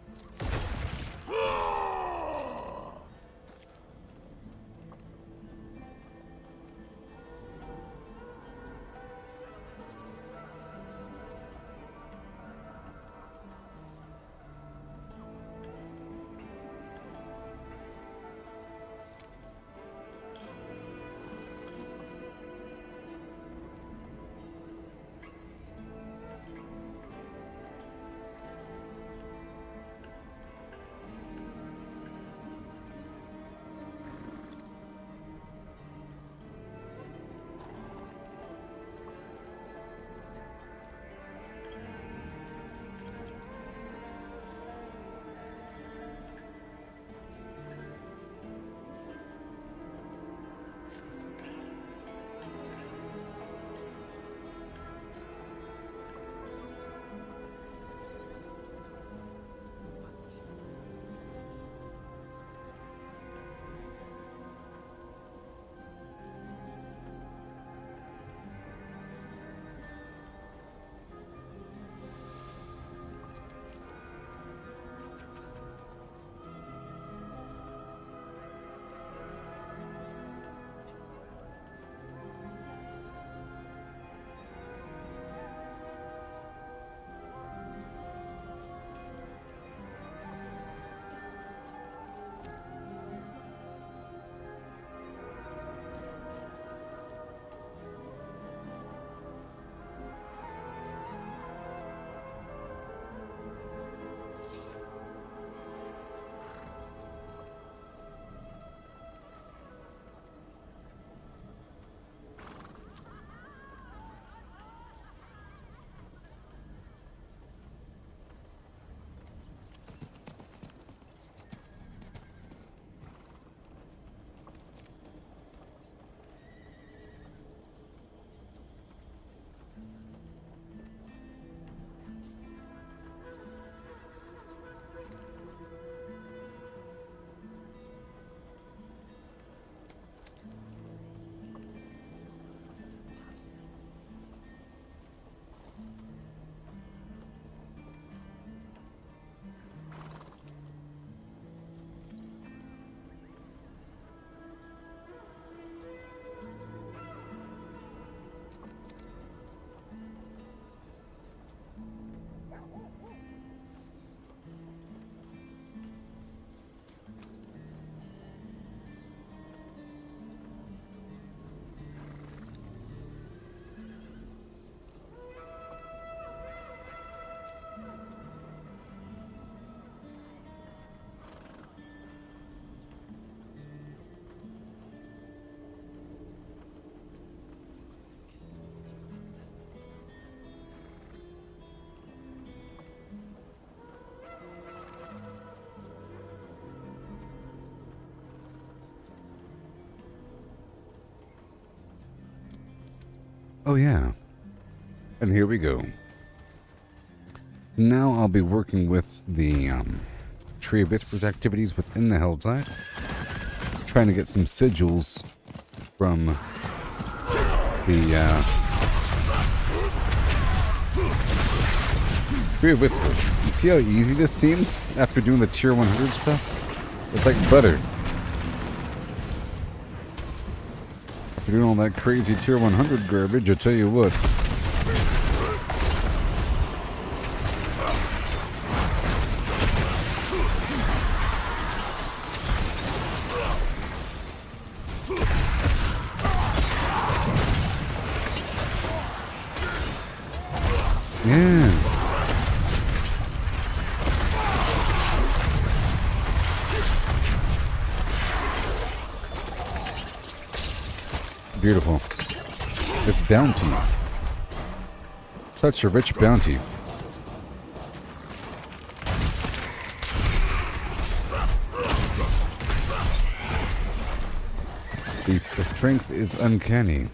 Oh yeah. And here we go. Now I'll be working with the Tree of Whispers activities within the Helltide. Trying to get some sigils from the Tree of Whispers. You see how easy this seems after doing the tier 100 stuff? It's like butter. After doing all that crazy tier 100 garbage, I'll tell you what. Yeah. Beautiful. It's bounty. Such a rich bounty. The strength is uncanny.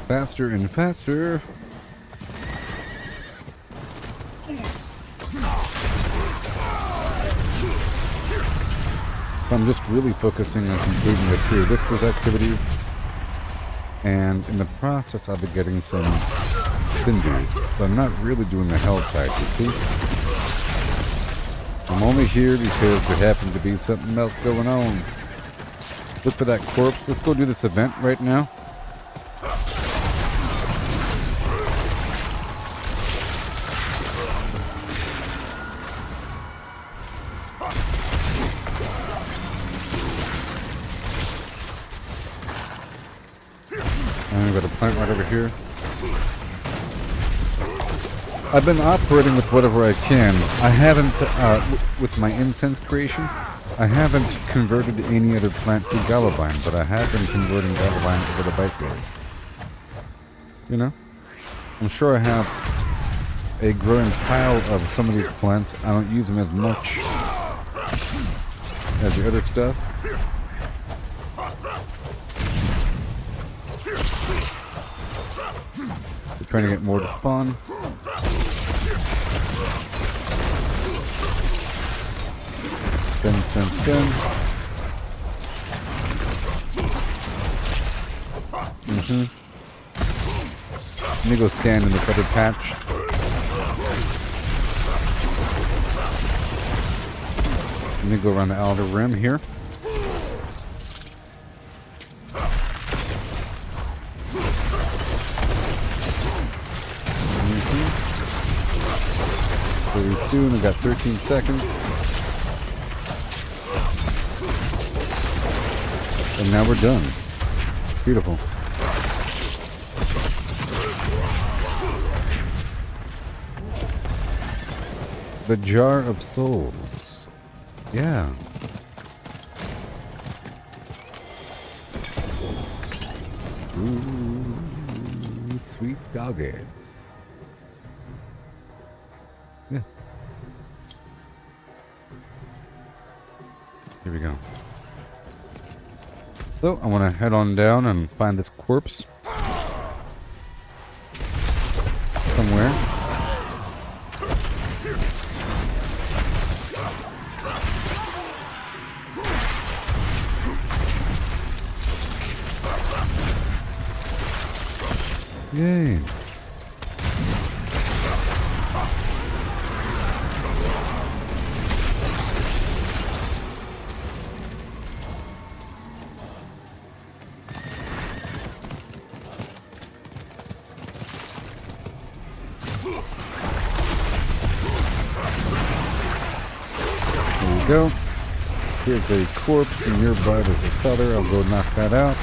Faster and faster. I'm just really focusing on completing the Tree of Whispers activities. And in the process, I'll be getting some cinders. So I'm not really doing the Helltide, you see? I'm only here because there happened to be something else going on. Look for that corpse. Let's go do this event right now. And we've got a plant right over here. I've been operating with whatever I can. I haven't, with my incense creation, I haven't converted any other plant to Galabine, but I have been converting Galabine over the bike road. You know? I'm sure I have a growing pile of some of these plants. I don't use them as much as the other stuff. We're trying to get more to spawn. Spin. Let me go stand in this other patch. Let me go around the outer rim here. Pretty soon, we got 13 seconds. And now we're done. Beautiful. The Jar of Souls. Yeah. Ooh, sweet doggy. Yeah. Here we go. So, I want to head on down and find this corpse. Somewhere. Yay. There we go. Here's a corpse, and nearby there's a cellar. I'll go knock that out.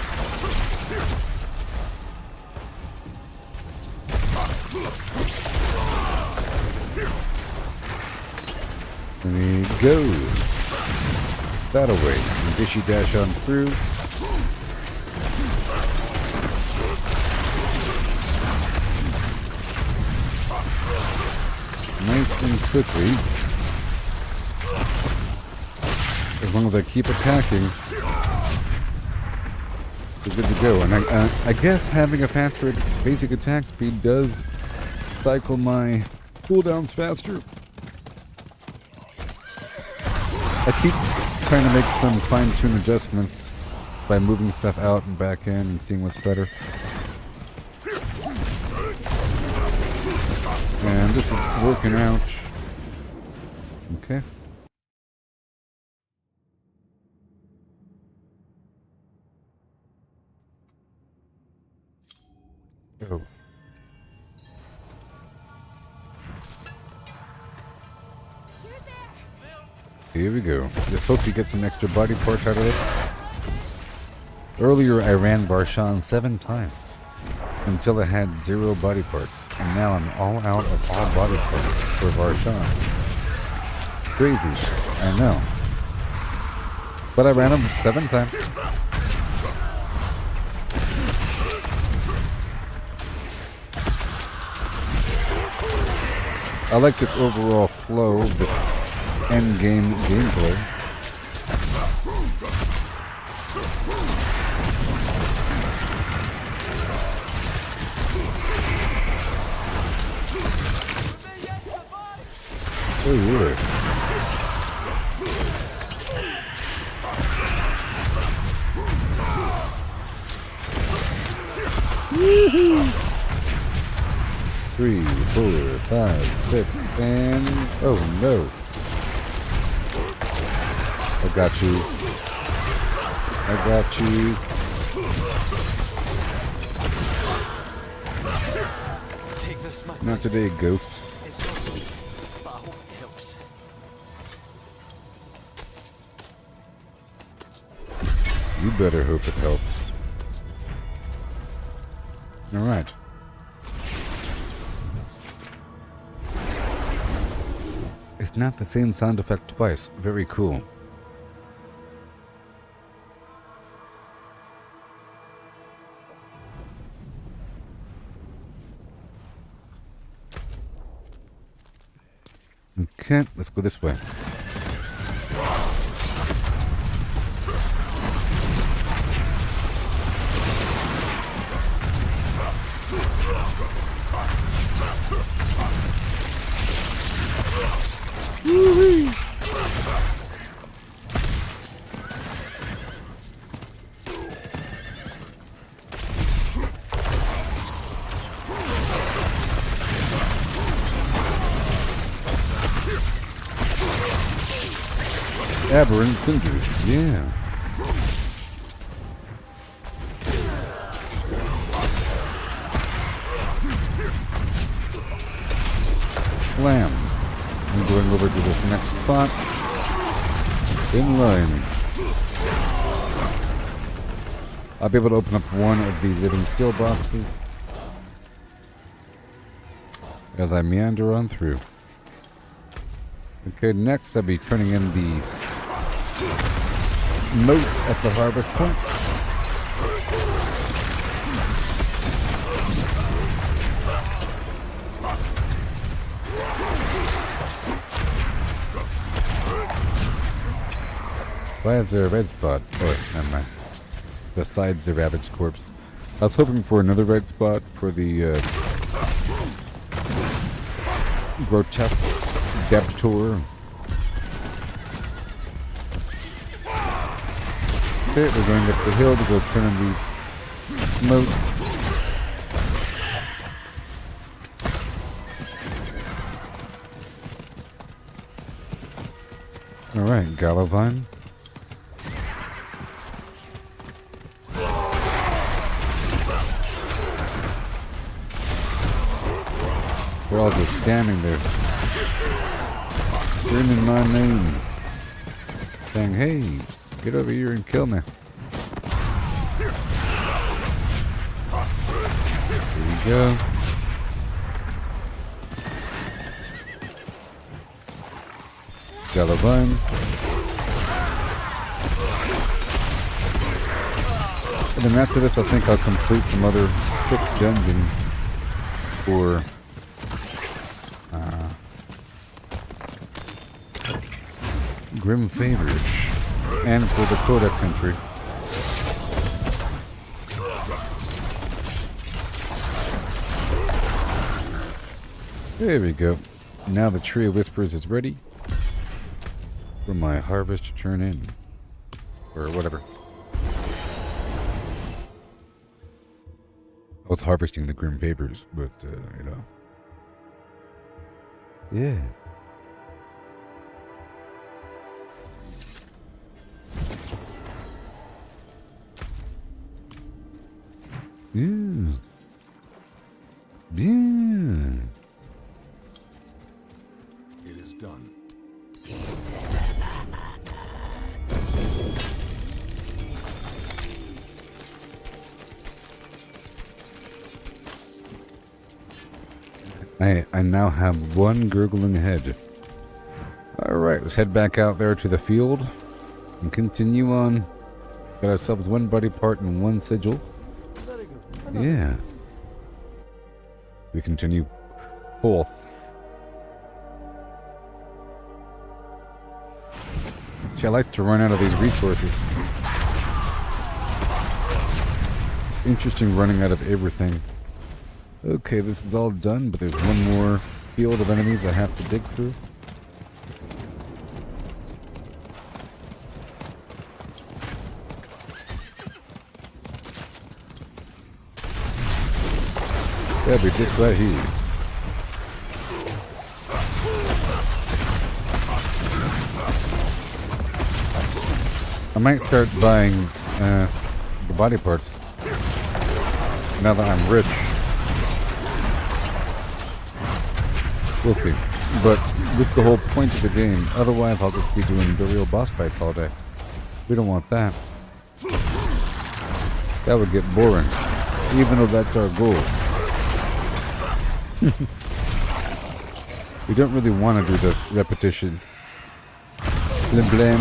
There we go. That away. And dishy dash on through. Nice and quickly. As long as I keep attacking. we're good to go. And I guess having a faster basic attack speed does cycle my cooldowns faster. I keep trying to make some fine-tune adjustments by moving stuff out and back in and seeing what's better. And this is working out. Okay. Oh. Here we go. Just hope you get some extra body parts out of this. Earlier I ran Barshan 7 times until I had 0 body parts, and now I'm all out of all body parts for Barshan. Crazy, I know. But I ran them 7 times. I like its overall flow, but end-game gameplay. Oh, yeah. Woohoo! 3, 4, 5, 6, and oh no! I got you. I got you. Not today, ghosts. You better hope it helps. Alright. It's not the same sound effect twice. Very cool. Okay, let's go this way. Woo-wee. Aberrant Cinders, yeah. Lamb. I'm going over to this next spot. In line. I'll be able to open up one of the living still boxes as I meander on through. Okay, next I'll be turning in the moats at the harvest point. Why is there a red spot? Oh, never mind. Besides the ravaged corpse. I was hoping for another red spot for the grotesque Deptor. Okay, we're going up the hill to go turn in these moats. Alright, Galavine. They're all just standing there, screaming my name, saying, hey, get over here and kill me. Here we go. Galavine. And then after this, I think I'll complete some other quick dungeon for Grim Favors and for the Codex entry. There we go. Now the Tree of Whispers is ready for my harvest to turn in. Or whatever. I was harvesting the Grim Favors, but, you know. Yeah. Yeah. Yeah. It is done. I now have one gurgling head. Alright, let's head back out there to the field and continue on. Got ourselves one body part and one sigil. Yeah. We continue forth. See, I like to run out of these resources. It's interesting running out of everything. Okay, this is all done, but there's one more field of enemies I have to dig through. Yeah, but just right here. I might start buying the body parts now that I'm rich. We'll see. But this is the whole point of the game. Otherwise, I'll just be doing the real boss fights all day. We don't want that. That would get boring. Even though that's our goal. We don't really want to do the repetition. Blim blim.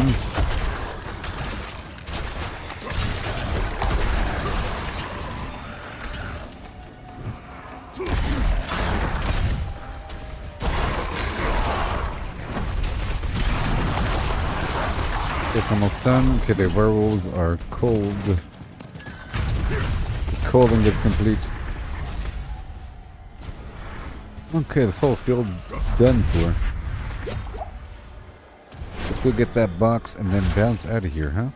It's almost done. Okay, the werewolves are cold. The colding is complete. Okay, this whole field done for. Let's go get that box and then bounce out of here, huh?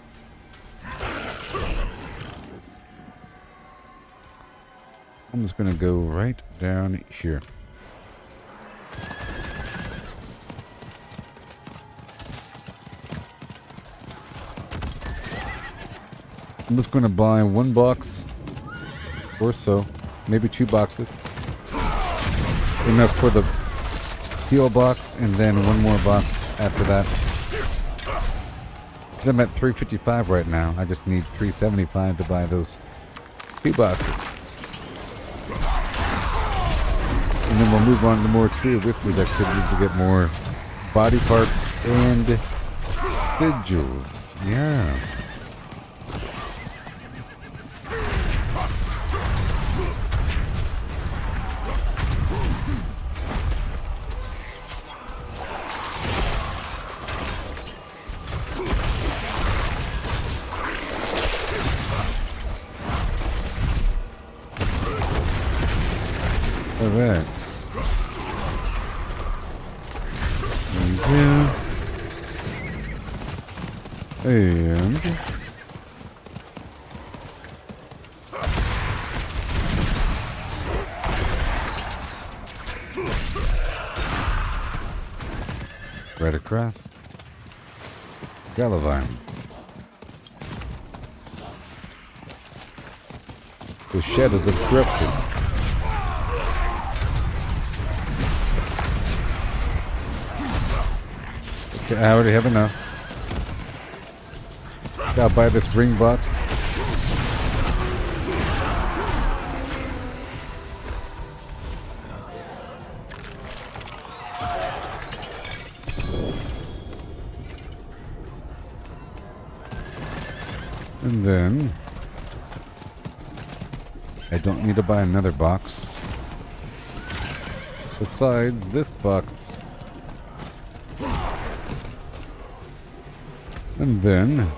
I'm just gonna go right down here. I'm just gonna buy one box or so, maybe 2 boxes. Enough for the heal box, and then one more box after that. Because I'm at 355 right now. I just need 375 to buy those 2 boxes. And then we'll move on to more Tree of Whispers activities to get more body parts and sigils. Yeah. Alright. And right across. Galavine. The shadows of corruption. Okay, I already have enough. Gotta buy this ring box. And then I don't need to buy another box. Besides this box. And then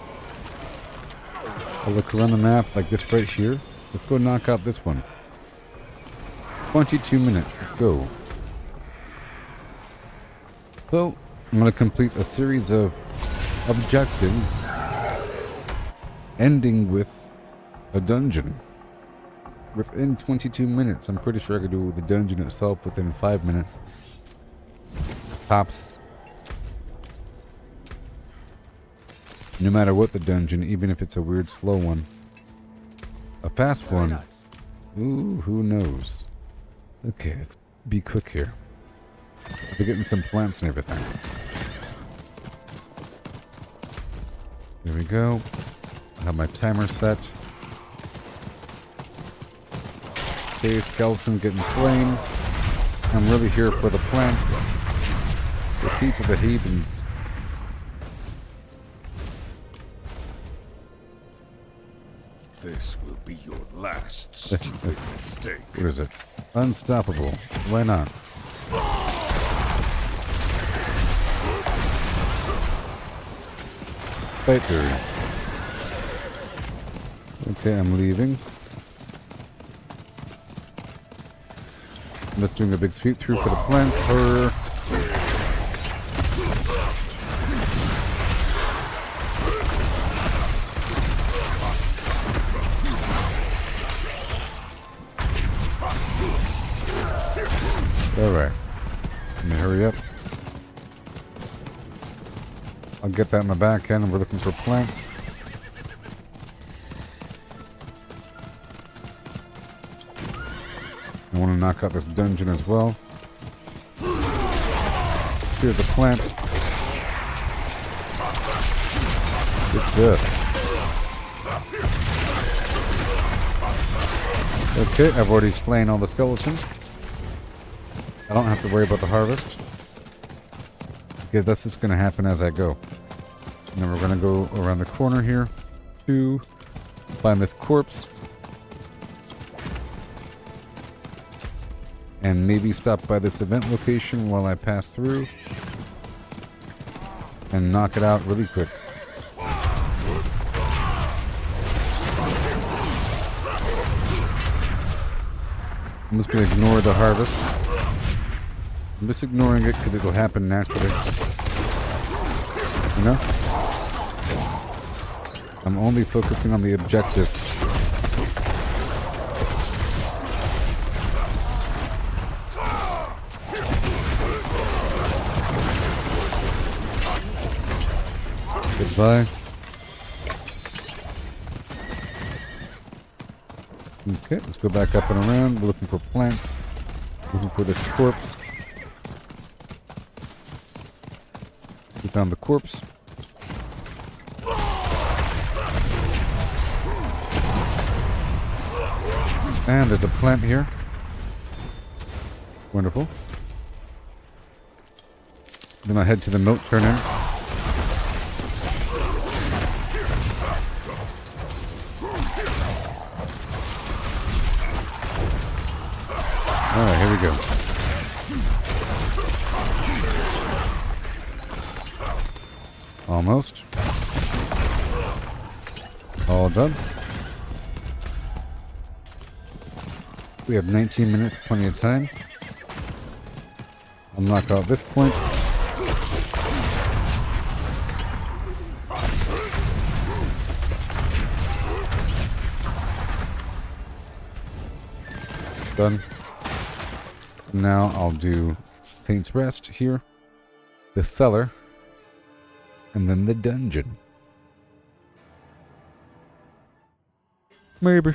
I'll look around the map like this right here. Let's go knock out this one. 22 minutes. Let's go. So, I'm going to complete a series of objectives, ending with a dungeon. Within 22 minutes. I'm pretty sure I could do the dungeon itself within 5 minutes. Tops. No matter what the dungeon, even if it's a weird slow one. A fast one. Nice. Ooh, who knows? Okay, let's be quick here. We're getting some plants and everything. There we go. I have my timer set. Okay, skeleton getting slain. I'm really here for the plants. The seeds of the heathens. This will be your last stupid mistake. What is it? Unstoppable. Why not? Fight Fury. Okay, I'm leaving. I'm just doing a big sweep through for the plants. Her. Alright. Let me hurry up. I'll get that in the back end, and we're looking for plants. I want to knock out this dungeon as well. Here's a plant. It's good. Okay, I've already slain all the skeletons. I don't have to worry about the harvest, because that's just going to happen as I go. And then we're going to go around the corner here to find this corpse. And maybe stop by this event location while I pass through. And knock it out really quick. I'm just going to ignore the harvest. I'm just ignoring it because it'll happen naturally. You know? I'm only focusing on the objective. Goodbye. Okay, let's go back up and around. We're looking for plants. Looking for this corpse. We found the corpse. And there's a plant here. Wonderful. Then I head to the moat turn-in. Alright, here we go. Almost. All done. We have 19 minutes, plenty of time. I'll knock out this point. Done. Now I'll do Saint's Rest here, the cellar, and then the dungeon. Maybe.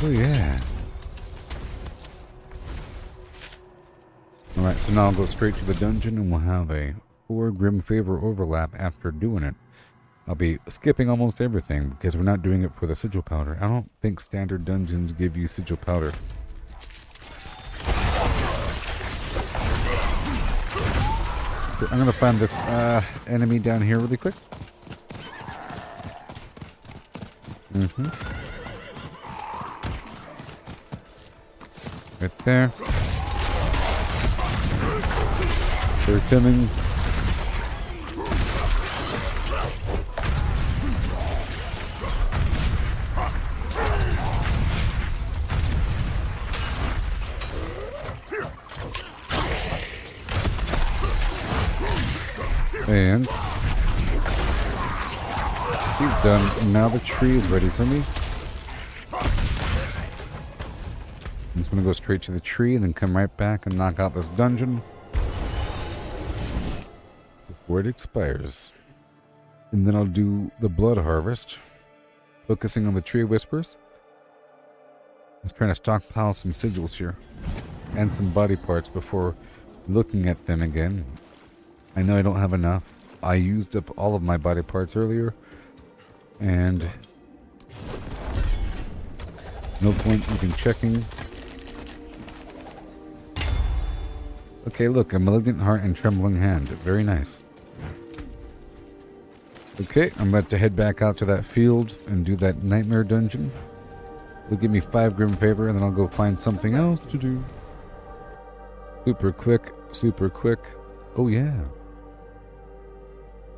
Oh yeah. Alright, so now I'll go straight to the dungeon and we'll have a 4 Grim Favor overlap after doing it. I'll be skipping almost everything because we're not doing it for the sigil powder. I don't think standard dungeons give you sigil powder. I'm gonna find this enemy down here really quick. Right there. They're coming. And he's done. Now the tree is ready for me. I'm just gonna go straight to the tree and then come right back and knock out this dungeon before it expires. And then I'll do the blood harvest, focusing on the tree of whispers. I was trying to stockpile some sigils here and some body parts before looking at them again. I know I don't have enough. I used up all of my body parts earlier, and no point even checking. Okay, look, a malignant heart and trembling hand. Very nice. Okay, I'm about to head back out to that field and do that nightmare dungeon. It'll give me 5 grim favor, and then I'll go find something else to do. Super quick, super quick. Oh yeah.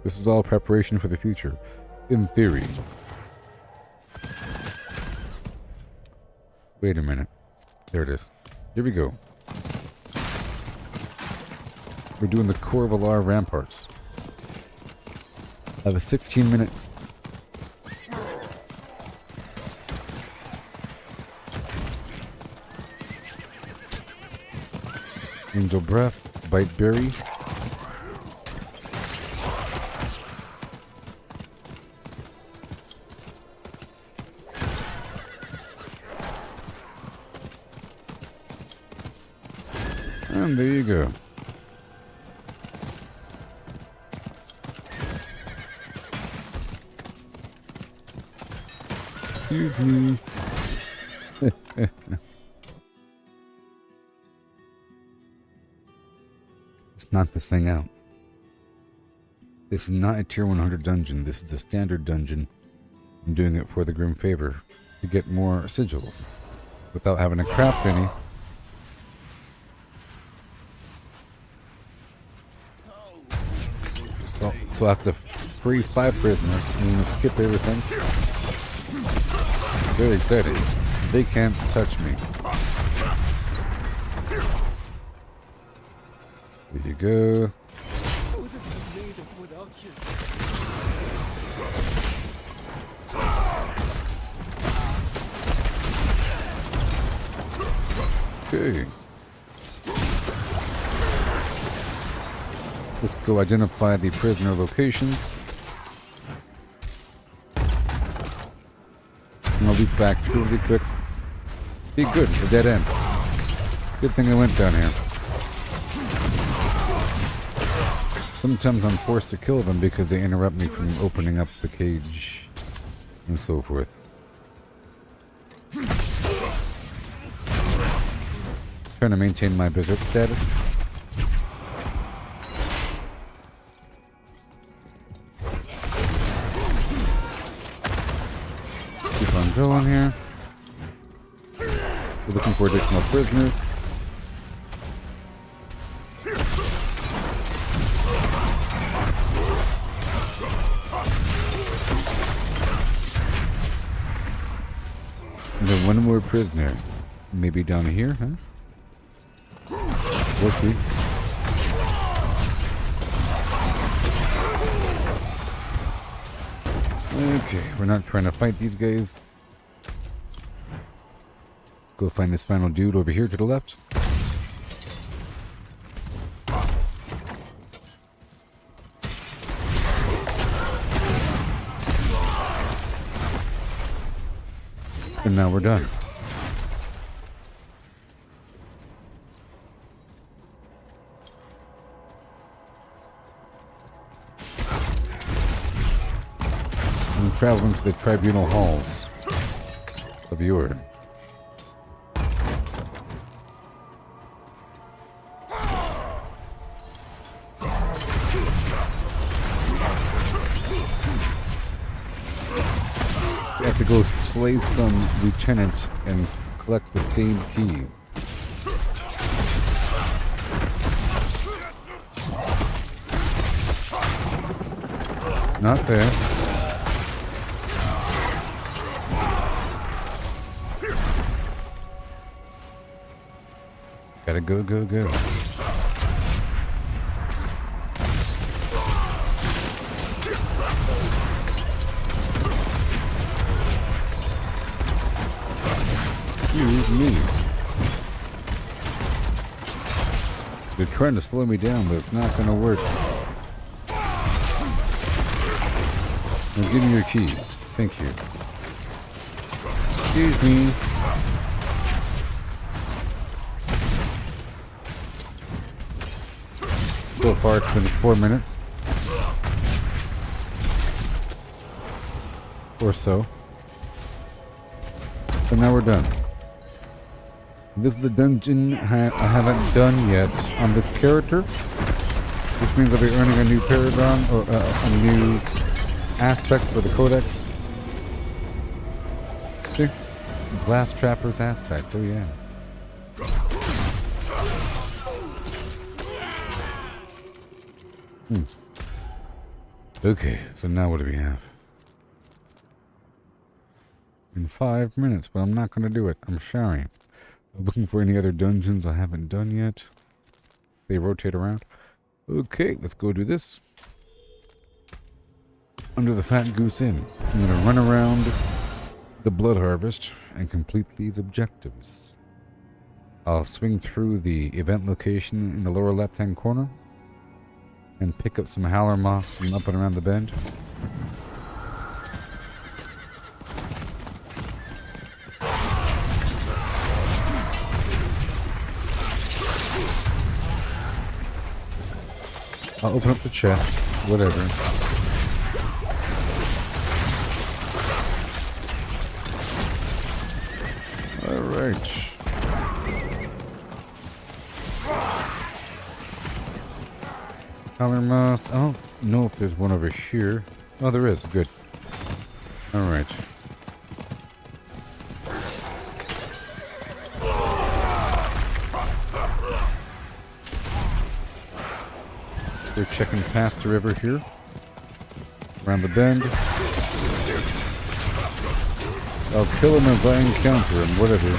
This is all preparation for the future. In theory. Wait a minute. There it is. Here we go. We're doing the Corvalar Ramparts. I have 16 minutes. Angel Breath, Bite Berry. And there you go. Excuse me. Let's knock this thing out. This is not a tier 100 dungeon. This is a standard dungeon. I'm doing it for the Grim Favor to get more sigils without having to craft any. So I have to free 5 prisoners and then skip everything. Very exciting. They can't touch me. There you go. Okay. Let's go identify the prisoner locations. And I'll loop back through really quick. See, good, it's a dead end. Good thing I went down here. Sometimes I'm forced to kill them because they interrupt me from opening up the cage and so forth. Trying to maintain my berserk status. Keep on going here. We're looking for additional prisoners. And then one more prisoner. Maybe down here, huh? We'll see. Okay, we're not trying to fight these guys. Let's go find this final dude over here to the left. And now we're done. And travel into the tribunal halls of the order. We have to go slay some lieutenant and collect the stained key. Not there. Gotta go, go, go. Excuse me. They're trying to slow me down, but it's not gonna work. Now give me your key. Thank you. Excuse me. So far it's been 4 minutes. Or so. So now we're done. This is the dungeon I haven't done yet on this character, which means I'll be earning a new paragon or a new aspect for the codex. See? Glass Trapper's aspect, oh yeah. Okay, so now what do we have? In 5 minutes, but I'm not going to do it. I'm showering. I'm looking for any other dungeons I haven't done yet. They rotate around. Okay, let's go do this. Under the Fat Goose Inn. I'm going to run around the Blood Harvest and complete these objectives. I'll swing through the event location in the lower left-hand corner and pick up some howler moss from up and around the bend. I'll open up the chests, whatever. Alright. Howler moss. I don't know if there's one over here. Oh, there is. Good. Alright. We're checking past the river here. Around the bend. I'll kill him if I encounter him, whatever.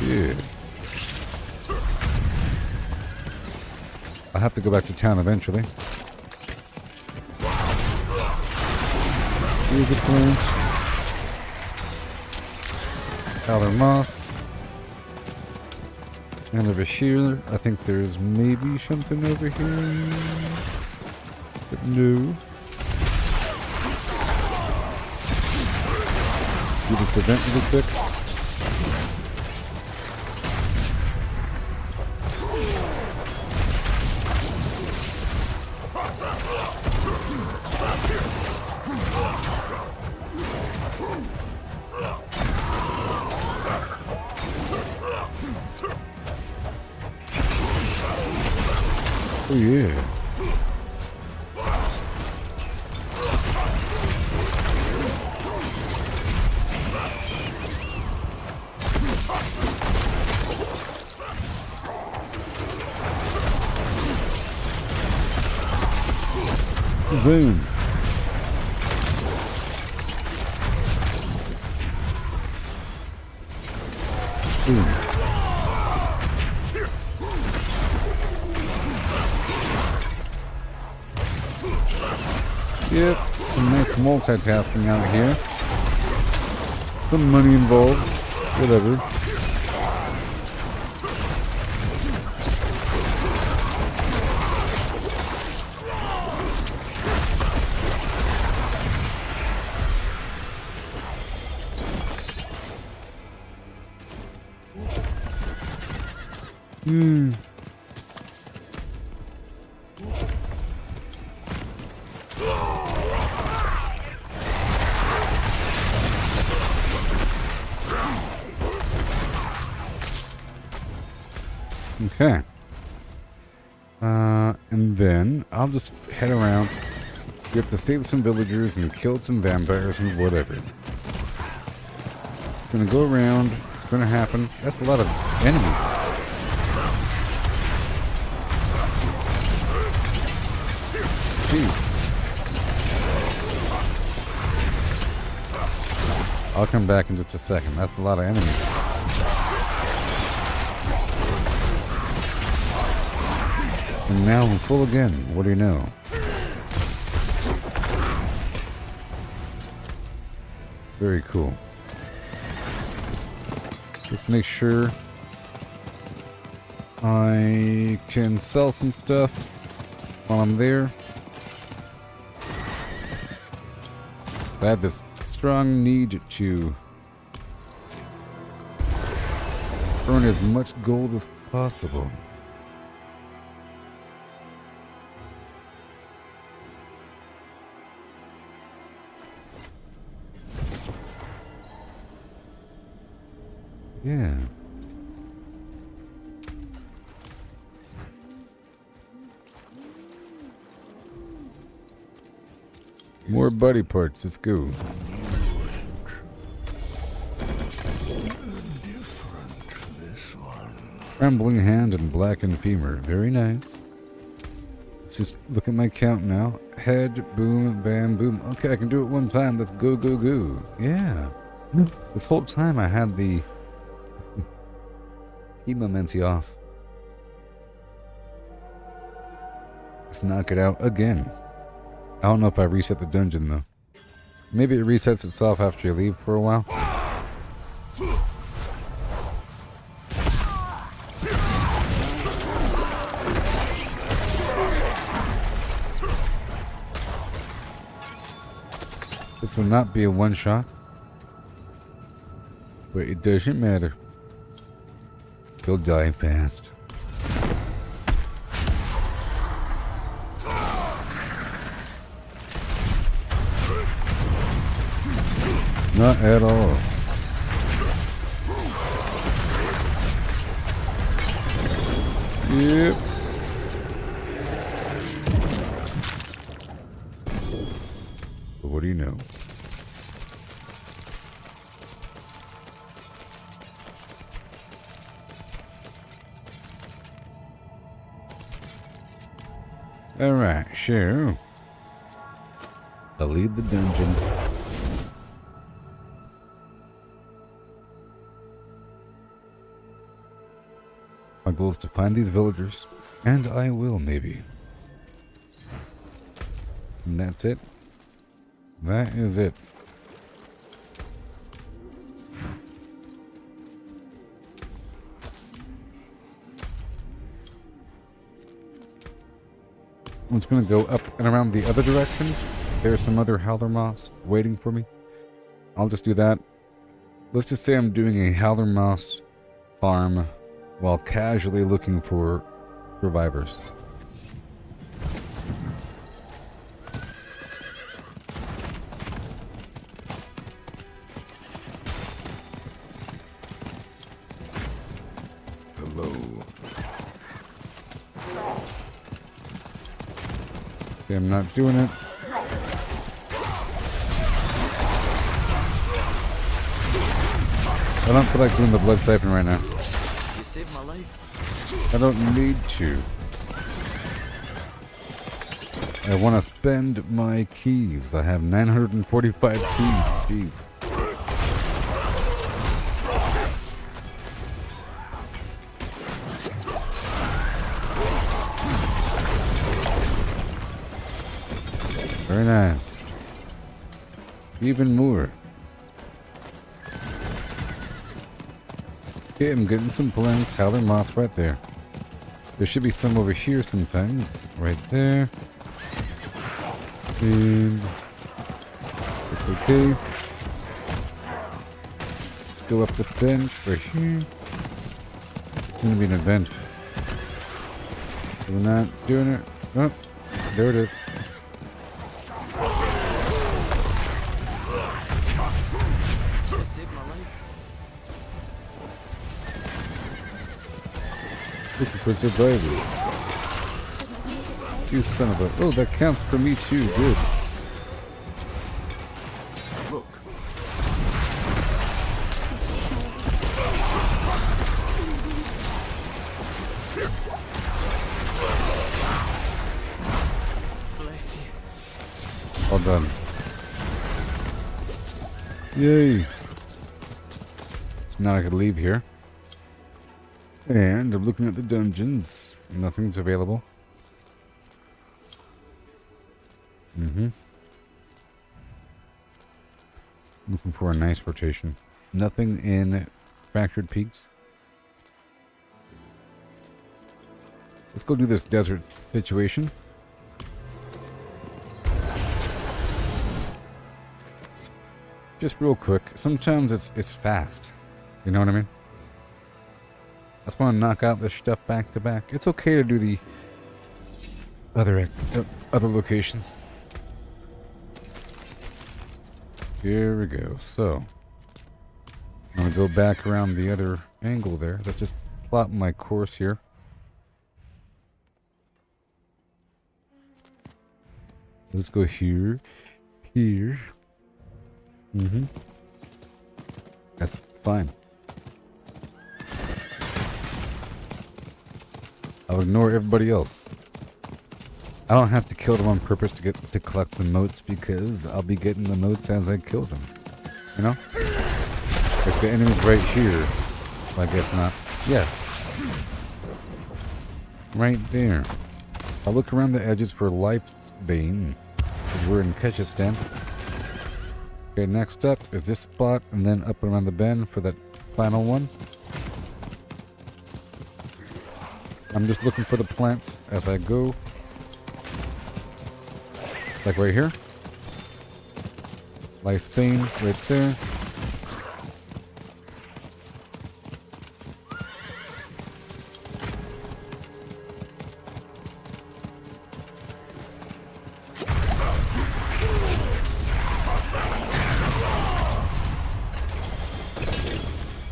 Yeah. I'll have to go back to town eventually. Here's the plant. Howler moss. And over here, I think there's maybe something over here. But no. Do this event really quick. Oh yeah. Boom. Boom. Yep, some nice multitasking out here. Some money involved. Whatever. Okay. And then I'll just head around. We have to save some villagers and kill some vampires and whatever. It's gonna go around. It's gonna happen. That's a lot of enemies. jeez. I'll come back in just a second. That's a lot of enemies. And now I'm full again. What do you know? Very cool. Just make sure I can sell some stuff while I'm there. I have this strong need to earn as much gold as possible. Yeah. More body parts, let's go. Trembling hand and blackened femur, very nice. Let's just look at my count now. Head, boom, bam, boom. Okay, I can do it one time, let's go, go, go. Yeah. This whole time I had the T100 off. Let's knock it out again. I don't know if I reset the dungeon though. Maybe it resets itself after you leave for a while. This will not be a one shot. But it doesn't matter. He'll die fast. Not at all. Yep. But what do you know? Alright, sure. I'll leave the dungeon. My goal is to find these villagers, and I will, maybe. And that's it. That is it. I'm just gonna go up and around the other direction. There's some other howler moss waiting for me. I'll just do that. Let's just say I'm doing a howler moss farm while casually looking for survivors. Hello. Okay, I'm not doing it. I don't feel like doing the blood siphon right now. You saved my life. I don't need to. I want to spend my keys. I have 945 keys. Jeez. Very nice. Even more. Okay, I'm getting some planks, howler moss right there. There should be some over here, some things. Right there. And it's okay. Let's go up this bench right here. It's gonna be an event. We're not doing it. Oh, there it is. You saved my life. Looking for survivors. You son of a... Oh, that counts for me too. Good. Look. Bless you. All done. Yay! So now I can leave here. And I'm looking at the dungeons. Nothing's available. Looking for a nice rotation. Nothing in Fractured Peaks. Let's go do this desert situation. Just real quick. Sometimes it's fast. You know what I mean? I just want to knock out this stuff back to back. It's okay to do the other locations. Here we go. So I'm gonna go back around the other angle there. Let's just plot my course here. Let's go here, here. That's fine. I'll ignore everybody else. I don't have to kill them on purpose to collect the motes because I'll be getting the motes as I kill them. You know? If the enemy's right here, well, I guess not. Yes. Right there. I'll look around the edges for Life's Bane. Because we're in Kyrgyzstan. Okay, next up is this spot, and then up around the bend for that final one. I'm just looking for the plants as I go. Like right here. Life's Bane right there.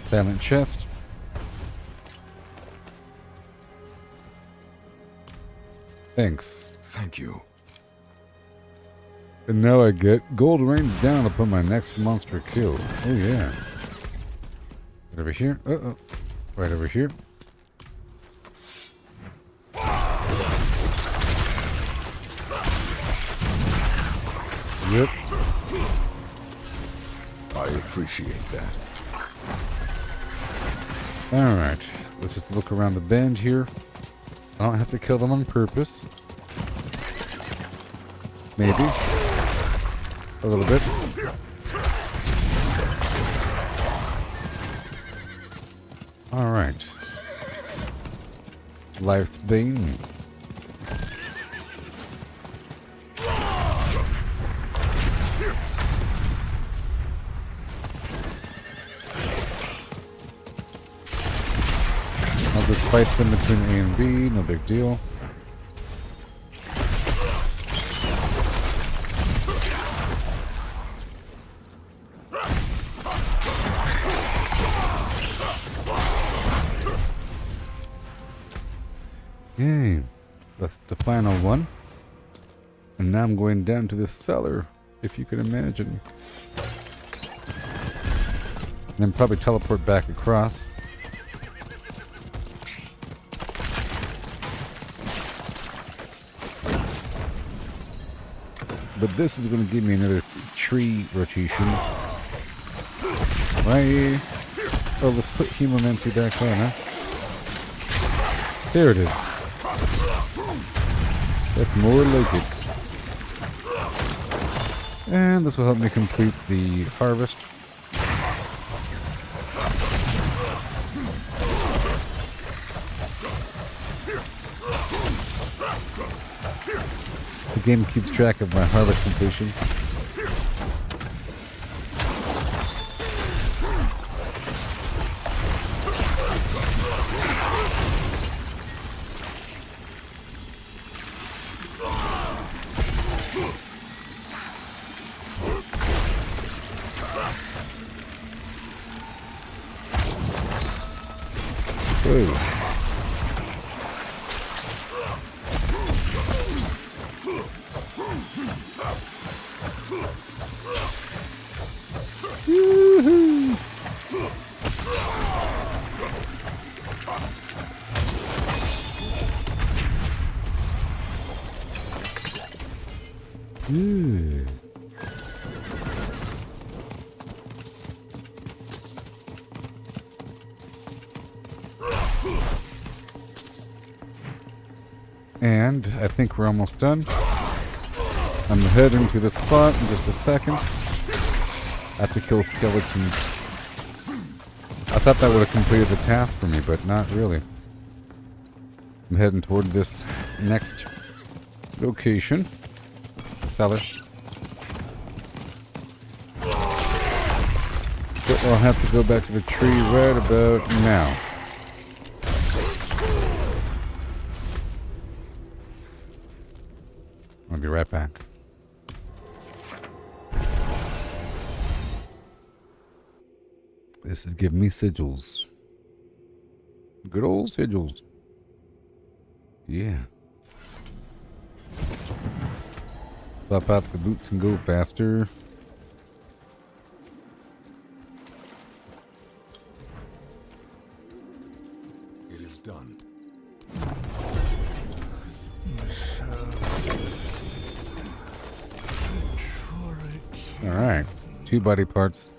Silent chest. Thanks. Thank you. And now I get gold rains down upon my next monster kill. Oh yeah. Right over here. Uh-oh. Right over here. Yep. I appreciate that. Alright. Let's just look around the bend here. I don't have to kill them on purpose. Maybe. A little bit. Alright. Life's Bane. I'll just fight them between A and B, no big deal. Yay, that's the final one. And now I'm going down to the cellar, if you can imagine. And then probably teleport back across. But this is going to give me another tree rotation. Right. Oh, let's put Hemomancy back on, huh? There it is. That's more like it. And this will help me complete the harvest. The game keeps track of my harvest completion. Whoa. Woohoo! Yeah. And I think we're almost done. I'm heading to the spot in just a second. I have to kill skeletons. I thought that would have completed the task for me, but not really. I'm heading toward this next location. Fella. So I'll have to go back to the tree right about now. I'll be right back. This is giving me sigils. Good old sigils. Yeah. Swap out the boots and go faster. It is done. Alright. 2 body parts.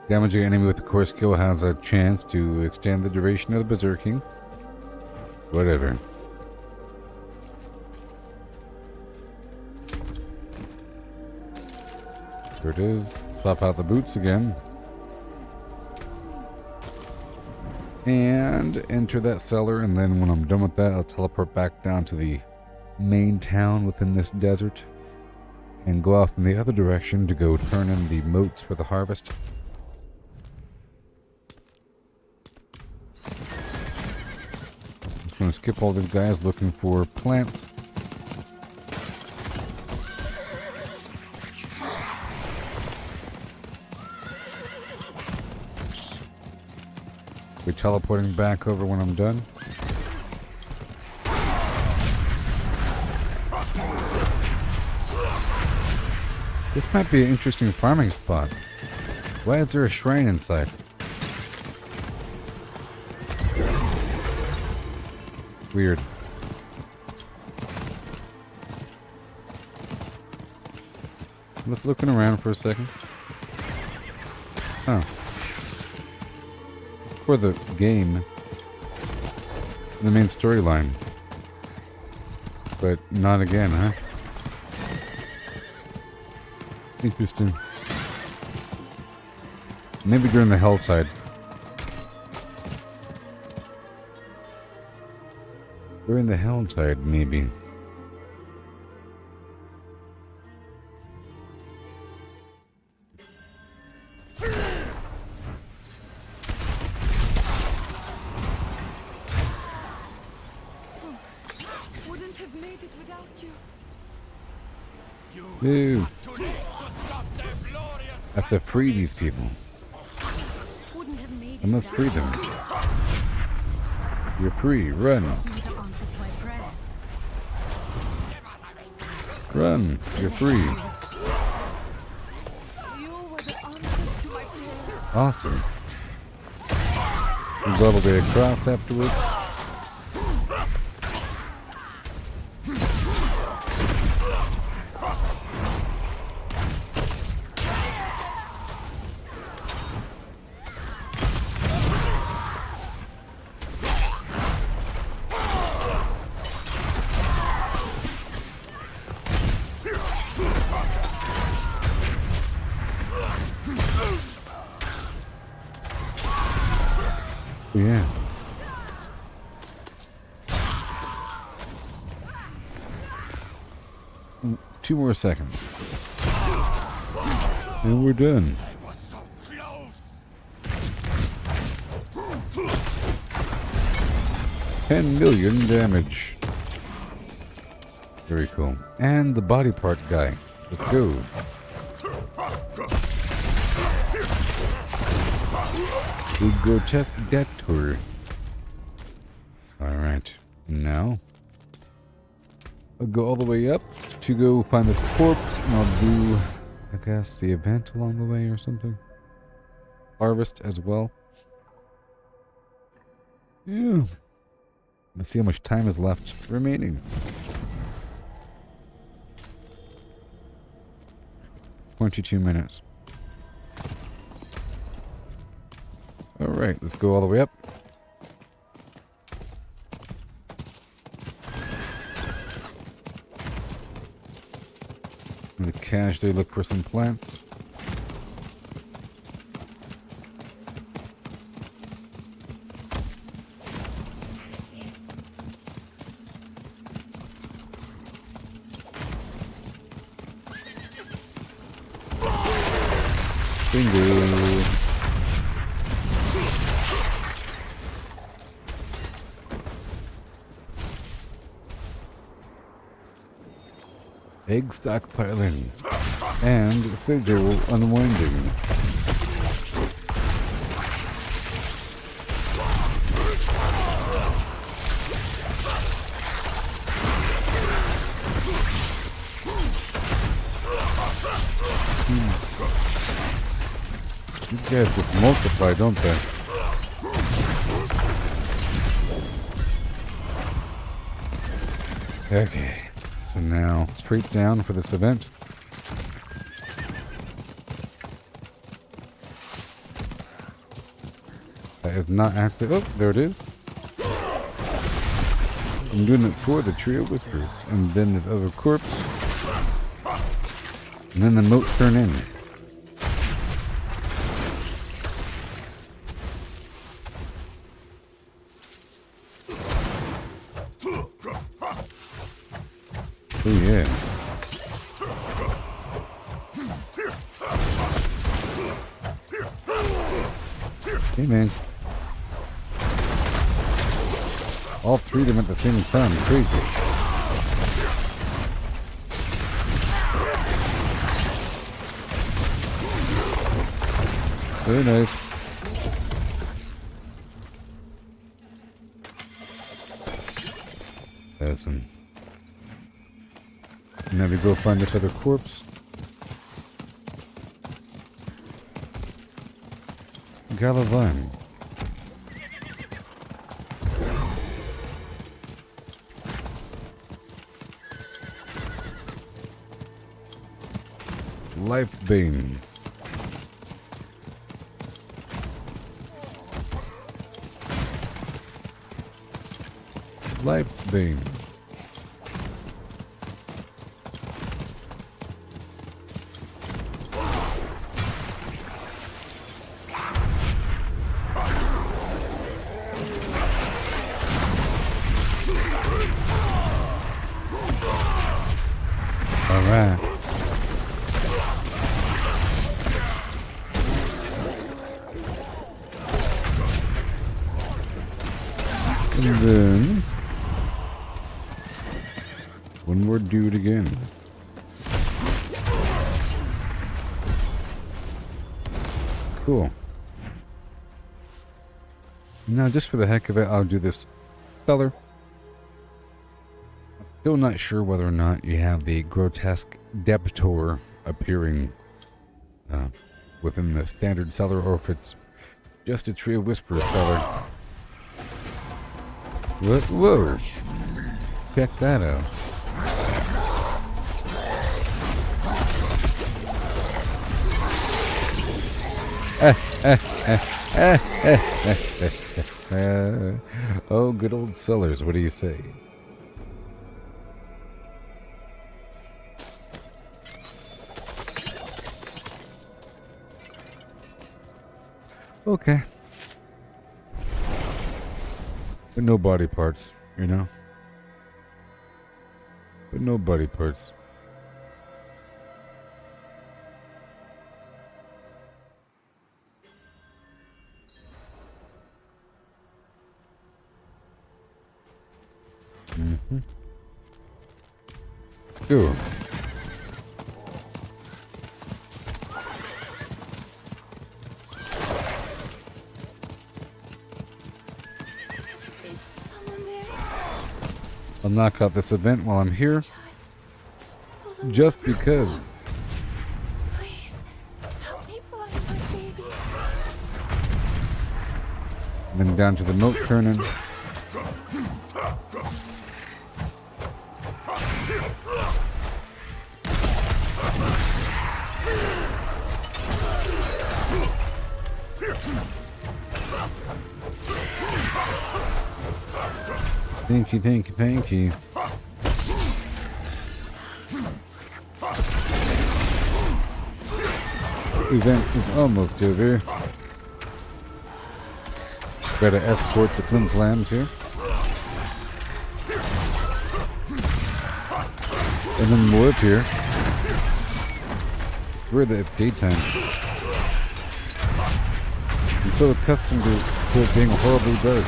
Damaging an enemy with a core skill has a chance to extend the duration of the berserking. Whatever. There it is. Swap out the boots again. And enter that cellar, and then when I'm done with that, I'll teleport back down to the main town within this desert and go off in the other direction to go turn in the moats for the harvest. Just gonna skip all these guys looking for plants. Be teleporting back over when I'm done. This might be an interesting farming spot. Why is there a shrine inside? Weird. Just looking around for a second. Oh. For the game. The main storyline. But not again, huh? Interesting. Maybe during the Helltide. During the Helltide, maybe. Wouldn't have made it without you. Ew. I have to free these people. Wouldn't have made it I must free without them. You're free. Run. you. The answer to my prayers. Run. You're free. You were the answer to my prayers. Awesome. We'll go all the way across afterwards. Yeah. Two more seconds. And we're done. 10 million damage. Very cool. And the body part guy. Let's go. The grotesque death tour. Alright. Now I'll go all the way up to go find this corpse, and I'll do, I guess, the event along the way or something. Harvest as well. Yeah. Let's see how much time is left remaining. 22 minutes. Alright, let's go all the way up. And casually look for some plants. Bingo. Egg stockpiling and Sigil unwinding. These guys just multiply, don't they? Okay. So now, straight down for this event. That is not active. Oh, there it is. I'm doing it for the Trio Whispers. And then this other corpse. And then the moat turn in. Oh yeah. Hey man. All three of them at the same time. Crazy. Very nice. Awesome. Now we go find this other corpse. Galavan. Lifebane. Lifebane. Alright. And then one more dude again. Cool. Now, just for the heck of it, I'll do this cellar. Still not sure whether or not you have the grotesque debtor appearing within the standard cellar, or if it's just a Tree of Whispers cellar. What? Whoa! Check that out. Oh, good old cellars, what do you say? Okay. But no body parts, you know? But no body parts. Let's go. I'll knock out this event while I'm here. Just because. Please, help me find my baby. And then down to the moat turning. Thank you, thank you, thank you. Event is almost over. Gotta escort the Flim Flams here. And then more up here. We're at daytime. I'm so accustomed to it being horribly dark.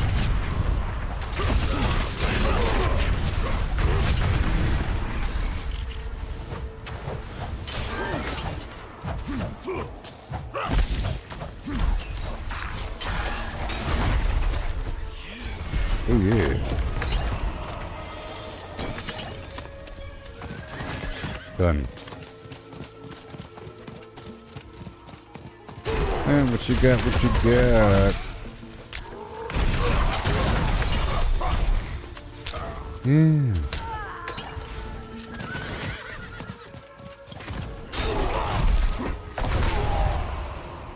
Oh yeah. Done. And what you got, what you got? Yeah.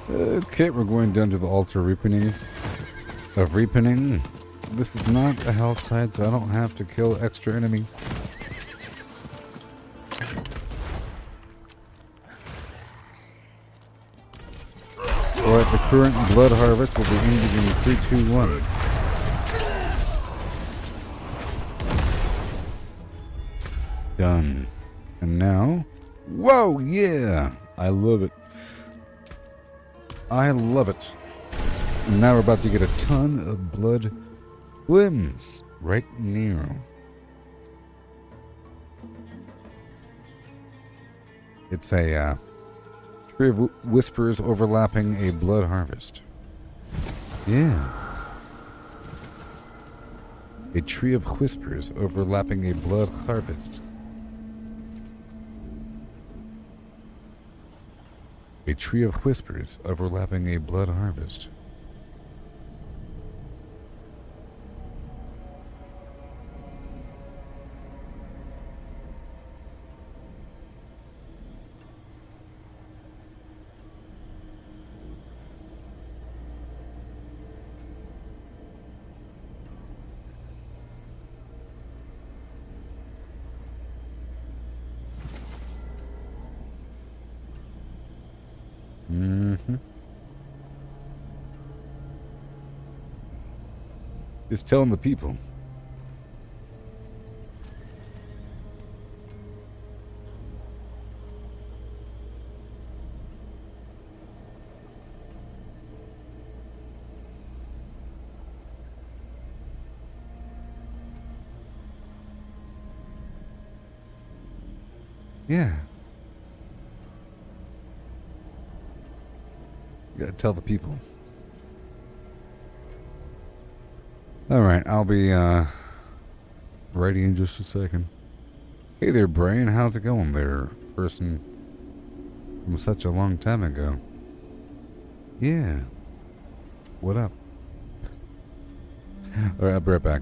Okay, we're going down to the altar of reaping. This is not a health tide, so I don't have to kill extra enemies. Alright, the current blood harvest will be ending in 3, 2, 1. Done. And now... Whoa, yeah! I love it. I love it. And now we're about to get a ton of blood limbs right near. It's a tree of whispers overlapping a blood harvest. Yeah. A tree of whispers overlapping a blood harvest. A tree of whispers overlapping a blood harvest. Just telling the people. Yeah. You gotta tell the people. Alright, I'll be ready in just a second. Hey there, Brian. How's it going there, person from such a long time ago? Yeah. What up? Alright, I'll be right back.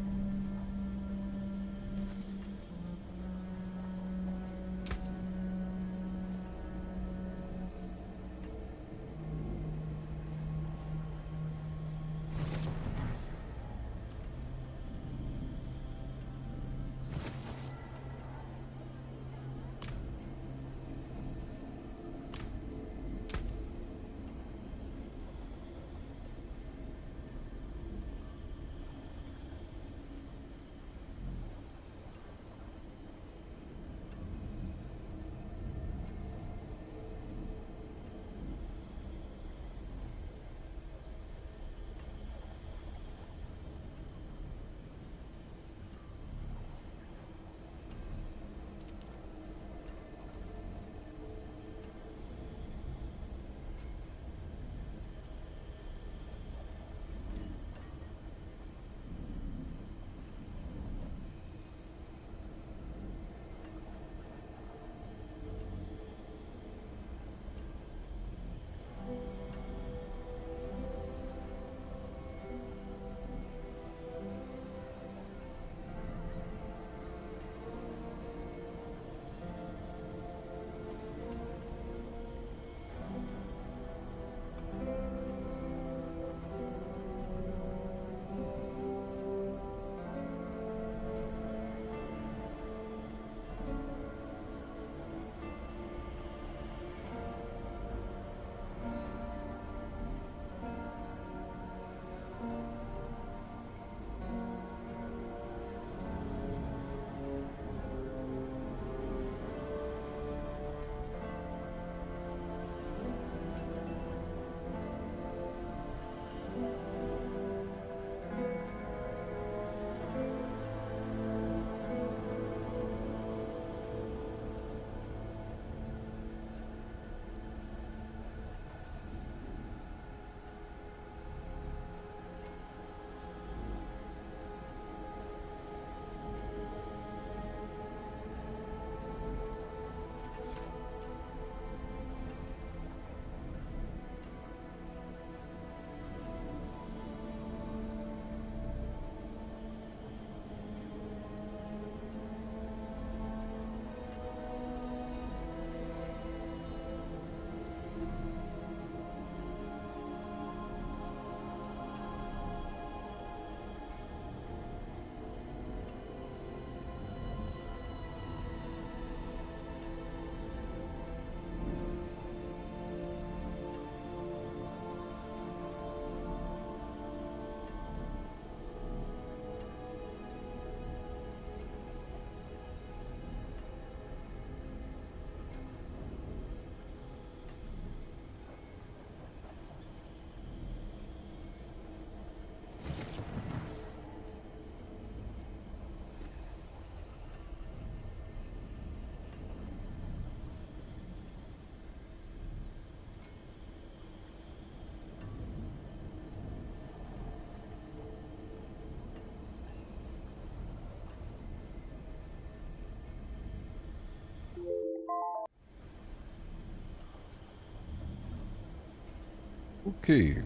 Okay.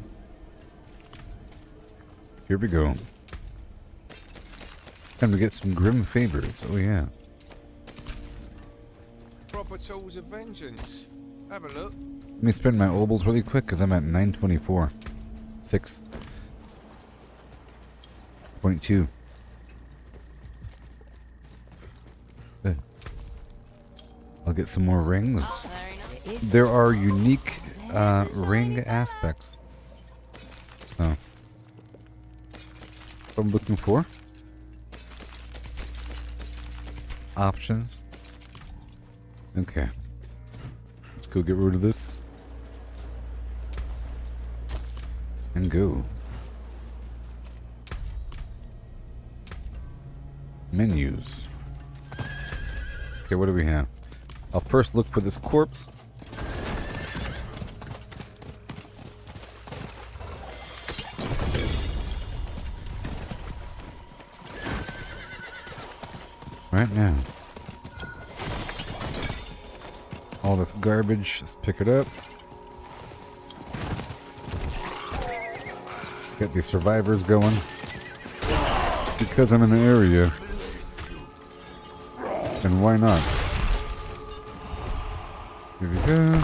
Here we go. Time to get some grim favors. Oh yeah. Proper tools of vengeance. Have a look. Let me spend my obols really quick because I'm at 924. 6.2. I'll get some more rings. There are unique ring aspects. Oh. What I'm looking for. Options. Okay. Let's go get rid of this. And go. Menus. Okay, what do we have? I'll first look for this corpse. Right now. All this garbage, let's pick it up. Get these survivors going. Because I'm in the area. And why not? Here we go.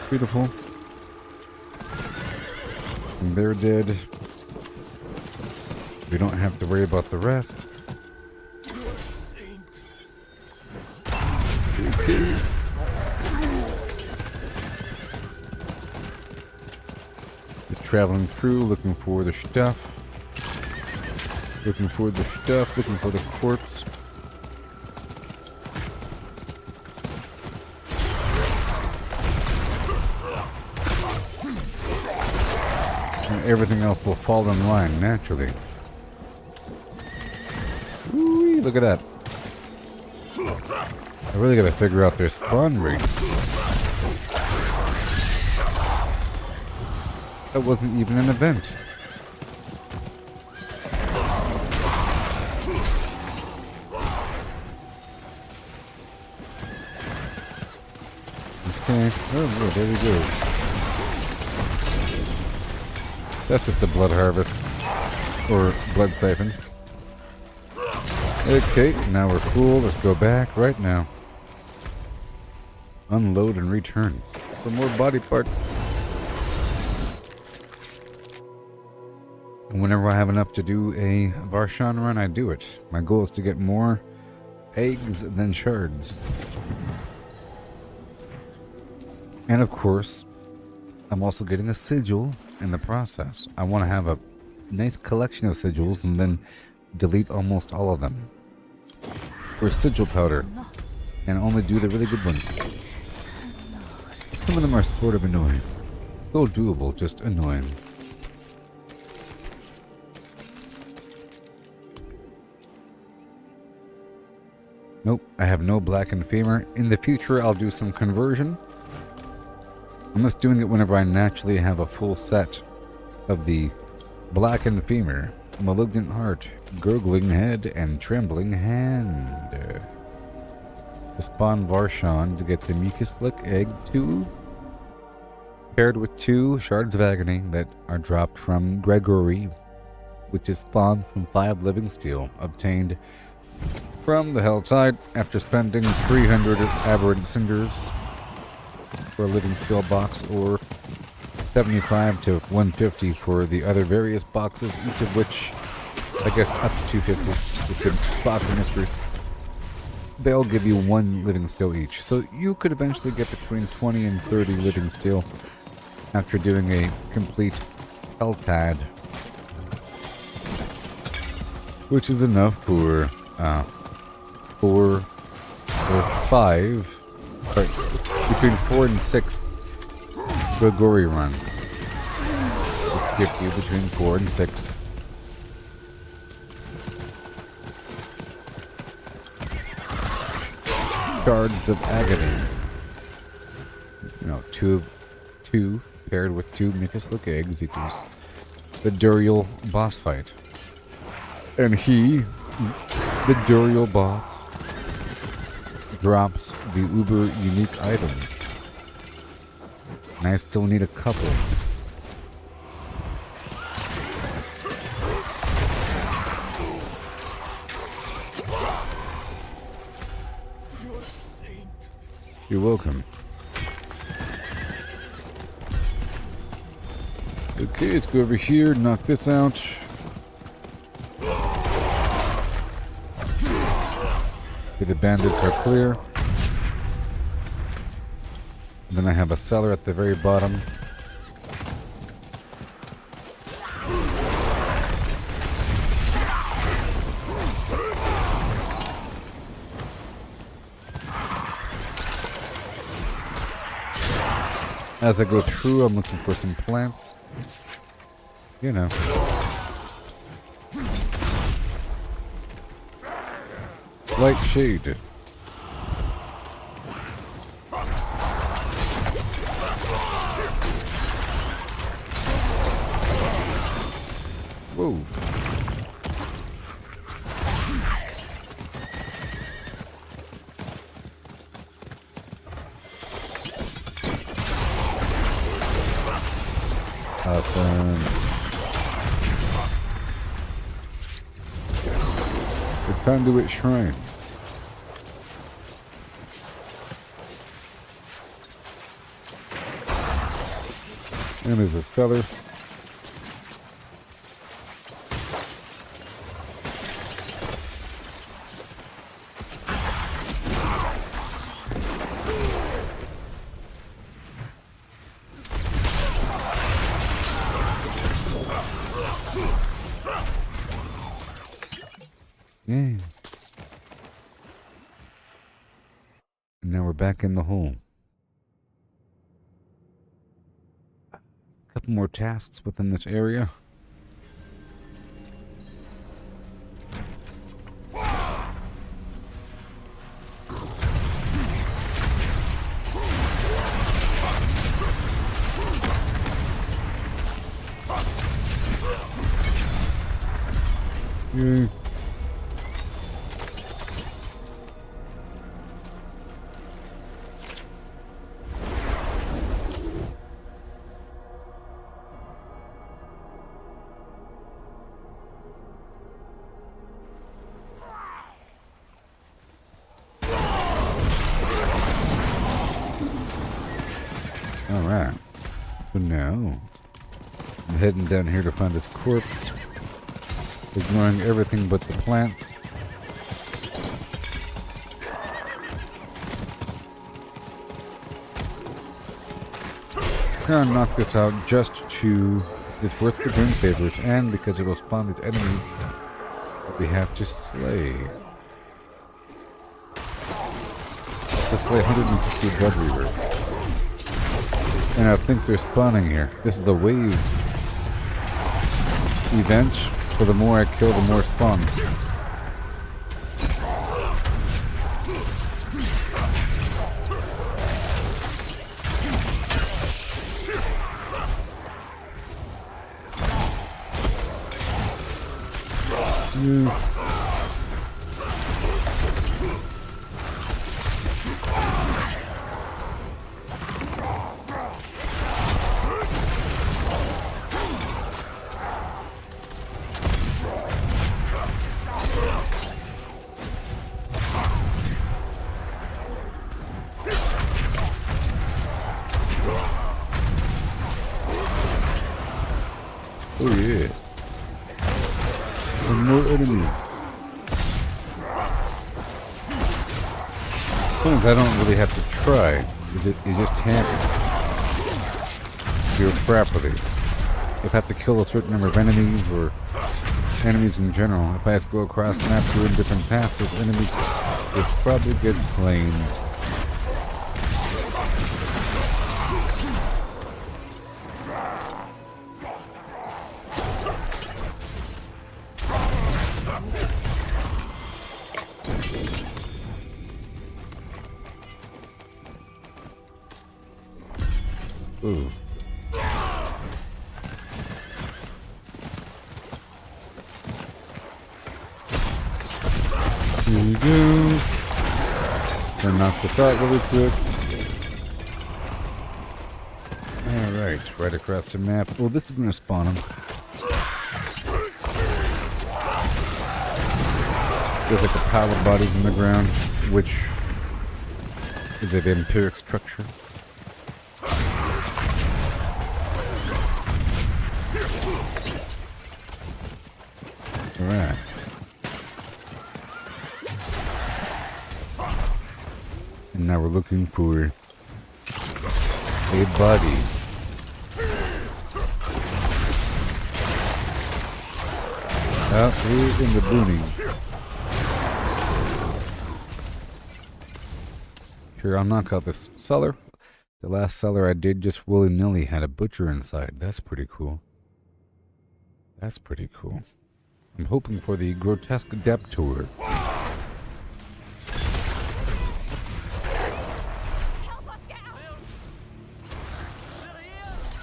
Beautiful. And they're dead. We don't have to worry about the rest. Okay. Just traveling through, looking for the stuff. Looking for the stuff, looking for the corpse. And everything else will fall in line naturally. Ooh, look at that. I really gotta figure out their spawn rate. That wasn't even an event. Okay. Oh, there we go. That's just the blood harvest. Or blood siphon. Okay, now we're full. Let's go back right now. Unload and return. For more body parts. And whenever I have enough to do a Varshan run, I do it. My goal is to get more eggs than shards. And of course, I'm also getting a sigil in the process. I want to have a nice collection of sigils and then delete almost all of them. Or sigil powder. And only do the really good ones. Some of them are sort of annoying. Still doable, just annoying. Nope, I have no blackened femur. In the future, I'll do some conversion. I'm just doing it whenever I naturally have a full set of the blackened femur, malignant heart, gurgling head, and trembling hand. To spawn Varshan to get the mucus lick egg 2, paired with 2 shards of agony that are dropped from Gregory, which is spawned from 5 living steel, obtained from the Helltide after spending 300 aberrant cinders for a living steel box, or 75 to 150 for the other various boxes, each of which, I guess, up to 250 with the box of mysteries. They'll give you 1 living steel each, so you could eventually get between 20 and 30 living steel after doing a complete Helltide, which is enough for 4 or 5. Sorry, between 4 and 6 Gregory runs. Which gives you between 4 and 6. Shards of agony. You know, 2 paired with 2 mucus lick eggs equals the Duriel boss fight. And he, the Duriel boss, drops the uber unique items. And I still need a couple. You're welcome. Okay, let's go over here, knock this out. Okay, the bandits are clear. And then I have a cellar at the very bottom. As I go through, I'm looking for some plants. You know. Light shade. Whoa. Awesome. The Conduit Shrine. And there's a cellar. Yeah. And now we're back in the hole. A couple more tasks within this area. Yeah. Alright. So now, I'm heading down here to find this corpse. Ignoring everything but the plants. Gonna knock this out just to... It's worth the doing favors, and because it'll spawn these enemies that we have to slay. Let's slay 150 blood reavers. And I think they're spawning here. This is a wave event, so the more I kill, the more spawn. Yeah. Oh yeah. And more enemies. Sometimes I don't really have to try. You just can't do it properly. If I have to kill a certain number of enemies or enemies in general, if I have to go across the map doing different paths, those enemies will probably get slain. Ooh. Here we go. Gonna knock this out really quick. right across the map. Oh, this is going to spawn them. There's like a pile of bodies in the ground, which is a vampiric structure. Alright. And now we're looking for a body. Out here in the boonies. Here, I'll knock out this cellar. The last cellar I did just willy-nilly had a butcher inside. That's pretty cool. That's pretty cool. I'm hoping for the grotesque deptor.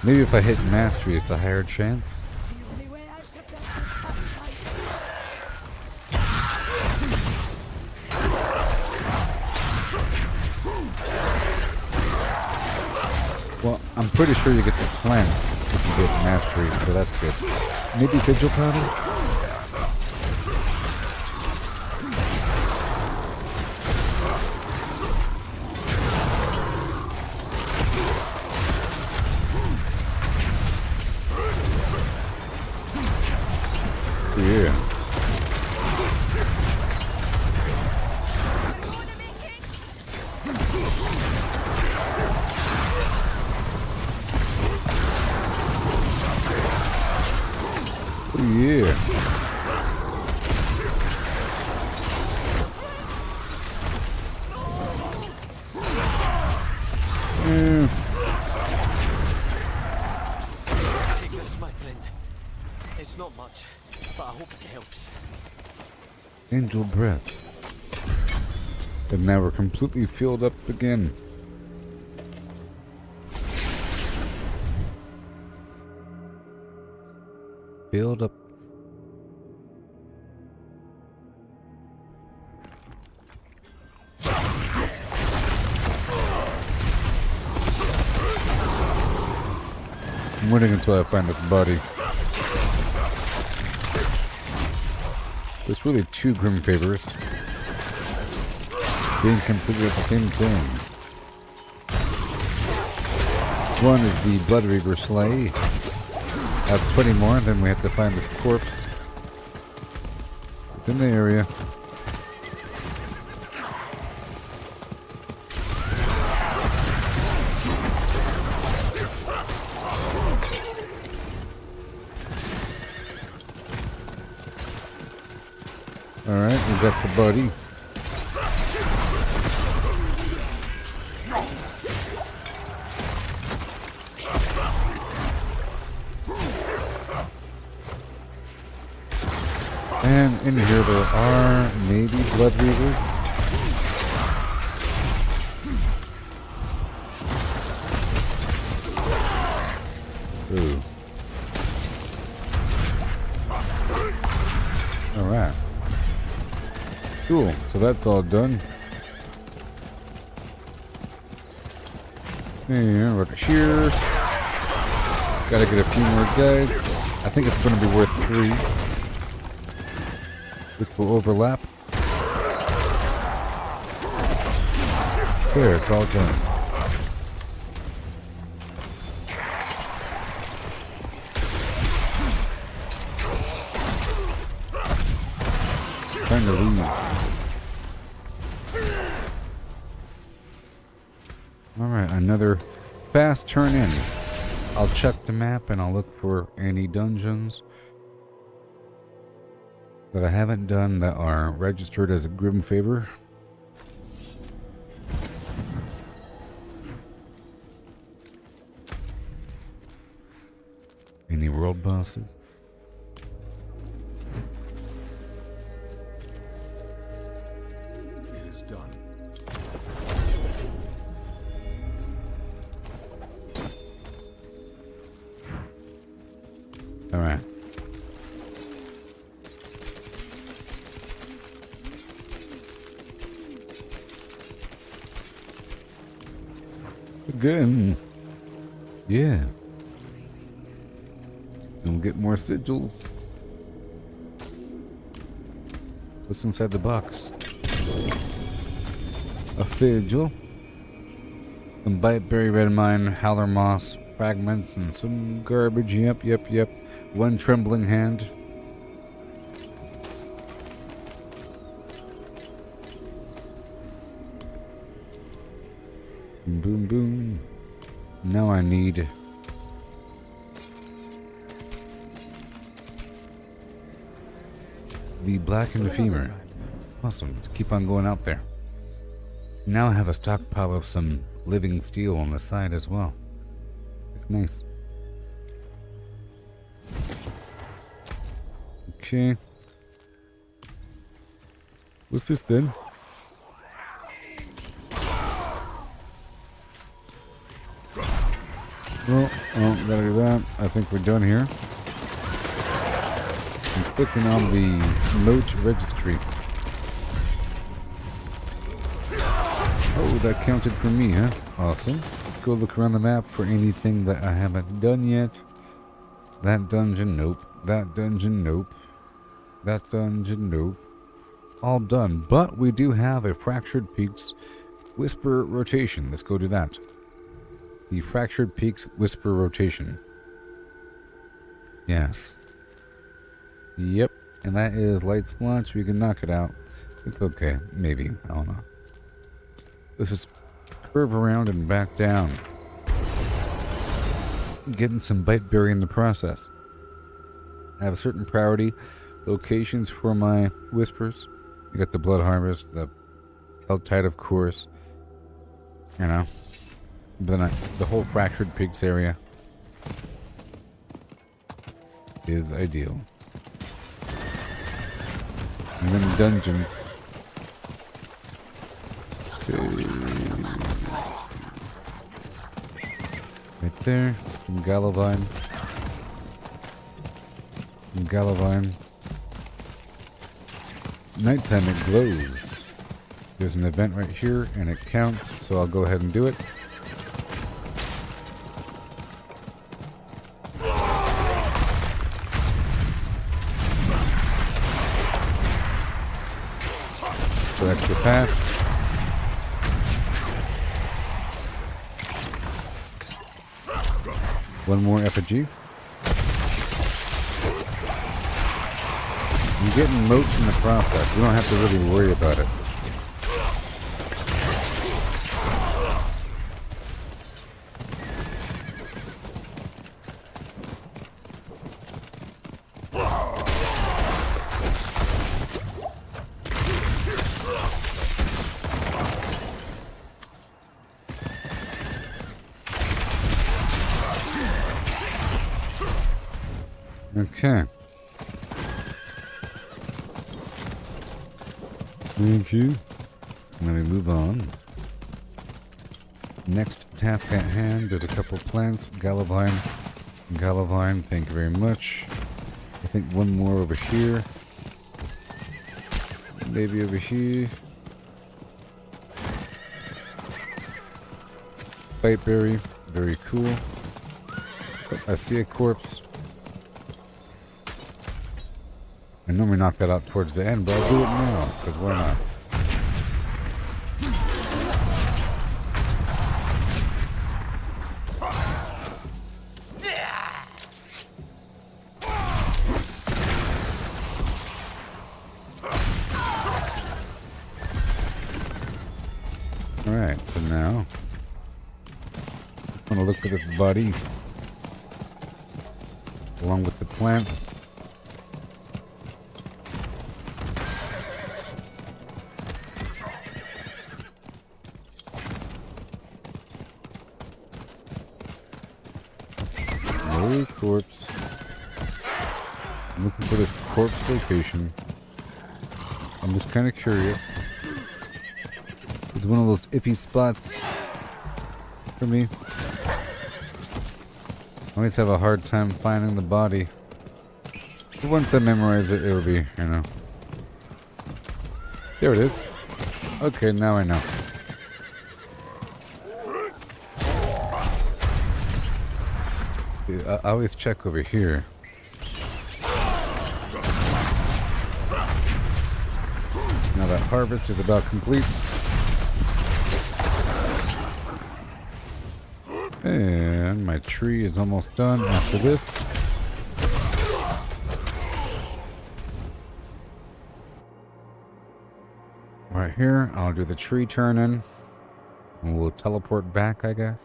Maybe if I hit mastery, it's a higher chance. Well, I'm pretty sure you get the plant if you get mastery, so that's good. Maybe Sigil powder? Yeah. Yeah. Take this, my friend. It's not much, but I hope it helps. Angel breath. And now we're completely filled up again. Filled up. I'm waiting until I find this body. There's really two Grim Favors being completed at the same time. One is the Blood Reaver Slay. I have 20 more, then we have to find this corpse within the area. Alright, we got the body. And in here there are maybe Blood Reavers. Ooh. Alright. Cool, so that's all done. And right here. Gotta get a few more guys. I think it's gonna be worth 3. Which will overlap. There, it's all done. Trying to leave. Alright, another fast turn in. I'll check the map and I'll look for any dungeons that I haven't done that are registered as a Grim Favor. Any world bosses? It is done. All right. Again. Yeah. get more sigils. What's inside the box? A sigil. Some biteberry red mine, howler moss fragments, and some garbage. Yep. One trembling hand. Boom. Now I need the blackened femur. Awesome. Let's keep on going out there. Now I have a stockpile of some living steel on the side as well. It's nice. Okay. What's this then? Oh, gotta do that. I think we're done here. I'm clicking on the moat registry. Oh, that counted for me, huh? Awesome. Let's go look around the map for anything that I haven't done yet. That dungeon, nope. That dungeon, nope. That dungeon, nope. All done. But we do have a Fractured Peaks Whisper rotation. Let's go do that. The Fractured Peaks Whisper rotation. Yes. Yep. And that is light splotch. We can knock it out. It's okay. Maybe. I don't know. Let's just curve around and back down. Getting some biteberry in the process. I have a certain priority locations for my whispers. You got the Blood Harvest, the Keltite, of course. You know. But then the whole Fractured Pigs area is ideal. And then dungeons. Okay. Right there. Some Galavine. Nighttime it glows. There's an event right here and it counts, so I'll go ahead and do it. So extra fast. One more effigy. I'm getting moats in the process. We don't have to really worry about it. Okay. Thank you. Let me move on. Next task at hand. There's a couple plants. Galavine, thank you very much. I think one more over here. Maybe over here. Biteberry, very cool. Oh, I see a corpse. I normally knock that out towards the end, but I'll do it now, because why not? Alright, so now I'm going to look for this body along with the plants. No corpse. I'm looking for this corpse location. I'm just kind of curious. It's one of those iffy spots for me. I always have a hard time finding the body. But once I memorize it, it'll be, you know. There it is. Okay, now I know. I always check over here. Now that harvest is about complete. And my tree is almost done after this. Right here, I'll do the tree turn in. And we'll teleport back, I guess.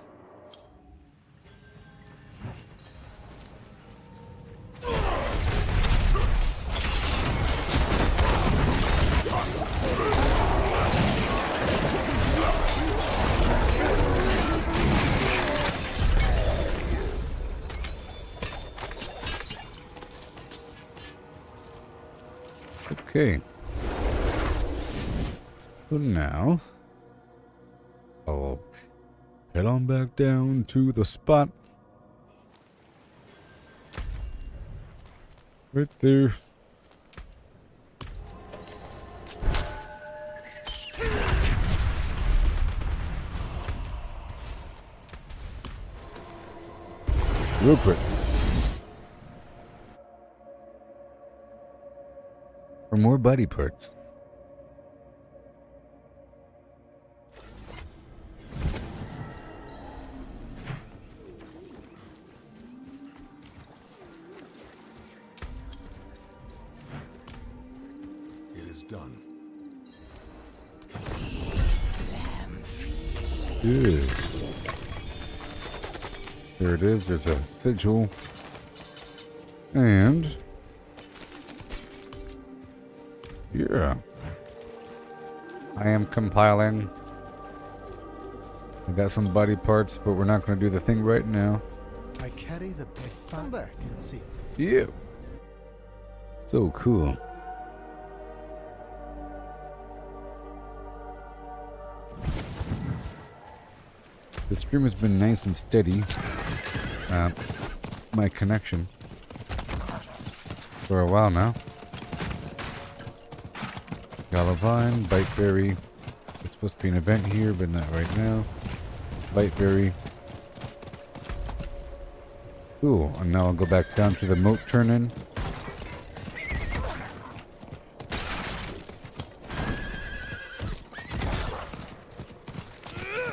Okay. So now, I'll head on back down to the spot. Right there. Real quick. For more body parts. It is done. Good. There it is. There's a sigil. And yeah. I am compiling. I got some body parts, but we're not going to do the thing right now. I carry the big come back and see. Yeah. So cool. The stream has been nice and steady. My connection. For a while now. Galavine, Biteberry. It's supposed to be an event here, but not right now. Biteberry. Cool. And now I'll go back down to the moat turn-in.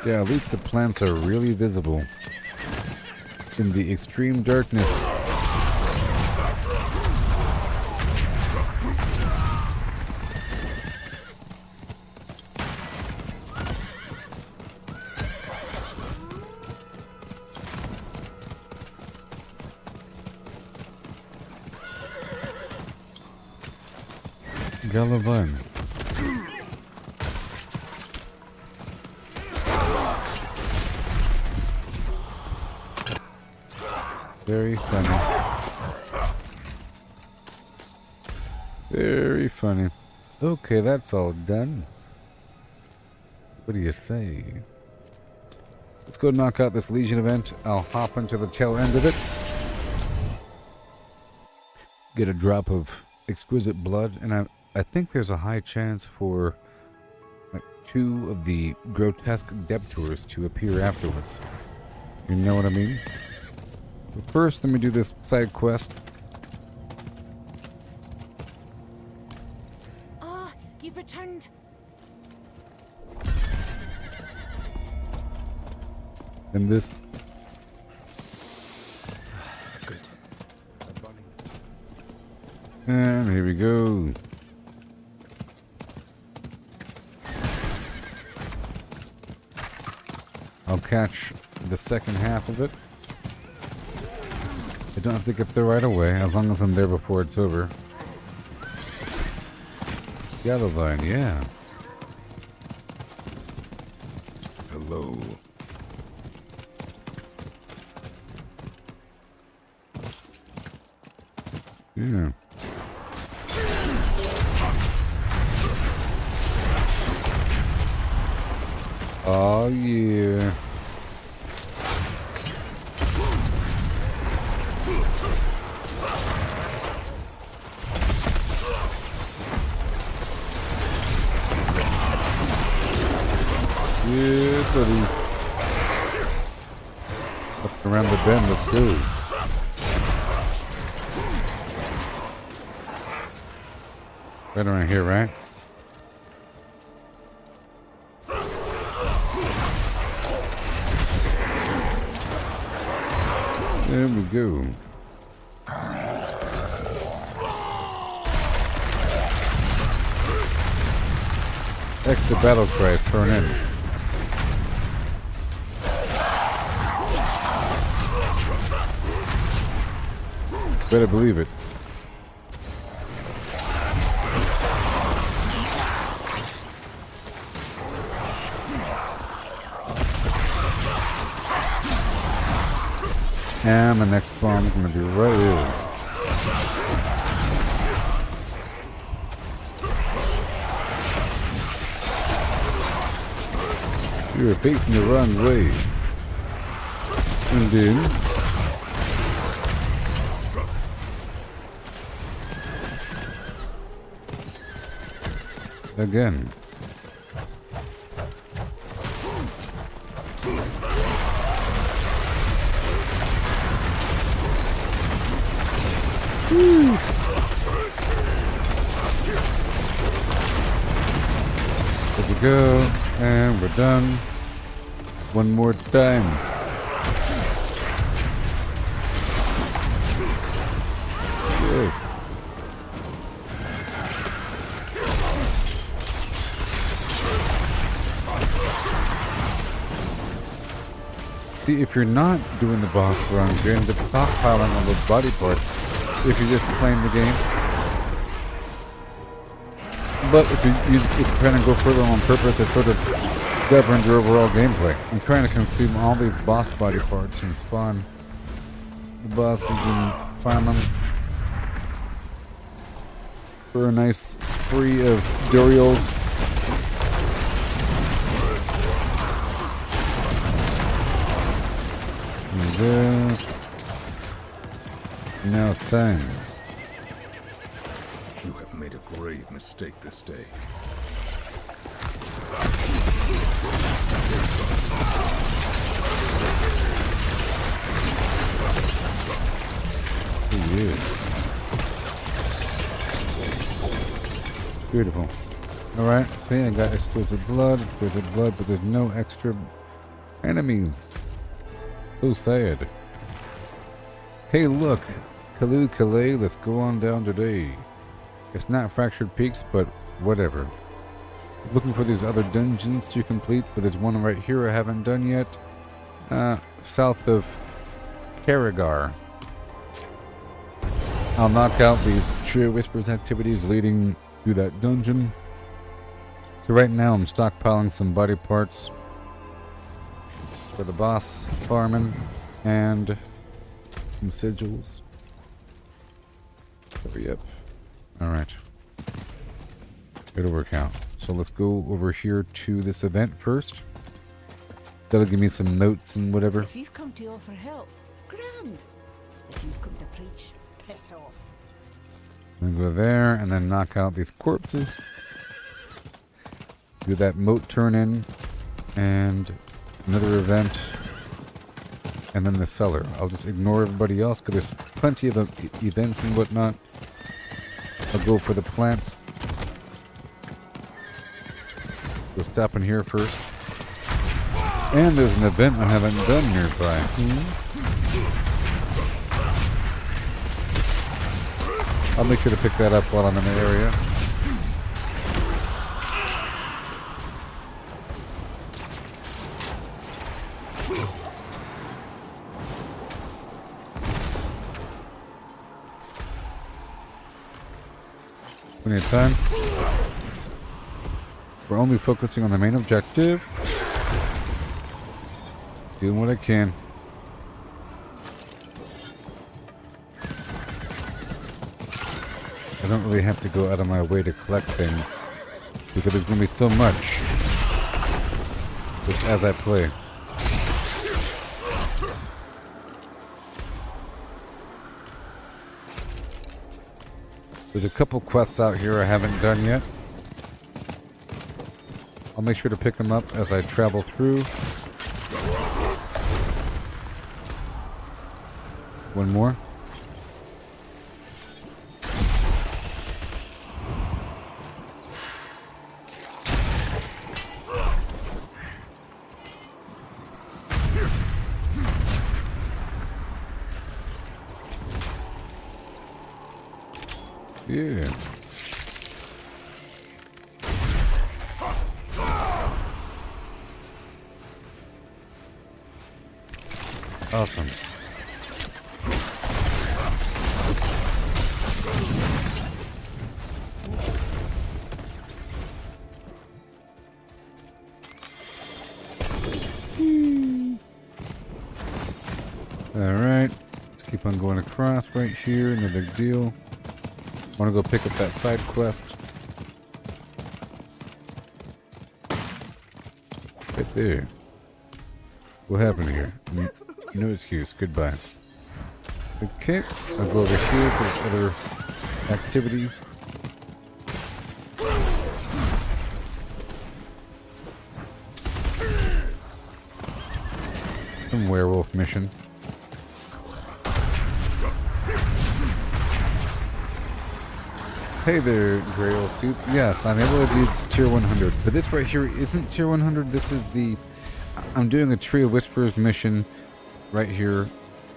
Yeah, at least the plants are really visible in the extreme darkness. Galavine. Very funny. Very funny. Okay, that's all done. What do you say? Let's go knock out this Legion event. I'll hop into the tail end of it. Get a drop of exquisite blood, and I think there's a high chance for like 2 of the grotesque debtors to appear afterwards. You know what I mean? But first, let me do this side quest. Ah, you've returned. And this. Good. And here we go. I'll catch the second half of it. I don't have to get there right away, as long as I'm there before it's over. Galavine, yeah. Hello. Yeah. Oh yeah. Yeah, buddy. Up around the bend, let's go. Right around here, right? There we go. Extra battle cry, turn in. Better believe it. And the next bomb is going to be right here. You're facing the wrong way. And then again. Woo. There we go, and we're done. One more time. Yes. See, if you're not doing the boss runs, you're going to stockpiling on those body parts if you're just playing the game. But if you trying to go further on purpose, it sort of governs your overall gameplay. I'm trying to consume all these boss body parts and spawn the bosses and find them for a nice spree of burials. And now it's time. You have made a grave mistake this day. Oh, yeah. Beautiful. Alright, see, I got exquisite blood, but there's no extra enemies. So sad. Hey, look, Kalu Calais, let's go on down today. It's not Fractured Peaks, but whatever. Looking for these other dungeons to complete, but there's one right here I haven't done yet. South of Karagar. I'll knock out these Trio Whispers activities leading to that dungeon. So right now I'm stockpiling some body parts for the boss farming and some sigils. Hurry up. Alright. It'll work out. So let's go over here to this event first. That'll give me some notes and whatever. If you've come to offer help, grand. If you've come to preach, piss off. I'm gonna go there and then knock out these corpses. Do that moat turn in and another event. And then the cellar. I'll just ignore everybody else because there's plenty of events and whatnot. I'll go for the plants. We'll stop in here first. And there's an event I haven't done nearby. I'll make sure to pick that up while I'm in the area. Plenty of time. We're only focusing on the main objective. Doing what I can. I don't really have to go out of my way to collect things because there's going to be so much as I play. There's a couple quests out here I haven't done yet. I'll make sure to pick them up as I travel through. One more. Yeah. Awesome. Alright, let's keep on going across right here, no big deal. Want to go pick up that side quest. Right there. What happened here? No excuse, goodbye. Okay, I'll go over here for this other activity. Some werewolf mission. Hey there, Grail Soup. Yes, I'm able to do tier 100, but this right here isn't tier 100. This is the... I'm doing a Tree of Whispers mission right here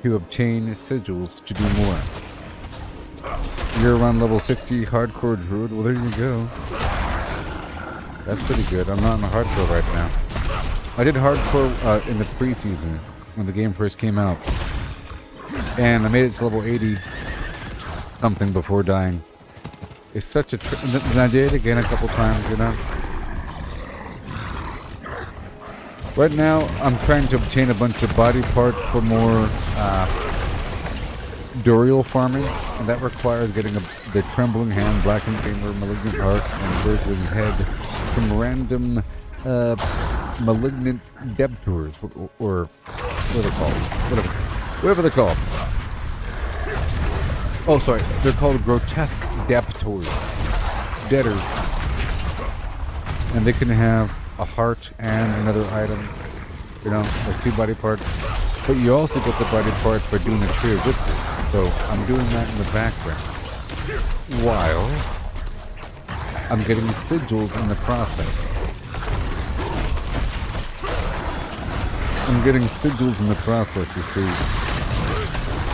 to obtain sigils to do more. You're around level 60 hardcore druid. Well, there you go. That's pretty good. I'm not in the hardcore right now. I did hardcore in the preseason when the game first came out. And I made it to level 80 something before dying. It's such a... and I did it again a couple times, you know? Right now, I'm trying to obtain a bunch of body parts for more Duriel farming, and that requires getting the Trembling Hand, Blackened Gamer, Malignant Heart, and Burgling Head from random malignant debtors, or what are they called? Whatever they're called. Oh, sorry, they're called grotesque debtors, debtors, and they can have a heart and another item, you know, like 2 body parts. But you also get the body parts by doing a Tree of Whispers. So I'm doing that in the background, while I'm getting sigils in the process. I'm getting sigils in the process, you see.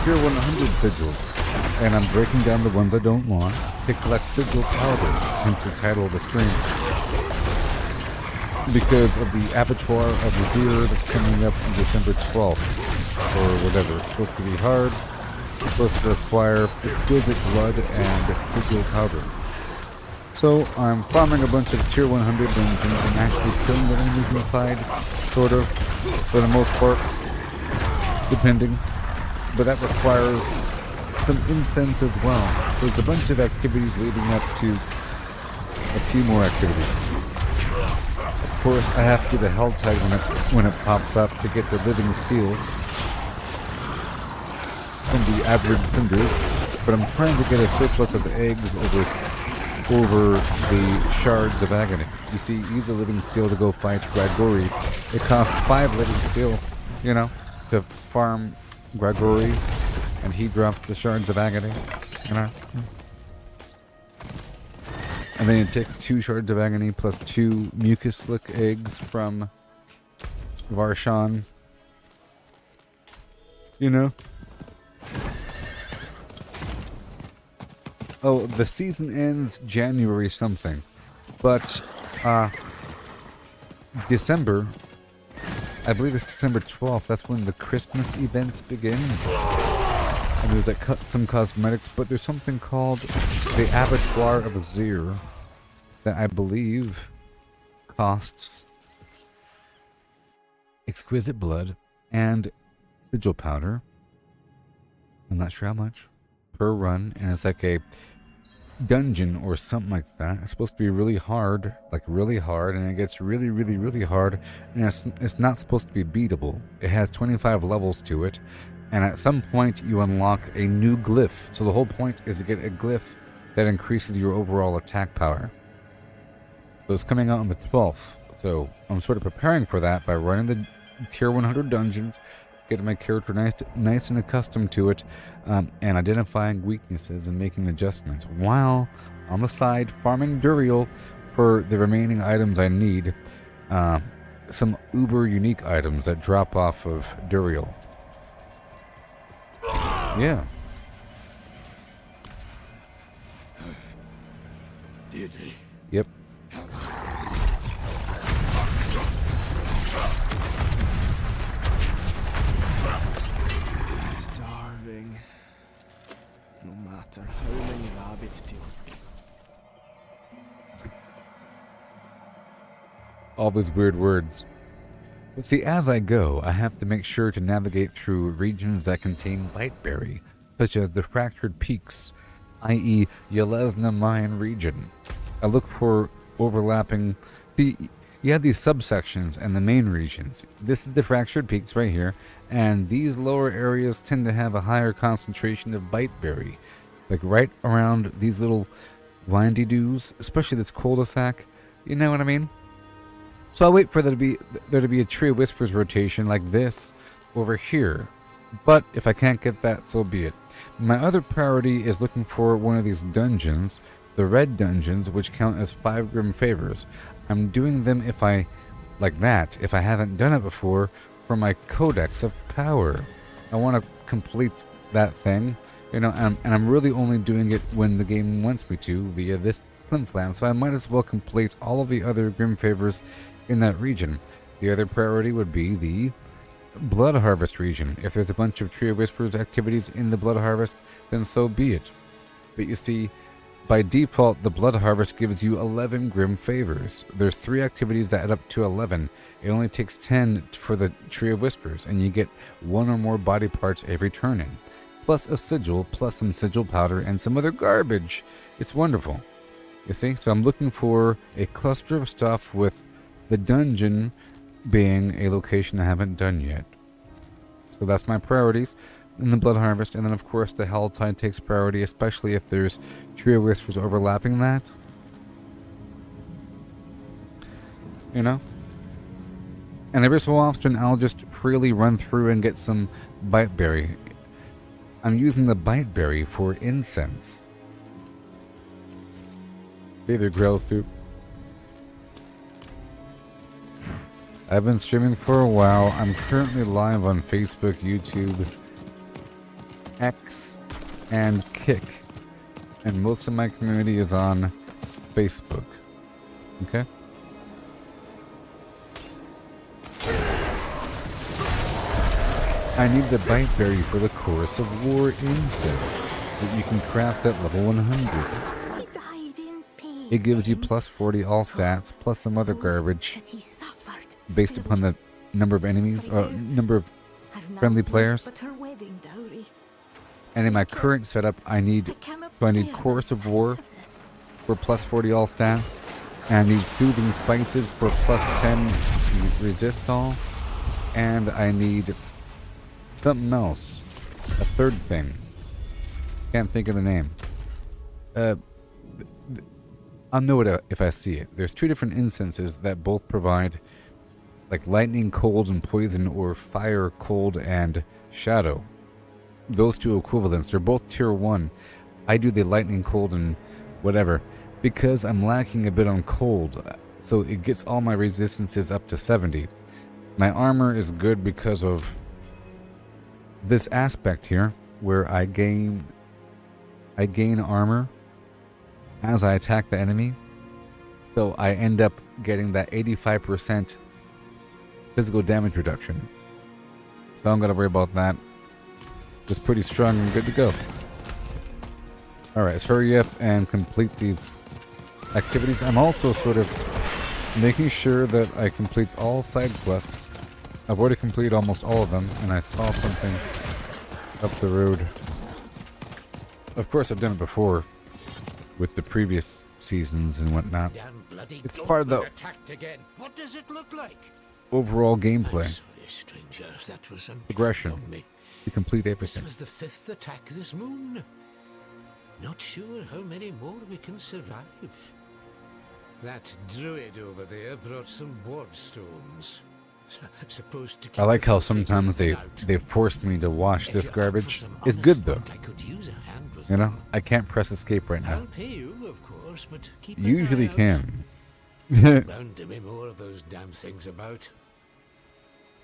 Here 100 sigils, and I'm breaking down the ones I don't want to collect sigil powder, hence the title of the stream. Because of the Abattoir of the Zir that's coming up on December 12th, or whatever. It's supposed to be hard, it's supposed to require exquisite blood and sigil powder. So I'm farming a bunch of tier 100 dungeons and actually killing the enemies inside, sort of, for the most part, depending. But that requires some incense as well. So there's a bunch of activities leading up to a few more activities. Of course, I have to get a hell tag when it pops up to get the living steel and the average cinders, but I'm trying to get a surplus of eggs over the shards of agony. You see, use a living steel to go fight Grigori. It costs 5 living steel, you know, to farm Grigori, and he drops the shards of agony, you know. And then it takes 2 shards of agony plus 2 mucus slick eggs from Varshan. You know? Oh, the season ends January something. But, December, I believe it's December 12th, that's when the Christmas events begin. And there's like some cosmetics, but there's something called the Abattoir of Zir that I believe costs exquisite blood and sigil powder. I'm not sure how much per run, and it's like a dungeon or something like that. It's supposed to be really hard, and it gets really, really, really hard, and it's not supposed to be beatable. It has 25 levels to it. And at some point, you unlock a new glyph. So the whole point is to get a glyph that increases your overall attack power. So it's coming out on the 12th. So I'm sort of preparing for that by running the tier 100 dungeons, getting my character nice and accustomed to it, and identifying weaknesses and making adjustments, while on the side farming Duriel for the remaining items I need. Some uber unique items that drop off of Duriel. Yeah. Yep. Starving. No matter how many rabbits do. All those weird words. But see, as I go, I have to make sure to navigate through regions that contain Biteberry, such as the Fractured Peaks, i.e. Yelesna Mine region. I look for overlapping... See, you have these subsections and the main regions. This is the Fractured Peaks right here, and these lower areas tend to have a higher concentration of Biteberry. Like right around these little windy-doos, especially this cul-de-sac. You know what I mean? So I'll wait for there to be a Tree of Whispers rotation like this over here. But if I can't get that, so be it. My other priority is looking for one of these dungeons, the red dungeons, which count as 5 Grim Favors. I'm doing them if I haven't done it before, for my Codex of Power. I want to complete that thing, you know, and I'm really only doing it when the game wants me to via this flimflam, so I might as well complete all of the other Grim Favors in that region. The other priority would be the Blood Harvest region. If there's a bunch of Tree of Whispers activities in the Blood Harvest, then so be it. But you see, by default, the Blood Harvest gives you 11 Grim Favors. There's 3 activities that add up to 11. It only takes 10 for the Tree of Whispers, and you get 1 or more body parts every turn in. Plus a sigil, plus some sigil powder, and some other garbage. It's wonderful. You see? So I'm looking for a cluster of stuff with the dungeon being a location I haven't done yet. So that's my priorities in the Blood Harvest, and then of course the Helltide takes priority, especially if there's Tree of Whispers overlapping that. You know? And every so often I'll just freely run through and get some Biteberry. I'm using the Biteberry for incense. Hey there, Grill Soup. I've been streaming for a while. I'm currently live on Facebook, YouTube, X, and Kick. And most of my community is on Facebook. Okay? I need the Biteberry for the Chorus of War incense that you can craft at level 100. It gives you plus 40 all stats, plus some other garbage, based upon the number of enemies, or number of friendly players. And in my current setup, I need Chorus of War for plus 40 all stats, and I need Soothing Spices for plus 10 resist all, and I need something else, a third thing. Can't think of the name. I'll know it if I see it. There's 2 different instances that both provide like lightning, cold, and poison, or fire, cold, and shadow. Those 2 equivalents, they're both tier 1. I do the lightning, cold, and whatever, because I'm lacking a bit on cold, so it gets all my resistances up to 70. My armor is good because of this aspect here, where I gain armor as I attack the enemy, so I end up getting that 85% physical damage reduction. So I'm gonna worry about that. It's pretty strong and good to go. Alright, let's hurry up and complete these activities. I'm also sort of making sure that I complete all side quests. I've already completed almost all of them, and I saw something up the road. Of course, I've done it before with the previous seasons and whatnot. It's part of the What does it look like? overall gameplay Sorry, stranger, that was progression of me. to complete This everything. was the 5th attack this moon. Not sure how many more we can survive. That druid over there brought some ward stones. Supposed to keep I like the how filthy sometimes they out. forced me to wash If this you're up for garbage. some It's honest good though. work, I could use a hand with You know, them. I can't press escape right now. I'll pay you, of course, but keep an Usually eye out. can. Bound to be more of those damn things about.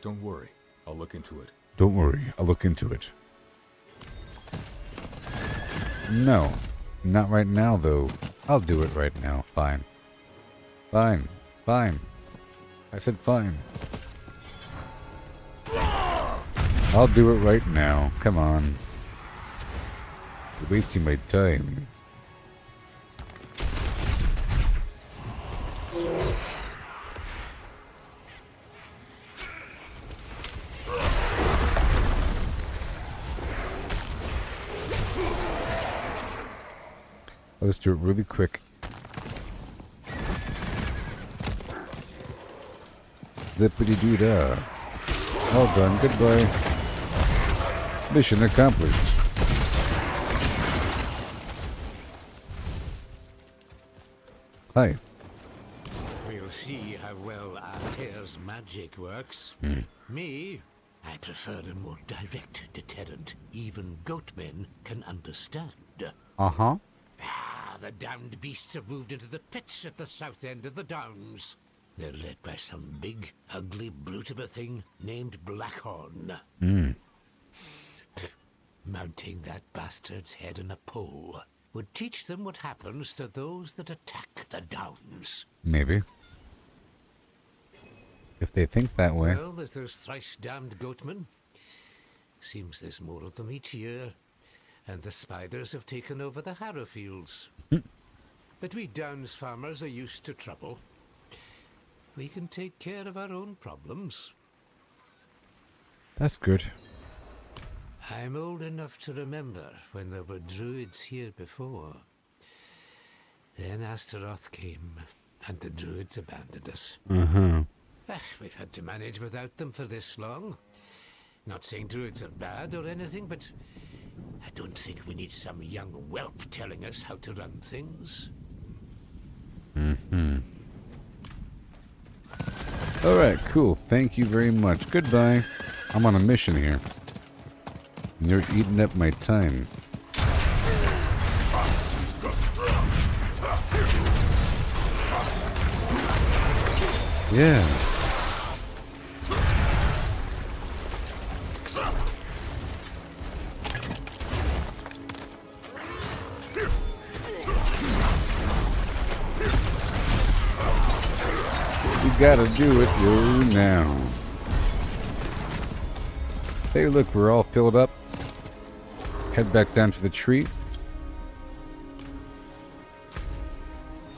Don't worry. I'll look into it. Don't worry, I'll look into it. No. Not right now, though. I'll do it right now. Fine. Fine. Fine. I said fine. I'll do it right now. Come on. You're wasting my time. Let's do it really quick. Zippity-doo-dah. All done. Goodbye. Mission accomplished. Hi. We'll see how well our pair's magic works. Me, I prefer a more direct deterrent even goatmen can understand. Uh-huh. The damned beasts have moved into the pits at the south end of the Downs. They're led by some big, ugly brute of a thing named Blackhorn. Mounting that bastard's head on a pole would teach them what happens to those that attack the Downs. Maybe. If they think that way. Well, there's those thrice-damned goatmen. Seems there's more of them each year. And the spiders have taken over the harrow fields. But we Downs farmers are used to trouble. We can take care of our own problems. That's good. I'm old enough to remember when there were druids here before. Then Astaroth came, and the druids abandoned us. We've had to manage without them for this long. Not saying druids are bad or anything, but I don't think we need some young whelp telling us how to run things. Alright, cool. Thank you very much. Goodbye. I'm on a mission here. And you're eating up my time. Yeah. Gotta do it now. Hey, look, we're all filled up. Head back down to the tree.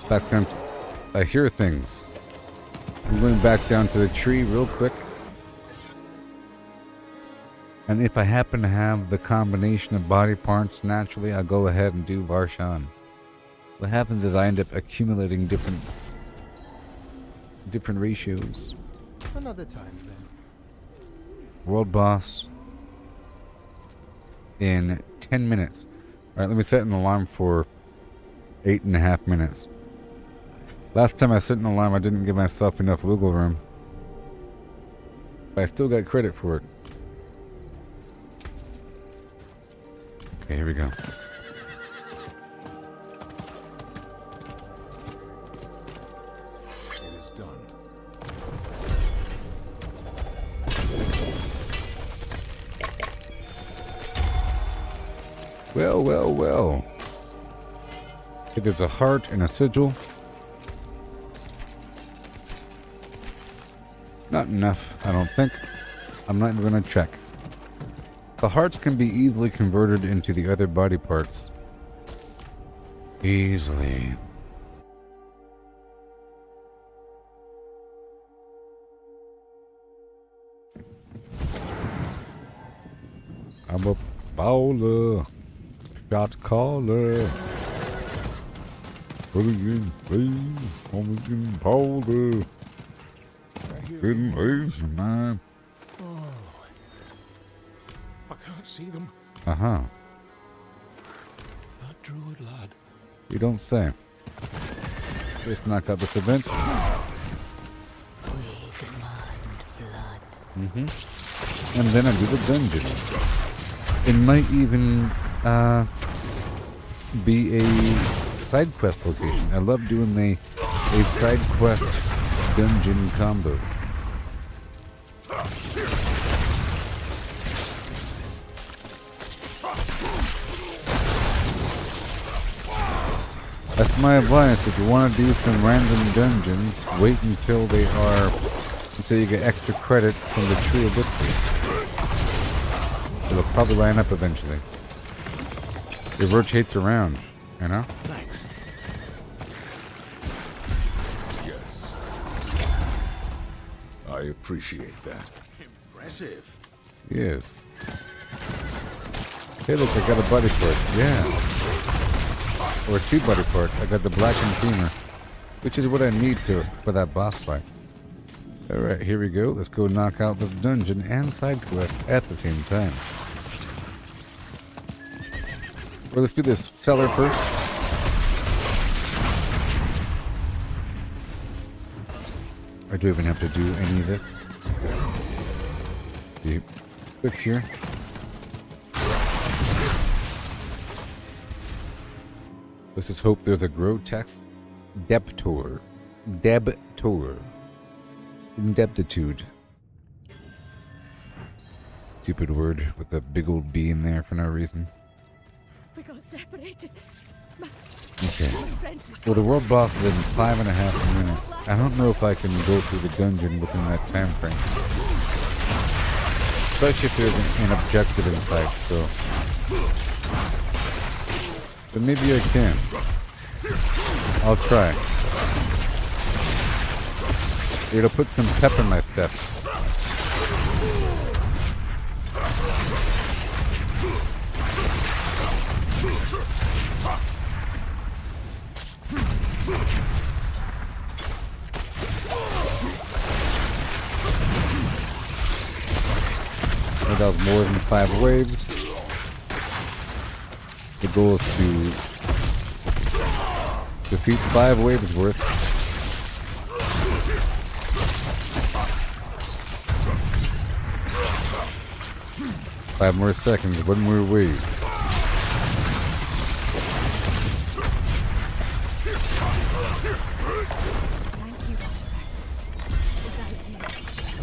Back down. I hear things. I'm going back down to the tree real quick. And if I happen to have the combination of body parts naturally, I'll go ahead and do Varshan. What happens is I end up accumulating different ratios. Another time then. World boss in 10 minutes. Alright, let me set an alarm for 8.5 minutes. Last time I set an alarm, I didn't give myself enough wiggle room. But I still got credit for it. Okay, here we go. Well, well, well. It is a heart and a sigil. Not enough, I don't think. I'm not even gonna check. The hearts can be easily converted into the other body parts. Easily. I'm a bowler. Shot caller. Put it in face. I'm getting powder. Getting face, man. I can't see them. Uh-huh. That druid lad. You don't say. Let's knock out this event. We demand blood. And then I do the dungeon. It might even be a side quest location. I love doing a side quest dungeon combo. That's my advice. If you want to do some random dungeons, wait until you get extra credit from the Tree of Victories. It'll probably line up eventually. It rotates around, you know? Thanks. Yes. I appreciate that. Impressive. Yes. Hey, look, I got a buddy port. Yeah. Or 2 buddy port. I got the blackened femur, which is what I need for that boss fight. Alright, here we go. Let's go knock out this dungeon and side quest at the same time. Well, let's do this cellar first. Or do I even have to do any of this? Be quick here. Let's just hope there's a grotesque debtor. Indebtitude. Stupid word with a big old B in there for no reason. We got separated. Okay. Well, the world boss is in 5.5 minutes. I don't know if I can go through the dungeon within that time frame. Especially if there's an objective in sight, so. But maybe I can. I'll try. It'll put some pep in my step. That was more than 5 waves. The goal is to defeat 5 waves worth. 5 more seconds, 1 more wave.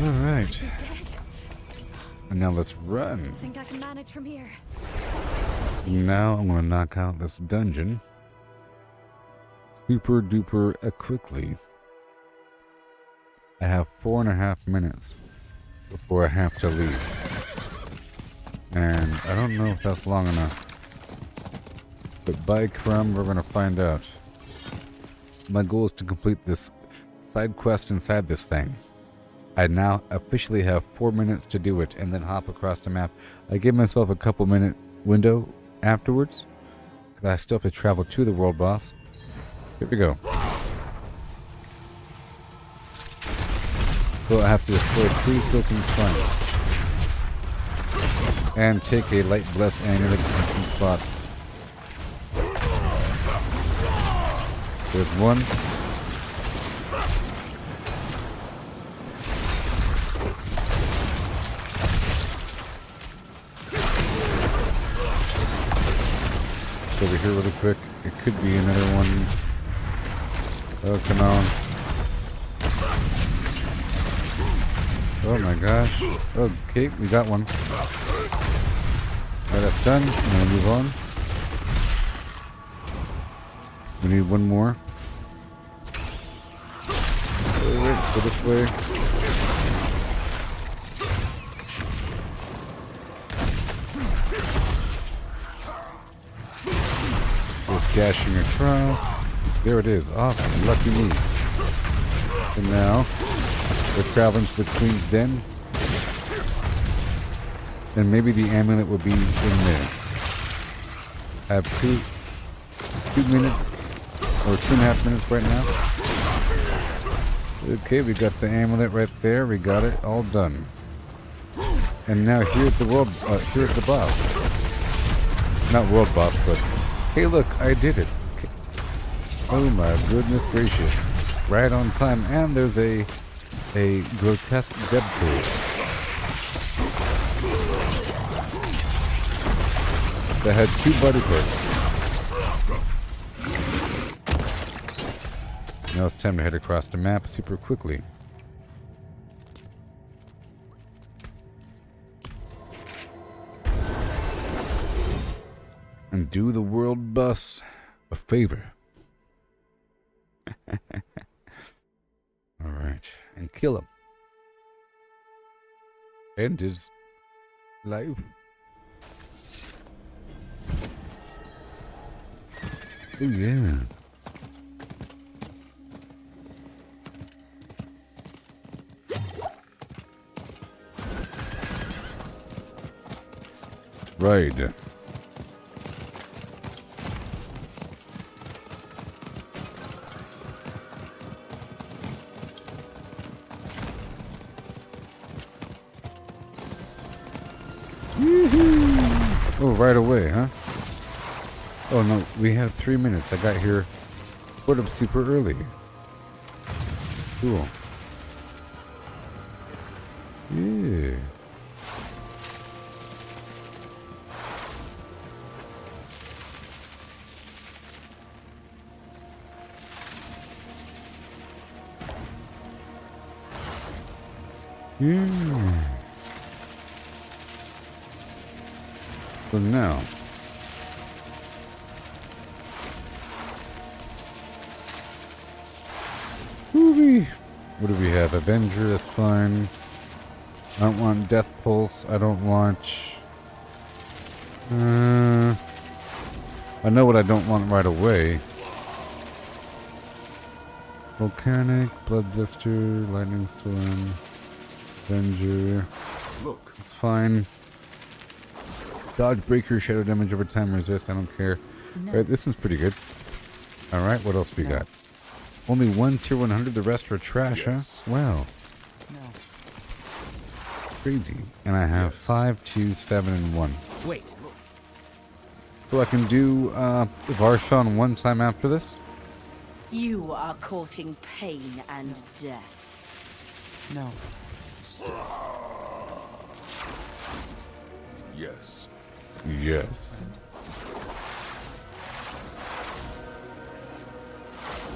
Alright. And now let's run. I think I can manage from here. Now I'm gonna knock out this dungeon super duper quickly. I have 4.5 minutes before I have to leave. And I don't know if that's long enough. But by crumb, we're gonna find out. My goal is to complete this side quest inside this thing. I now officially have 4 minutes to do it and then hop across the map. I gave myself a couple minute window afterwards, because I still have to travel to the world boss. Here we go. So I have to destroy 3 silken spines. And take a light blessed amulet in some spot. There's one. Over here really quick. It could be another one. Oh, come on. Oh my gosh. Okay, we got one. Alright, that's done. I'm gonna move on. We need one more. Wait, let's go this way. Dashing across. There it is. Awesome. Lucky me. And now we're traveling to the Queen's Den. And maybe the amulet will be in there. I have 2 minutes or 2.5 minutes right now. Okay, we got the amulet right there. We got it all done. And now here at the here at the boss. Not world boss, but hey, look, I did it. Oh my goodness gracious. Right on time. And there's a grotesque Deadpool. That had 2 buddy parts. Now it's time to head across the map super quickly. And do the world boss a favor. Alright. And kill him. End his life. Oh yeah. Right. Oh, right away, huh? Oh no, we have 3 minutes. I got here sort of super early. Cool. Yeah. Yeah. So now, what do we have? Avenger, that's fine. I don't want Death Pulse. I don't want... I know what I don't want right away. Volcanic, Blood Blister, Lightning Storm, Avenger. Look. It's fine. Dodge Breaker, Shadow Damage over time, Resist, I don't care. No. Alright, this is pretty good. Alright, what else we got? Only one tier 100, the rest are trash, Yes. huh? Wow. No. Crazy. And I have Yes. 5, 2, 7, and 1. Wait. So I can do Varshan one time after this? You are courting pain and death. No. Yes. Yes.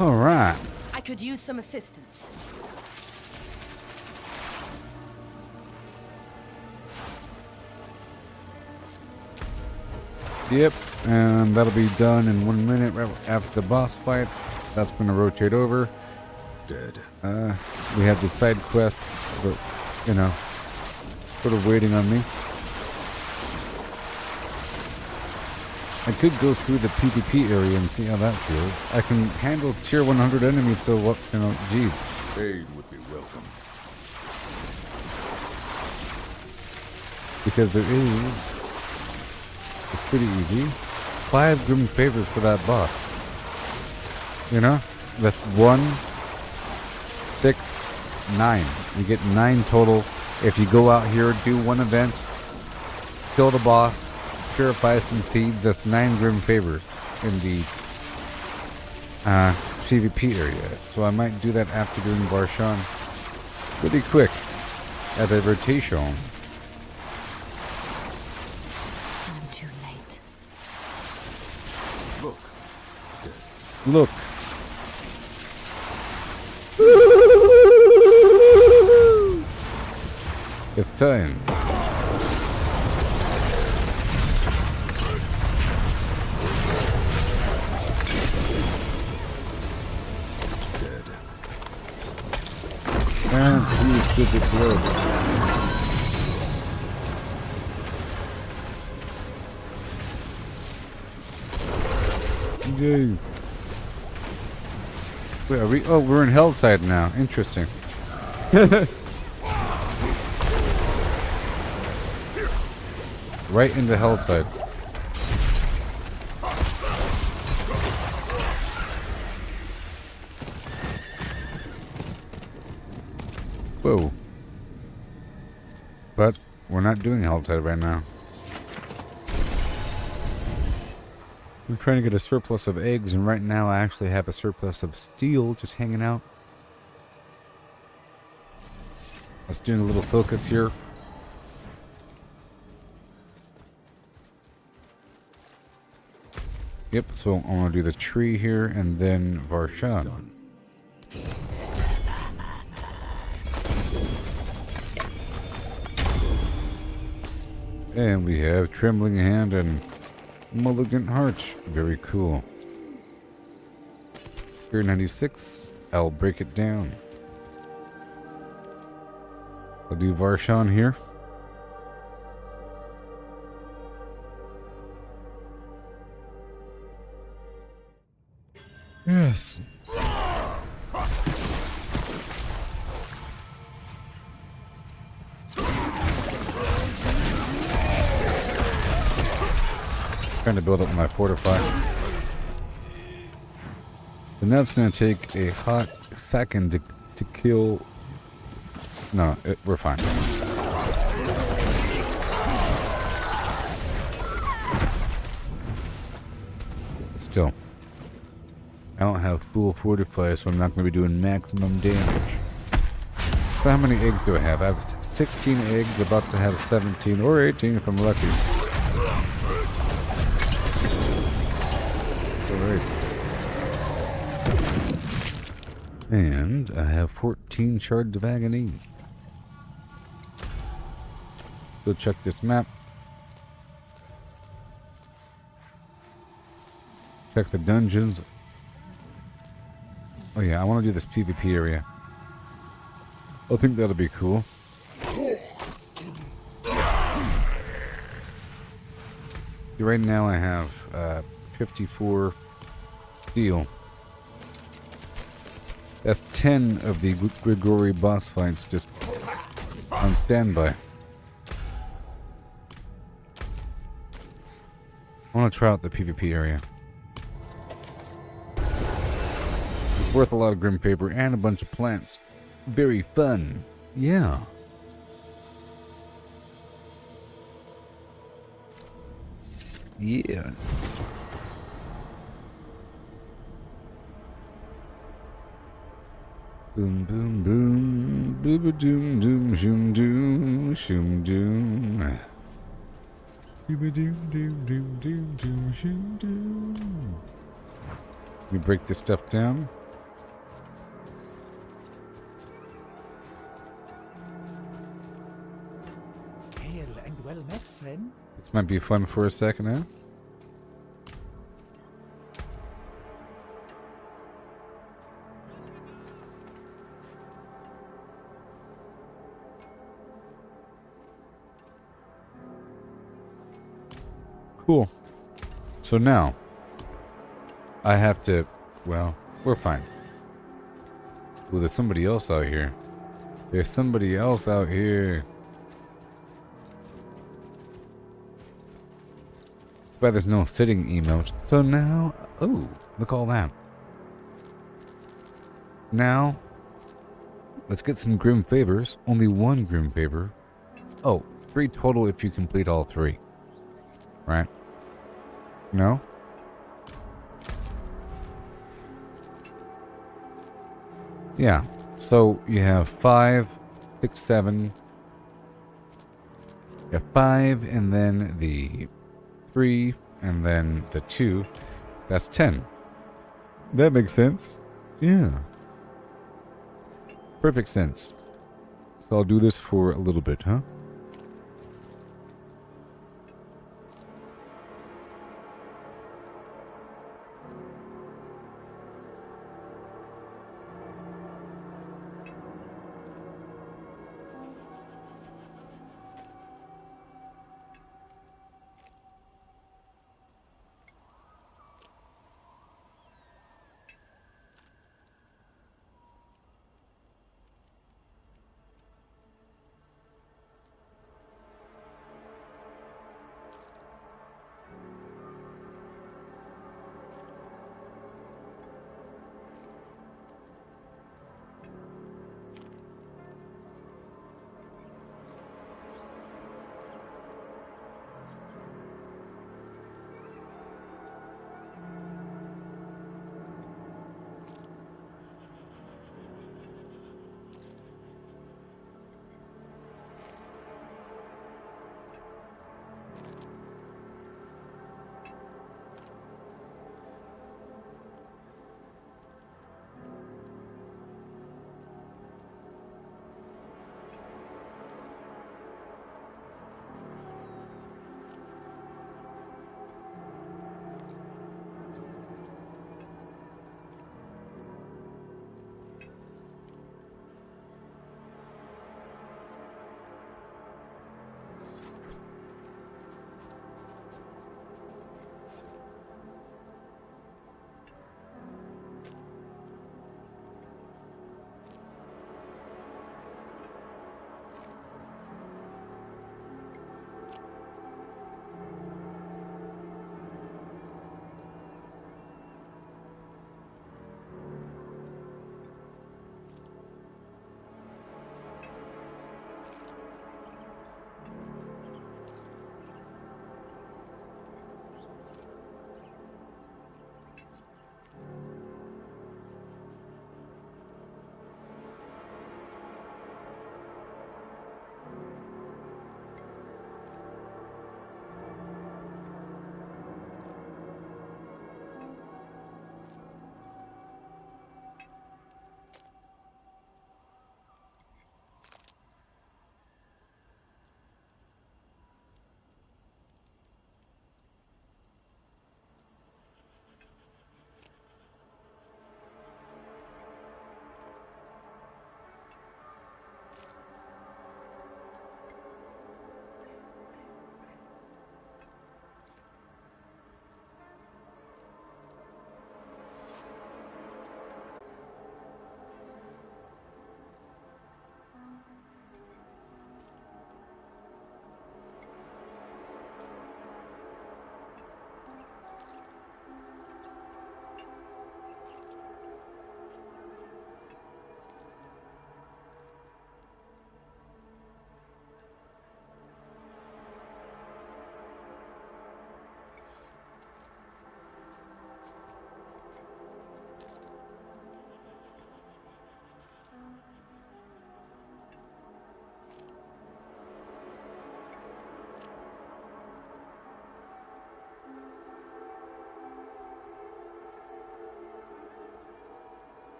Alright. I could use some assistance. Yep, and that'll be done in 1 minute right after the boss fight. That's going to rotate over. Dead. We have the side quests, but, you know, sort of waiting on me. I could go through the PvP area and see how that feels. I can handle tier 100 enemies, so what, you know, geez. Aid would be welcome. Because there is... It's pretty easy. 5 Grim Favors for that boss. You know? That's 1, 6, 9. You get 9 total. If you go out here, do one event, kill the boss, purify some seeds, that's 9 Grim Favors in the PvP area. So I might do that after doing Varshan. Pretty quick. As a rotation. I'm too late. Look. Dead. Look. It's time. Dead. And please visit blood. Yay. Wait, are we? Oh, we're in Helltide now. Interesting. Right into Helltide. Whoa. But we're not doing Helltide right now. I'm trying to get a surplus of eggs, and right now I actually have a surplus of steel just hanging out. Let's do a little focus here. Yep, so I want to do the tree here and then Varshan. And we have Trembling Hand and Mulligan Heart. Very cool. Tier 96. I'll break it down. I'll do Varshan here. Yes. Trying to build up my fortify. And now it's going to take a hot second to kill. No, we're fine. Still, I don't have full fortify, so I'm not going to be doing maximum damage. So how many eggs do I have? I have 16 eggs, about to have 17 or 18 if I'm lucky. Alright. And I have 14 shards of agony. Go check this map. Check the dungeons. Oh yeah, I want to do this PvP area. I think that'll be cool. Right now I have 54 steel. That's 10 of the Grigori boss fights just on standby. I want to try out the PvP area. It's worth a lot of Grim Paper and a bunch of plants. Very fun. Yeah. Yeah. Boom, boom, boom. Booba doom, doom, shoom, doom, shoom, doom. Booba doom, doom, doom, doom, doom, shoom, doom. We break this stuff down. Hail and well met, friend. This might be fun for a second, huh? Cool. So now, I have to, well, we're fine. Ooh, there's somebody else out here. There's somebody else out here. But there's no sitting emote. So now, oh, look all that. Now, let's get some Grim Favors. Only one Grim Favor. Oh, 3 total if you complete all 3. Right? No? Yeah. So you have 5, 6, 7. You have 5, and then the 3, and then the 2. That's 10. That makes sense. Yeah. Perfect sense. So I'll do this for a little bit, huh?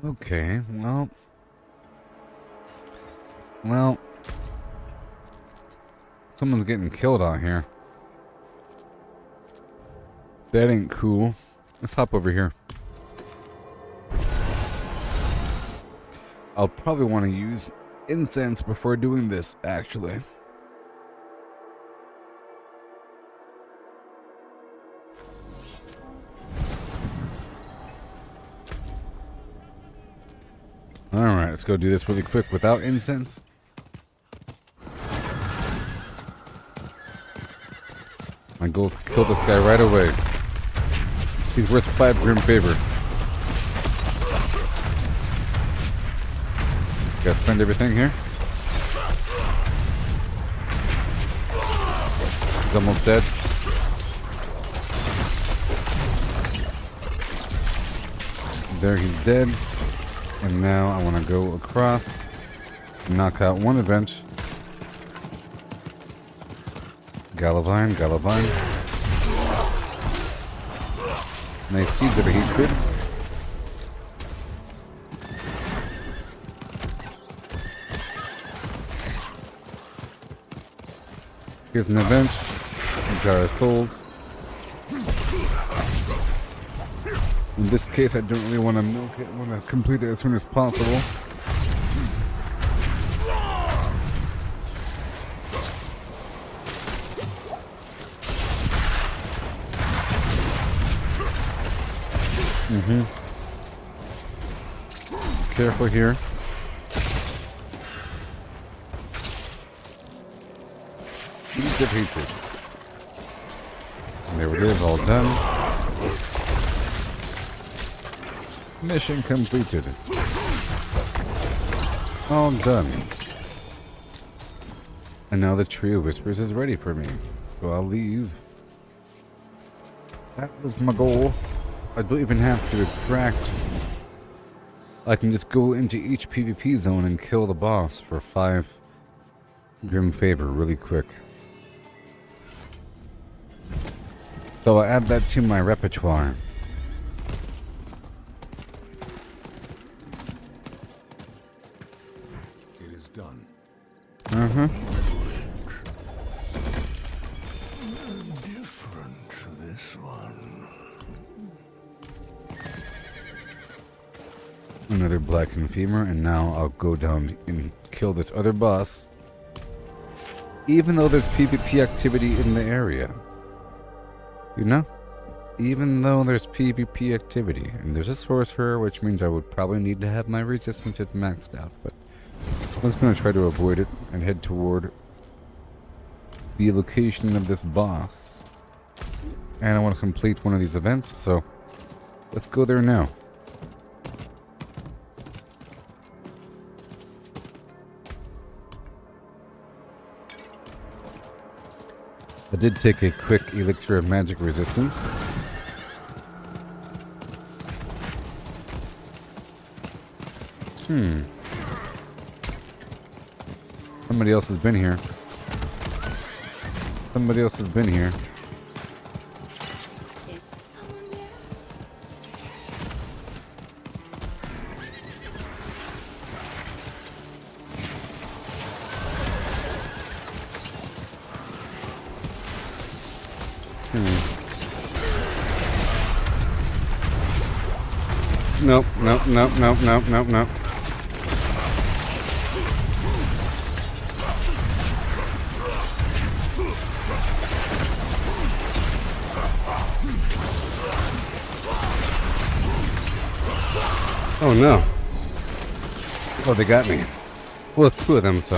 Okay, well, someone's getting killed out here. That ain't cool. Let's hop over here. I'll probably want to use incense before doing this, actually. Alright, let's go do this really quick without incense. My goal is to kill this guy right away. He's worth 5 grim favor. Gotta spend everything here. He's almost dead. There, he's dead. And now I want to go across, knock out one event. Galavine. Nice seeds of a heat grid. Here's an event. Jar of Souls. In this case, I don't really want to milk it. I want to complete it as soon as possible. Careful here. Seeds of hatred. And there it is, all done. Mission completed. All done. And now the Tree of Whispers is ready for me. So I'll leave. That was my goal. I don't even have to extract. I can just go into each PvP zone and kill the boss for 5 grim favor really quick. So I'll add that to my repertoire. It is done. Different this one. Another blackened femur, and now I'll go down and kill this other boss. Even though there's PvP activity in the area. You know? Even though there's PvP activity. And there's a sorcerer, which means I would probably need to have my resistances maxed out. But I'm just going to try to avoid it and head toward the location of this boss. And I want to complete one of these events, so let's go there now. I did take a quick elixir of magic resistance. Somebody else has been here. Somebody else has been here. Is someone there? Nope. Oh no. Oh, they got me. Well, it's 2 of them, so.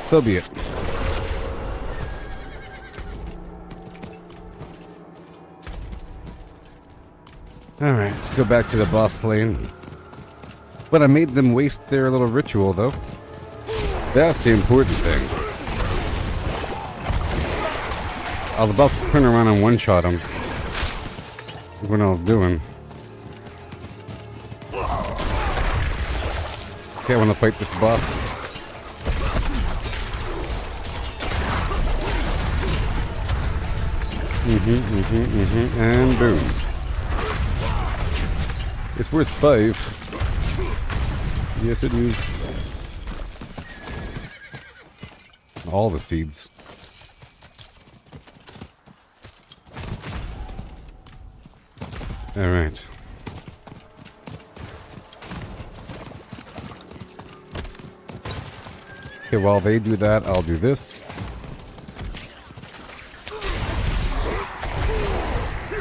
So be it. Alright, let's go back to the boss lane. But I made them waste their little ritual, though. That's the important thing. I was about to turn around and one-shot him. That's what I was doing. Okay, I want to fight this boss. And boom. It's worth 5. Yes, it is. All the seeds. Alright. Okay, while they do that, I'll do this.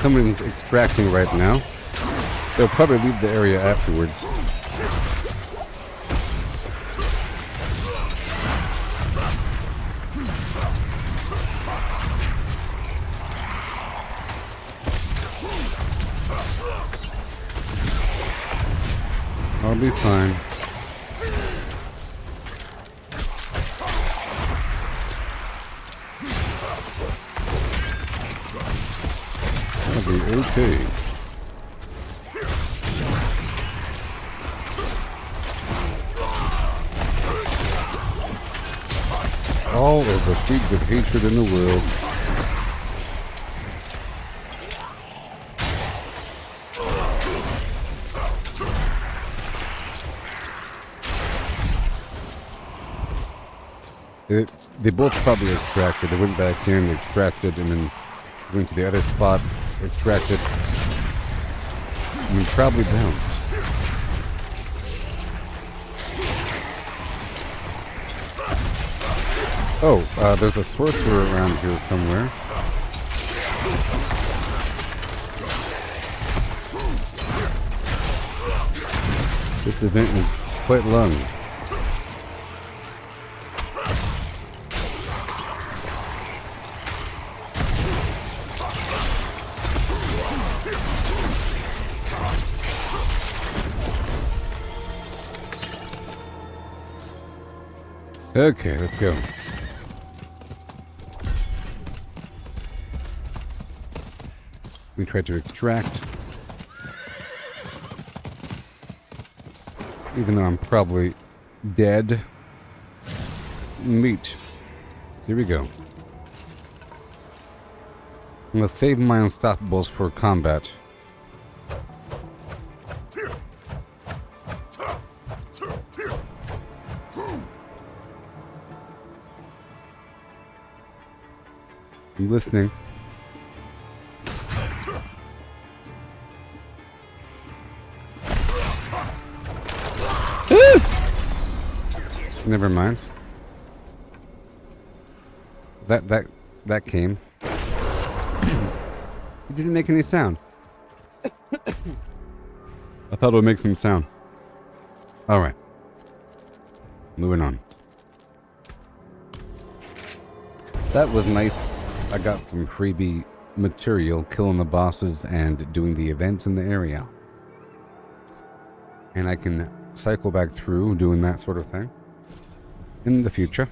Someone's extracting right now. They'll probably leave the area afterwards. I'll be fine. I'll be okay. All of the seeds of hatred in the world. They both probably extracted. They went back in, extracted, and then went to the other spot, extracted, and probably bounced. Oh, there's a sorcerer around here somewhere. This event is quite long. Okay, let's go. We try to extract. Even though I'm probably dead. Meat. Here we go. I'm gonna save my unstoppables for combat. I'm listening. Never mind. That came. It didn't make any sound. I thought it would make some sound. Alright. Moving on. That was nice. I got some freebie material, killing the bosses and doing the events in the area. And I can cycle back through doing that sort of thing in the future.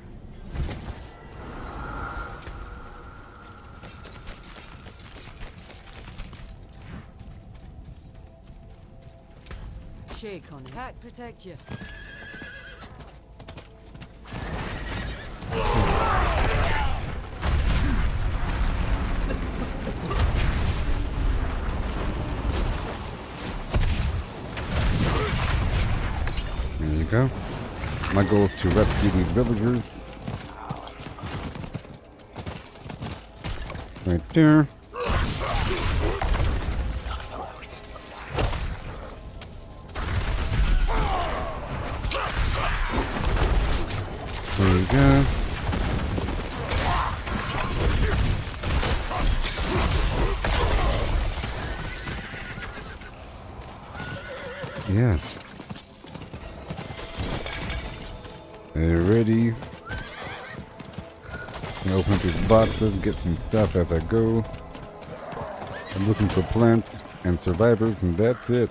Shake on it. Hat protect you. There you go. My goal is to rescue these villagers. Right there. There we go. Yes. They're ready. I'm gonna open up these boxes, get some stuff as I go. I'm looking for plants and survivors, and that's it.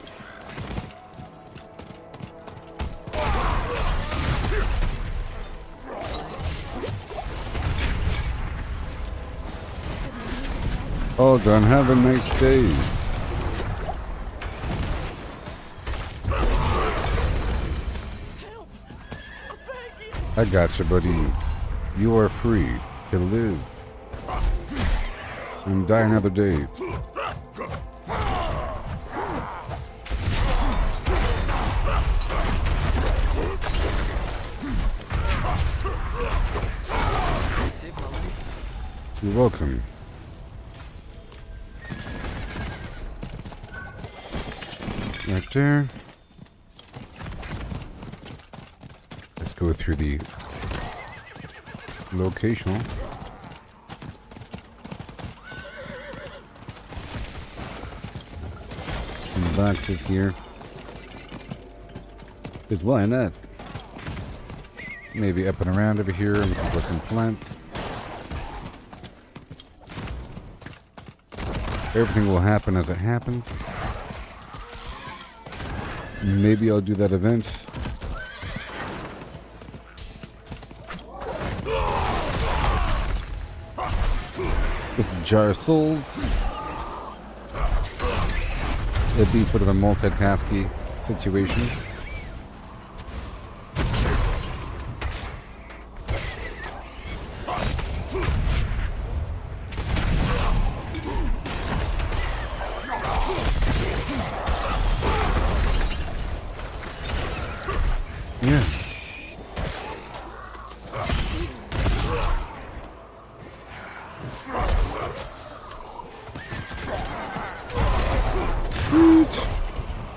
All done. Have a nice day. I gotcha, buddy. You are free to live and die another day. welcome. Right there. Let's go through the locational. Some boxes here. Because why not? Maybe up and around over here and for some plants. Everything will happen as it happens. Maybe I'll do that event. With Jar of Souls. It'd be sort of a multitasking situation. Yeah.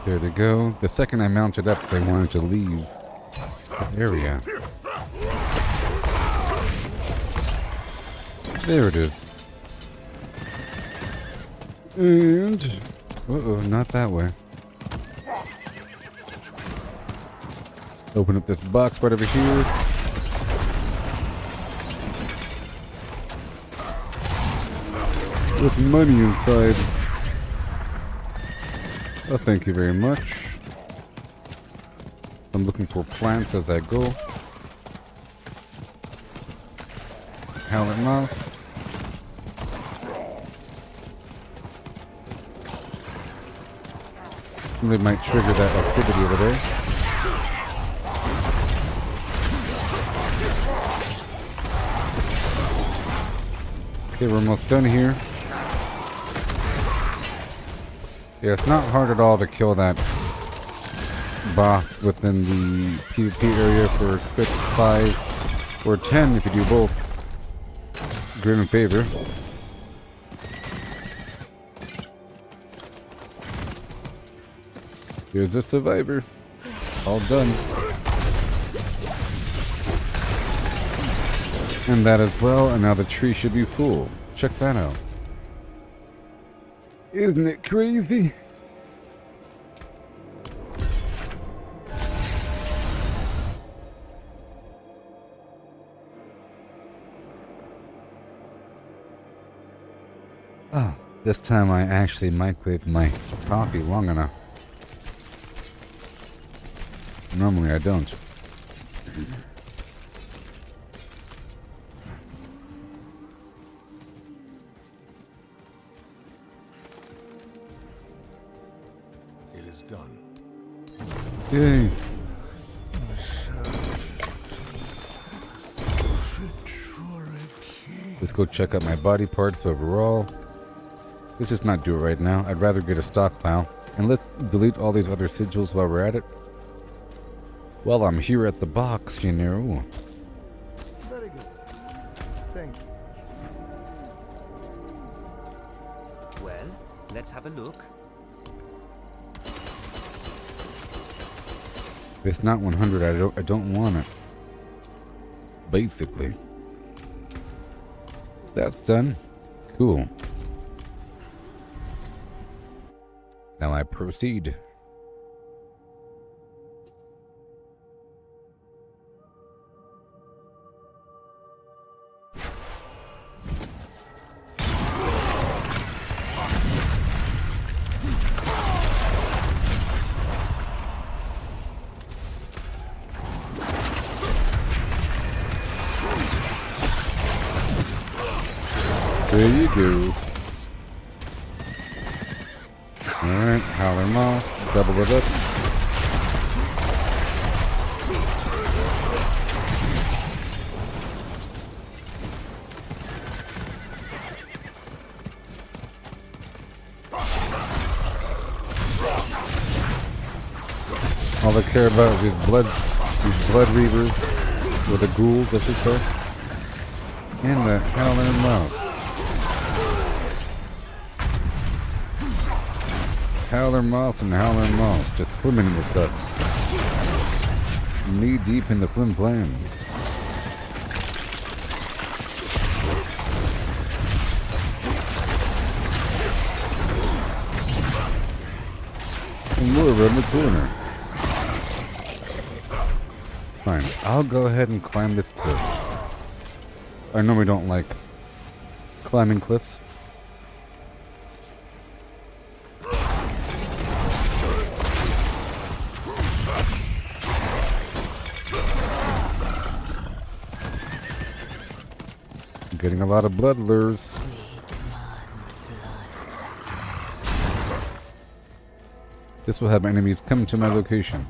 There they go. The second I mounted up, they wanted to leave the area. There it is. And... uh-oh, not that way. Open up this box right over here. With money inside. Oh, thank you very much. I'm looking for plants as I go. Howlet moss. Somebody might trigger that activity over there. Okay, we're almost done here. Yeah, it's not hard at all to kill that boss within the PvP area for a quick 5 or 10 if you do both. Great in favor. Here's a survivor. All done. And that as well, and now the tree should be full. Check that out. Isn't it crazy? Oh, this time I actually microwaved my coffee long enough. Normally I don't. Done. Yay. Let's go check out my body parts overall. Let's just not do it right now. I'd rather get a stockpile. And let's delete all these other sigils while we're at it. While I'm here at the box, you know. Very good. Thank you. Well, let's have a look. If it's not 100, I don't want it. Basically. That's done. Cool. Now I proceed. There you go. Alright, Howler Moss, double it up. All I care about is these blood reavers, or the ghouls, I should say. And the Howler Mouse. Howler Moss and Howler Moss. Just swimming in this stuff. Knee deep in the flim flam. And we're around the corner. Fine. I'll go ahead and climb this cliff. I normally don't like climbing cliffs. I'm getting a lot of blood lures. This will have enemies come to my location.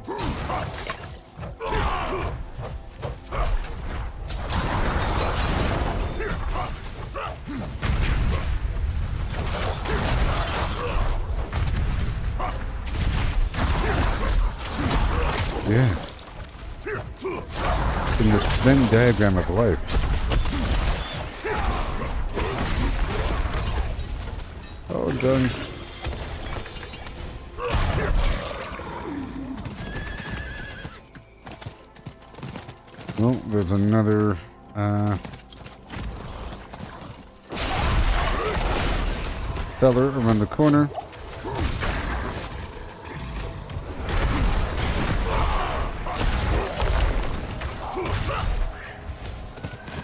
Yes. In the Venn diagram of life. Oh, done. Well, there's another, cellar around the corner.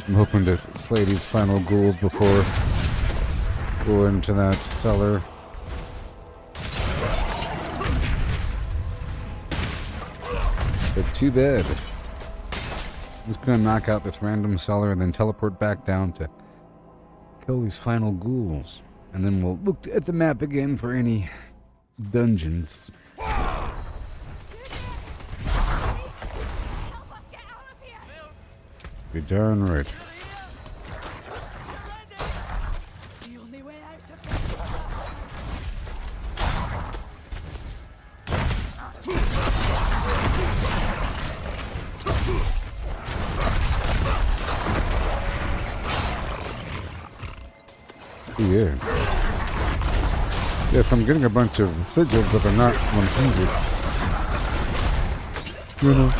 I'm hoping to slay these final ghouls before going into that cellar. But too bad. I'm just gonna knock out this random cellar and then teleport back down to kill these final ghouls. And then we'll look at the map again for any dungeons. Be darn right. Yeah. If I'm getting a bunch of sigils that are not 100, you know.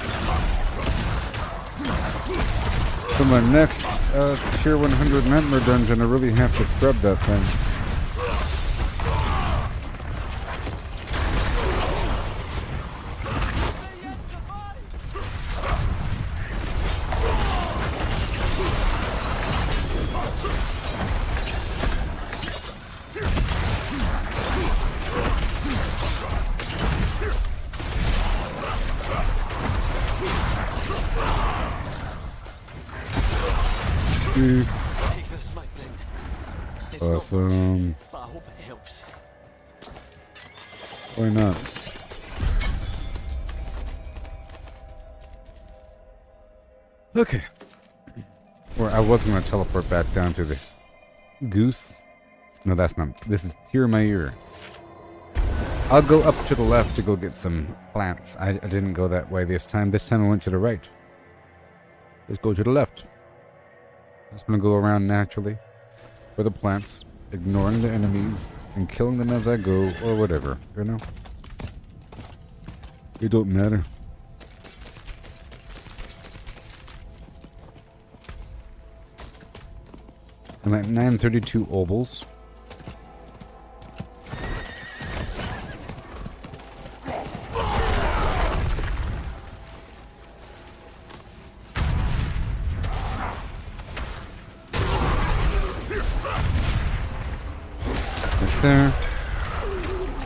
For my next tier 100 nightmare dungeon, I really have to scrub that thing. Take this, my friend. It's Awesome. not much, but I hope it helps. Why not? Okay. Or I was going to teleport back down to the goose. No, that's not. This is Tear My Ear. I'll go up to the left to go get some plants. I didn't go that way this time. This time I went to the right. Let's go to the left. Just gonna go around naturally for the plants, ignoring the enemies and killing them as I go, or whatever, you know? It don't matter. I'm at 932 obols. There.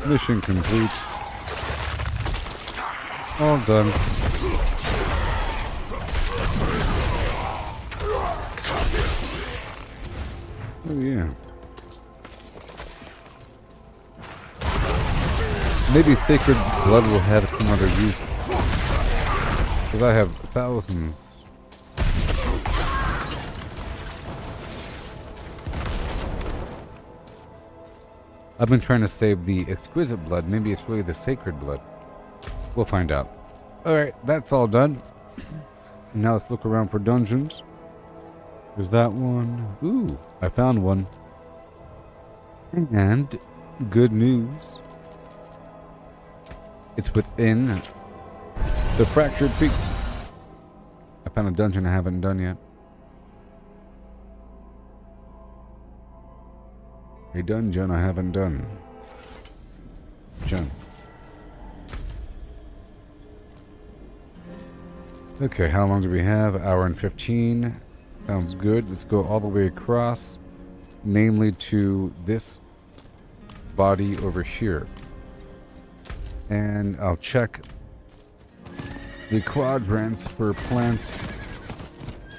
Mission complete. All done. Oh yeah. Maybe Sacred Blood will have some other use. Because I have thousands. I've been trying to save the Exquisite Blood. Maybe it's really the Sacred Blood. We'll find out. Alright, that's all done. Now let's look around for dungeons. There's that one. Ooh, I found one. And good news. It's within the Fractured Peaks. I found a dungeon I haven't done yet. A dungeon I haven't done. John. Okay, how long do we have? Hour and 15. Sounds good. Let's go all the way across. Namely to this body over here. And I'll check the quadrants for plants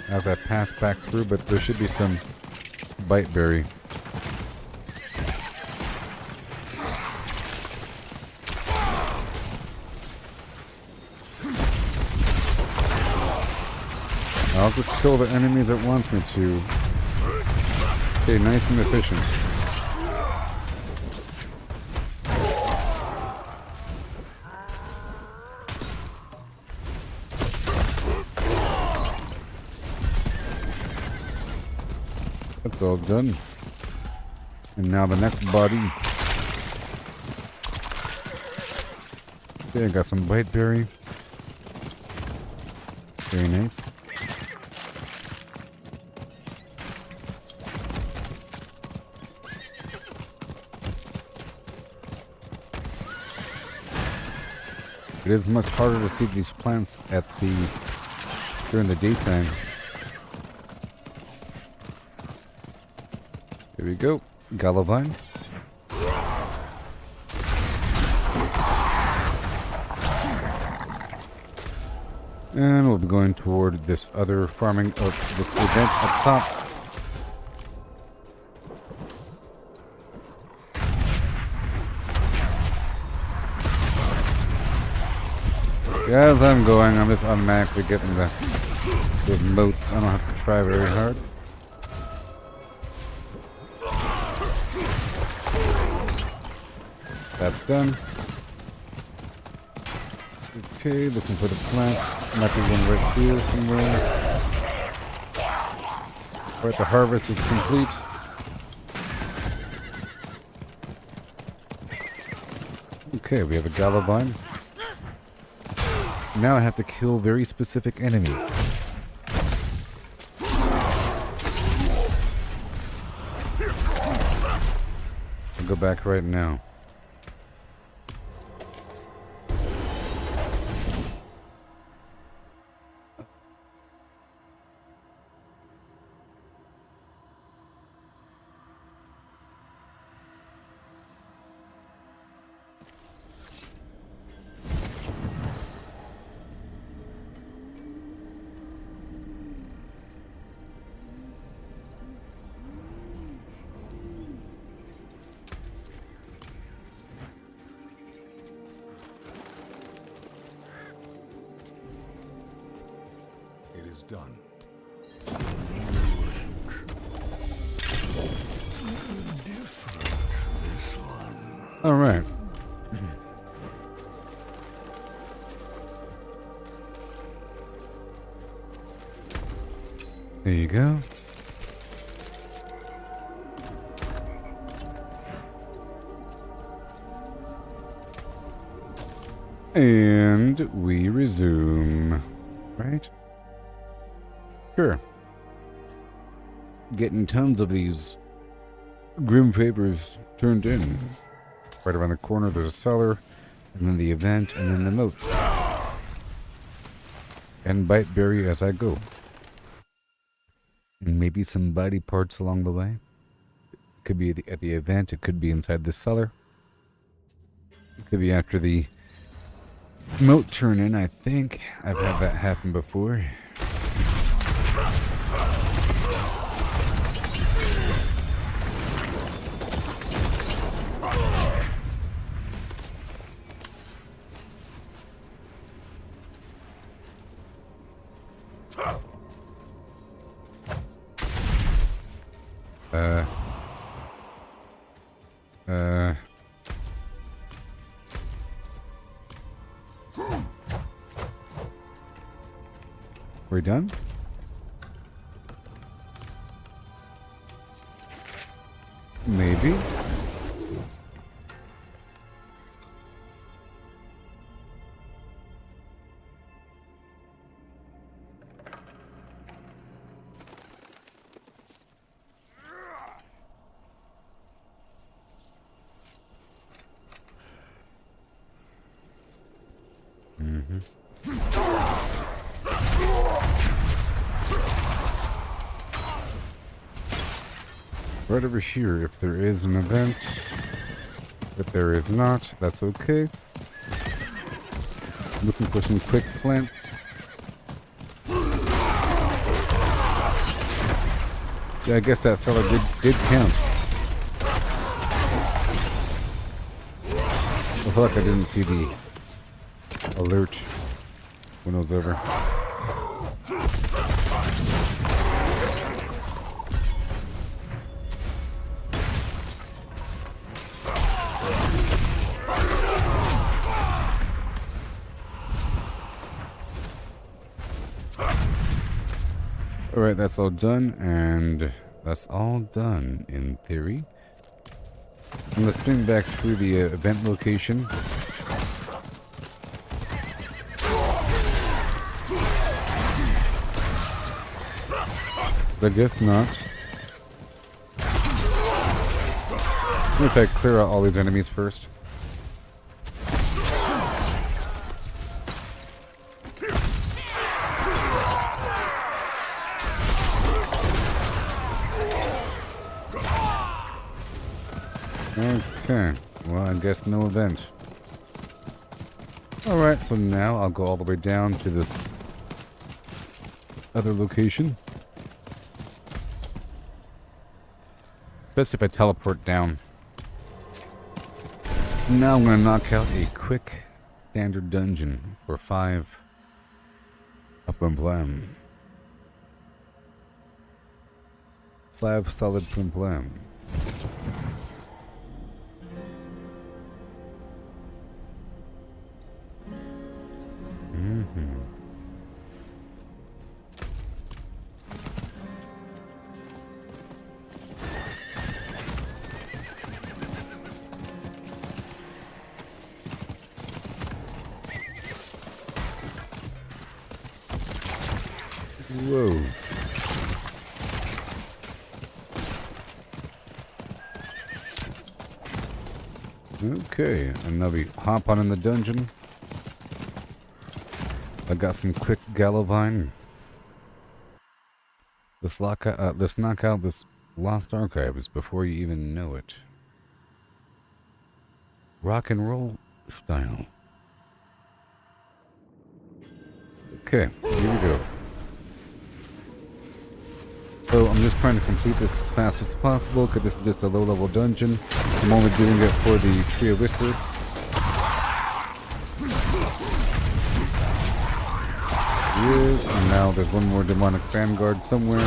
as I pass back through, but there should be some biteberry. I'll just kill the enemies that want me to. Okay, nice and efficient. That's all done. And now the next body. Okay, I got some biteberry. Very nice. It is much harder to see these plants during the daytime. There we go. Galavine. And we'll be going toward this other farming, this event up top. As I'm going, I'm just automatically getting the moats. I don't have to try very hard. That's done. Okay, looking for the plant. Might be one right here somewhere. Alright, the harvest is complete. Okay, we have a Galavine. Now I have to kill very specific enemies. I'll go back right now. Is done. All right. There you go. And we resume. Right? Sure. Getting tons of these grim favors turned in. Right around the corner there's a cellar, and then the event, and then the moats. And biteberry as I go. And maybe some body parts along the way. It could be at the event, it could be inside the cellar. It could be after the moat turn in, I think. I've had that happen before. We done? Maybe. Right over here, if there is an event. If there is not, that's okay. Looking for some quick plants. Yeah, I guess that cellar did count. I feel like I didn't see the alert when it was over. Alright, that's all done, and that's all done in theory. And let's spin back through the event location. But I guess not. What if I clear out all these enemies first? Okay, well, I guess no event. Alright, so now I'll go all the way down to this other location. Best if I teleport down. So now I'm going to knock out a quick standard dungeon for 5 of Blam. 5 solid Blam. Whoa. Okay, and now we hop on in the dungeon. I got some quick Galavine. Let's knock out this lost archives before you even know it. Rock and roll style. Okay, here we go. So I'm just trying to complete this as fast as possible because this is just a low-level dungeon. I'm only doing it for the Tree of Whispers. Yes, and now there's one more demonic vanguard somewhere.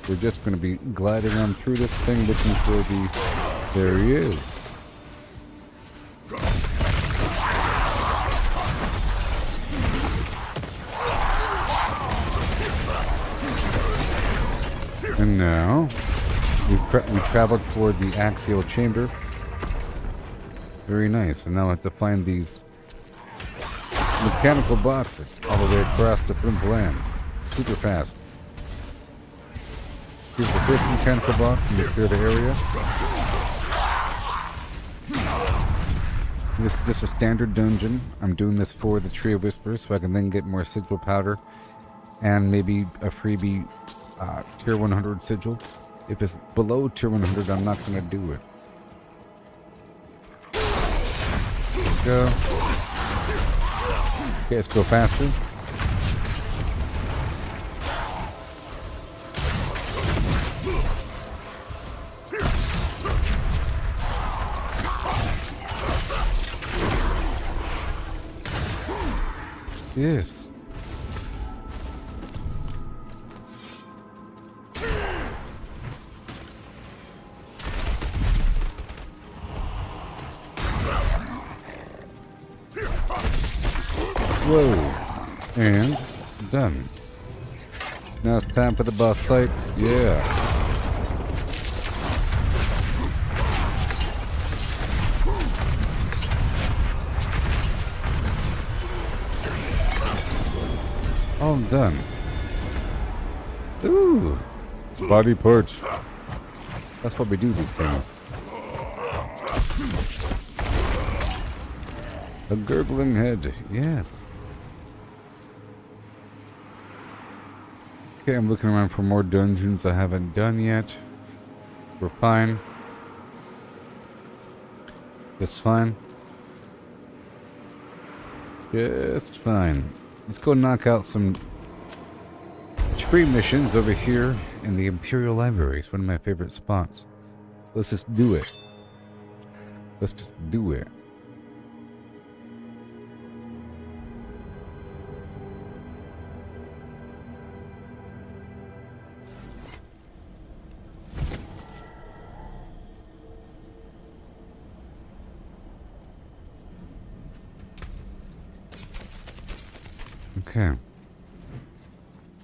We're just going to be gliding on through this thing looking for the... There he is. And now, we traveled toward the axial chamber. Very nice. And now I have to find these mechanical boxes all the way across the Flimflam. Super fast. Here's the first mechanical box in the clear the area. This is just a standard dungeon. I'm doing this for the Tree of Whispers so I can then get more sigil powder and maybe a freebie tier 100 sigil. If it's below tier 100, I'm not going to do it. Let's go. Okay, let's go faster. Yes. Whoa. And done. Now it's time for the boss fight. Yeah. All done. Ooh. Body parts. That's why we do these things. A gurgling head, yes. Okay, I'm looking around for more dungeons I haven't done yet. We're fine. Just fine. Just fine. Let's go knock out some tree missions over here in the Imperial Library. It's one of my favorite spots. So let's just do it. Let's just do it. Okay.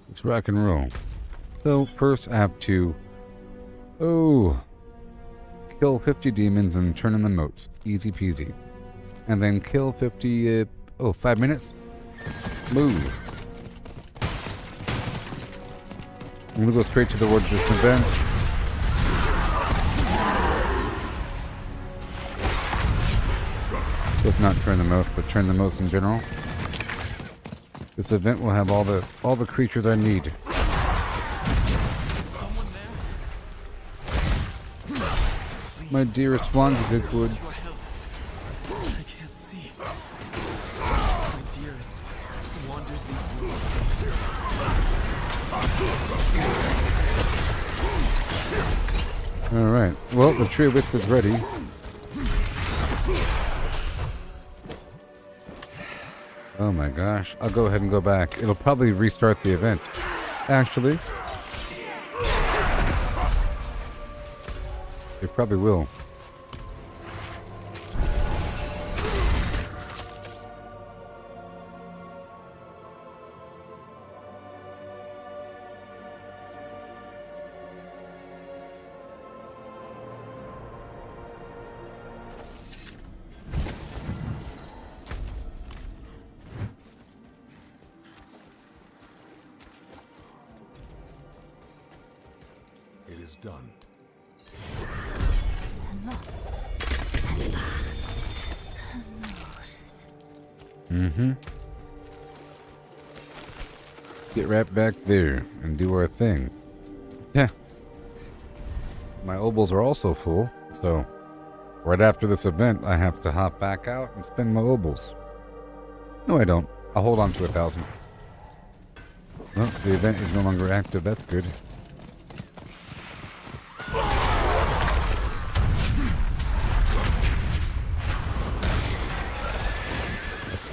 Let's rock and roll. So, first I have to... kill 50 demons and turn in the moats. Easy peasy. And then kill 50... 5 minutes? Move. I'm gonna go straight towards this event. If not turn the moats, but turn the moats in general. This event will have all the creatures I need. My dearest ones of his woods. I can't see. My dearest wanders these woods. Alright. Well, the tree witch was ready. Oh my gosh. I'll go ahead and go back. It'll probably restart the event. Actually. It probably will. It is done. Mm-hmm. Get right back there and do our thing. Yeah. My obols are also full, so right after this event, I have to hop back out and spend my obols. No, I don't. I'll hold on to 1,000. Well, the event is no longer active. That's good.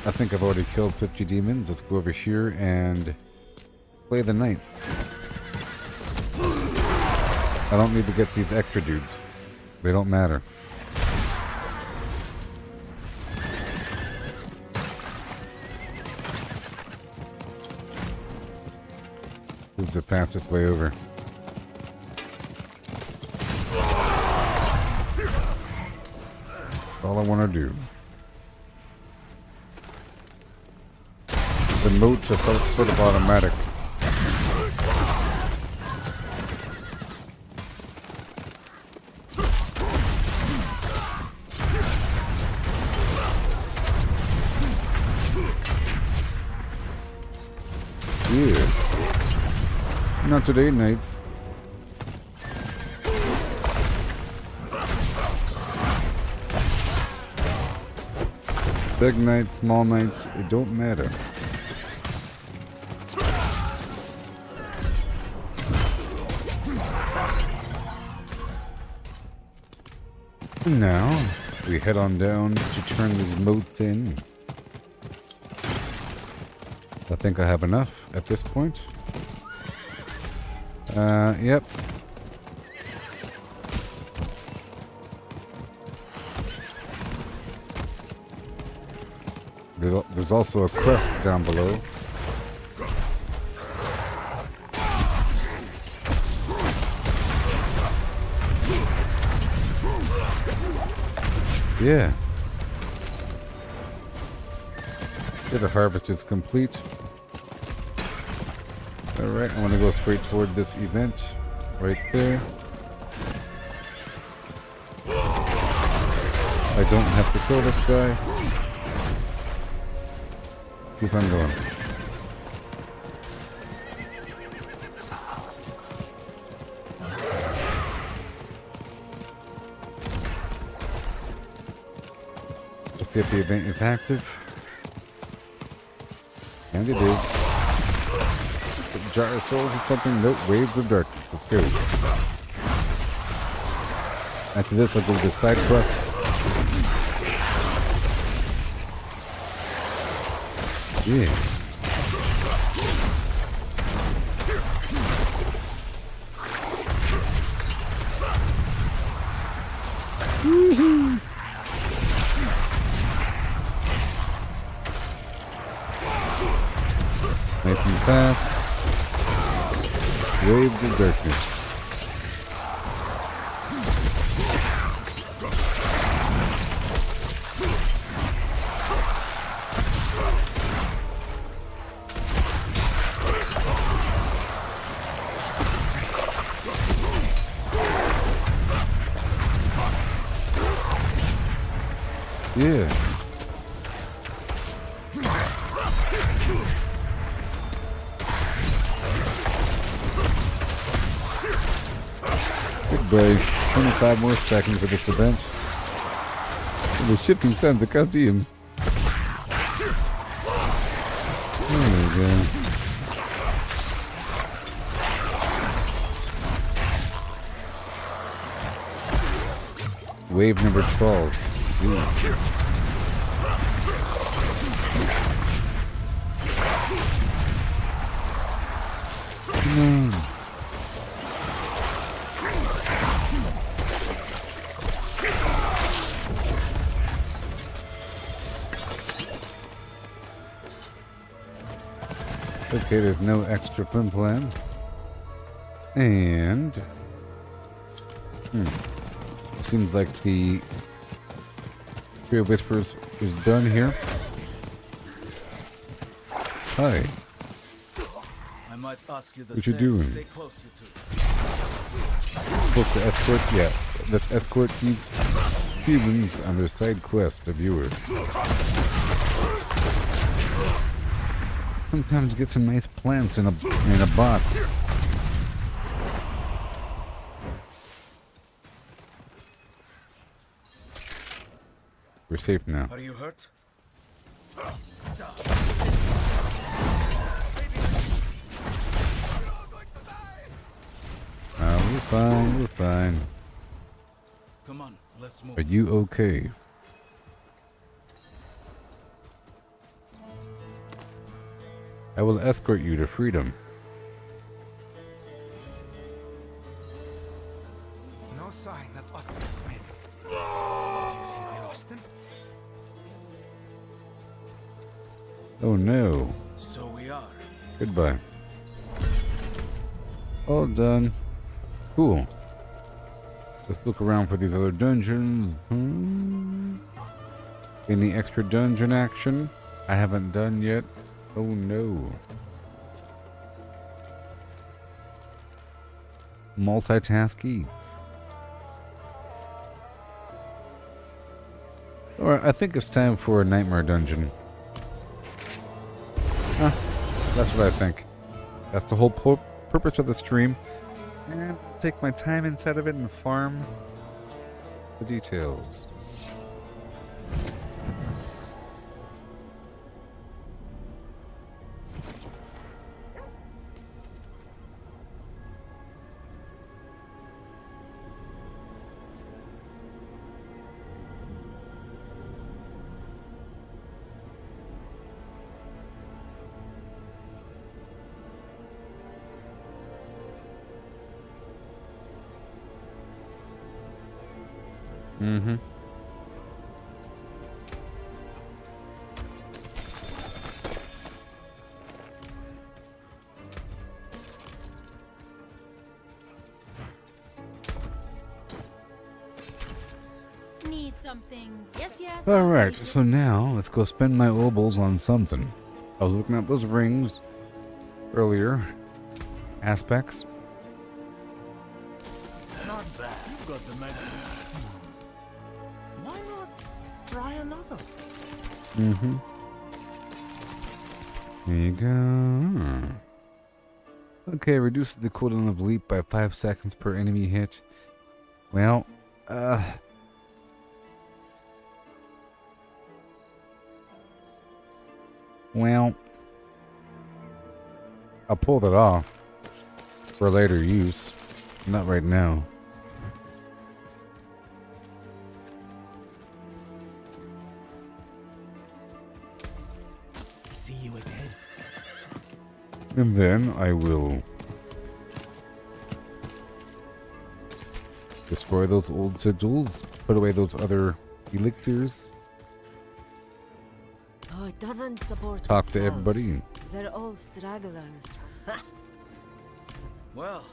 I think I've already killed 50 demons. Let's go over here and play the knights. I don't need to get these extra dudes. They don't matter. This is the fastest way over. That's all I want to do. The moats are sort of automatic. Yeah. Not today, knights. Big knights, small knights, it don't matter. Now, we head on down to turn these moats in. I think I have enough at this point. Yep. There's also a crest down below. Yeah. Okay, the harvest is complete. Alright, I want to go straight toward this event. Right there. I don't have to kill this guy. Keep on going. Let's see if the event is active. And it is. Jar of souls or something? Nope, waves of darkness. Let's go. After this, I'll go to the side quest. Yeah. Woohoo! Nice and fast. Waves of darkness. Yeah. Good boy. 25 more seconds for this event. And the shifting sands of Chaldean. There we go. Wave number 12. Jeez. Come on. Okay, there's no extra fun plan. And it seems like the Tree of Whispers is done here. Hi. I might ask you the What you same. doing? Stay close, you two. Supposed to escort? Yeah, let's escort these humans on their side quest to viewer. Sometimes get some nice plants in a box. We're safe now. Are you hurt? We're fine, we're fine. Come on, let's move. Are you okay? I will escort you to freedom. No sign of us men. Do you think I lost them? Oh no. So we are. Goodbye. All done. Cool. Let's look around for these other dungeons. Any extra dungeon action I haven't done yet? Oh no. Multitasking. Alright, I think it's time for a nightmare dungeon. That's what I think. That's the whole purpose of the stream. And take my time inside of it and farm the details. Mm-hmm. Need some things. Yes, yes. Alright, so now let's go spend my obols on something. I was looking at those rings earlier. Aspects. Not bad. You've got the magic. Why not try another? Mm-hmm. There you go. Okay, reduces the cooldown of leap by 5 seconds per enemy hit. Well, well, I'll pull that off for later use. Not right now. See you again. And then I will destroy those old sigils, put away those other elixirs, Oh, it doesn't support talk to itself. everybody. They're all stragglers. Well,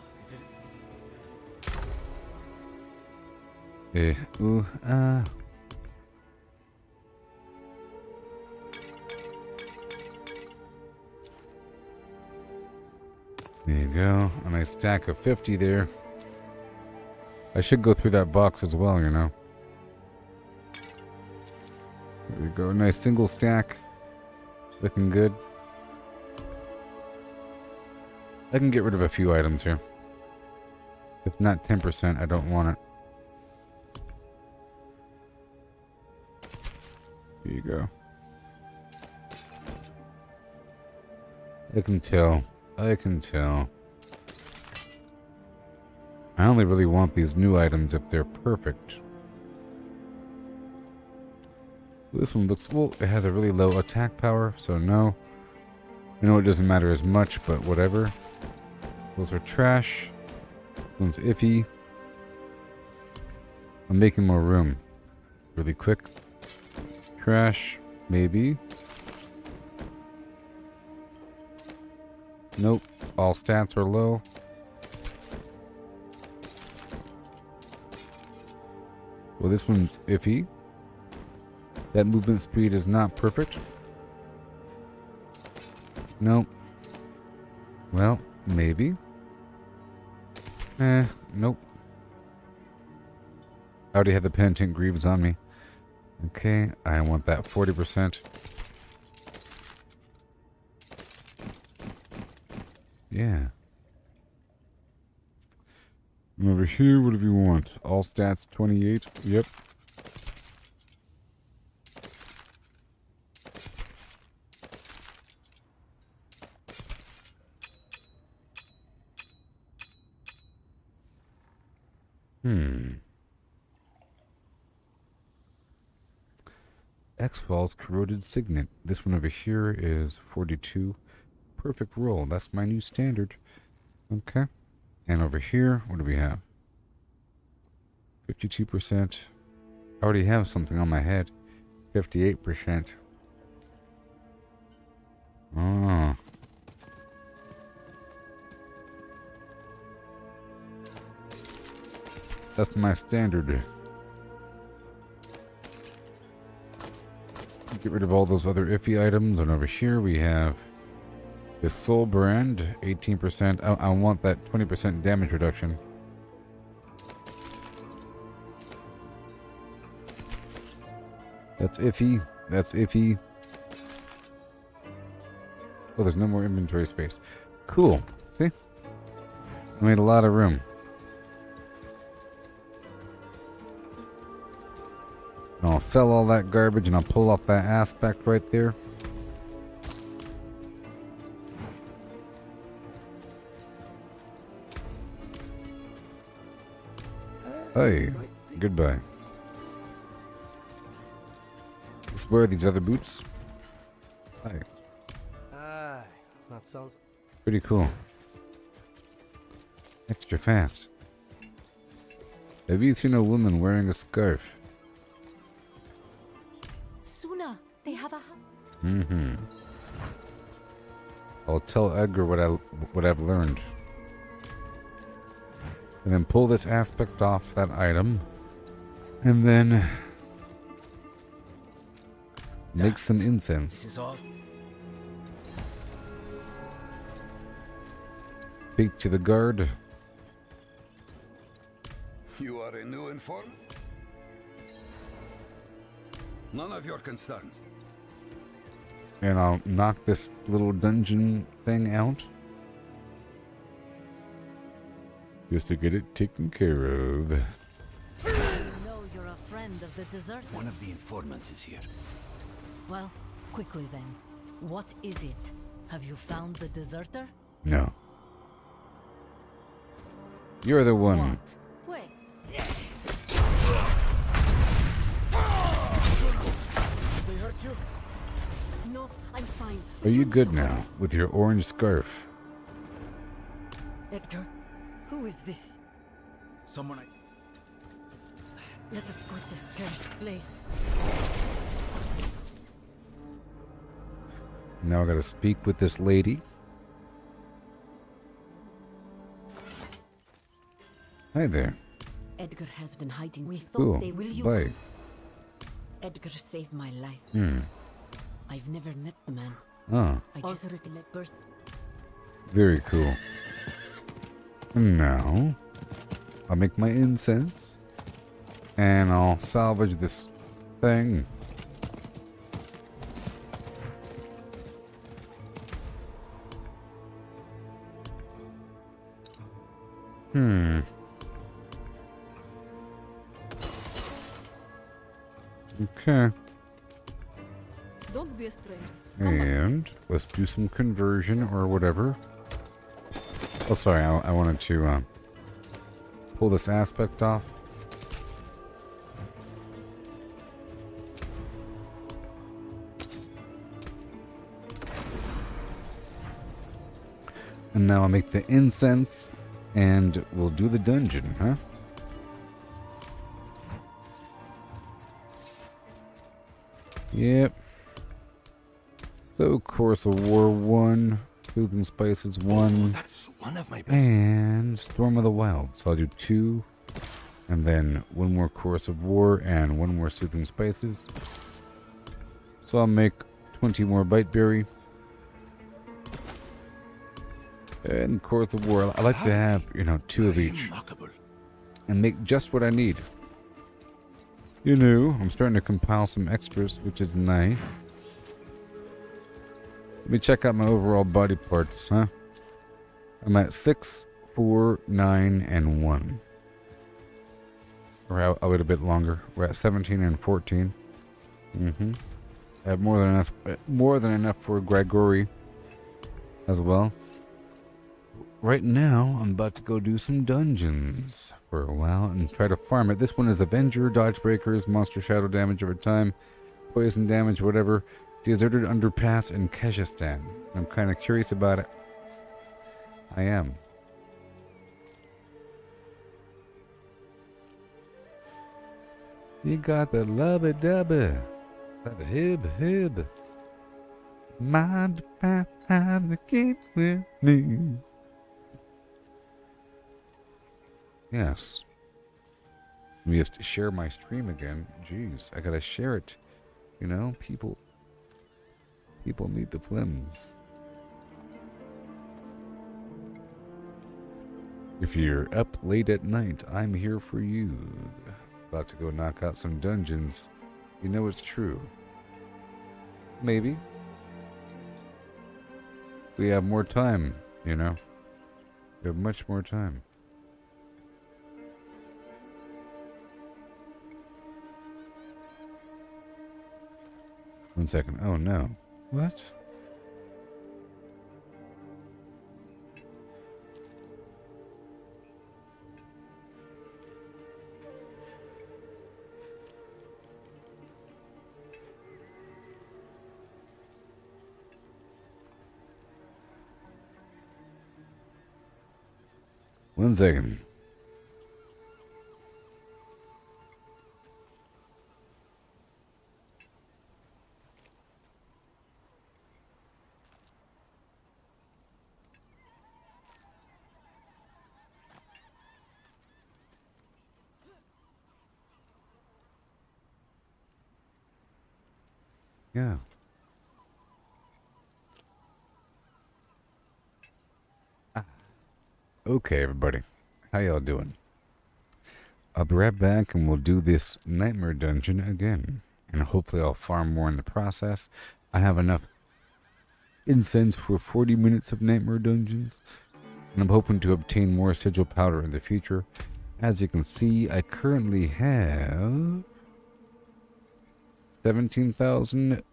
Ooh, There you go. A nice stack of 50 there. I should go through that box as well, you know. There we go. Nice single stack. Looking good. I can get rid of a few items here. If not 10%, I don't want it. Here you go. I can tell. I can tell. I only really want these new items if they're perfect. This one looks... Well, it has a really low attack power, so no. I know it doesn't matter as much, but whatever. Those are trash. This one's iffy. I'm making more room. Really quick. Trash. Maybe. Nope. All stats are low. Well, this one's iffy. That movement speed is not perfect. Nope. Well, maybe. Nope. I already had the penitent greaves on me. Okay, I want that 40%. Yeah. And over here, what do we want? All stats 28. Yep. X-Falls Corroded Signet. This one over here is 42. Perfect roll. That's my new standard. Okay. And over here, what do we have? 52%. I already have something on my head. 58%. Oh. That's my standard. Get rid of all those other iffy items. And over here we have this soul brand, 18%. I want that 20% damage reduction. That's iffy. That's iffy. Oh, there's no more inventory space. Cool. See? I made a lot of room. And I'll sell all that garbage and I'll pull off that aspect right there. Hey, goodbye. Let's wear these other boots. Hi. Aye, that sounds... Pretty cool. Extra fast. Have you seen a woman wearing a scarf? Suna, they have a... I'll tell Edgar what I've learned. And then pull this aspect off that item. And then make some incense. this is all. Speak to the guard. You are a new informant? None of your concerns. and I'll knock this little dungeon thing out. Just to get it taken care of. You know you're a friend of the deserter. One of the informants is here. Well, quickly then. What is it? Have you found the deserter? No. You're the one. What? Wait. They hurt you? No, I'm fine. Are you good now with your orange scarf? Edgar, who is this? Someone I... Let us go to this cursed place. Now I gotta speak with this lady. Hi there. Edgar has been hiding. We thought Cool. they will you. Bye. Edgar saved my life. Hmm. I've never met the man. Oh, I just met person. very cool. And now, I'll make my incense. And I'll salvage this thing. Hmm. Okay. Don't be a stranger. And let's do some conversion or whatever. Oh, sorry, I wanted to pull this aspect off. And now I'll make the incense and we'll do the dungeon, huh? Yep. So, Course of War 1, Soothing Spices 1, That's one of my best. and Storm of the Wild. So I'll do 2, and then 1 more Course of War, and 1 more Soothing Spices. So I'll make 20 more Biteberry. And Course of War, I like to have, 2 of each. Remarkable. And make just what I need. You know, I'm starting to compile some extras, which is nice. Let me check out my overall body parts, huh? I'm at 6, 4, 9, and 1. Or I'll wait a bit longer. We're at 17 and 14. I have more than enough for Gregory as well. Right now, I'm about to go do some dungeons for a while and try to farm it. This one is Avenger, Dodge Breakers, Monster Shadow damage over time, Poison damage, whatever. Deserted Underpass in Keshistan. I'm kind of curious about it. I am. You got the lubba-dubba. The hib. Mind if I have the kid with me? Yes. Let me just share my stream again. Jeez, I gotta share it. You know, people need the flims. If you're up late at night, I'm here for you. About to go knock out some dungeons. You know it's true. Maybe. We have more time, you know. We have much more time. One second. Oh no. What? One second. Yeah. Okay, everybody. How y'all doing? I'll be right back and we'll do this nightmare dungeon again. And hopefully I'll farm more in the process. I have enough incense for 40 minutes of nightmare dungeons. And I'm hoping to obtain more sigil powder in the future. As you can see, I currently have 17,000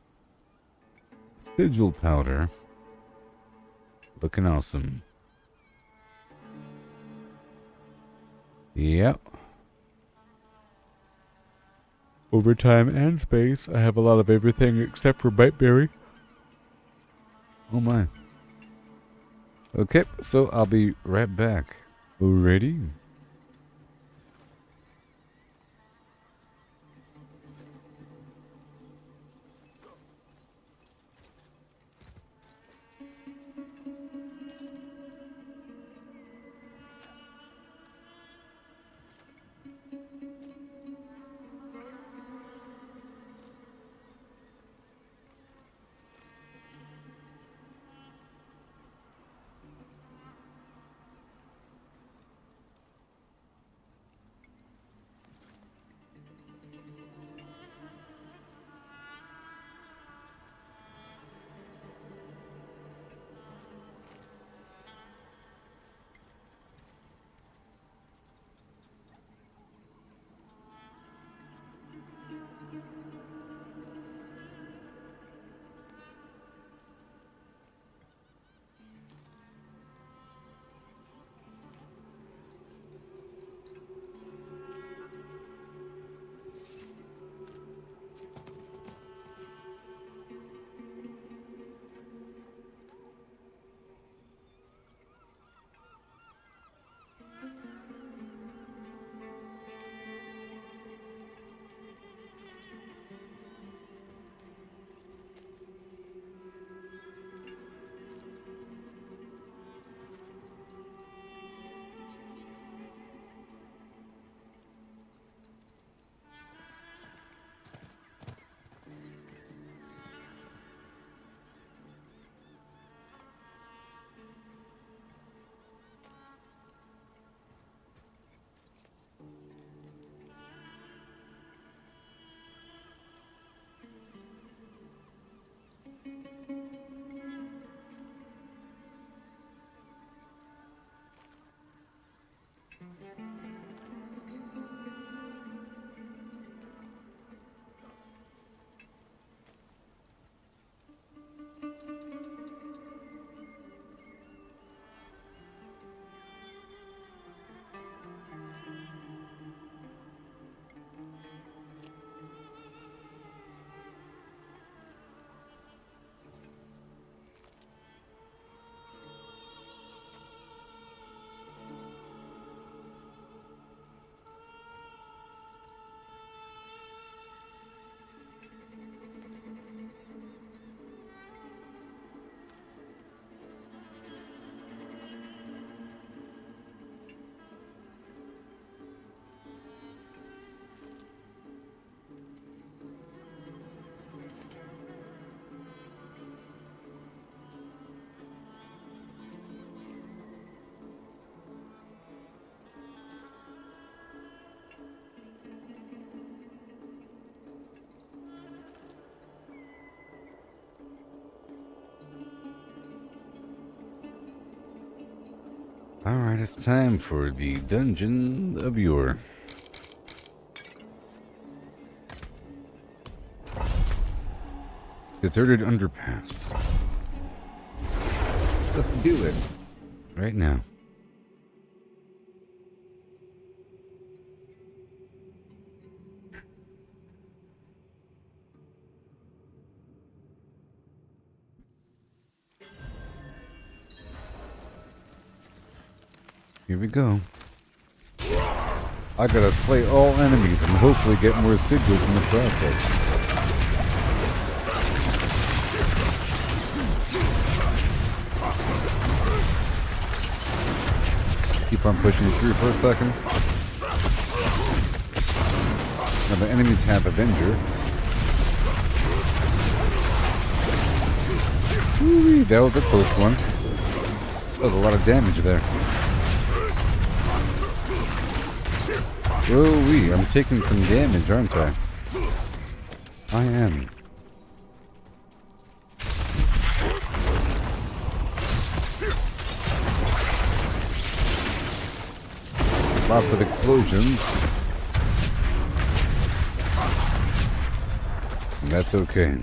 sigil powder. Looking awesome. Yep. Over time and space, I have a lot of everything except for Biteberry. Oh my. Okay, so I'll be right back. Ready? Alright, it's time for the Dungeon of Yore. Deserted underpass. Let's do it. Right now. Here we go. I gotta slay all enemies and hopefully get more sigils in the process. Keep on pushing through for a second. Now the enemies have Avenger. Woo-wee, that was a close one. That was a lot of damage there. Whoa-wee, I'm taking some damage, aren't I? I am. lots of explosions. And that's okay.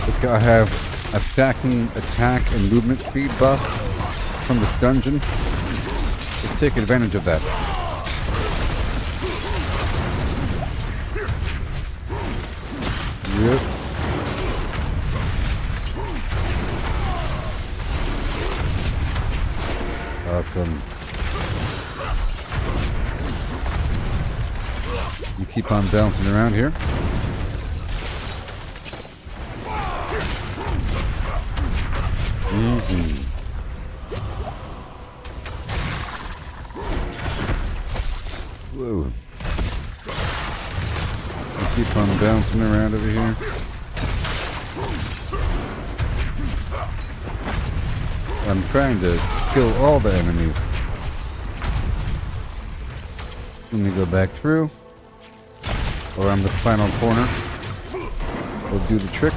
Look, I have attack, and movement speed buff from this dungeon. Let's take advantage of that. Yep. Awesome. You keep on bouncing around here. Whoa. You keep on bouncing around over here. I'm trying to kill all the enemies. Let me go back through. Around this final corner. We'll do the trick.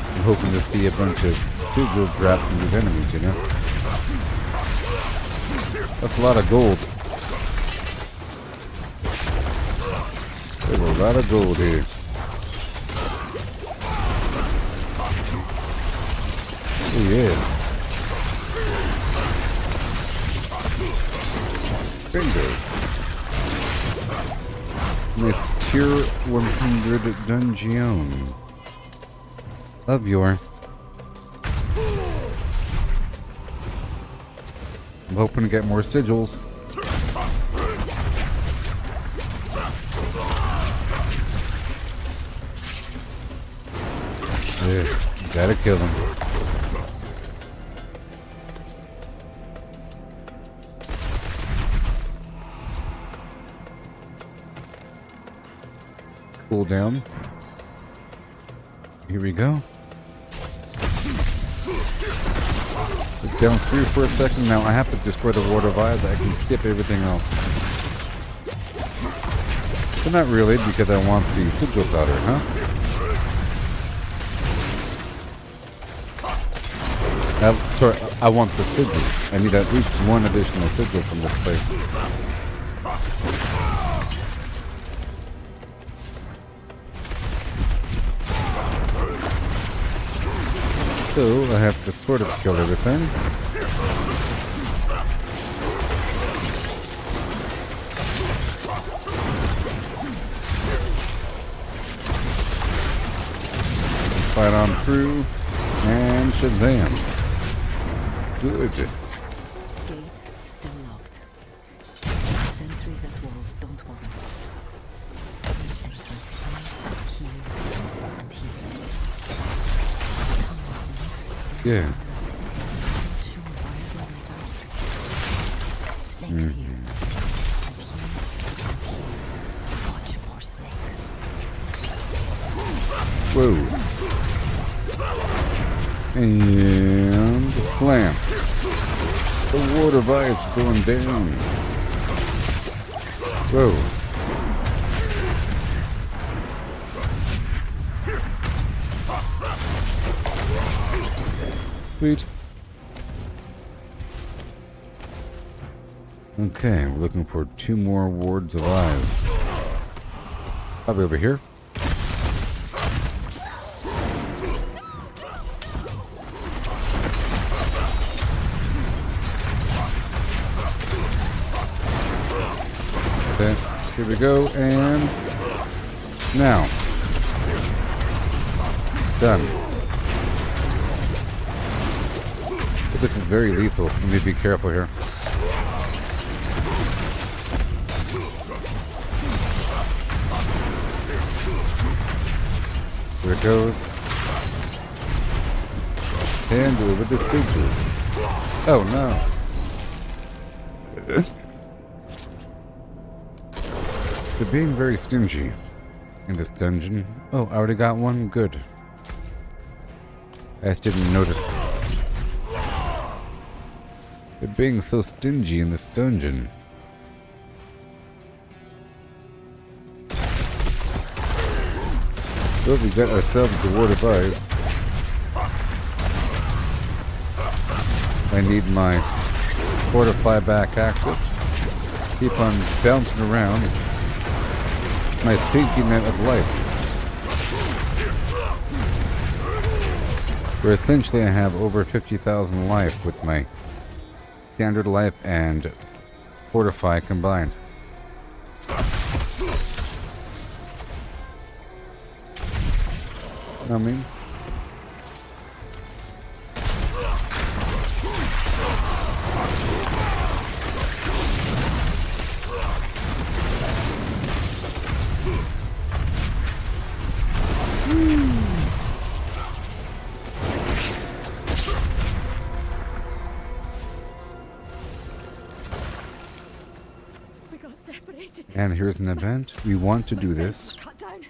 I'm hoping to see a bunch of sigil drops from these enemies, you know? That's a lot of gold. There's a lot of gold here. Oh yeah. Bingo. Nice tier 100 dungeon of your. I'm hoping to get more sigils. Yeah, gotta kill them. Cool down. Here we go. It's down through for a second. Now I have to destroy the Ward of Eyes. I can skip everything else. But not really, because I want the sigil powder, huh? Sorry, I want the sigils. I need at least one additional sigil from this place. So I have to sort of kill everything. Fight on through and Shazam. Good. Gate still locked. Sentries at walls, don't bother. Entrance here, and here. Yeah. Snakes here, and here, and here. Watch for snakes. Whoa. And slam. The Ward of Ice is going down. Whoa. Sweet. Okay, we're looking for 2 more Wards of Eyes. Probably over here. Okay, here we go, and now. Done. This is very lethal. You need to be careful here. There it goes. And over the sigils. Oh no. They're being very stingy in this dungeon. Oh, I already got one? Good. I just didn't notice. They're being so stingy in this dungeon. So we got ourselves the Ward of Ice. I need my Fortify back active. Keep on bouncing around. My safety net of life. Where essentially I have over 50,000 life with my standard life and Fortify combined. I mean, We got separated. and here's an event. We want to do this. Cut down.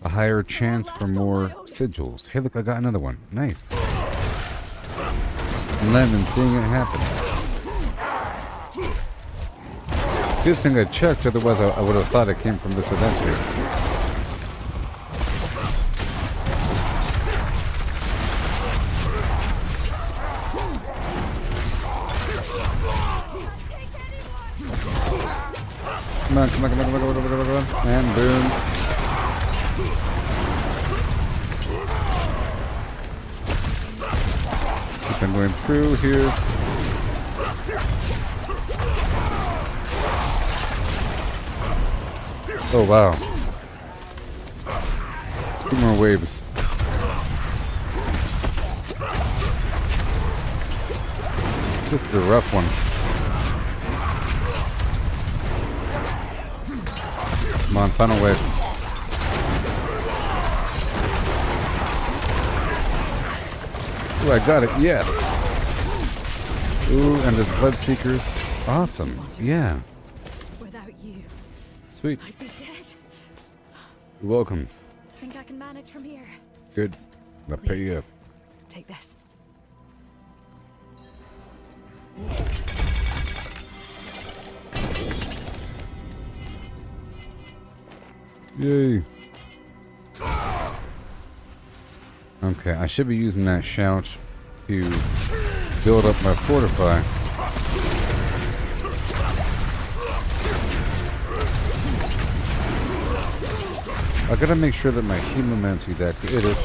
A higher chance for more sigils. Hey, look, I got another one. Nice. And then I'm seeing it happen. Good thing I checked, otherwise I would have thought it came from this event here. Come on, come on, come on, come on, come on, come on, come on. And boom. Keep on going through here. Oh wow. 2 more waves. This is a rough one. Come on, final wave. Ooh, I got it, yes. Ooh, and the Bloodseekers. Awesome, yeah. Without you, Sweet. I'd be dead. You're welcome. Think I can manage from here? Good. I'll pay you up. Take this. Yay. Okay, I should be using that shout to build up my Fortify. I gotta make sure that my Hemomancy is activated.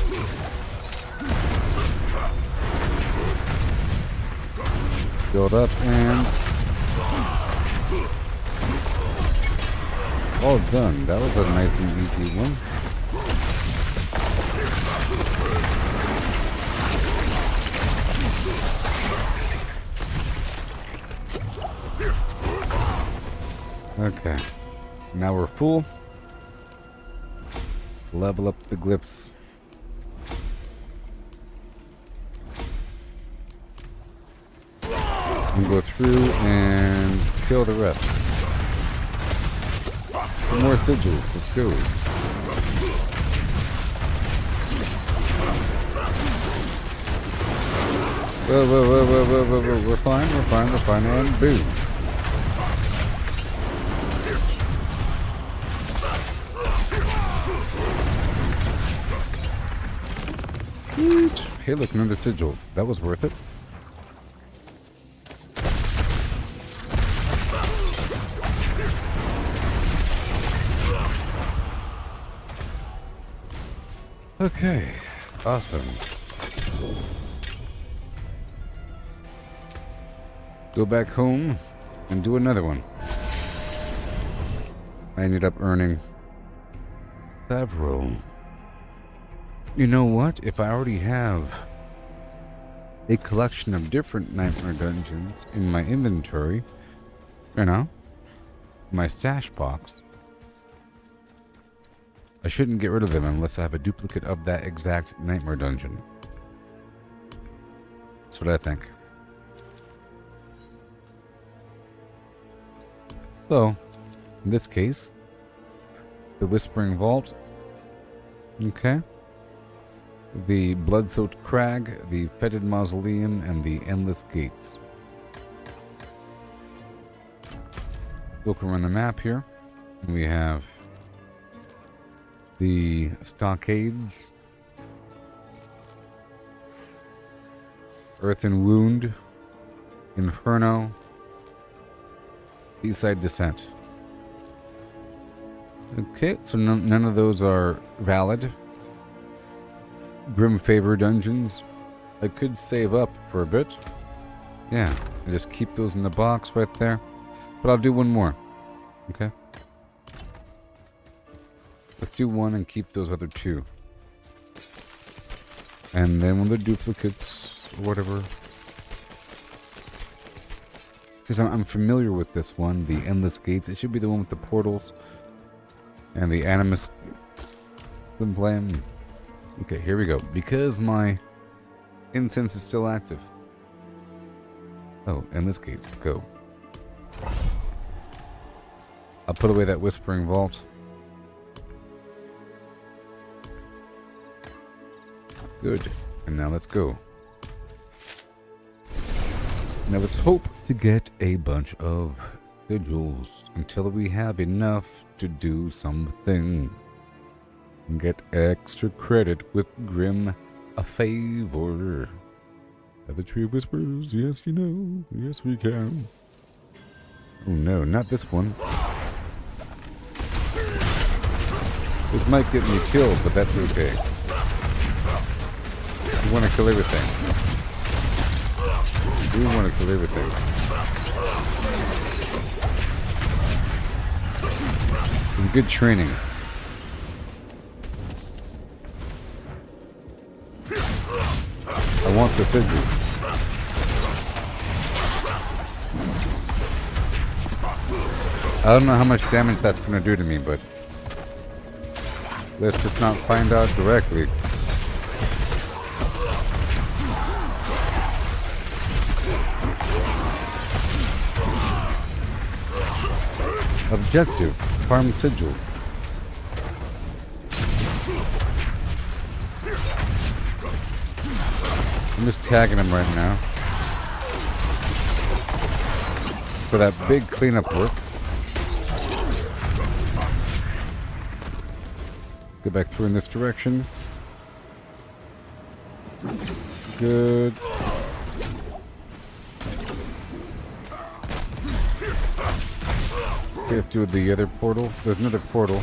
Build up and all done. That was a nice and easy one. Okay, now we're full. Level up the glyphs. And go through and kill the rest. More sigils, let's go. Whoa, whoa, whoa, whoa, whoa, whoa, whoa, we're fine, and boom. Hey, look, another sigil. That was worth it. Okay, awesome. Go back home and do another one. I ended up earning several. You know what? If I already have a collection of different Nightmare Dungeons in my inventory, you know, my stash box, I shouldn't get rid of them unless I have a duplicate of that exact Nightmare Dungeon. That's what I think. So, in this case, the Whispering Vault, okay, the Blood-Soaked Crag, the Fetid Mausoleum, and the Endless Gates. Look around the map here. We have the stockades, earthen wound, inferno, seaside descent. Okay, so none of those are valid. Grim favor dungeons. I could save up for a bit. Yeah, I just keep those in the box right there. But I'll do one more. Okay. Let's do one and keep those other two. And then when the duplicates or whatever. Because I'm familiar with this one, the Endless Gates. It should be the one with the portals. And the Animus Plan. Okay, here we go. Because my incense is still active. Oh, Endless Gates. Go. I'll put away that Whispering Vault. Good. And now let's go. Now let's hope to get a bunch of sigils until we have enough to do something. And get extra credit with Grim a favor. At the Tree of Whispers, yes you know, yes we can. Oh no, not this one. This might get me killed, but that's okay. We want to kill everything. We want to kill everything. Some good training. I want the figures. I don't know how much damage that's going to do to me, but let's just not find out directly. Objective, farm sigils. I'm just tagging him right now for that big cleanup work. Go back through in this direction. Good. Okay, let's do the other portal. There's another portal. We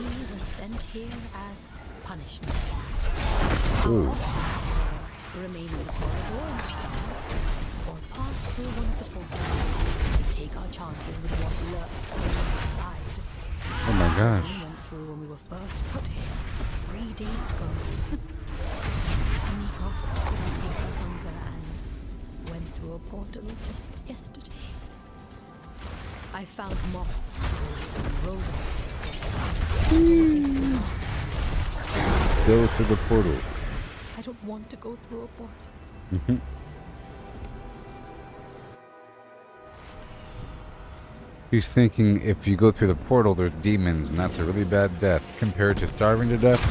were sent here as punishment. Ooh. Remain in the corridor and stop, or pass through one of the portals to take our chances with what lurks inside. Oh my gosh. We went through when we were first put here 3 days ago. Nikos couldn't take the hunger and went through a portal just yesterday. I found moss, rodents. Go to the portal. I don't want to go through a portal. He's thinking if you go through the portal, there's demons, and that's a really bad death compared to starving to death.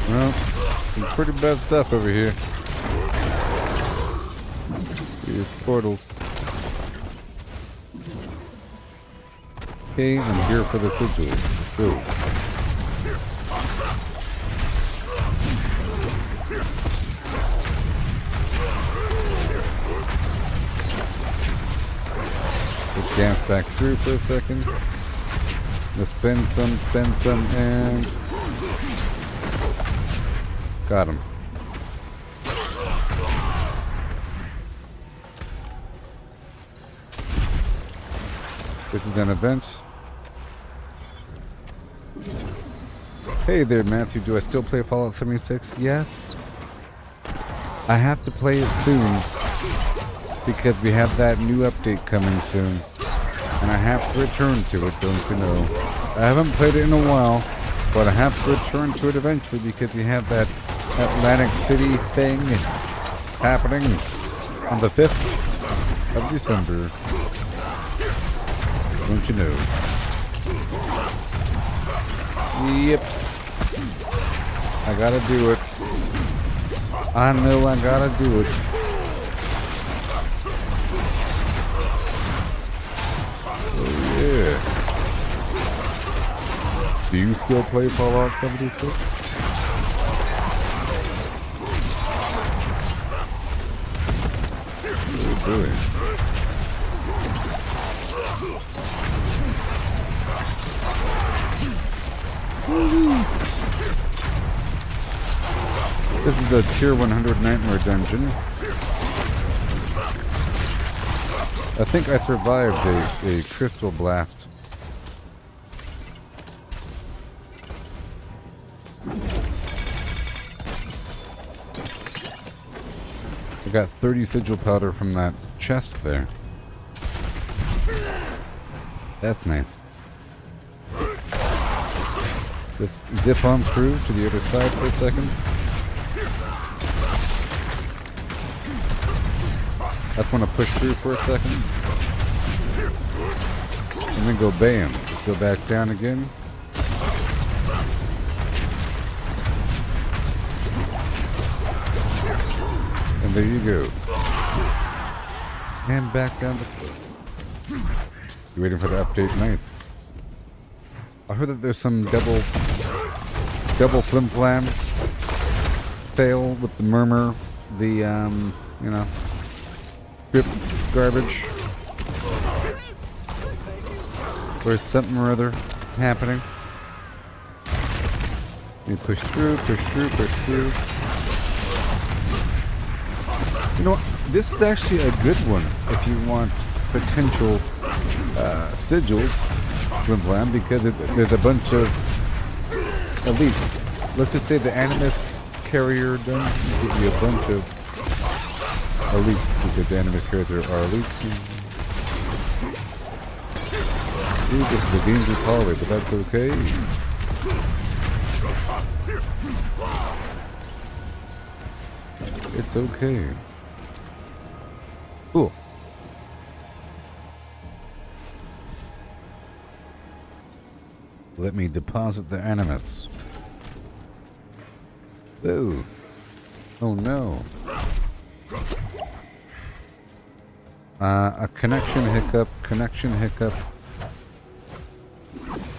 Well, some pretty bad stuff over here. These portals. Okay, I'm here for the sigils. Let's go. Let's dance back through for a second. Let's spend some, and got him. This is an event. Hey there, Matthew. Do I still play Fallout 76? Yes. I have to play it soon because we have that new update coming soon. And I have to return to it, don't you know? I haven't played it in a while, but I have to return to it eventually because you have that Atlantic City thing happening on the 5th of December. Don't you know? Yep. I gotta do it. I know I gotta do it. Oh yeah. Do you still play Fallout 76? Oh boy. This is the Tier 100 Nightmare Dungeon. I think I survived a crystal blast. I got 30 sigil powder from that chest there. That's nice. Just zip on through to the other side for a second. I just want to push through for a second. And then go bam. Just go back down again. And there you go. And back down to slow. You're waiting for the update nights. I heard that there's some double flim flam fail with the murmur, the you know, script garbage. There's something or other happening. You push through, push through, push through. You know what? This is actually a good one if you want potential sigils, flim flam, because there's a bunch of elites. Let's just say the Animus carrier doesn't give you a bunch of elites, because the Animus carriers are elites. Ooh, this is the dangerous hallway, but that's okay. It's okay. Cool. Let me deposit the Animus. Ooh. Oh no. A connection hiccup,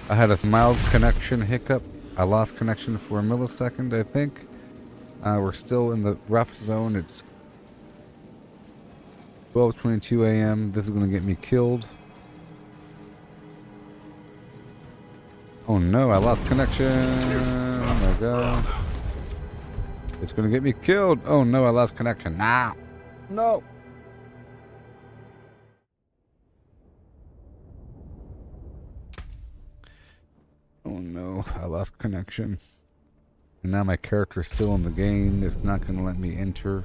I had a mild connection hiccup. I lost connection for a millisecond, I think. We're still in the rough zone. It's 12:22 a.m. This is going to get me killed. Oh no, I lost connection. Oh my god. It's going to get me killed. Oh no, I lost connection. Nah. No. Oh no, I lost connection. And now my character's still in the game. It's not going to let me enter.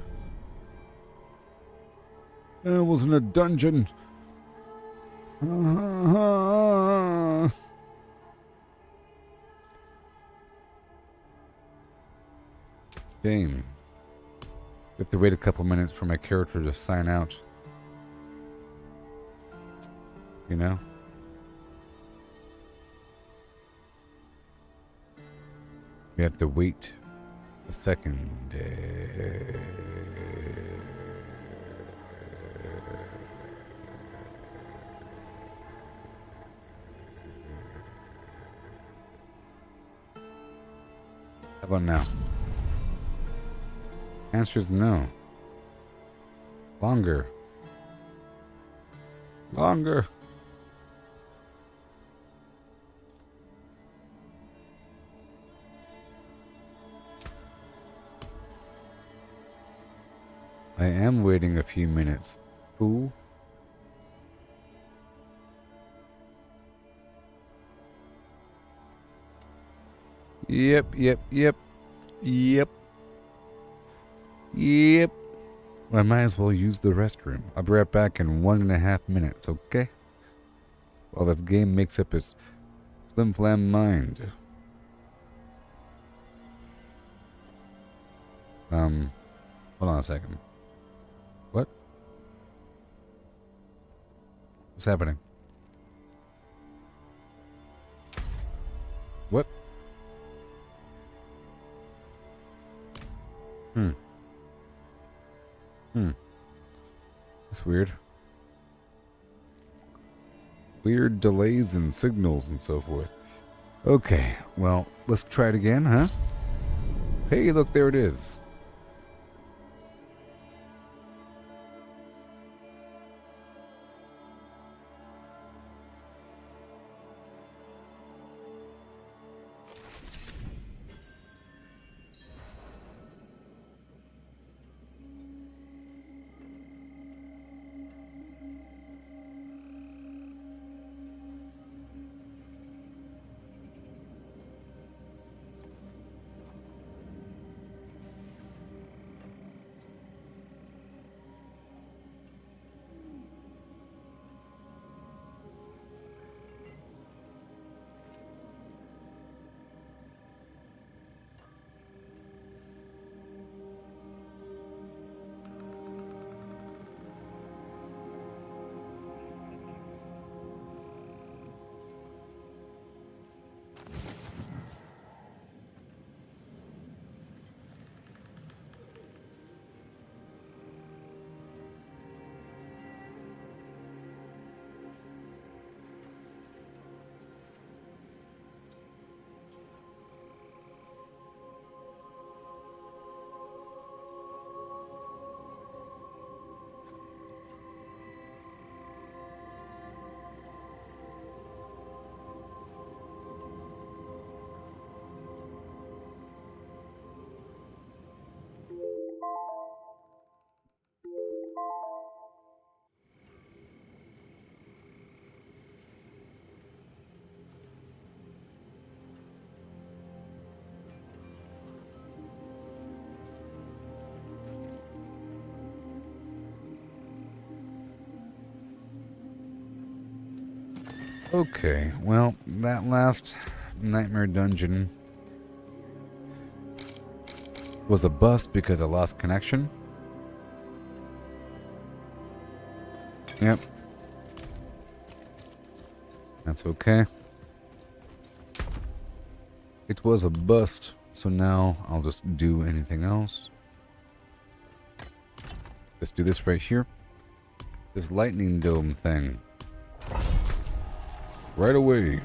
I was in a dungeon. Game. I have to wait a couple minutes for my character to sign out. You know? We have to wait a second. How about now? Answer is no. Longer. Longer. I am waiting a few minutes. Fool. Yep. I might as well use the restroom. I'll be right back in 1.5 minutes, okay? While this game makes up its flim-flam mind. Hold on a second. What? What's happening? What? That's weird. Weird delays and signals and so forth. Okay, well, let's try it again, huh? Hey, look, there it is. Okay, well, that last nightmare dungeon was a bust because I lost connection. Yep. That's okay. It was a bust, so now I'll just do anything else. Let's do this right here. This lightning dome thing. Right away.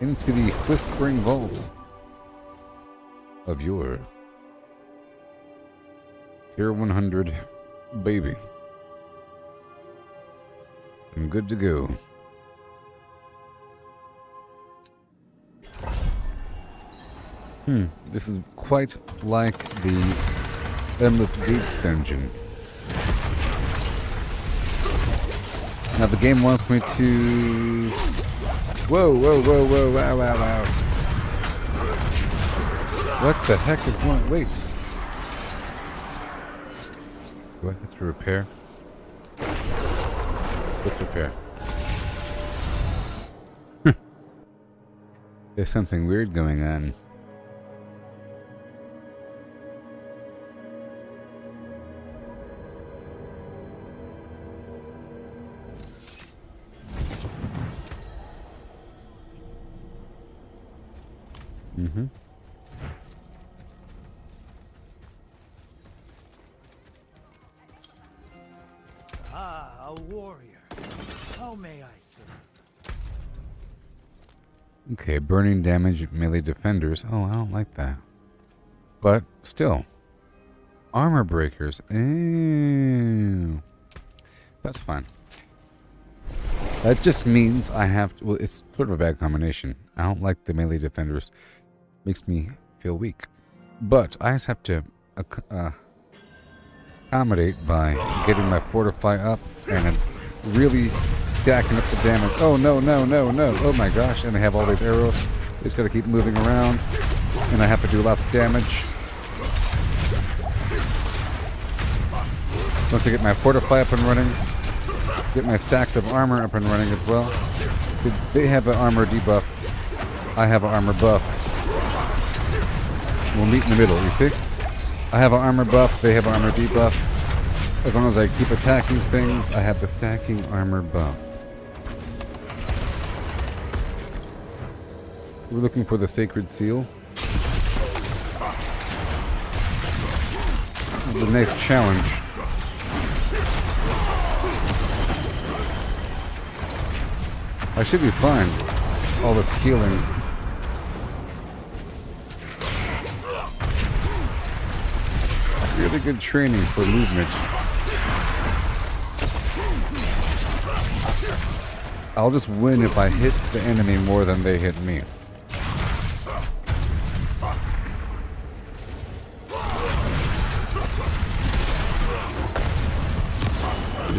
Into the whispering vault of your Tier 100 baby. I'm good to go. This is quite like the Endless Gates dungeon. Now the game wants me to... Whoa, whoa, whoa, whoa, wow, wow, wow. What the heck is going... Wait. Do I have to repair? Let's repair. There's something weird going on. Ah, a warrior. How may I serve? Okay, burning damage melee defenders. Oh, I don't like that. But still. Armor breakers. Ew. That's fine. That just means I have to... Well, it's sort of a bad combination. I don't like the melee defenders. Makes me feel weak. But I just have to accommodate by getting my fortify up and really stacking up the damage. Oh, no, no, no, no. Oh my gosh. And I have all these arrows. I just gotta keep moving around. And I have to do lots of damage. Once I get my fortify up and running, get my stacks of armor up and running as well. They have an armor debuff. I have an armor buff. We'll meet in the middle, you see? I have an armor buff, they have an armor debuff. As long as I keep attacking things, I have the stacking armor buff. We're looking for the sacred seal. is a nice challenge. I should be fine. All this healing. Really good training for movement. I'll just win if I hit the enemy more than they hit me.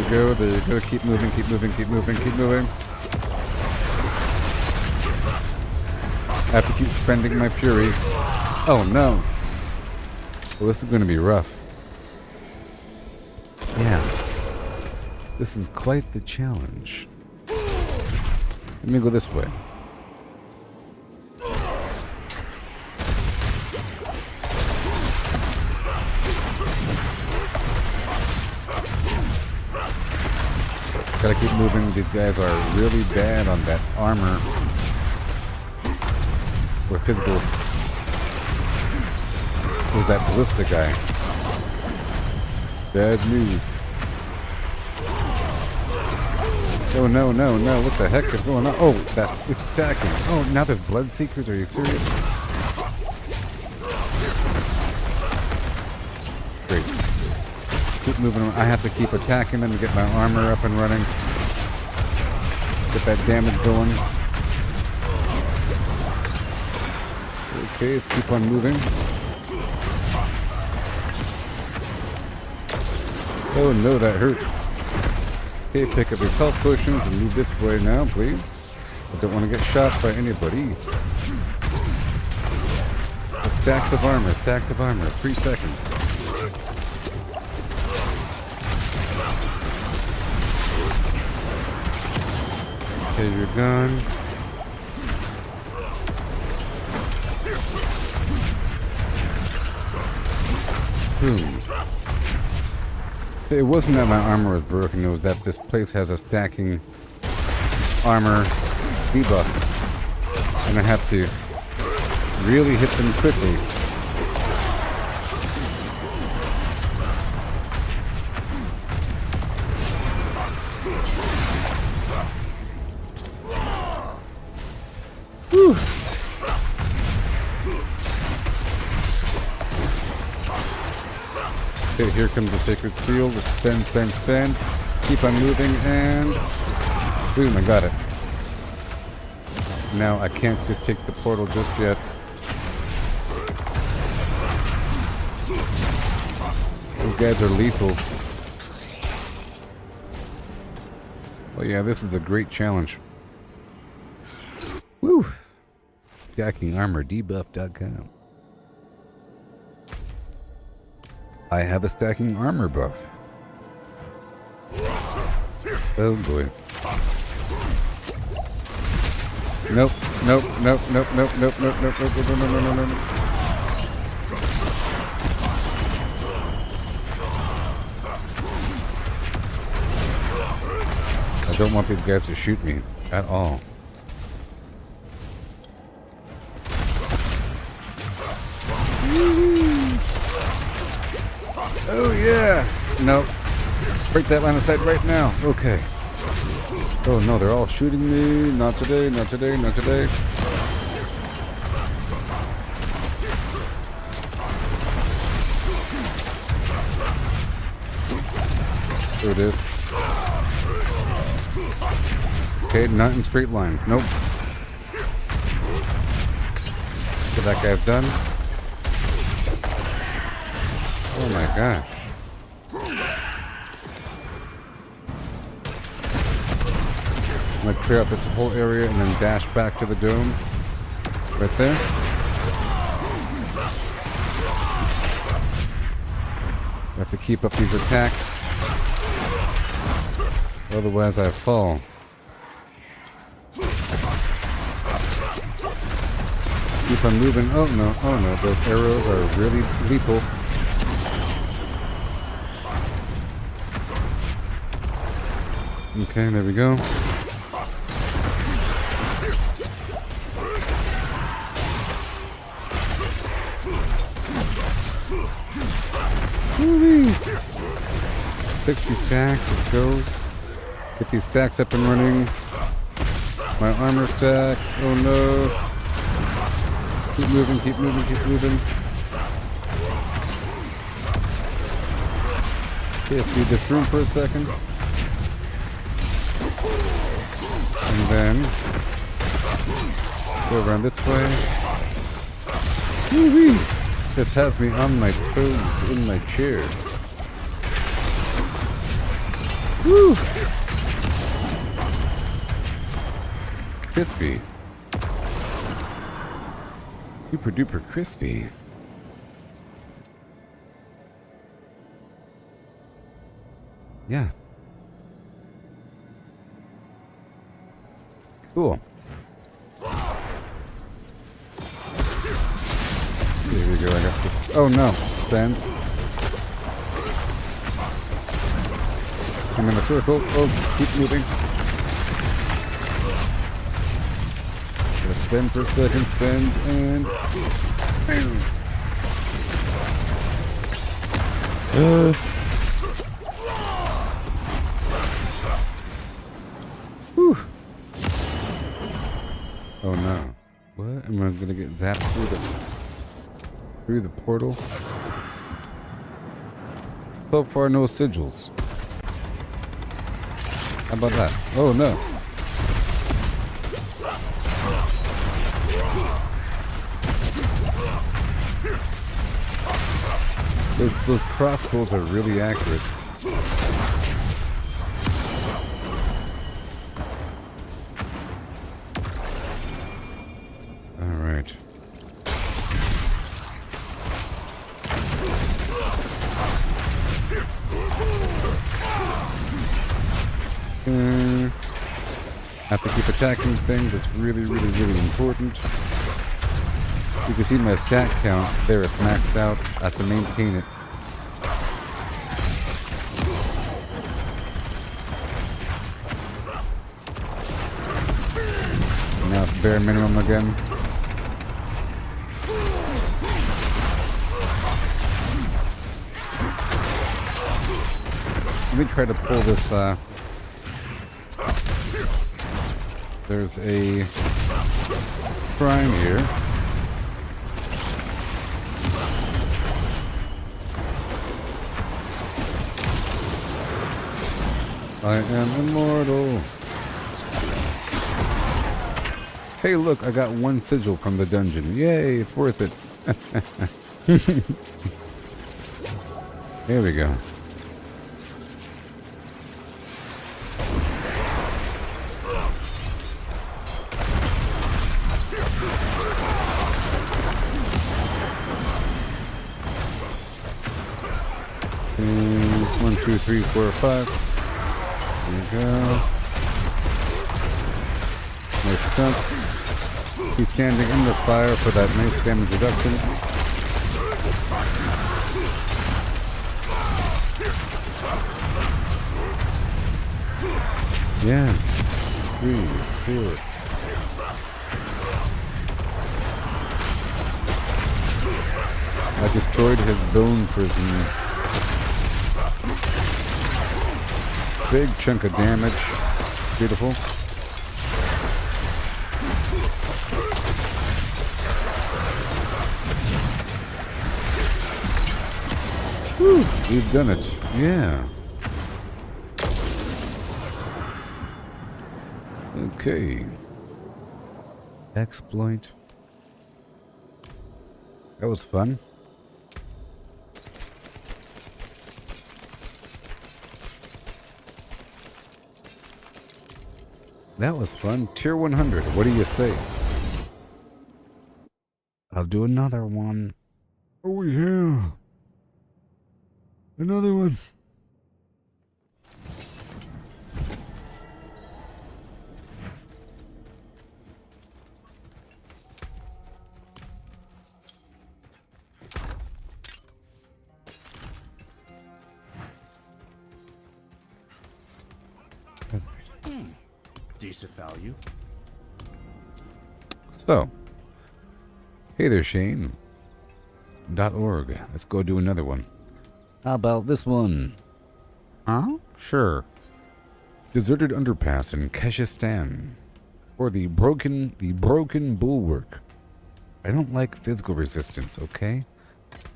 There you go, keep moving, keep moving, keep moving, keep moving. I have to keep spending my fury. Oh no. Well, this is going to be rough. Yeah. This is quite the challenge. Let me go this way. Gotta keep moving. These guys are really bad on that armor. Or physical. Who's that ballista guy? Bad news. Oh no, no, no, what the heck is going on? Oh, it's stacking. Oh, now there's blood seekers, are you serious? Great. Keep moving on. I have to keep attacking them to get my armor up and running. Get that damage going. Okay, let's keep on moving. Oh no, that hurt. Okay, pick up these health potions and move this way now, please. I don't want to get shot by anybody. Stacks of armor, 3 seconds. Okay, you're gone. It wasn't that my armor was broken, it was that this place has a stacking armor debuff. And I have to really hit them quickly. Whew. Okay, here comes the sacred seal. Let's spend, spend, spend. Keep on moving and boom, I got it. Now I can't just take the portal just yet. Those guys are lethal. Well, yeah, this is a great challenge. Woo! StackingArmorDebuff.com. I have a stacking armor buff. Oh boy. Nope, nope, nope, nope, nope, nope, nope, nope, nope, nope, nope, nope, nope, nope. I don't want these guys to shoot me at all. Oh yeah! Nope. Break that line of sight right now. Okay. Oh no, they're all shooting me. Not today, not today, not today. There it is. Okay, not in straight lines. Nope. So that guy's done. Oh my gosh. I'm gonna clear out this whole area and then dash back to the dome. Right there. I have to keep up these attacks. Otherwise I fall. Keep on moving. Oh no, those arrows are really lethal. Okay, there we go. Woo-wee. 60 stacks, let's go. Get these stacks up and running. My armor stacks, oh no. Keep moving, keep moving, keep moving. Okay, let's leave this room for a second. And then go around this way. Woo-wee. This has me on my toes in my chair. Woo! Crispy. Super duper crispy. Yeah. Cool. Here we go, I got this. Oh no, stand. I'm in a circle. Oh, keep moving. Gotta spin for a second, spin, and boom. Whew. Oh no. What? Am I gonna get zapped through the portal? So far, no sigils. How about that? Oh no. Those crossbows are really accurate. Alright. Have to keep attacking things. That's really, really, really important. You can see my stat count there is maxed out. I have to maintain it. Now it's bare minimum again. Let me try to pull this, there's a shrine here. I am immortal. Hey look, I got one sigil from the dungeon. Yay, it's worth it. There we go. And 1, 2, 3, 4, 5. There we go. Nice jump. Keep standing in the fire for that nice damage reduction. Yes. 3, 4. I destroyed his bone prison. Big chunk of damage. Beautiful. Whew, we've done it. Yeah. Okay. Exploit. That was fun. That was fun. Tier 100. What do you say? I'll do another one. Oh yeah. Another one. Decent value. So, hey there, Shane. .org. Let's go do another one. How about this one? Huh? Sure. Deserted underpass in Keshistan. Or the broken bulwark. I don't like physical resistance, okay?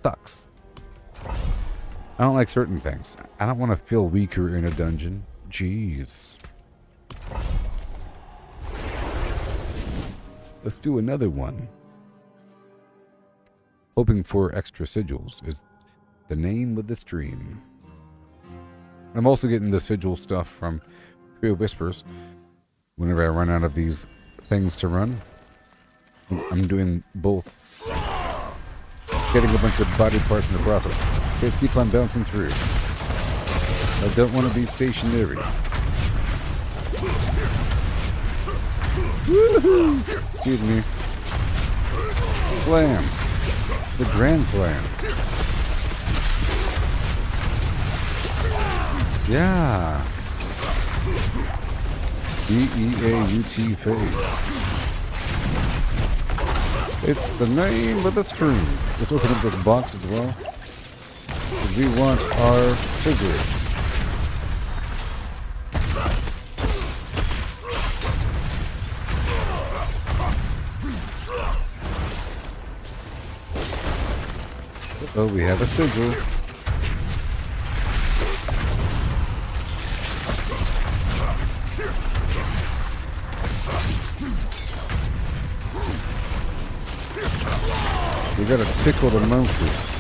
Sucks. I don't like certain things. I don't want to feel weaker in a dungeon. Jeez. Let's do another one. Hoping for extra sigils is the name of the stream. I'm also getting the sigil stuff from Tree of Whispers. Whenever I run out of these things to run, I'm doing both. Getting a bunch of body parts in the process. Okay, let's keep on bouncing through. I don't want to be stationary. Woohoo! Excuse me. Slam. The Grand Slam. Yeah. B-E-A-U-T fade. It's the name of the stream. Let's open up this box as well. We want our Sigil. Oh, we have a Sigil. We gotta tickle the monsters.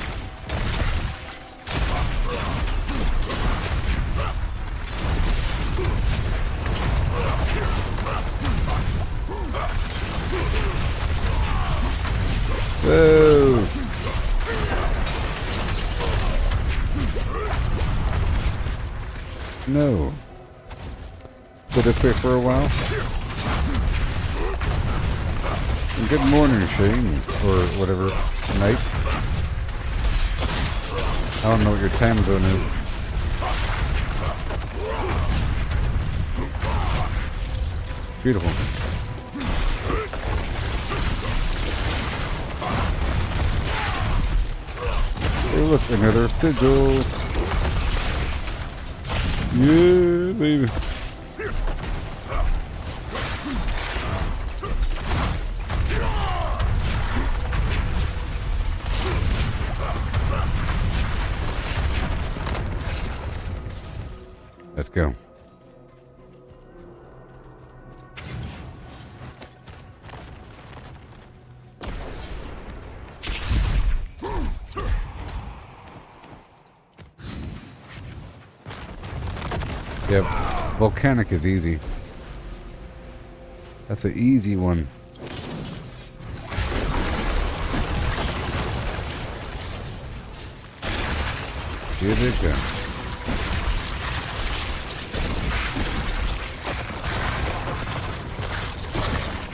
Whoa! No. Go this way for a while. And good morning, Shane, or whatever, night. I don't know what your time zone is. Beautiful. Hey, look, another sigil. Yeah, baby. Let's go. Yep, volcanic is easy. That's an easy one. Here they go.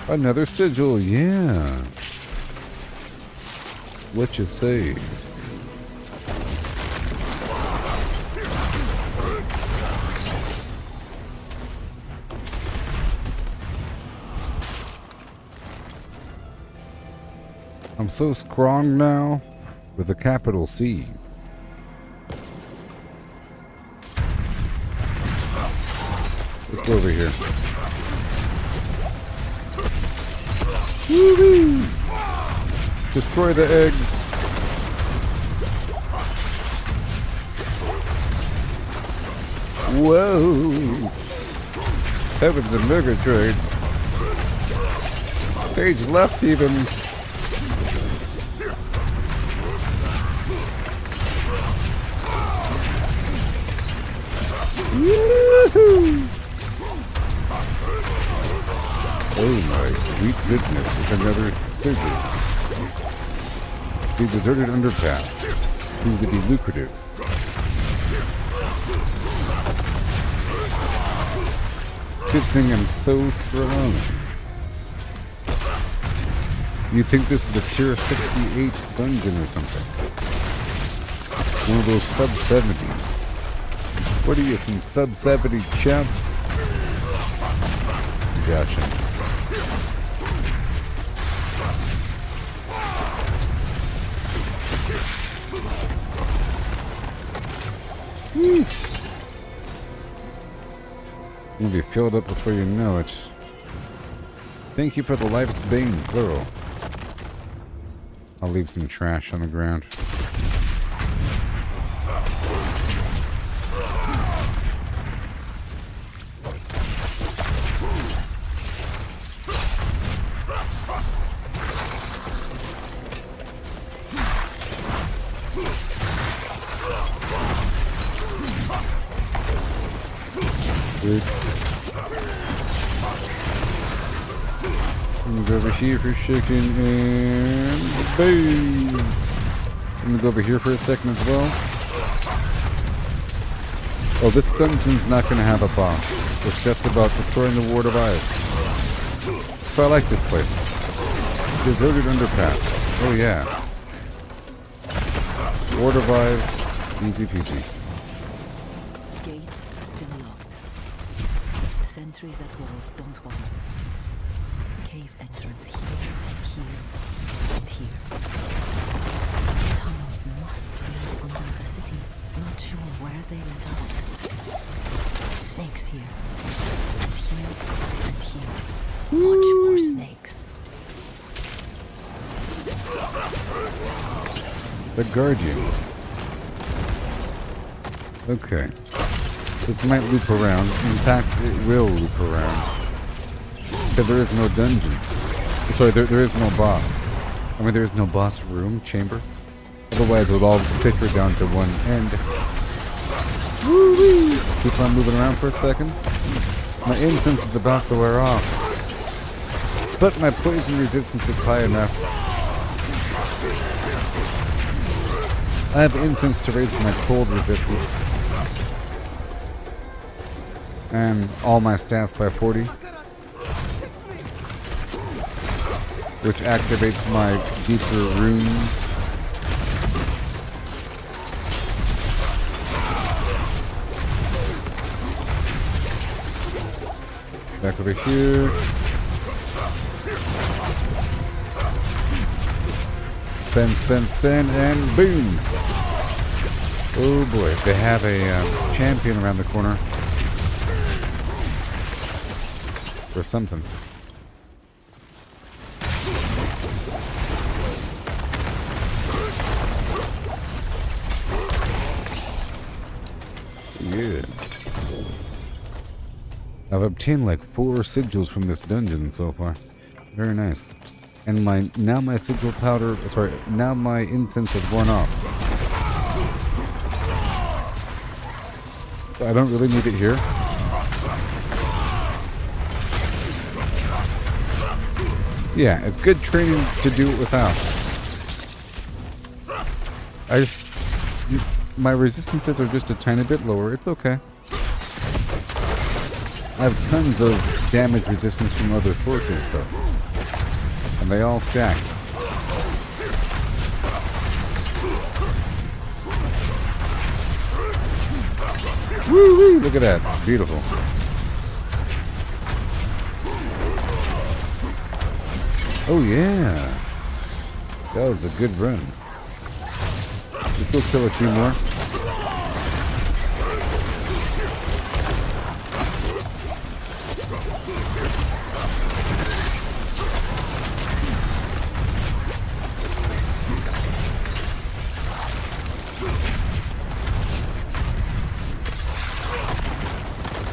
Another sigil, yeah. What you say? I'm so strong now with a capital C. Let's go over here. Woo-hoo! Destroy the eggs. Whoa! Heavens and mega trade. Stage left even. Woo-hoo! Oh my sweet goodness, it's another Sigil. The deserted underpass proved to be lucrative. Good thing I'm so strong. You think this is a tier 68 dungeon or something? One of those sub-70s. What are you, some sub-70 champ? Gotcha. You'll be filled up before you know it. Thank you for the life's bane, plural. I'll leave some trash on the ground. Good. I'm gonna go over here for a second and boom! I'm gonna go over here for a second as well. Oh, this dungeon's not gonna have a boss. It's just about destroying the Ward of Ice. So I like this place. Deserted Underpass. Oh yeah. Ward of Ice. Easy peasy. Gate still locked. Sentries at walls don't bother. Cave entrance here, and here. Tunnels must be under the city. Not sure where they let out. Snakes here, and here. Much more snakes. The Guardian. Okay. This might loop around. In fact, it will loop around. Because there is no dungeon. Sorry, there is no boss. I mean, there is no boss room, chamber. Otherwise, it would all filter down to one end. Woo-wee! Keep on moving around for a second. My incense is about to wear off. But my poison resistance is high enough. I have incense to raise my cold resistance. And all my stats by 40. Which activates my deeper runes. Back over here. Spin, spin, spin, and boom! Oh boy, they have a champion around the corner. Or something. Yeah. I've obtained like 4 sigils from this dungeon so far. Very nice. And now my sigil powder, now my incense has worn off. So I don't really need it here. Yeah, it's good training to do it without. My resistances are just a tiny bit lower. It's okay. I have tons of damage resistance from other sources, so. And they all stack. Woo-wee! Look at that. Beautiful. Oh yeah. That was a good run. Let's go kill a few more.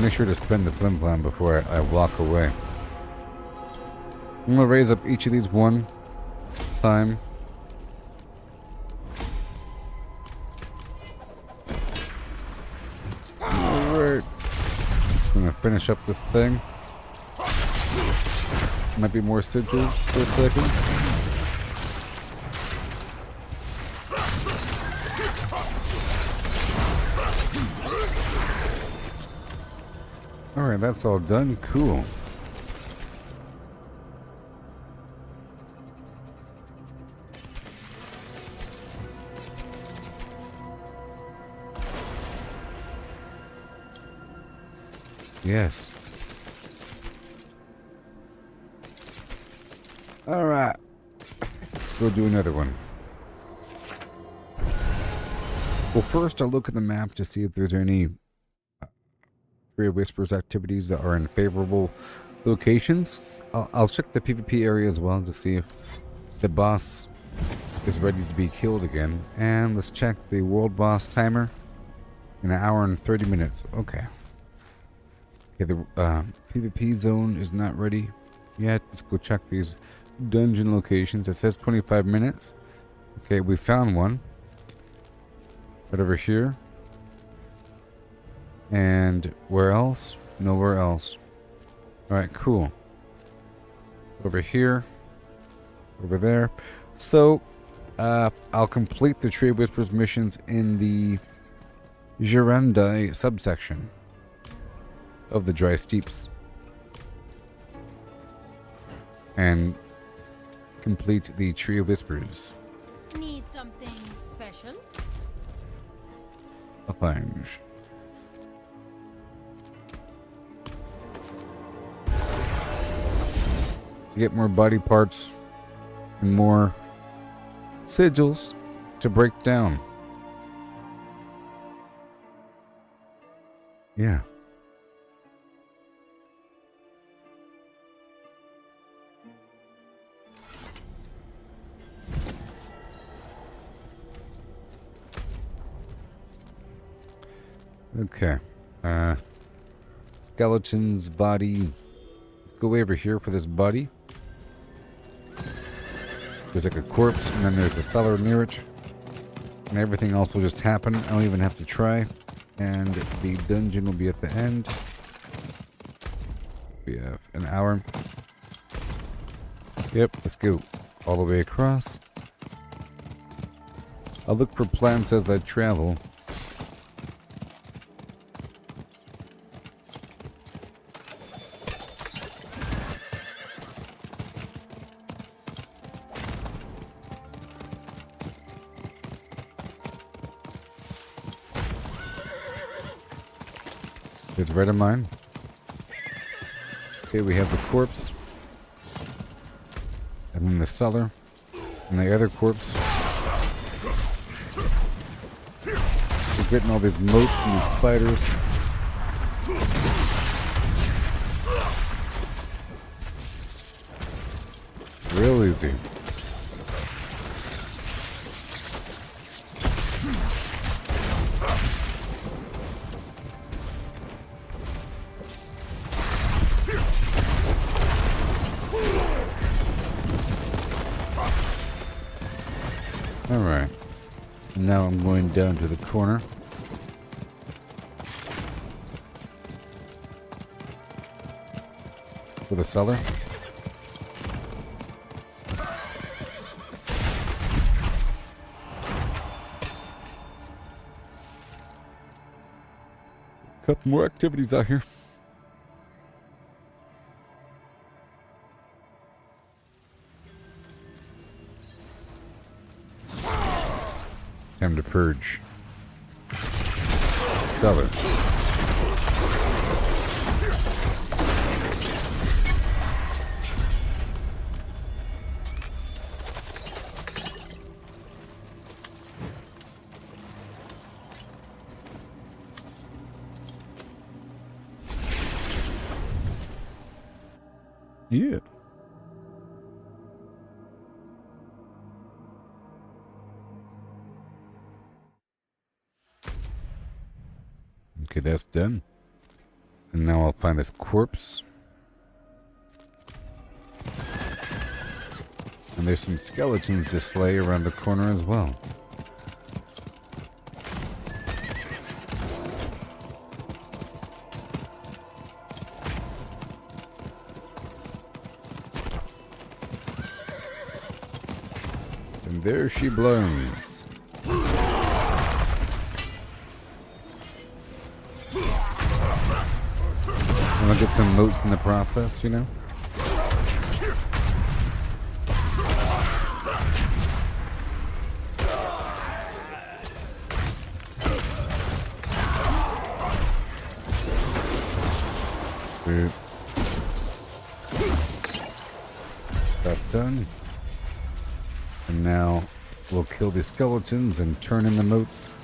Make sure to spend the flim flam before I walk away. I'm gonna raise up each of these one time. Alright. I'm gonna finish up this thing. Might be more sigils for a second. Alright, that's all done. Cool. Yes. Alright. Let's go do another one. Well, first I'll look at the map to see if there's any Tree of Whispers activities that are in favorable locations. I'll check the PvP area as well to see if the boss is ready to be killed again. And let's check the world boss timer. In 1 hour and 30 minutes. Okay. Okay, the PvP zone is not ready yet. Let's go check these dungeon locations. It says 25 minutes. Okay, we found one. Right over here. And where else? Nowhere else. Alright, cool. Over here. Over there. So, I'll complete the Tree of Whispers missions in the Girandai subsection of the Dry Steeps. And complete the Tree of Whispers. Need something special? A thing. Get more body parts and more sigils to break down. Yeah. Okay. Skeleton's body. Let's go over here for this body. There's like a corpse, and then there's a cellar near it. And everything else will just happen. I don't even have to try. And the dungeon will be at the end. We have an hour. Yep, let's go all the way across. I'll look for plants as I travel. It's right of mine. Okay, we have the corpse. And then the cellar. And the other corpse. We're getting all these motes from these spiders. Real easy. Alright. Now I'm going down to the corner. For the cellar. Couple more activities out here. Time to purge. Cellar. Yeah. Okay, that's done. And now I'll find this corpse. And there's some skeletons to slay around the corner as well. And there she blows. I'll get some motes in the process, you know? Good. That's done. And now we'll kill the skeletons and turn in the motes.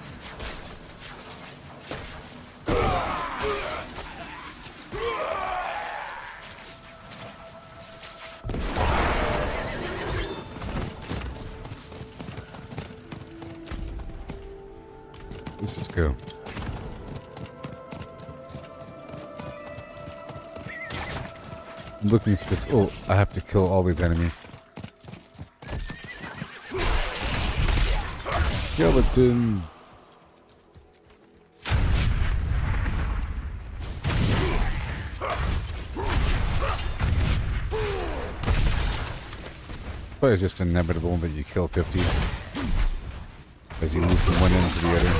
Let's just go. I'm looking for this. Oh, I have to kill all these enemies. Skeletons. But it's just inevitable that you kill 50 as you move from one end to the other.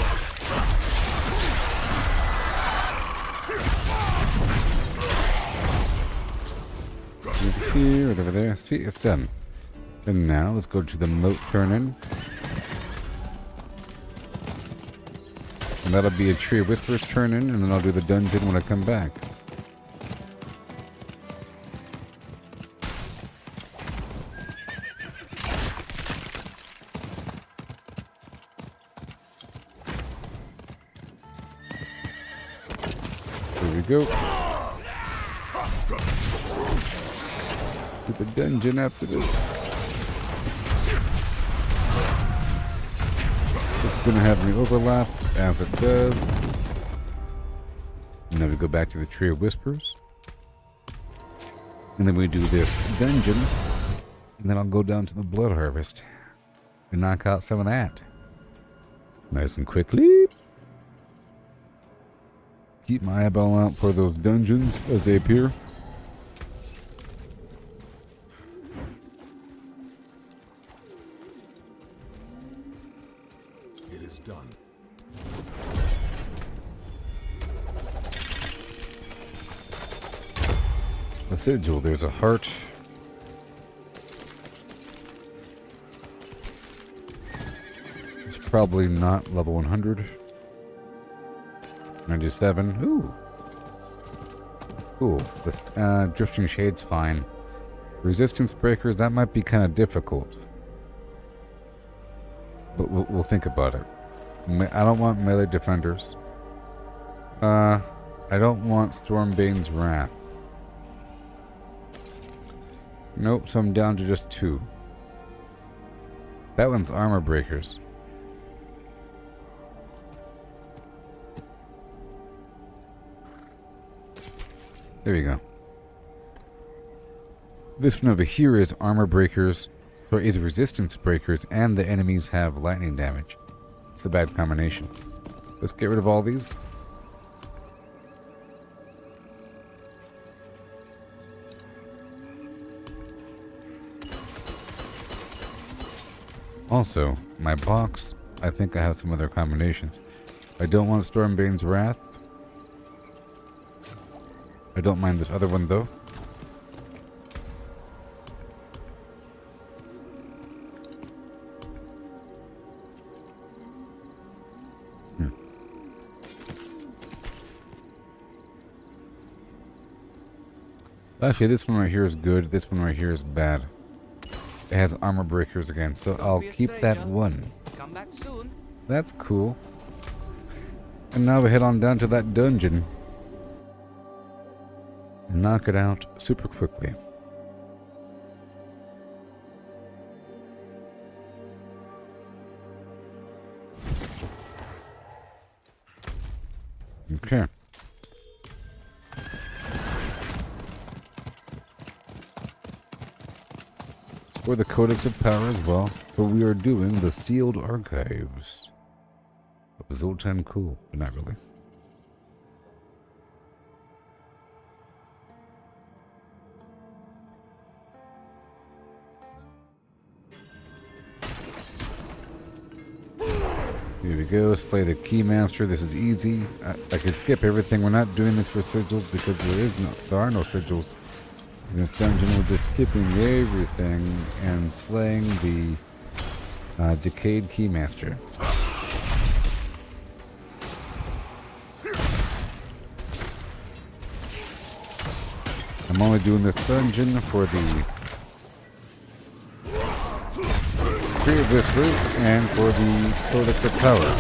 Over here, right over there. See, it's done. And now let's go to the moat turn-in. And that'll be a Tree of Whispers turn-in, and then I'll do the dungeon when I come back. Here we go. To the dungeon after this. It's gonna have me overlap as it does. And then we go back to the Tree of Whispers. And then we do this dungeon. And then I'll go down to the Blood Harvest and knock out some of that. Nice and quickly. Keep my eyeball out for those dungeons as they appear. It is done. The Sigil, there's a heart. It's probably not level 100. 97. Ooh. Cool. This Drifting Shade's fine. Resistance Breakers, that might be kind of difficult. But we'll think about it. I don't want melee defenders. I don't want Stormbane's Wrath. Nope, so I'm down to just 2. That one's Armor Breakers. There we go. This one over here is Armor Breakers, so is Resistance Breakers, and the enemies have lightning damage. It's a bad combination. Let's get rid of all these. Also, my box, I think I have some other combinations. I don't want Stormbane's Wrath. I don't mind this other one though. Actually, this one right here is good. This one right here is bad. It has armor breakers again, so I'll keep that one. Come back soon. That's cool. And now we head on down to that dungeon. And knock it out super quickly. Okay. It's for the Codex of Power as well, but we are doing the Sealed Archives of Zoltan. Cool, but not really. Here we go, slay the Keymaster. This is easy. I could skip everything. We're not doing this for sigils because there are no sigils in this dungeon. We're just skipping everything and slaying the decayed Keymaster. I'm only doing this dungeon for the Tree of Whispers and for the Codex of Power.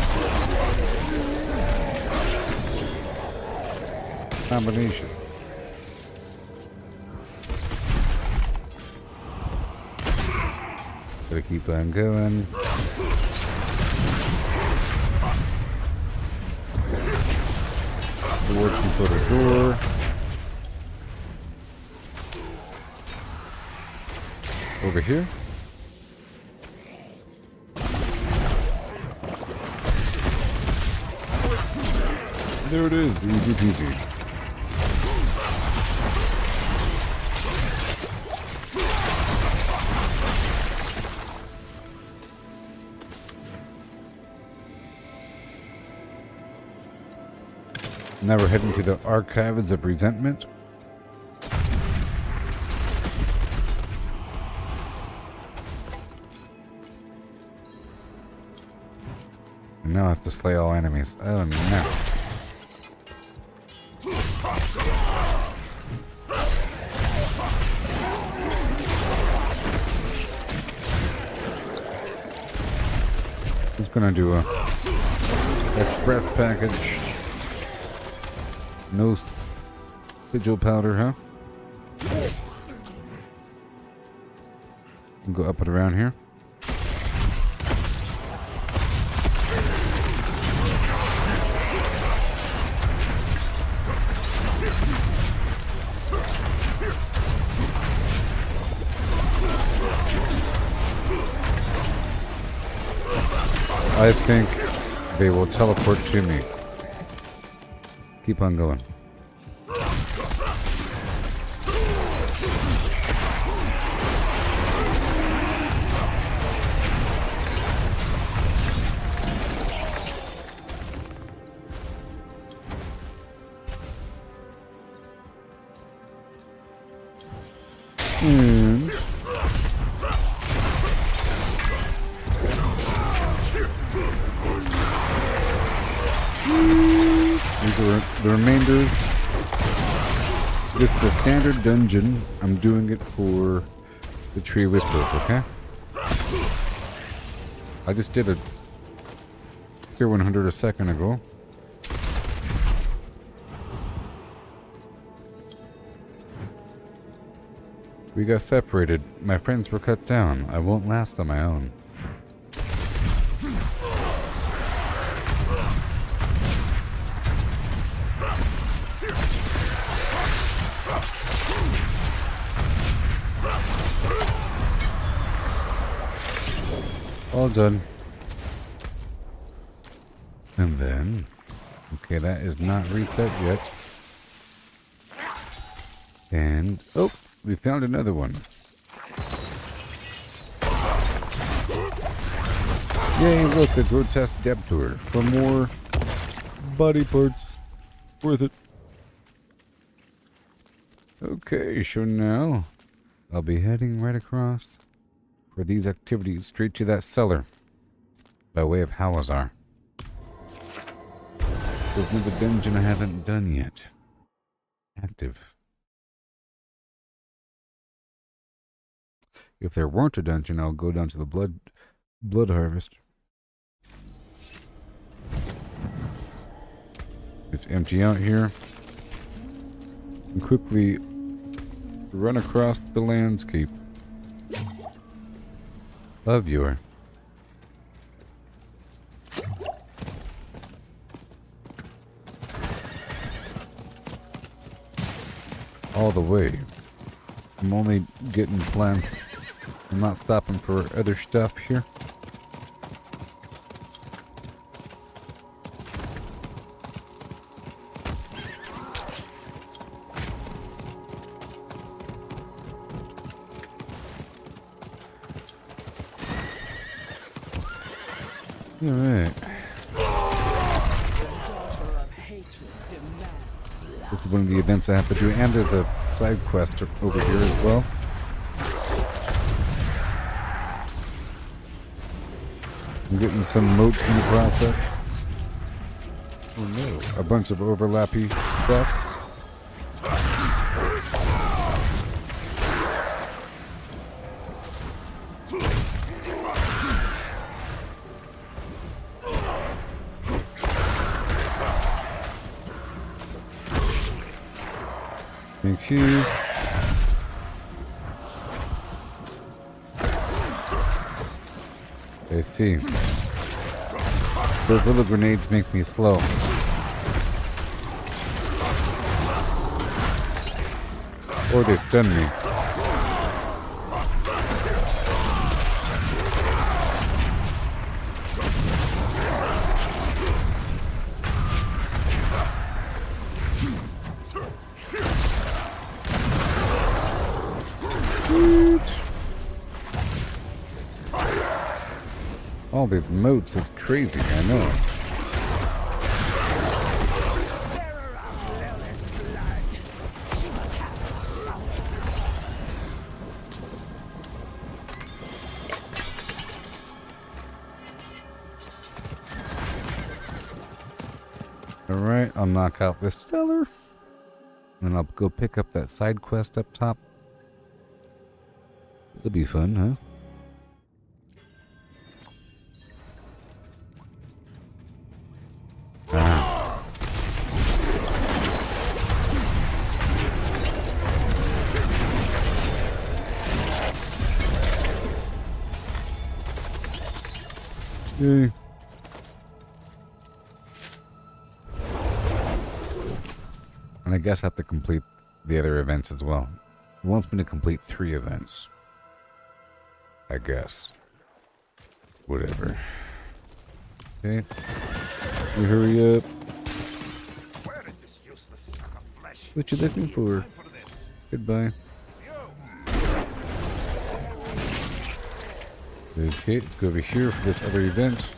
Combination. Gotta keep on going. Force controller door. Over here. There it is, easy peasy. Now we're heading to the Archives of Resentment. And now I have to slay all enemies. Oh no. Who's gonna do a express package? No sigil powder, huh? We'll go up and around here. I think they will teleport to me. Keep on going. And these are the remainders. This is the standard dungeon. I'm doing it for the Tree Whispers, okay? I just did a Tier 100 a second ago. We got separated. My friends were cut down. I won't last on my own. All done. And then... Okay, that is not reset yet. And... Oh! We found another one. Yay, look, a grotesque debtor. For more body parts. Worth it. Okay, so now I'll be heading right across for these activities straight to that cellar by way of Halazar. There's another dungeon I haven't done yet. Active. If there weren't a dungeon, I'll go down to the blood harvest. It's empty out here. And quickly run across the landscape of your all the way. I'm only getting plants. I'm not stopping for other stuff here. Alright. This is one of the events I have to do, and there's a side quest over here as well. I'm getting some moats in the process. Oh no. A bunch of overlappy stuff. Thank you. I see. Those little grenades make me slow. Or they stun me. All these moats is crazy, I know. Alright, I'll knock out this stellar. And I'll go pick up that side quest up top. It'll be fun, huh? Yay. And I guess I have to complete the other events as well. It wants me to complete 3 events. I guess. Whatever. Okay. You hurry up. What you looking for? Goodbye. Okay, let's go over here for this other event.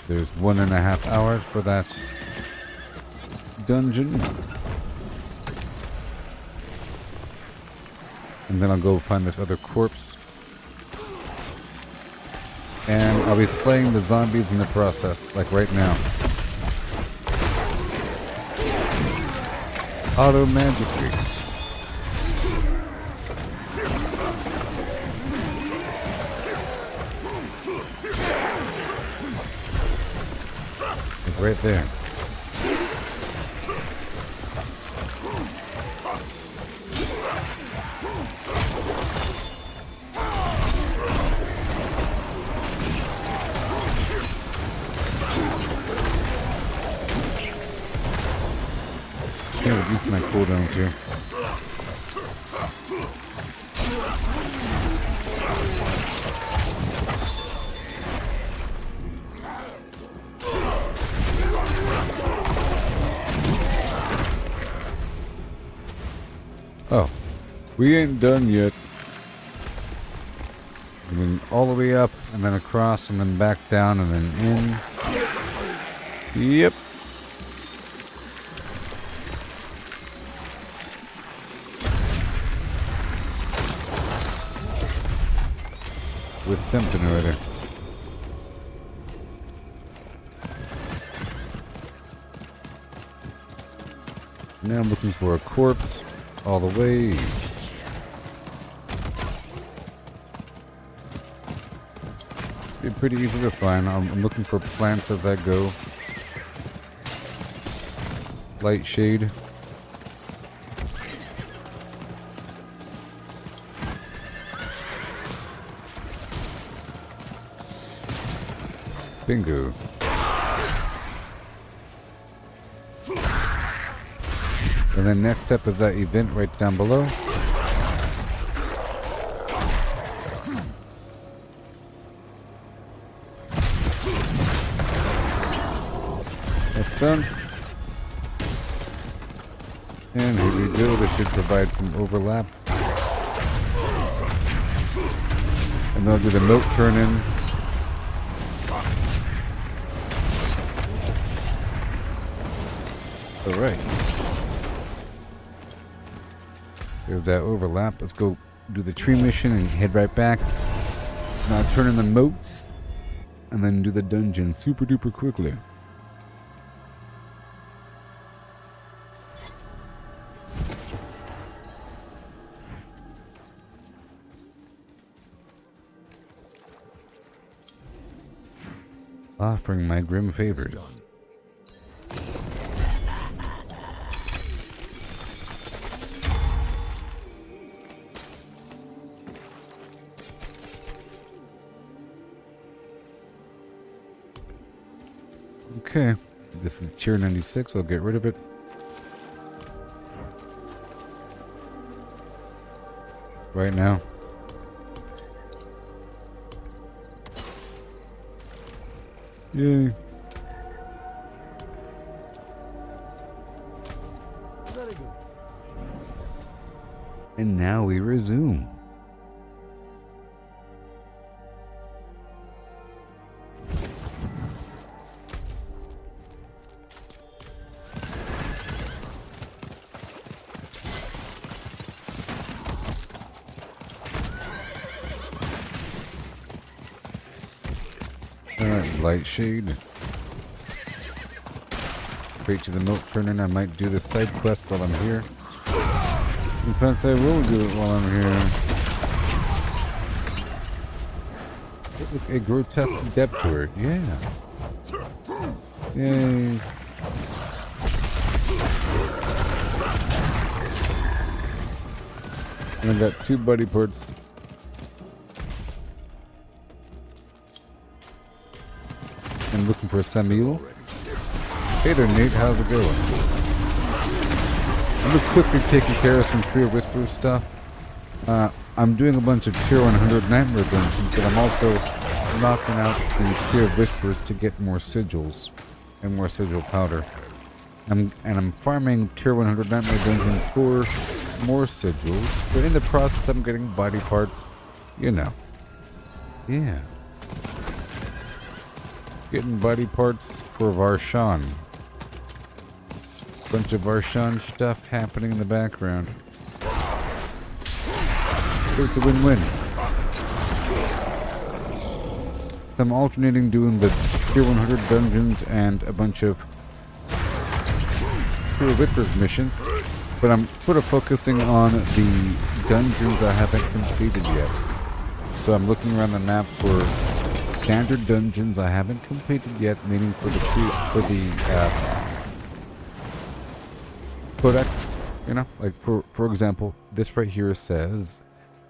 There's 1.5 hours for that dungeon. And then I'll go find this other corpse. And I'll be slaying the zombies in the process, like right now. Auto magicry. Like right there. Reduce my cooldowns here. Oh, we ain't done yet. I mean, all the way up, and then across, and then back down, and then in. Yep. With something or other. Now I'm looking for a corpse all the way. Be pretty easy to find. I'm looking for plants as I go. Light shade. Bingo. And then next up is that event right down below. That's done. And here we go. This should provide some overlap. And then I'll do the moat turn in. Alright. There's that overlap. Let's go do the tree mission and head right back. Now turn in the moats and then do the dungeon super duper quickly. Offering my grim favors. Okay, this is tier 96, I'll get rid of it. right now. Yay. Very good. And now we resume. Alright, light shade. Straight to the milk turner, and I might do the side quest while I'm here. In fact, I will do it while I'm here. Look, a grotesque depth-word, yeah. Yay. And I got 2 buddy ports. I'm looking for a Sigil. Hey there, Nate. How's it going? I'm just quickly taking care of some Tree of Whispers stuff. I'm doing a bunch of Tier 100 Nightmare dungeons, but I'm also knocking out the Tree of Whispers to get more sigils and more sigil powder. I'm farming Tier 100 Nightmare dungeons for more sigils, but in the process I'm getting body parts, you know. Yeah. Getting body parts for Varshan. Bunch of Varshan stuff happening in the background. So it's a win-win. I'm alternating doing the Tier 100 dungeons and a bunch of Tree of Whispers missions, but I'm sort of focusing on the dungeons I haven't completed yet. So I'm looking around the map for standard dungeons I haven't completed yet, meaning for the codex, you know, like for example, this right here says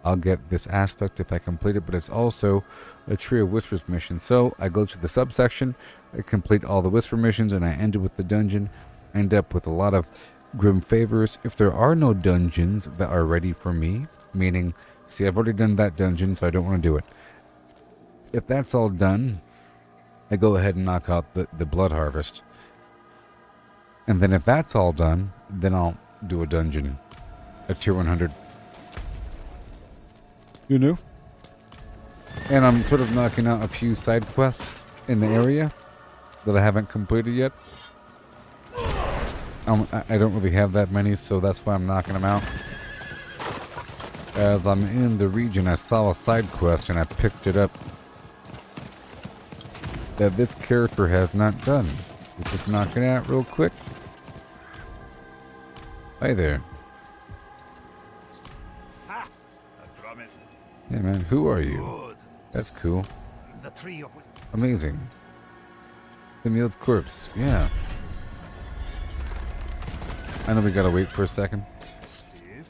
I'll get this aspect if I complete it, but it's also a Tree of Whispers mission. So I go to the subsection, I complete all the Whisper missions, and I end it with the dungeon. End up with a lot of grim favors. If there are no dungeons that are ready for me, meaning, see, I've already done that dungeon, so I don't want to do it. If that's all done, I go ahead and knock out the Blood Harvest. And then if that's all done, then I'll do a dungeon. A Tier 100. You know? And I'm sort of knocking out a few side quests in the area that I haven't completed yet. I don't really have that many, so that's why I'm knocking them out. As I'm in the region, I saw a side quest and I picked it up that this character has not done. Let's just knock it out real quick. Hi there. Ha! I promise. Hey man, who are you? Good. That's cool. The tree of Amazing. Camille's corpse, yeah. I know we gotta wait for a second. stiff,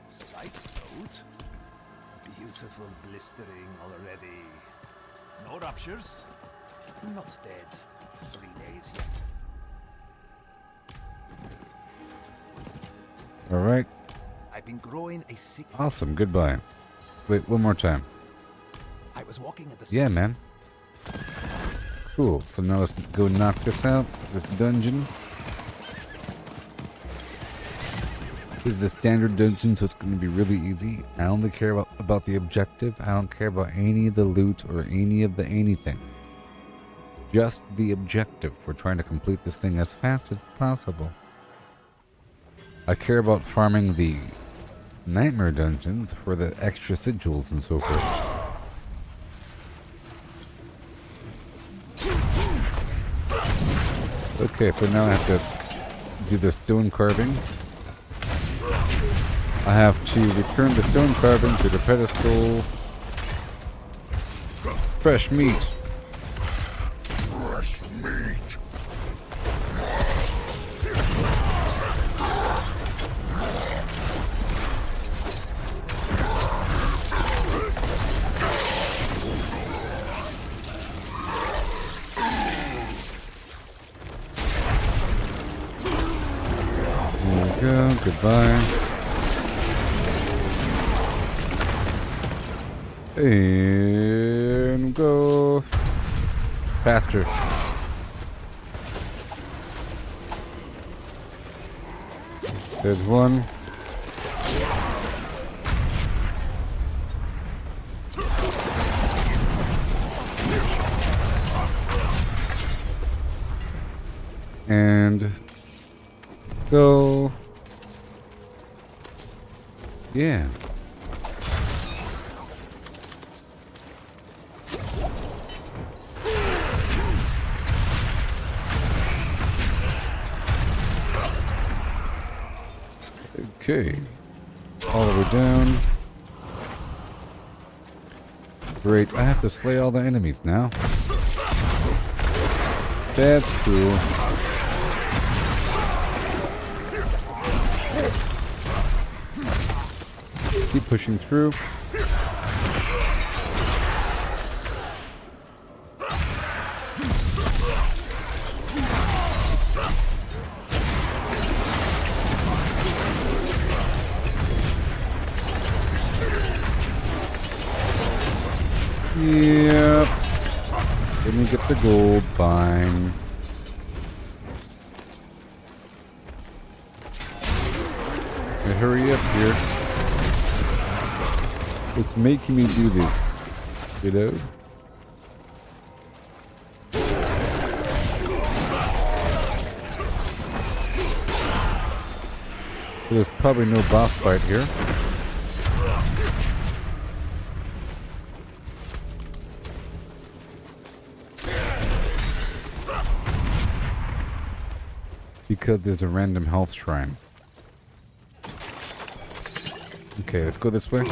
slight coat, beautiful blistering already. No ruptures. Not dead. 3 days yet. Alright. I've been growing a sick. Awesome, goodbye. Wait, one more time. I was walking at the Yeah, man. Cool, so now let's go knock this out. This dungeon. This is a standard dungeon, so it's going to be really easy. I only care about the objective. I don't care about any of the loot or any of the anything. Just the objective. We're trying to complete this thing as fast as possible. I care about farming the nightmare dungeons for the extra sigils and so forth. Okay, so now I have to do the stone carving. I have to return the stone carving to the pedestal. Fresh meat. Fresh meat. There we go. Goodbye. And go faster. There's one. And go. Yeah. Okay. All the way down. Great. I have to slay all the enemies now. That's cool. Keep pushing through. Yep. Let me get the gold. Fine. Hey, hurry up here. It's making me do this. You know? There's probably no boss fight here. Because there's a random health shrine. Okay, let's go this way.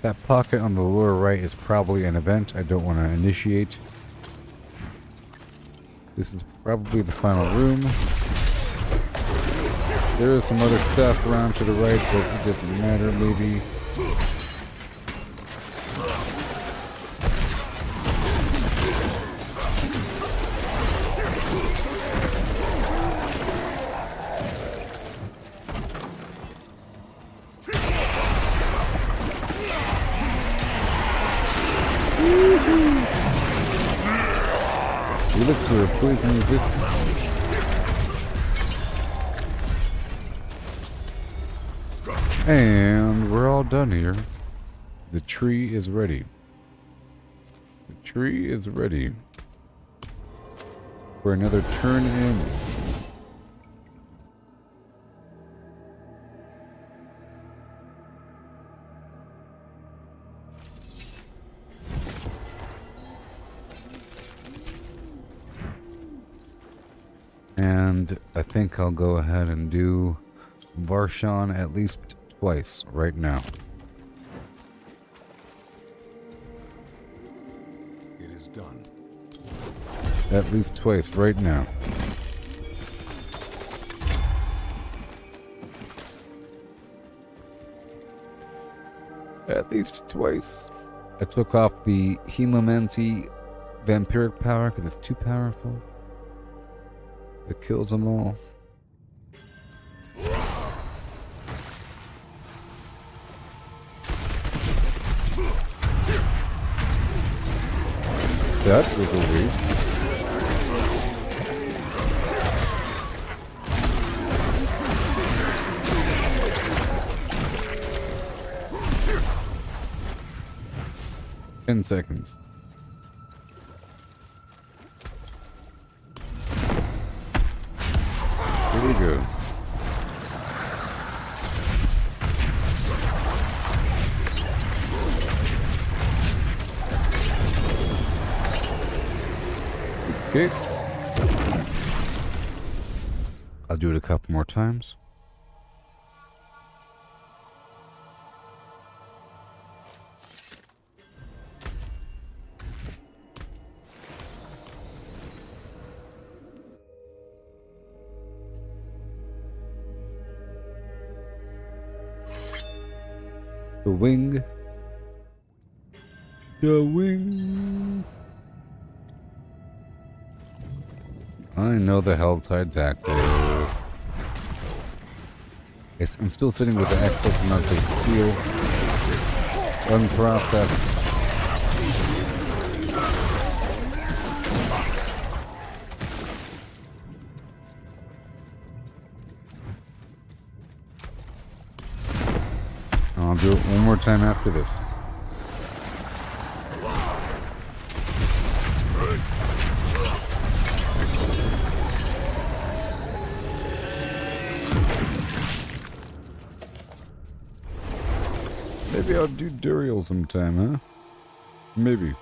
That pocket on the lower right is probably an event I don't want to initiate. This is probably the final room. There is some other stuff around to the right, but it doesn't matter, maybe. Elixir of poison resistance. And we're all done here. The tree is ready. The tree is ready for another turn in. And I think I'll go ahead and do Varshan at least twice right now. It is done. At least twice right now. At least twice. I took off the Hemomancy vampiric power because it's too powerful. It kills them all. That was a waste. Ten seconds. Here we go. Okay. I'll do it a couple more times. The wing. The wing. I know the Helltide's active. I'm still sitting with the excess amount of heal. Unprocessed. I'll do it one more time after this. Maybe I'll do Duriel sometime, huh? Maybe.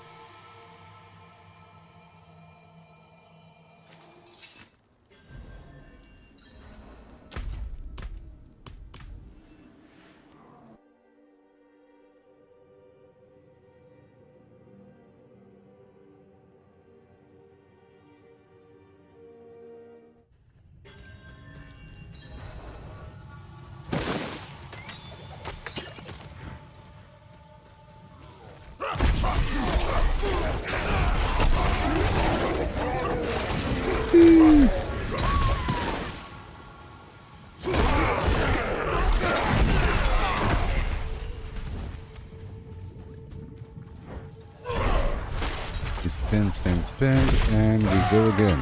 Spin, and we go again.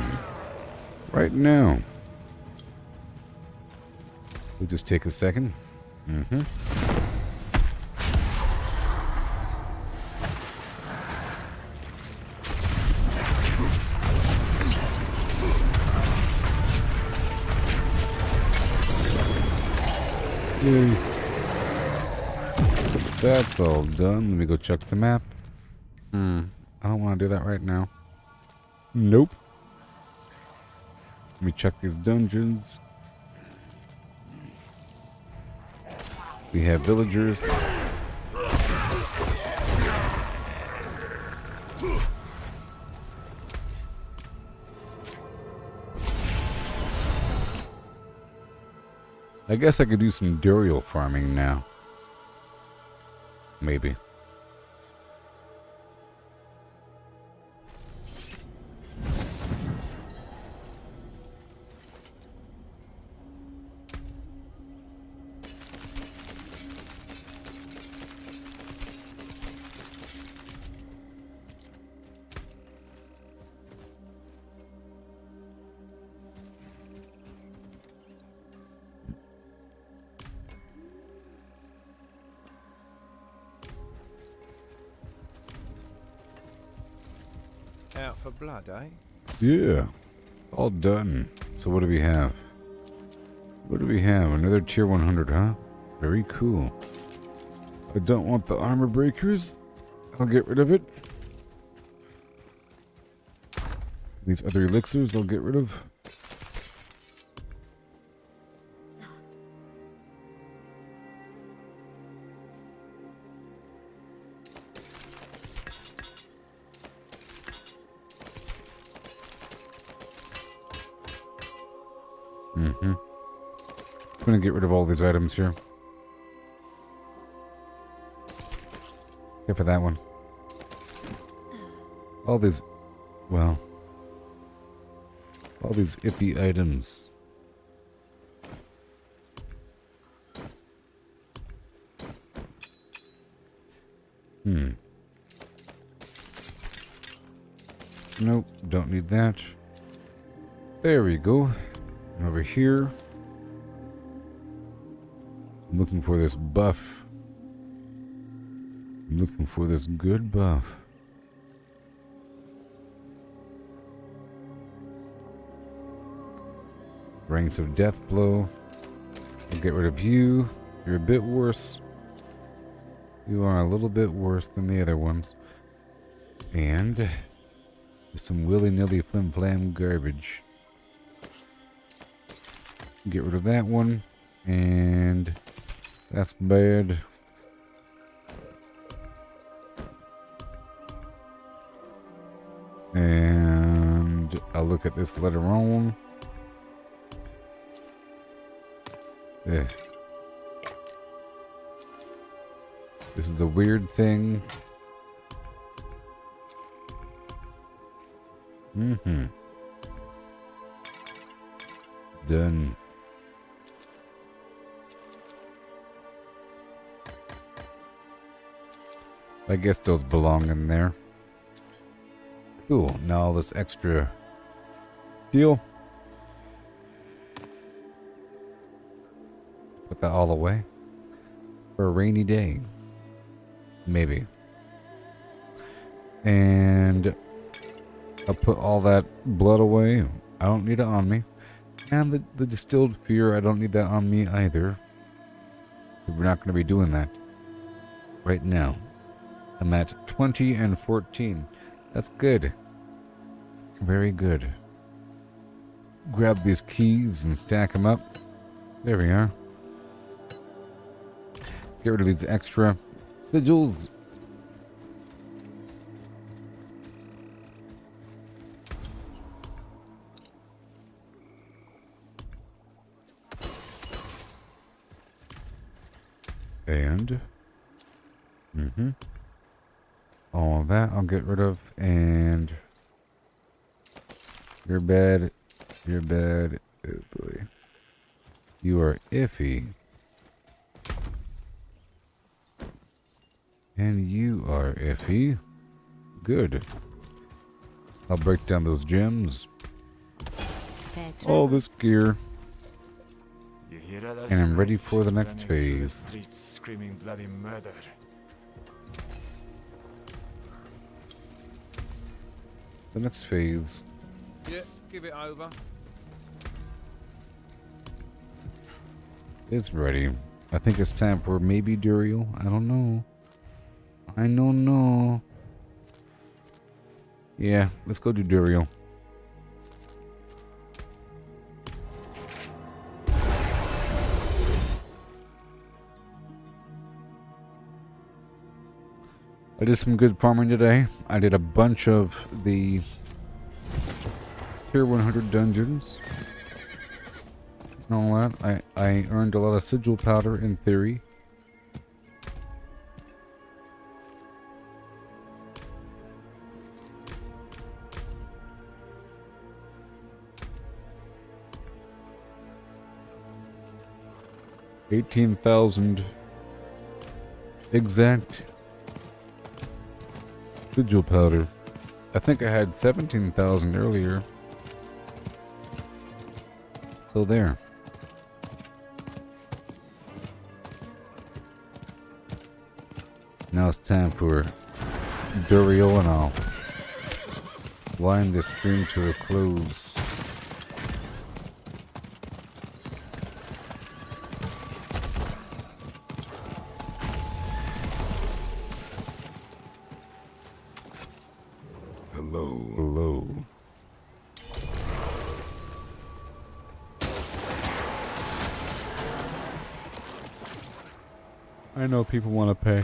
Right now. We'll just take a second. Yay. That's all done. Let me go check the map. I don't want to do that right now. Nope. Let me check these dungeons. We have villagers. I guess I could do some Duriel farming now. Maybe. Out for blood, eh? Yeah. All done. So what do we have? What do we have? Another tier 100, huh? Very cool. I don't want the armor breakers. I'll get rid of it. These other elixirs I'll get rid of. I'm gonna get rid of all these items here. Except for that one. All these, well, all these iffy items. Nope, don't need that. There we go. And over here, I'm looking for this buff. I'm looking for this good buff. Ranks of Death Blow. I'll get rid of you. You're a bit worse. You are a little bit worse than the other ones. And some willy-nilly flim-flam garbage. Get rid of that one. And that's bad. And I'll look at this later on. Yeah. This is a weird thing. Done. I guess those belong in there. Cool. Now all this extra steel. Put that all away. For a rainy day. Maybe. And I'll put all that blood away. I don't need it on me. And the distilled fear, I don't need that on me either. We're not going to be doing that right now. I'm at 20 and 14. That's good. Very good. Grab these keys and stack them up. There we are. Get rid of these extra sigils. And all of that I'll get rid of, and your bed, oh boy, you are iffy, and you are iffy. Good. I'll break down those gems, all this gear, and I'm ready for the next phase. Screaming bloody murder. The next phase. Yeah, give it over. It's ready. I think it's time for maybe Duriel. I don't know. I don't know. Yeah, let's go do Duriel. I did some good farming today. I did a bunch of the Tier 100 dungeons and all that. I earned a lot of sigil powder in theory. $18,000 exact sigil powder. I think I had 17,000 earlier. So there. Now it's time for Duriel, and I'll wind this stream to a close. Hello. I know people want to pay.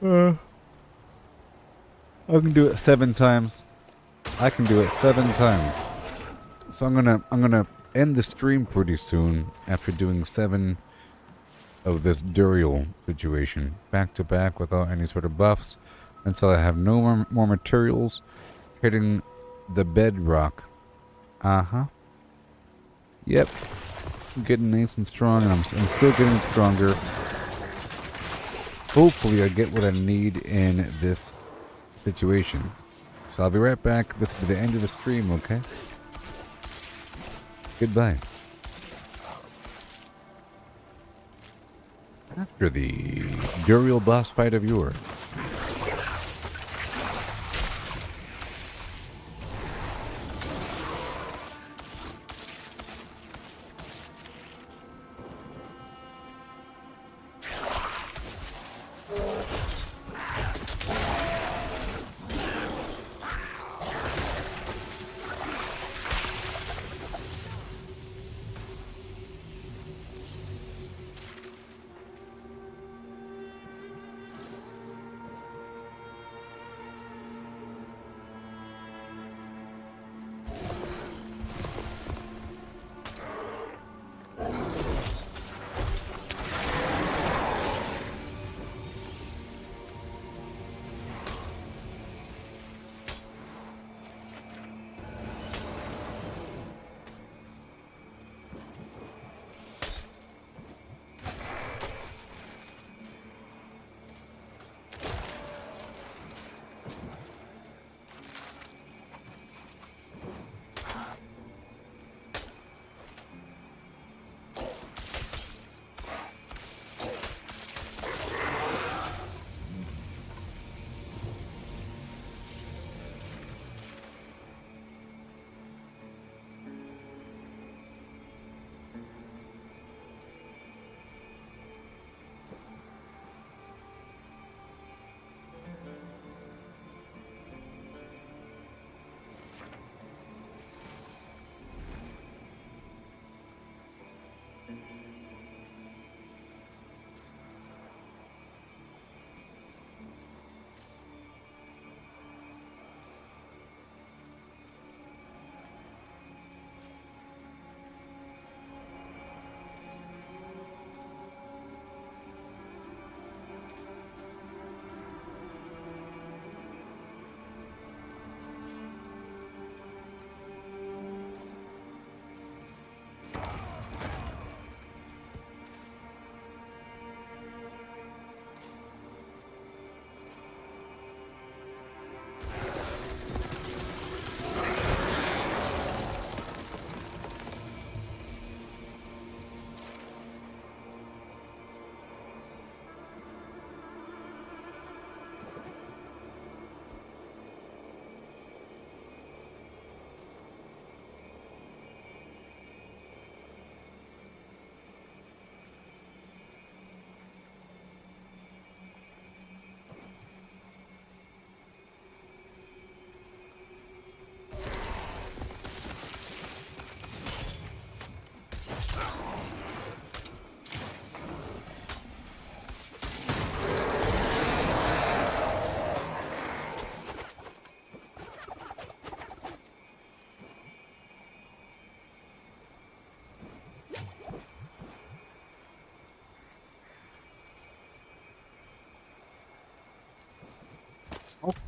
I can do it 7 times. I can do it 7 times. So I'm gonna end the stream pretty soon after doing 7 of this Duriel situation back to back without any sort of buffs, until I have no more materials hitting the bedrock. Yep. I'm getting nice and strong, and I'm still getting stronger. Hopefully I get what I need in this situation. So I'll be right back. This will be the end of the stream, okay? Goodbye. After the Duriel boss fight of yore.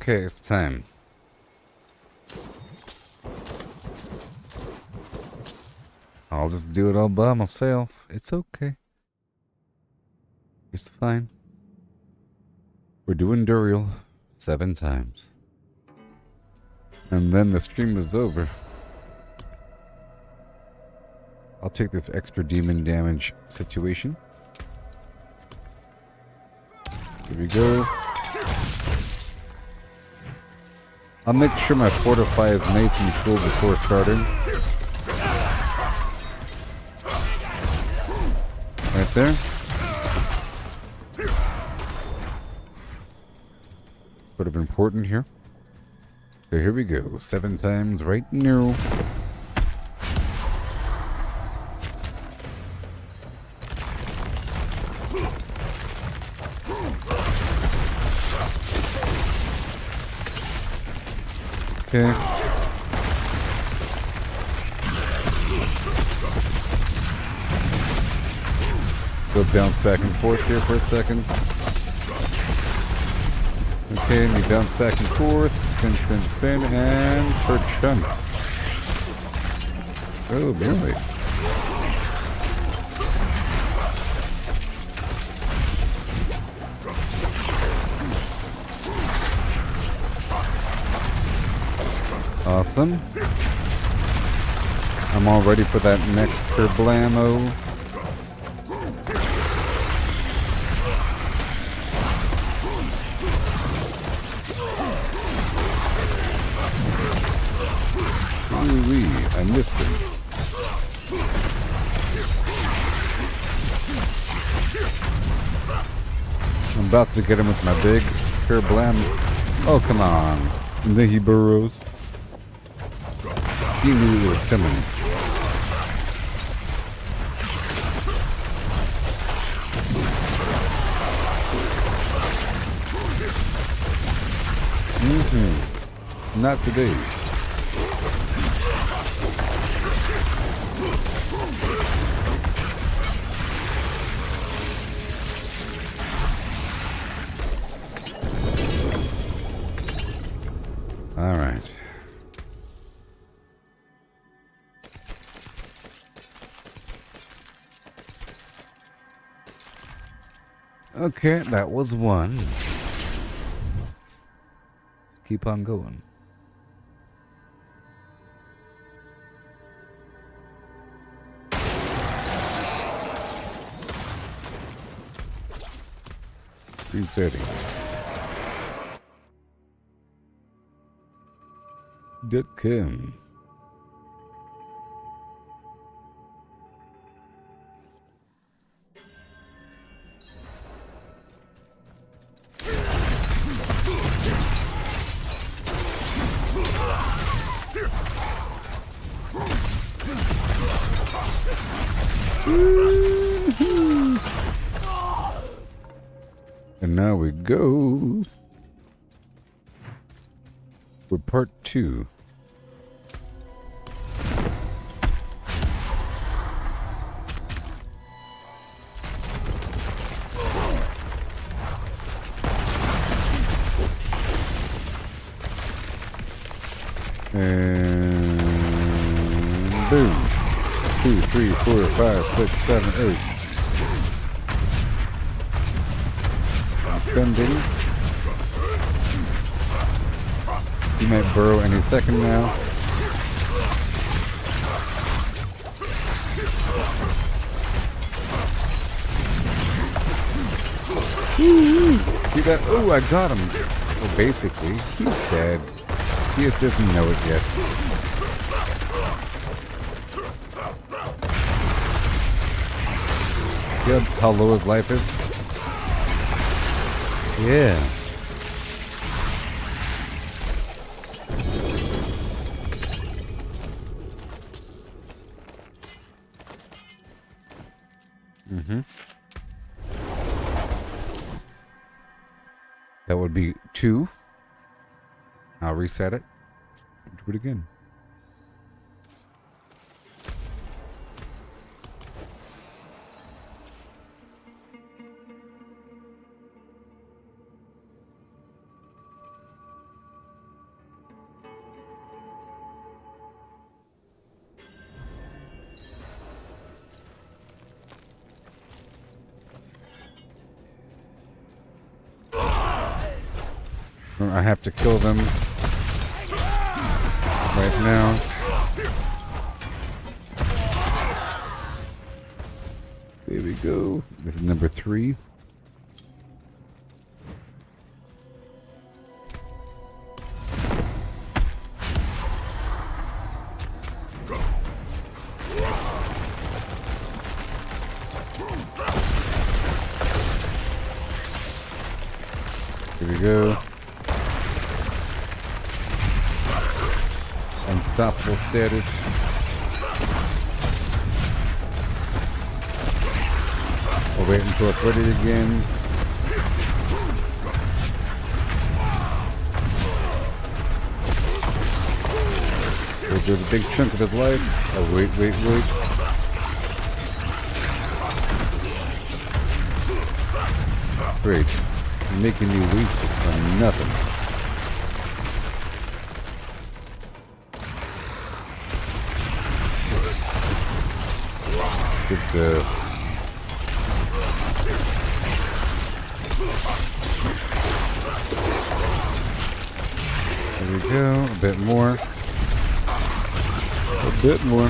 Okay, it's time. I'll just do it all by myself. It's okay. It's fine. We're doing Duriel 7 times. And then the stream is over. I'll take this extra demon damage situation. Here we go. I'll make sure my fortify is nice and full before starting. Right there. Sort of important here. So here we go. 7 times right now. Okay. Go bounce back and forth here for a second. Okay, and you bounce back and forth. Spin, spin, spin, and per chunk. Oh, really? Awesome. I'm all ready for that next kerblamo. Ooh-wee, I missed him. I'm about to get him with my big kerblam. Oh, come on. And then he burrows. He knew it was coming. Not today. All right. Okay, that was one. Keep on going. Resetting. .com. And now we go for part 2. And boom. 2, 3, 4, 5, 6, 7, 8. Spending. You might burrow any second now. See that? Oh, I got him. Well, basically, he's dead. He just doesn't know it yet. See how low his life is? Yeah. That would be 2. I'll reset it. Do it again. I have to kill them right now. There we go. This is number 3. Here we go. Unstoppable status. We'll wait until it's ready again. We'll do the big chunk of his life. Oh, wait. Great. You're making me waste it on nothing. Good stuff. There we go. A bit more. A bit more.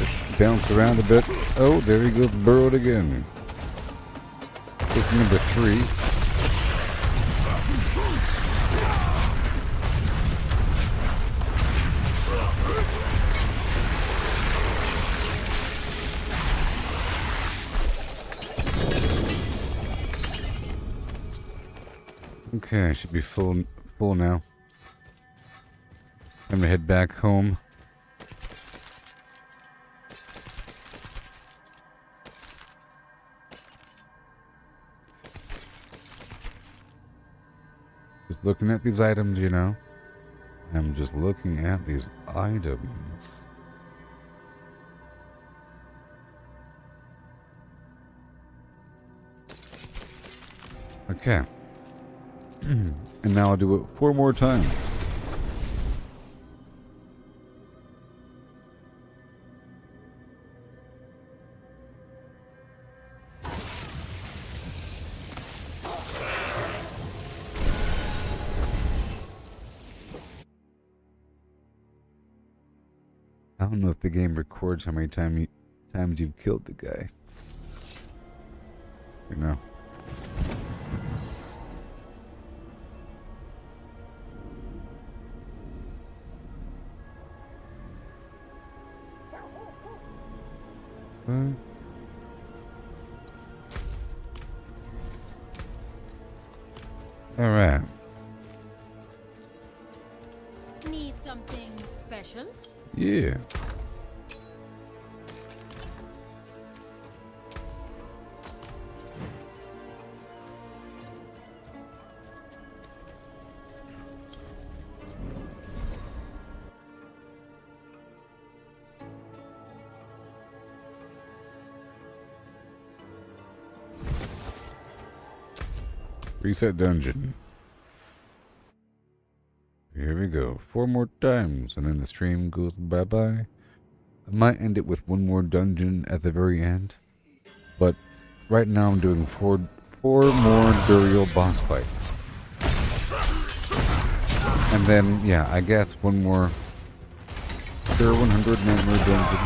Let's bounce around a bit. Oh, there he goes, burrowed again. This is number 3. Okay, I should be full now. I'm gonna head back home. Just looking at these items, you know. I'm just looking at these items. Okay. And now I'll do it 4 more times. I don't know if the game records how many times you've killed the guy. You know. All right. Need something special? Yeah. Reset dungeon. Here we go. 4 more times, and then the stream goes bye-bye. I might end it with 1 more dungeon at the very end. But right now I'm doing 4 more Duriel boss fights. And then, yeah, I guess 1 more Tier 100 Nightmare dungeon.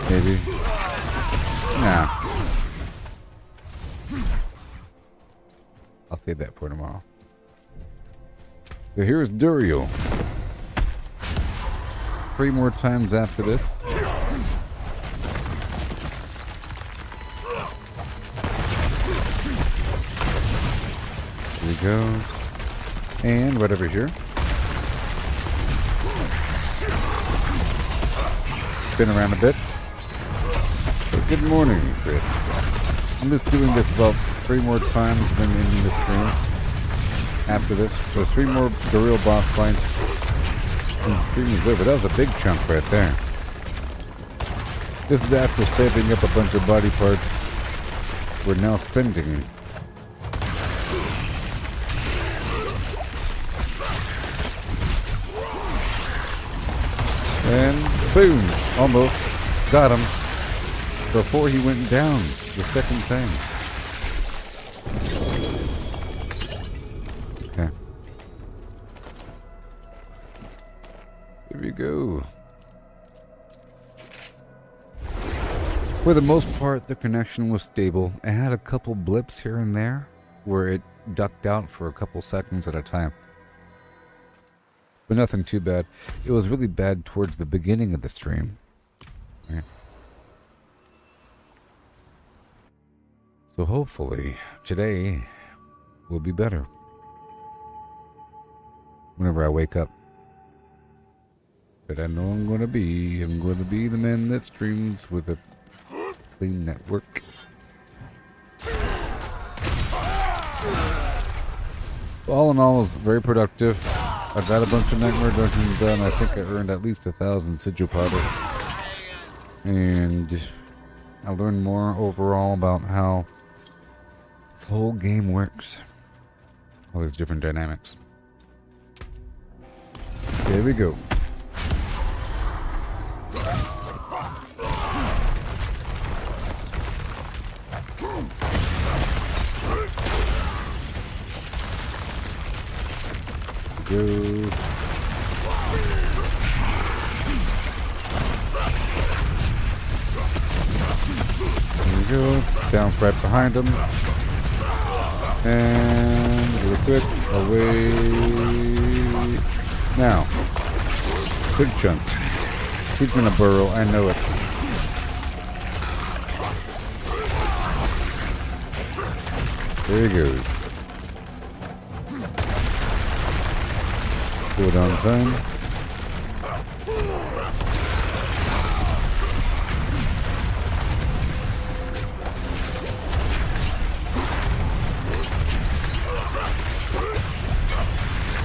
Maybe. Nah. I'll save that for tomorrow. So here's Duriel. 3 more times after this. Here he goes. And right over here. Spin around a bit. So good morning, Chris. I'm just doing this about 3 more times when ending the stream. After this, so 3 more Duriel boss fights, and the stream is over. That was a big chunk right there. This is after saving up a bunch of body parts we're now spending. And boom, almost got him before he went down the second time. Here we go. For the most part, the connection was stable. It had a couple blips here and there where it ducked out for a couple seconds at a time. But nothing too bad. It was really bad towards the beginning of the stream. Right. So hopefully today will be better. Whenever I wake up. But I know I'm going to be the man that streams with a clean network. All in all, it was very productive. I got a bunch of Nightmare Dungeons done. I think I earned at least 1,000 Sigil powder. And I learned more overall about how this whole game works. All these different dynamics. Here we go. Go. There we go. Bounce right behind him. And real quick, away. Now, big chunk. He's gonna burrow, I know it. There he goes. Cooldown time.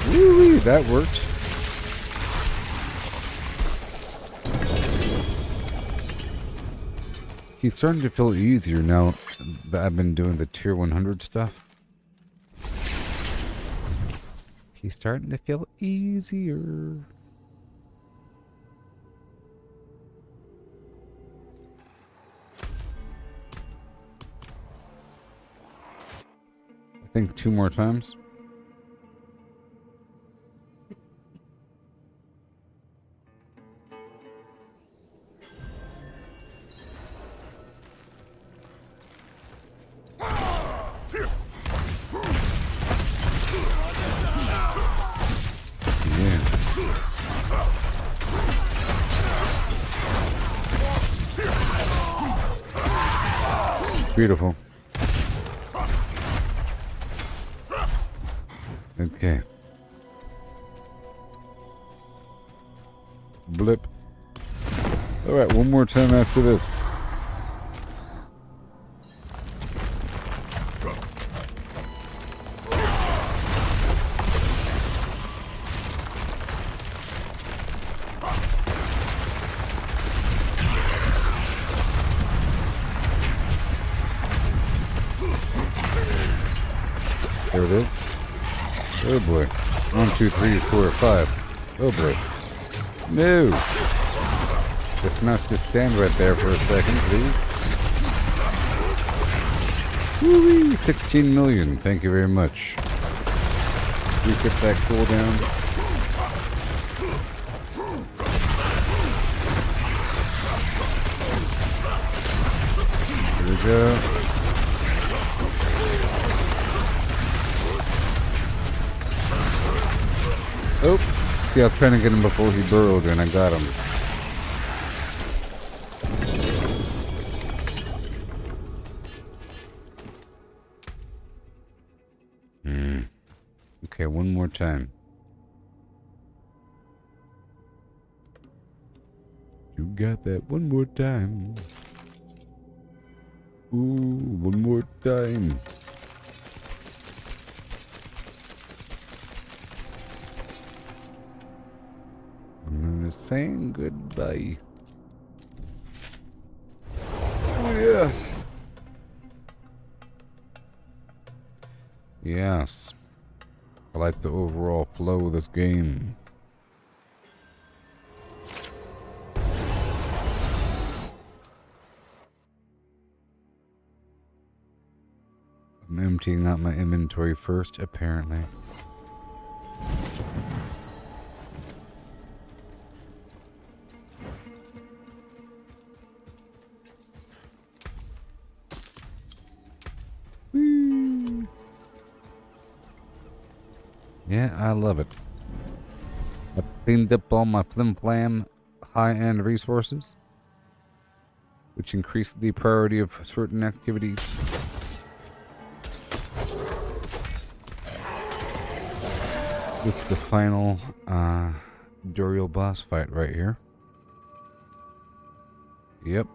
Woo-wee, that works. He's starting to feel easier now that I've been doing the tier 100 stuff. He's starting to feel easier. I think 2 more times. Beautiful. Okay. Blip. Alright, one more time after this. There it is. Oh boy. 1, 2, 3, 4, 5. Oh boy. No! Let's not just stand right there for a second, please. Woo-wee! 16 million. Thank you very much. Please hit that cooldown. Here we go. Oh, see, I was trying to get him before he burrowed and I got him. Okay, one more time. You got that one more time. Ooh, one more time. Saying goodbye. Oh yes. Yes. I like the overall flow of this game. I'm emptying out my inventory first, apparently. Yeah, I love it. I cleaned up all my flim-flam high-end resources, which increased the priority of certain activities. This is the final Duriel boss fight right here. Yep.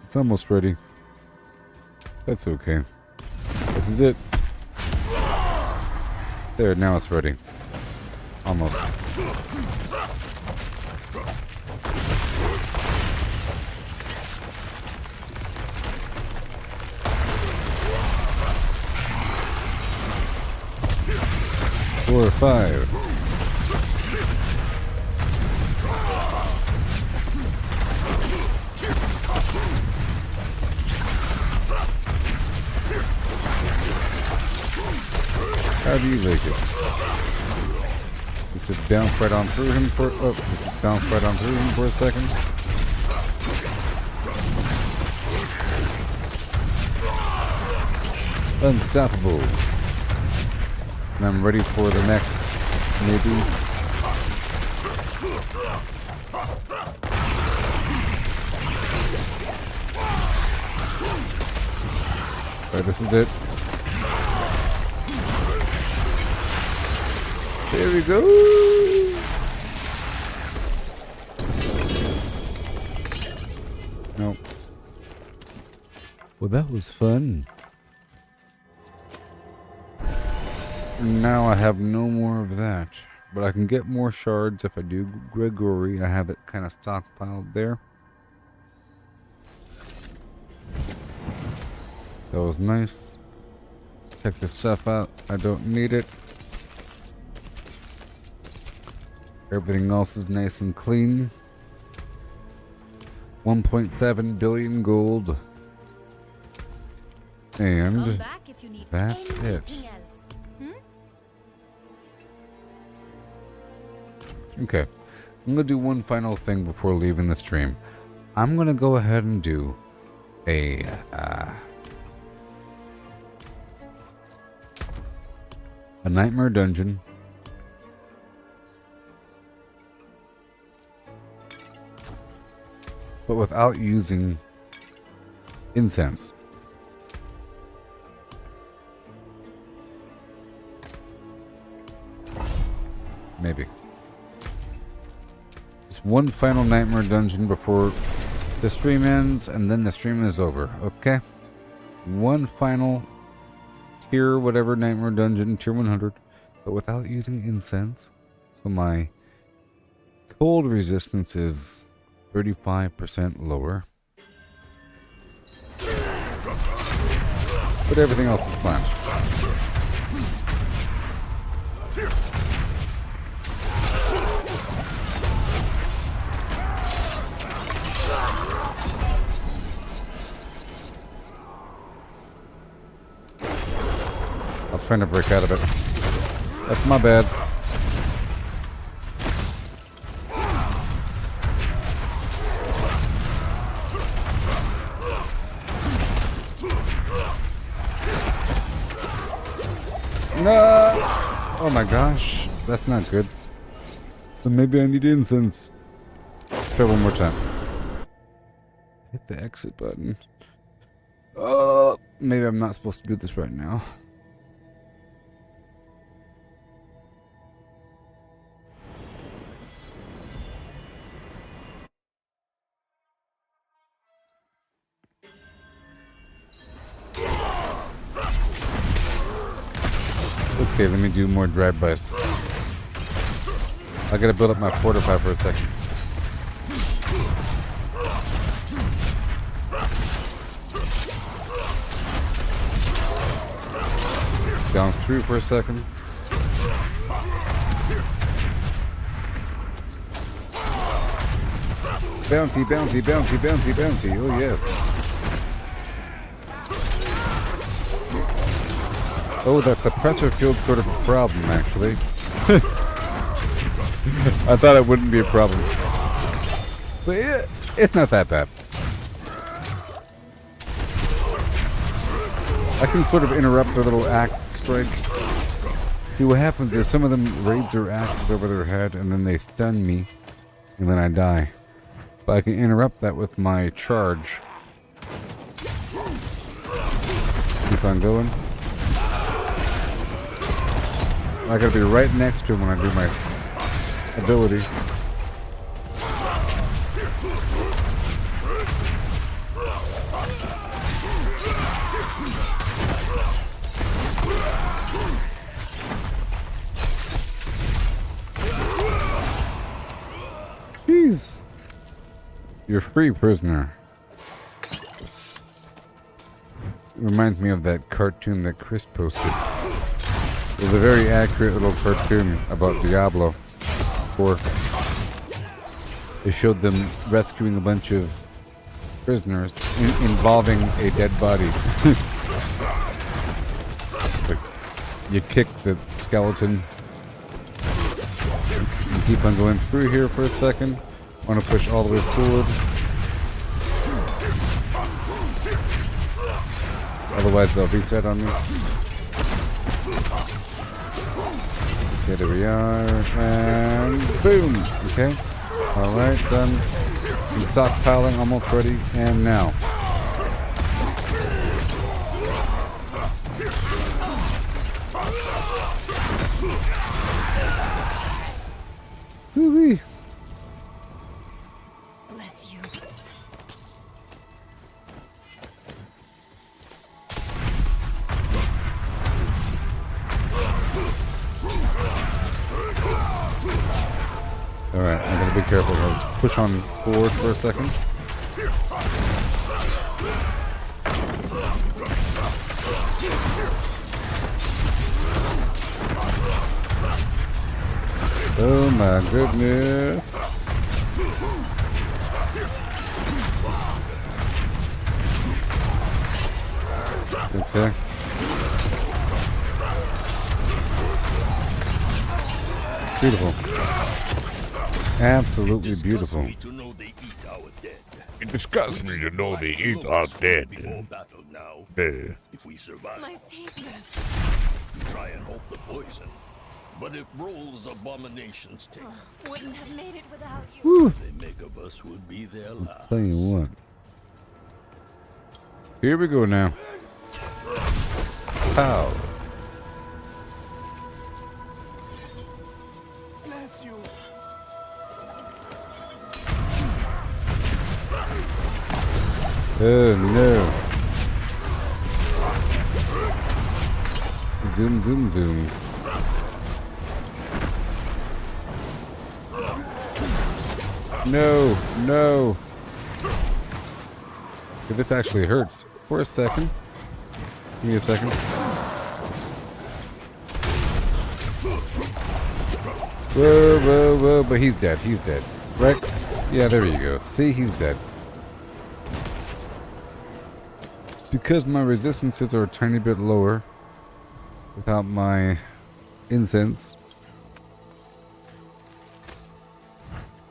It's almost ready. That's okay. Isn't it? There, now it's ready. Almost. Four or five. How do you like it? Let's just bounce right on through him for bounce right on through him for a second. Unstoppable. And I'm ready for the next, maybe. Alright, this is it. There we go. Nope. Well, that was fun. Now I have no more of that, but I can get more shards if I do Gregory. I have it kind of stockpiled there. That was nice. Let's check this stuff out. I don't need it. Everything else is nice and clean. 1.7 billion gold. And that's it. Okay, I'm gonna do one final thing before leaving the stream. I'm gonna go ahead and do a nightmare dungeon. But without using incense. Maybe. Just one final nightmare dungeon before the stream ends, and then the stream is over, okay? One final tier, whatever nightmare dungeon, tier 100, but without using incense. So my cold resistance is 35% lower. But everything else is fine. I was trying to break out of it. That's my bad. No! Oh my gosh, that's not good. But maybe I need incense. Try one more time. Hit the exit button. Oh, maybe I'm not supposed to do this right now. Okay, let me do more drive-bys. I gotta build up my fortify for a second. Bounce through for a second. Bouncy, bouncy, bouncy, bouncy, bouncy. Oh yes. Oh, that suppressor field's sort of a problem, actually. I thought it wouldn't be a problem. But yeah, it's not that bad. I can sort of interrupt their little axe strike. See, what happens is some of them raise their axes over their head and then they stun me. And then I die. But I can interrupt that with my charge. Keep on going. I gotta be right next to him when I do my ability. Jeez. You're free, prisoner. It reminds me of that cartoon that Chris posted. It was a very accurate little cartoon about Diablo 4. They showed them rescuing a bunch of prisoners involving a dead body. Like, you kick the skeleton. You keep on going through here for a second. Want to push all the way forward. Otherwise they'll reset on me. Okay, there we are. And boom! Okay. Alright, done. I'm stockpiling, almost ready. And now. Woo-wee. Bless you. Alright, I gotta be careful. Let's push on forward for a second. Oh my goodness. Okay. Beautiful. Absolutely beautiful. It disgusts me to know they eat our dead. If we survive, My savior. try and hope the poison. But if Roll's abominations take, Wouldn't have made it without you. Woo. they make of us would be their last. Tell you what. Here we go now. Pow. Bless you. Oh no. Zoom, zoom, zoom. No, no. If this actually hurts. For a second. Give me a second. Whoa, whoa, whoa. But he's dead. He's dead. Right? Yeah, there you go. See, he's dead. Because my resistances are a tiny bit lower without my incense.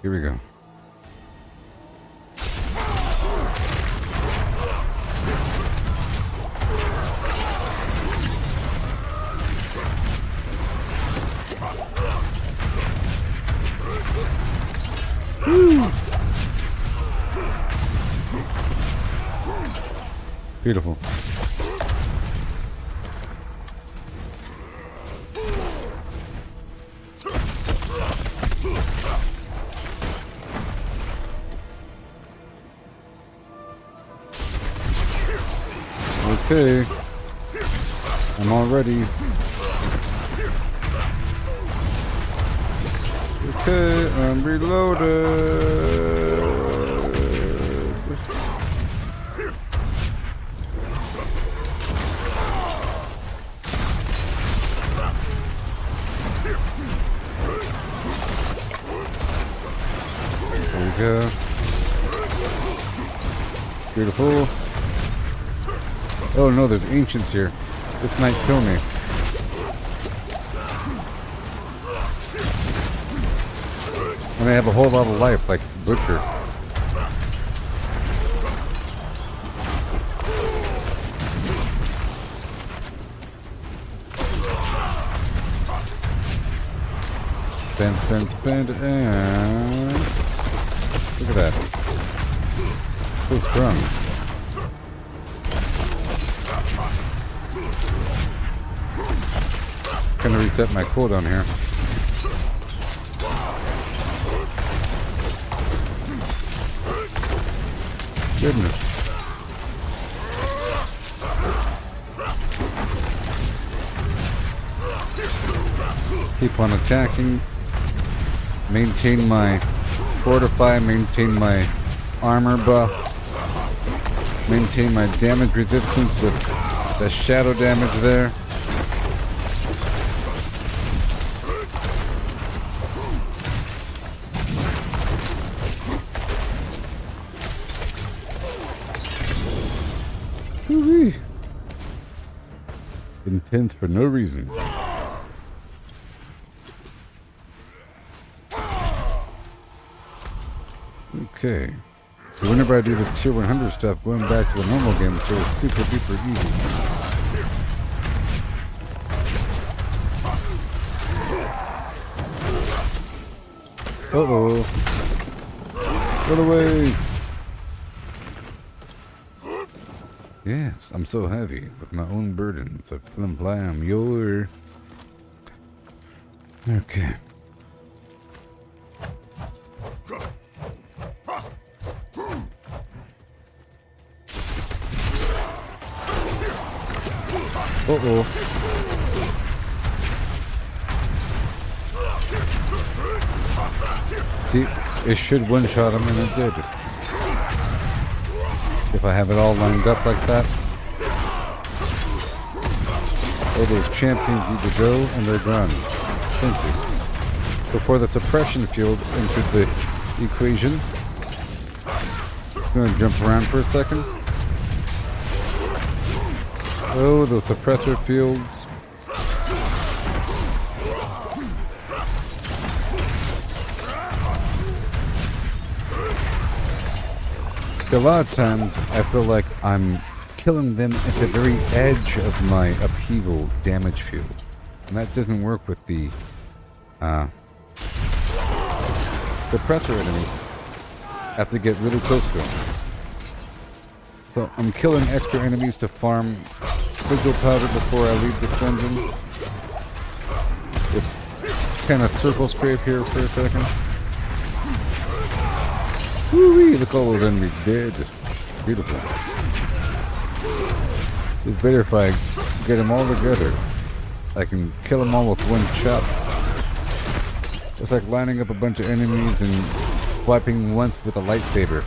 Here we go. Woo. Beautiful. Okay. I'm all ready. Okay, I'm reloaded. There we go. Beautiful. Oh no, there's ancients here. This might kill me. And they have a whole lot of life, like Butcher. Spend, and... Look at that. So strong. Gonna reset my cooldown here. Goodness. Keep on attacking. Maintain my fortify, maintain my armor buff, maintain my damage resistance with the shadow damage there. Woo-wee. Intense for no reason. Okay, so whenever I do this tier 100 stuff, going back to the normal game feels super duper easy. Uh-oh. Run away! Yes, I'm so heavy with my own burdens. I'm your... Okay. Uh-oh. See, it should one-shot him and it did. If I have it all lined up like that. Oh, those champions need to go and they're gone. Thank you. Before the suppression fields entered the equation. I'm gonna jump around for a second. Oh, the suppressor fields. A lot of times I feel like I'm killing them at the very edge of my upheaval damage field. And that doesn't work with the suppressor enemies. I have to get really close to them. So I'm killing extra enemies to farm Sigil powder before I leave the dungeon. Just kind of circle scrape here for a second. Woo-wee! Look, all those enemies dead. Beautiful. It's better if I get them all together. I can kill them all with one shot. It's like lining up a bunch of enemies and wiping once with a lightsaber.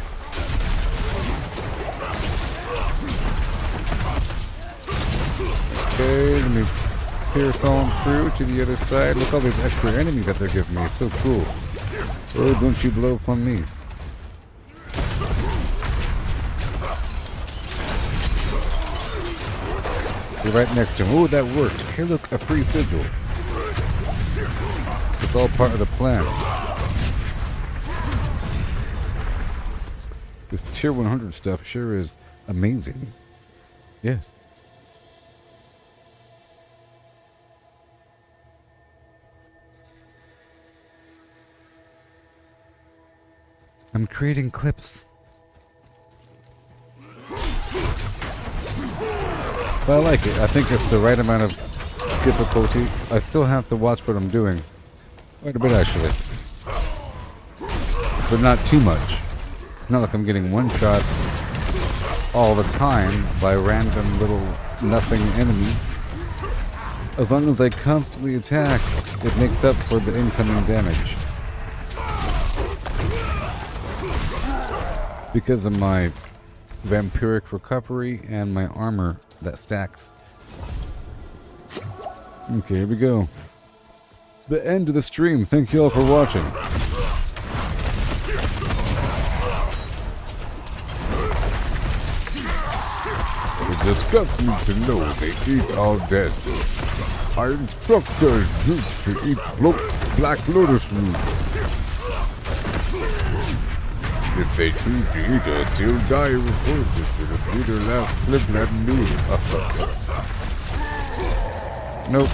Okay, let me pierce on through to the other side. Look at all these extra enemies that they're giving me. It's so cool. Oh, don't you blow up on me. You're right next to him. Oh, that worked. Hey, look, a free sigil. It's all part of the plan. This tier 100 stuff sure is amazing. Yes. I'm creating clips. But I like it. I think it's the right amount of difficulty. I still have to watch what I'm doing. Quite a bit, actually. But not too much. Not like I'm getting one shot all the time by random little nothing enemies. As long as I constantly attack, it makes up for the incoming damage. Because of my vampiric recovery and my armor that stacks. Okay, here we go. The end of the stream. Thank you all for watching. It disgusts me to know they eat all dead. I instruct their youth to eat black lotus root. If they choose to eat us, they'll die reported to be their last flip that noodle. Nope.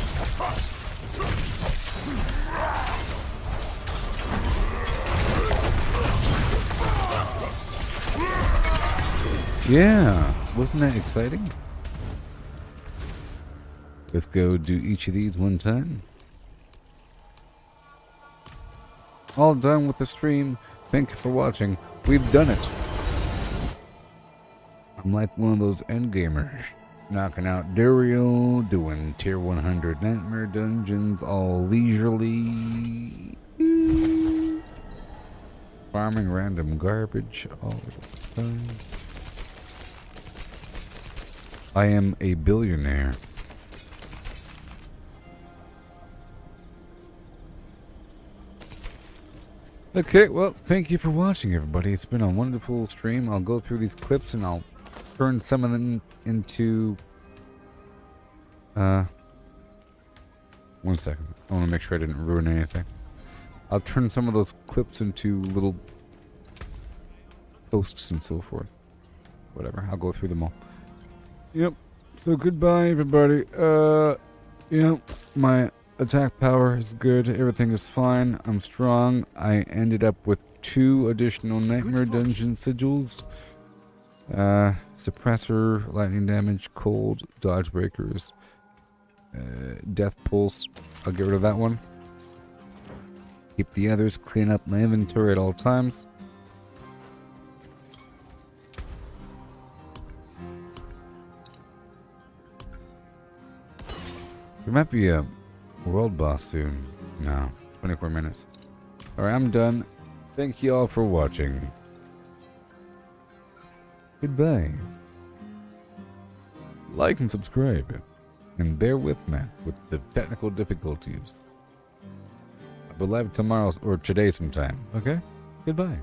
Yeah, wasn't that exciting? Let's go do each of these one time. All done with the stream. Thank you for watching. We've done it. I'm like one of those end gamers. Knocking out Dario, doing tier 100 nightmare dungeons all leisurely. Farming random garbage all the time. I am a billionaire. Okay, well, thank you for watching, everybody. It's been a wonderful stream. I'll go through these clips and I'll turn some of them into... one second. I want to make sure I didn't ruin anything. I'll turn some of those clips into little posts and so forth. Whatever, I'll go through them all. Yep, so goodbye, everybody. Yep, my attack power is good. Everything is fine. I'm strong. I ended up with 2 additional nightmare dungeon sigils. Suppressor, lightning damage, cold, dodge breakers, death pulse. I'll get rid of that one. Keep the others. Clean up my inventory at all times. There might be a world boss soon. No, 24 minutes. Alright, I'm done. Thank you all for watching. Goodbye. Like and subscribe. And bear with me with the technical difficulties. I'll be live tomorrow or today sometime. Okay? Goodbye.